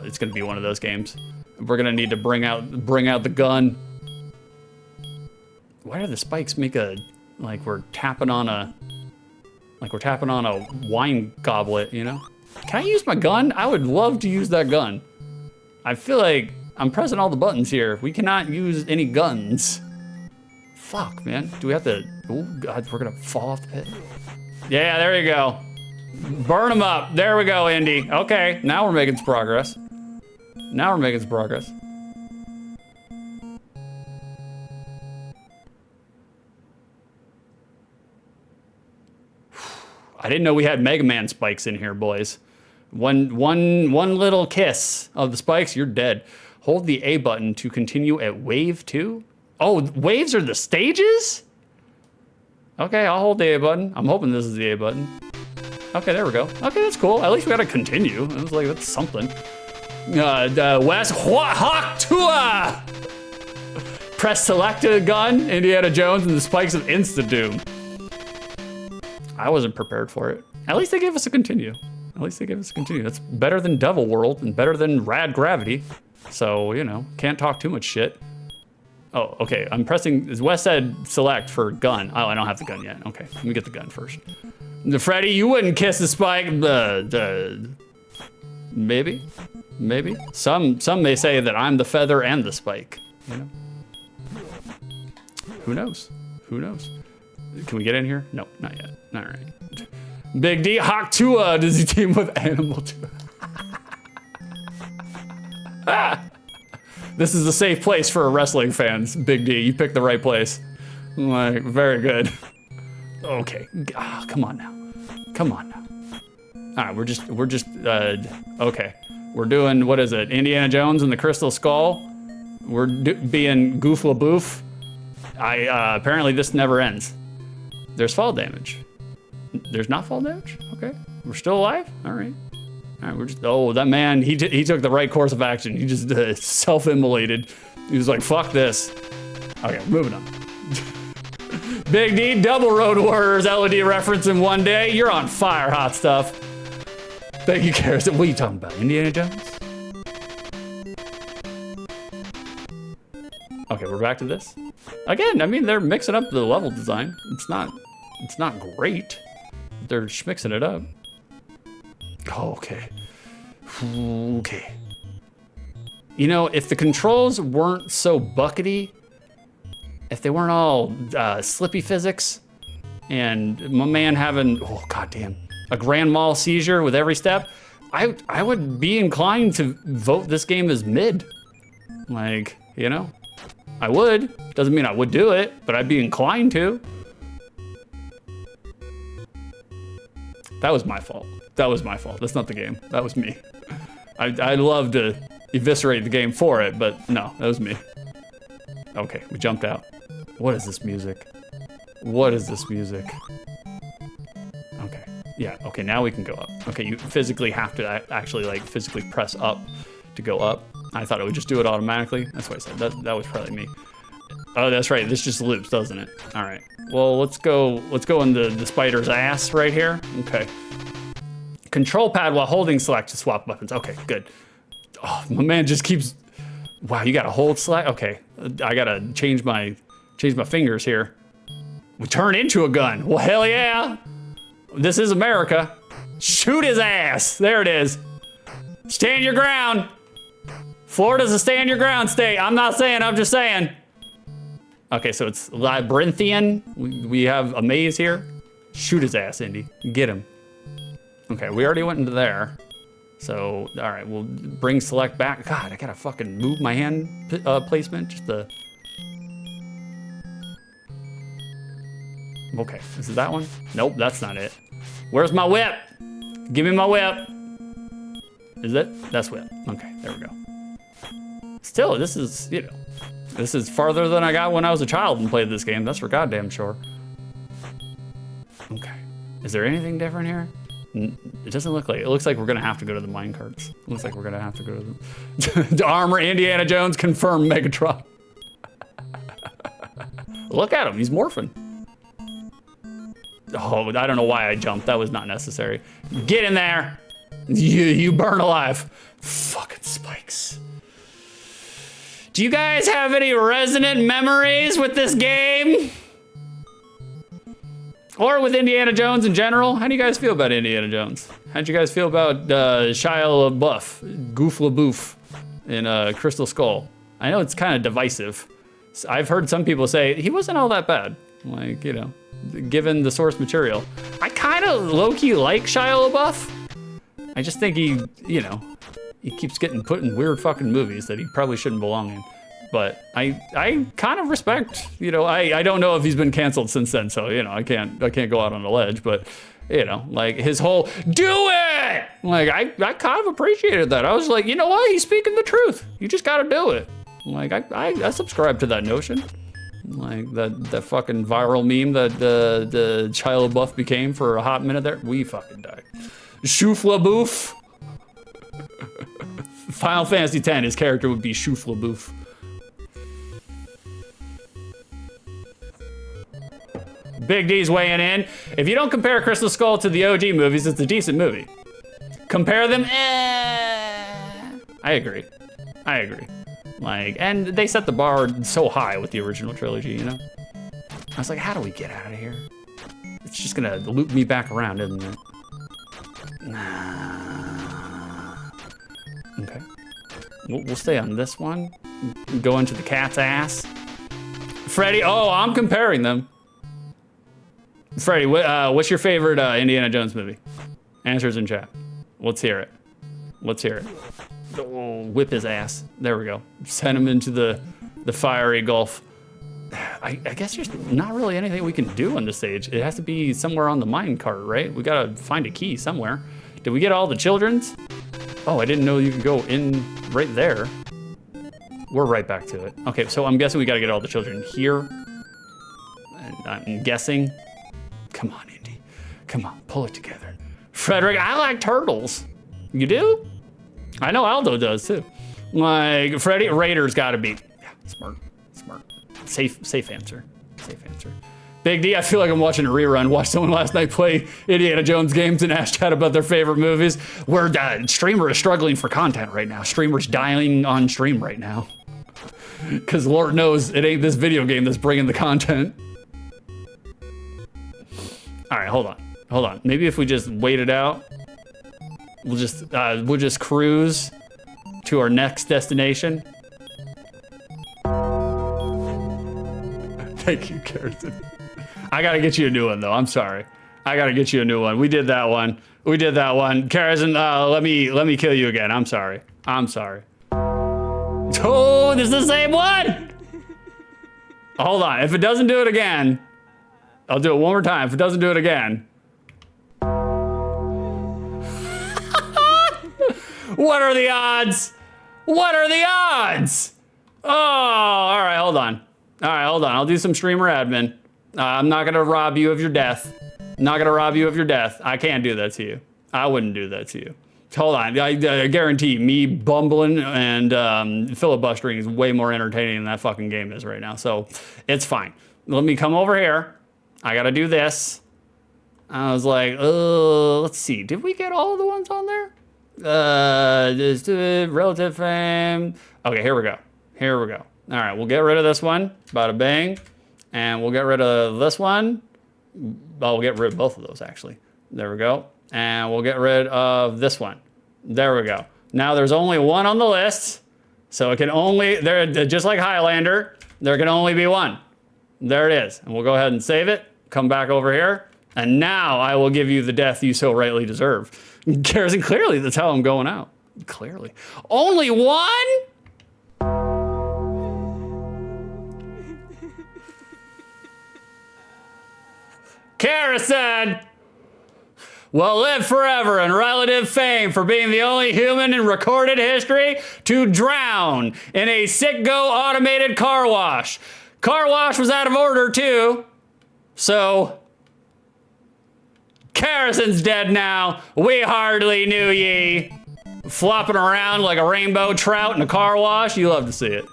It's gonna be one of those games. We're gonna need to bring out the gun. Why do the spikes make like we're tapping on a wine goblet, you know? Can I use my gun? I would love to use that gun. I feel like I'm pressing all the buttons here. We cannot use any guns. fuck, man. Do we have to, oh God, we're gonna fall off the pit. Yeah, there you go. Burn them up. There we go, Indy. Okay, now we're making some progress. Now we're making some progress. I didn't know we had Mega Man spikes in here, boys. One little kiss of the spikes, you're dead. Hold the A button to continue at wave 2. Oh, waves are the stages? Okay, I'll hold the A button. I'm hoping this is the A button. Okay, there we go. Okay, that's cool. At least we gotta continue. It was like, that's something. West Hawk Tua! Press select a gun, Indiana Jones, and the spikes of Insta-Doom. I wasn't prepared for it. At least they gave us a continue. At least they gave us a continue. That's better than Devil World and better than Rad Gravity. So, you know, can't talk too much shit. Oh, okay, I'm pressing, Wes said select for gun. Oh, I don't have the gun yet. Okay, let me get the gun first. Freddy, you wouldn't kiss the spike. Maybe, maybe. Some may say that I'm the feather and the spike, you know? Who knows? Who knows? Can we get in here? No, not yet. All right. Big D, Hawk Tua, does he team with Animal Tua? Ah! This is a safe place for wrestling fans, Big D. You picked the right place. Like, very good. Okay, oh, come on now. Come on now. All right, we're just, okay. We're doing, what is it? Indiana Jones and the Crystal Skull. We're being Goofla Boof. Apparently this never ends. There's fall damage. There's not fall damage? Okay, we're still alive? All right. All right, we're just, oh, that man, he took the right course of action. He just self-immolated. He was like, fuck this. Okay, moving on. Big D, Double Road Warriors LED reference in one day. You're on fire, hot stuff. Thank you, Karis. What are you talking about, Indiana Jones? Okay, we're back to this. Again, I mean, they're mixing up the level design. It's not great. They're just mixing it up. Oh, okay. Okay. You know, if the controls weren't so buckety, if they weren't all slippy physics, and my man having, oh goddamn, a grand mal seizure with every step, I would be inclined to vote this game as mid. Like, you know, I would. Doesn't mean I would do it, but I'd be inclined to. That was my fault. That was my fault. That's not the game. That was me. I'd love to eviscerate the game for it, but no, that was me. Okay, we jumped out. What is this music? What is this music? Okay, yeah, okay, now we can go up. Okay, you physically have to actually like physically press up to go up. I thought it would just do it automatically. That's what I said. That was probably me. Oh, that's right. This just loops, doesn't it? All right. Well, let's go in the spider's ass right here. Okay. Control pad while holding select to swap weapons. Okay, good. Oh, my man just keeps. Wow, you gotta hold select. Okay, I gotta change my fingers here. We turn into a gun. Well, hell yeah. This is America. Shoot his ass. There it is. Stand your ground. Florida's a stand your ground state. I'm not saying, I'm just saying. Okay, so it's labyrinthian. We have a maze here. Shoot his ass, Indy. Get him. Okay, we already went into there. So, all right, we'll bring select back. God, I gotta fucking move my hand placement. Just the. Okay, this is that one? Nope, that's not it. Where's my whip? Give me my whip. Is it? That's whip. Okay, there we go. Still, this is, you know, this is farther than I got when I was a child and played this game. That's for goddamn sure. Okay. Is there anything different here? It doesn't look like it. It looks like we're gonna have to go to the minecarts. It looks like we're gonna have to go to the to armor Indiana Jones confirmed Megatron. Look at him, he's morphing. Oh, I don't know why I jumped. That was not necessary. Get in there. You burn alive. Fucking spikes. Do you guys have any resonant memories with this game? Or with Indiana Jones in general? How do you guys feel about Indiana Jones? How'd you guys feel about Shia LaBeouf, Goof LaBeouf in Crystal Skull? I know it's kind of divisive, I've heard some people say he wasn't all that bad. Like, you know, given the source material. I kind of low-key like Shia LaBeouf. I just think he, you know, he keeps getting put in weird fucking movies that he probably shouldn't belong in. But I kind of respect, you know, I don't know if he's been canceled since then, so, you know, I can't go out on a ledge, but, you know, like his whole, do it! Like, I kind of appreciated that. I was like, you know what? He's speaking the truth. You just gotta do it. Like, I subscribe to that notion. Like, that fucking viral meme that the Shia LaBeouf became for a hot minute there. We fucking died. Shoofla Boof. Final Fantasy X, his character would be Shoofla Boof. Big D's weighing in. If you don't compare Crystal Skull to the OG movies, it's a decent movie. Compare them, I agree. Like, and they set the bar so high with the original trilogy, you know? I was like, how do we get out of here? It's just gonna loop me back around, isn't it? Nah. Okay. We'll stay on this one. Go into the cat's ass. Freddy, oh, I'm comparing them. Freddy, what's your favorite Indiana Jones movie? Answers in chat. Let's hear it. Oh, whip his ass. There we go. Send him into the fiery gulf. I guess there's not really anything we can do on this stage. It has to be somewhere on the mine cart, right? We gotta find a key somewhere. Did we get all the children's? Oh, I didn't know you could go in right there. We're right back to it. Okay, so I'm guessing we gotta get all the children here. And I'm guessing. Come on, Indy. Come on, pull it together. Frederick, I like turtles. You do? I know Aldo does too. Like, Freddy, Raiders gotta be. Yeah, smart. Safe answer. Big D, I feel like I'm watching a rerun. Watched someone last night play Indiana Jones games and ask chat about their favorite movies. Where streamer is struggling for content right now. Streamers dying on stream right now. Cause Lord knows it ain't this video game that's bringing the content. All right, hold on. Maybe if we just wait it out, we'll just cruise to our next destination. Thank you, Carson. I gotta get you a new one though. I'm sorry. I gotta get you a new one. We did that one. Carson, let me kill you again. I'm sorry. Oh, this is the same one. Hold on. If it doesn't do it again, I'll do it one more time. If it doesn't do it again. What are the odds? Oh, all right, hold on. I'll do some streamer admin. I'm not gonna rob you of your death. I can't do that to you. I wouldn't do that to you. Hold on, I guarantee me bumbling and filibustering is way more entertaining than that fucking game is right now. So it's fine. Let me come over here. I gotta do this. I was like, let's see. Did we get all of the ones on there? Just relative fame. Okay, here we go. All right, we'll get rid of this one. Bada bang. And we'll get rid of this one. Well, we'll get rid of both of those, actually. There we go. And we'll get rid of this one. There we go. Now there's only one on the list. So it can only, just like Highlander, there can only be one. There it is. And we'll go ahead and save it. Come back over here. And now I will give you the death you so rightly deserve. Garrison, clearly that's how I'm going out. Clearly. Only one? Garrison will live forever in relative fame for being the only human in recorded history to drown in a sick-go automated car wash. Car wash was out of order too, so Garrison's dead now. We hardly knew ye. Flopping around like a rainbow trout in a car wash. You love to see it.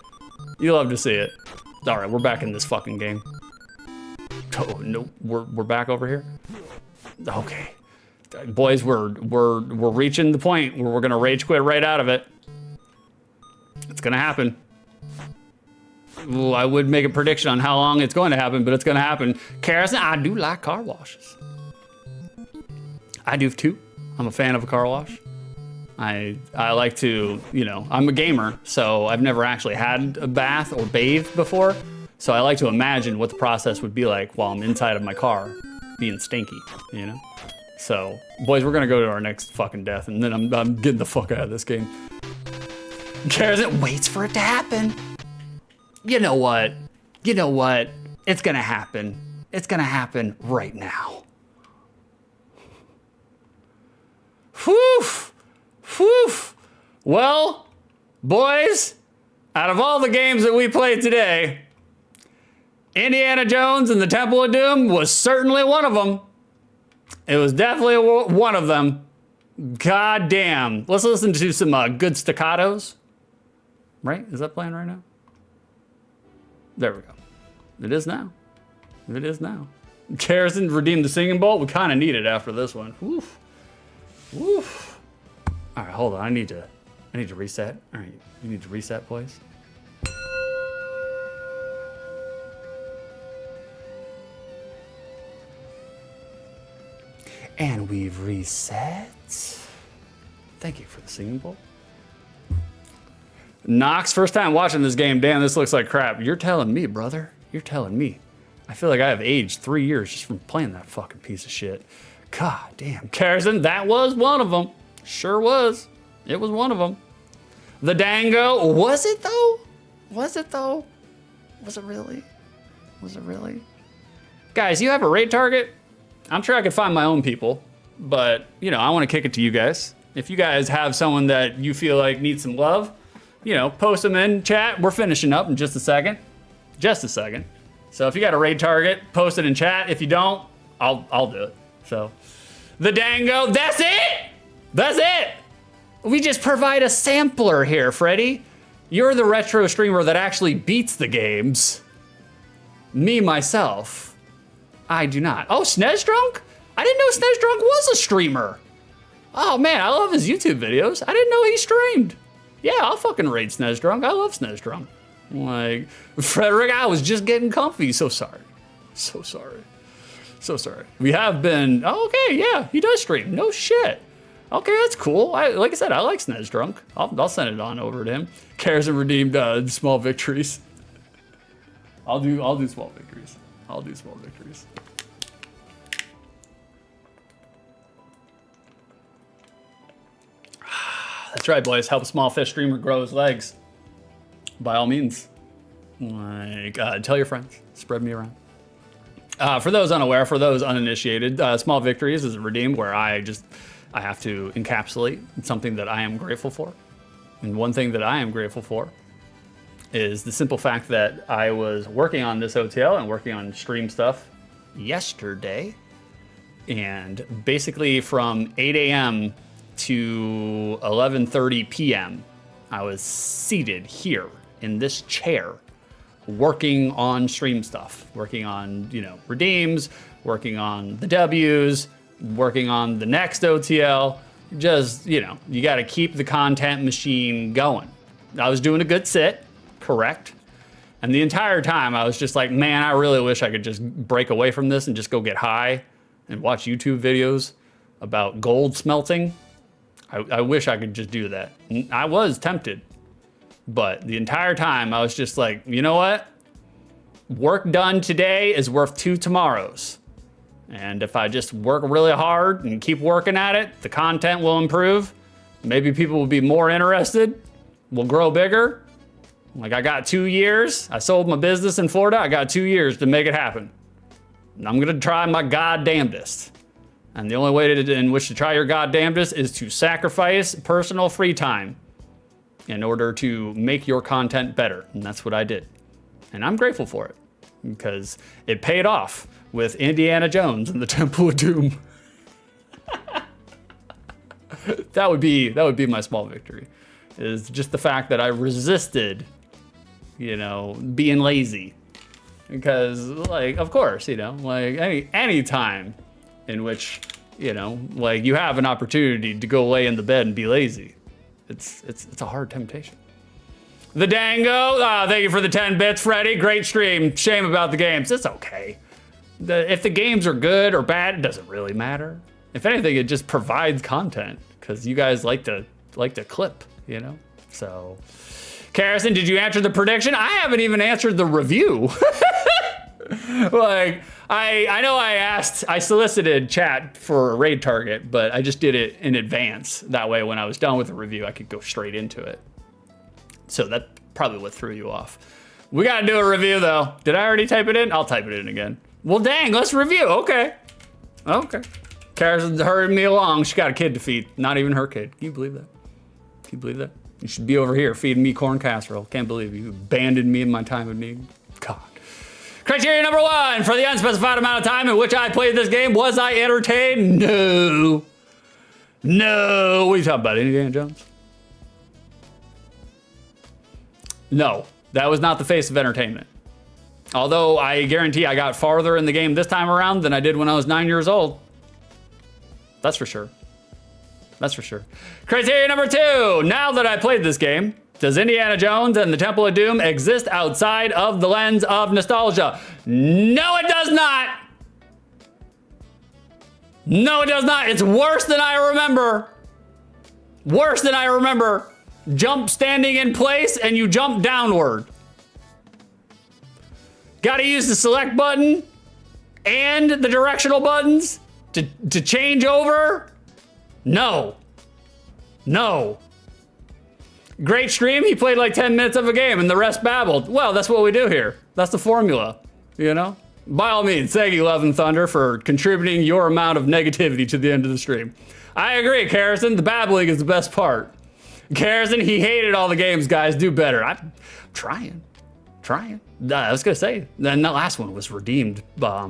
All right, we're back in this fucking game. Oh no, we're back over here. Okay, boys, we're reaching the point where we're gonna rage quit right out of it. It's gonna happen. Ooh, I would make a prediction on how long it's going to happen, but it's gonna happen. Carson, I do like car washes. I do too. I'm a fan of a car wash. I like to, you know, I'm a gamer, so I've never actually had a bath or bathed before. So I like to imagine what the process would be like while I'm inside of my car being stinky, you know? So, boys, we're gonna go to our next fucking death, and then I'm getting the fuck out of this game. Garrison waits for it to happen. You know what? You know what? It's gonna happen. It's gonna happen right now. Whew! Whew! Well, boys, out of all the games that we played today, Indiana Jones and the Temple of Doom was certainly one of them. It was definitely one of them. God damn. Let's listen to some good staccatos. Right? Is that playing right now? There we go. It is now. It is now. Garrison redeemed the singing bowl. We kind of need it after this one. Woof. Woof. All right, hold on. I need to reset. All right, you need to reset, boys. And we've reset. Thank you for the singing bowl. Knox, first time watching this game. Damn, this looks like crap. You're telling me, brother. You're telling me. I feel like I have aged 3 years just from playing that fucking piece of shit. God damn. Carson, that was one of them. Sure was. It was one of them. The Dango. Was it though? Was it though? Was it really? Was it really? Guys, you have a raid target? I'm sure I could find my own people, but you know, I want to kick it to you guys. If you guys have someone that you feel like needs some love, you know, post them in chat. We're finishing up in just a second. Just a second. So if you got a raid target, post it in chat. If you don't, I'll do it. So the Dango, that's it. That's it. We just provide a sampler here, Freddy. You're the retro streamer that actually beats the games. Me, myself, I do not. Oh, Snezdrunk? I didn't know Snezdrunk was a streamer. Oh man, I love his YouTube videos. I didn't know he streamed. Yeah, I'll fucking raid Snezdrunk. I love Snezdrunk. Like, Frederick, I was just getting comfy. So sorry. So sorry. So sorry. We have been, oh, okay, yeah, he does stream. No shit. Okay, that's cool. Like I said, I like Snezdrunk. I'll send it on over to him. Cares and redeemed small victories. I'll do small victories. I'll do small victories. That's right, boys. Help a small fish streamer grow his legs. By all means. Like, tell your friends. Spread me around. For those unaware, for those uninitiated, small victories is a redeem where I have to encapsulate something that I am grateful for. And one thing that I am grateful for is the simple fact that I was working on this OTL and working on stream stuff yesterday. And basically from 8 a.m. to 11:30 p.m., I was seated here in this chair working on stream stuff, working on, you know, redeems, working on the W's, working on the next OTL. Just, you know, you got to keep the content machine going. I was doing a good sit, correct. And the entire time I was just like, man, I really wish I could just break away from this and just go get high and watch YouTube videos about gold smelting. I wish I could just do that. I was tempted, but the entire time I was just like, you know what? Work done today is worth 2 tomorrows. And if I just work really hard and keep working at it, the content will improve. Maybe people will be more interested. We'll grow bigger. Like, I got 2 years. I sold my business in Florida. I got 2 years to make it happen. And I'm gonna try my goddamnedest. And the only way in which to try your goddamnedest is to sacrifice personal free time in order to make your content better. And that's what I did. And I'm grateful for it because it paid off with Indiana Jones and the Temple of Doom. That would be my small victory, is just the fact that I resisted, you know, being lazy. Because, like, of course, you know, like any time in which, you know, like you have an opportunity to go lay in the bed and be lazy, it's a hard temptation. The Dango, thank you for the 10 bits, Freddy. Great stream. Shame about the games. It's okay. If the games are good or bad, it doesn't really matter. If anything, it just provides content because you guys like to to clip, you know? So, Carrison, did you answer the prediction? I haven't even answered the review. Like, I know I solicited chat for a raid target, but I just did it in advance. That way, when I was done with the review, I could go straight into it. So that probably what threw you off. We gotta do a review though. Did I already type it in? I'll type it in again. Well, dang, let's review. Okay. Karen's hurrying me along. She got a kid to feed. Not even her kid. Can you believe that? Can you believe that? You should be over here feeding me corn casserole. Can't believe you abandoned me in my time of need. God. Criteria number 1, for the unspecified amount of time in which I played this game, was I entertained? No. No. What are you talking about, Indiana Jones? No, that was not the face of entertainment. Although I guarantee I got farther in the game this time around than I did when I was 9 years old. That's for sure. That's for sure. Criteria number 2, now that I played this game, does Indiana Jones and the Temple of Doom exist outside of the lens of nostalgia? No, it does not. No, it does not. It's worse than I remember. Worse than I remember. Jump standing in place and you jump downward. Gotta use the select button and the directional buttons to change over? No. No. Great stream, he played like 10 minutes of a game and the rest babbled. Well, that's what we do here. That's the formula, you know? By all means, thank you, Love and Thunder, for contributing your amount of negativity to the end of the stream. I agree, Carrison, the babbling is the best part. Carrison, he hated all the games, guys. Do better. I'm trying. I was gonna say, then the last one was redeemed by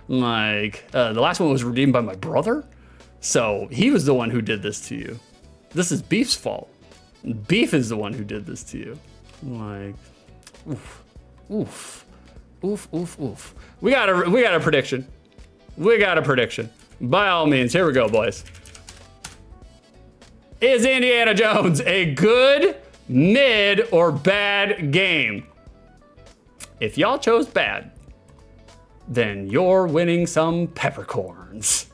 the last one was redeemed by my brother. So he was the one who did this to you. This is Beef's fault. Beef is the one who did this to you. Like, oof. We got a prediction. We got a prediction. By all means, here we go, boys. Is Indiana Jones a good, mid, or bad game? If y'all chose bad, then you're winning some peppercorns.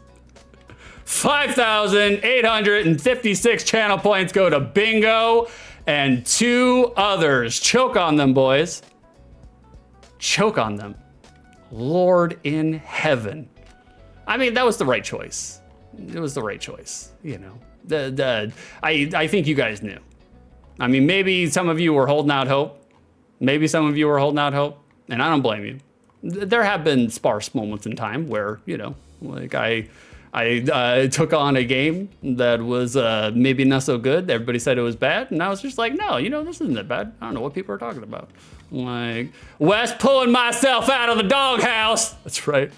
5,856 channel points go to Bingo and 2 others. Choke on them, boys. Choke on them. Lord in heaven. I mean, that was the right choice. It was the right choice, you know. I think you guys knew. I mean, maybe some of you were holding out hope. Maybe some of you were holding out hope, and I don't blame you. There have been sparse moments in time where, you know, like I took on a game that was maybe not so good. Everybody said it was bad, and I was just like, no, you know, this isn't that bad. I don't know what people are talking about. Like, Wes pulling myself out of the doghouse. That's right.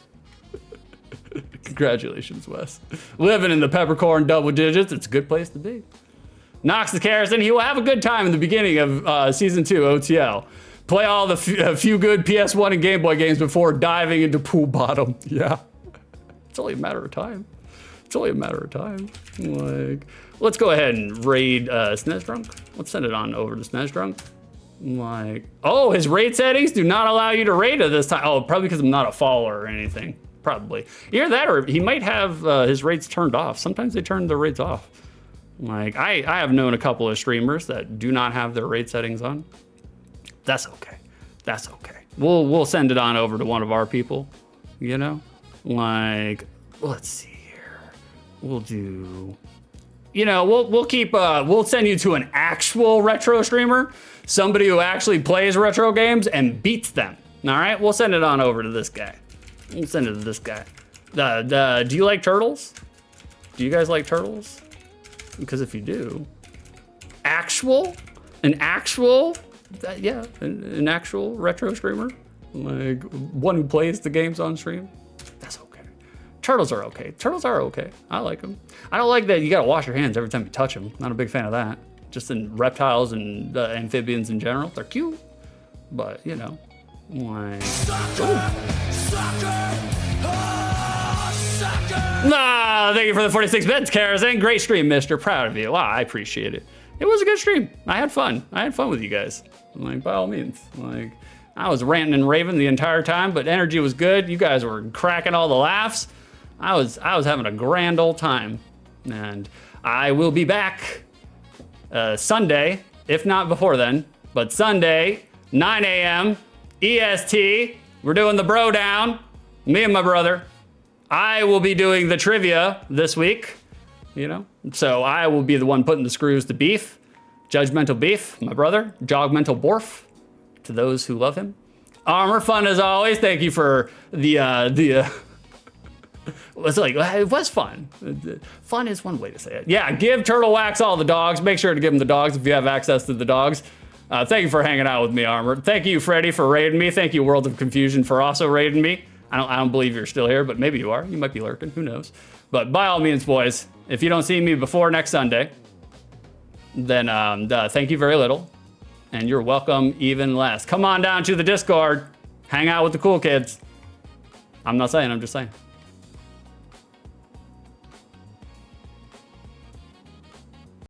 Congratulations, Wes. Living in the peppercorn double digits, it's a good place to be. Knox the Carrison, he will have a good time in the beginning of Season 2 OTL. Play all the few good PS1 and Game Boy games before diving into Pool Bottom. Yeah. It's only a matter of time. It's only a matter of time. Like, let's go ahead and raid SNES Drunk. Let's send it on over to SNES Drunk. Like, oh, his raid settings do not allow you to raid at this time. Oh, probably because I'm not a follower or anything. Probably. Either that or he might have his raids turned off. Sometimes they turn the raids off. Like, I have known a couple of streamers that do not have their raid settings on. That's okay. That's okay. We'll send it on over to one of our people, you know? Like, let's see here. We'll do, you know, we'll keep, we'll send you to an actual retro streamer, somebody who actually plays retro games and beats them. All right, we'll send it on over to this guy. We'll send it to this guy. Do you like turtles? Do you guys like turtles? Because if you do, an actual retro streamer, like one who plays the games on stream. That's okay. Turtles are okay. Turtles are okay. I like them. I don't like that you gotta wash your hands every time you touch them. Not a big fan of that. Just in reptiles and amphibians in general, they're cute, but you know, like. Thank you for the 46 bits, Karazin. Great stream, mister. Proud of you. Wow, I appreciate it. It was a good stream. I had fun. I had fun with you guys. Like, by all means. Like, I was ranting and raving the entire time, but energy was good. You guys were cracking all the laughs. I was having a grand old time. And I will be back Sunday, if not before then, but Sunday, 9 a.m. EST. We're doing the bro down, me and my brother. I will be doing the trivia this week, you know? So I will be the one putting the screws to Beef, Judgmental Beef, my brother, Jogmental Borf, to those who love him. Armor, fun as always. Thank you for it was fun. Fun is one way to say it. Yeah, give Turtle Wax all the dogs. Make sure to give them the dogs if you have access to the dogs. Thank you for hanging out with me, Armor. Thank you, Freddy, for raiding me. Thank you, World of Confusion, for also raiding me. I don't believe you're still here, but maybe you are. You might be lurking. Who knows? But by all means, boys, if you don't see me before next Sunday, then thank you very little, and you're welcome even less. Come on down to the Discord. Hang out with the cool kids. I'm not saying, I'm just saying.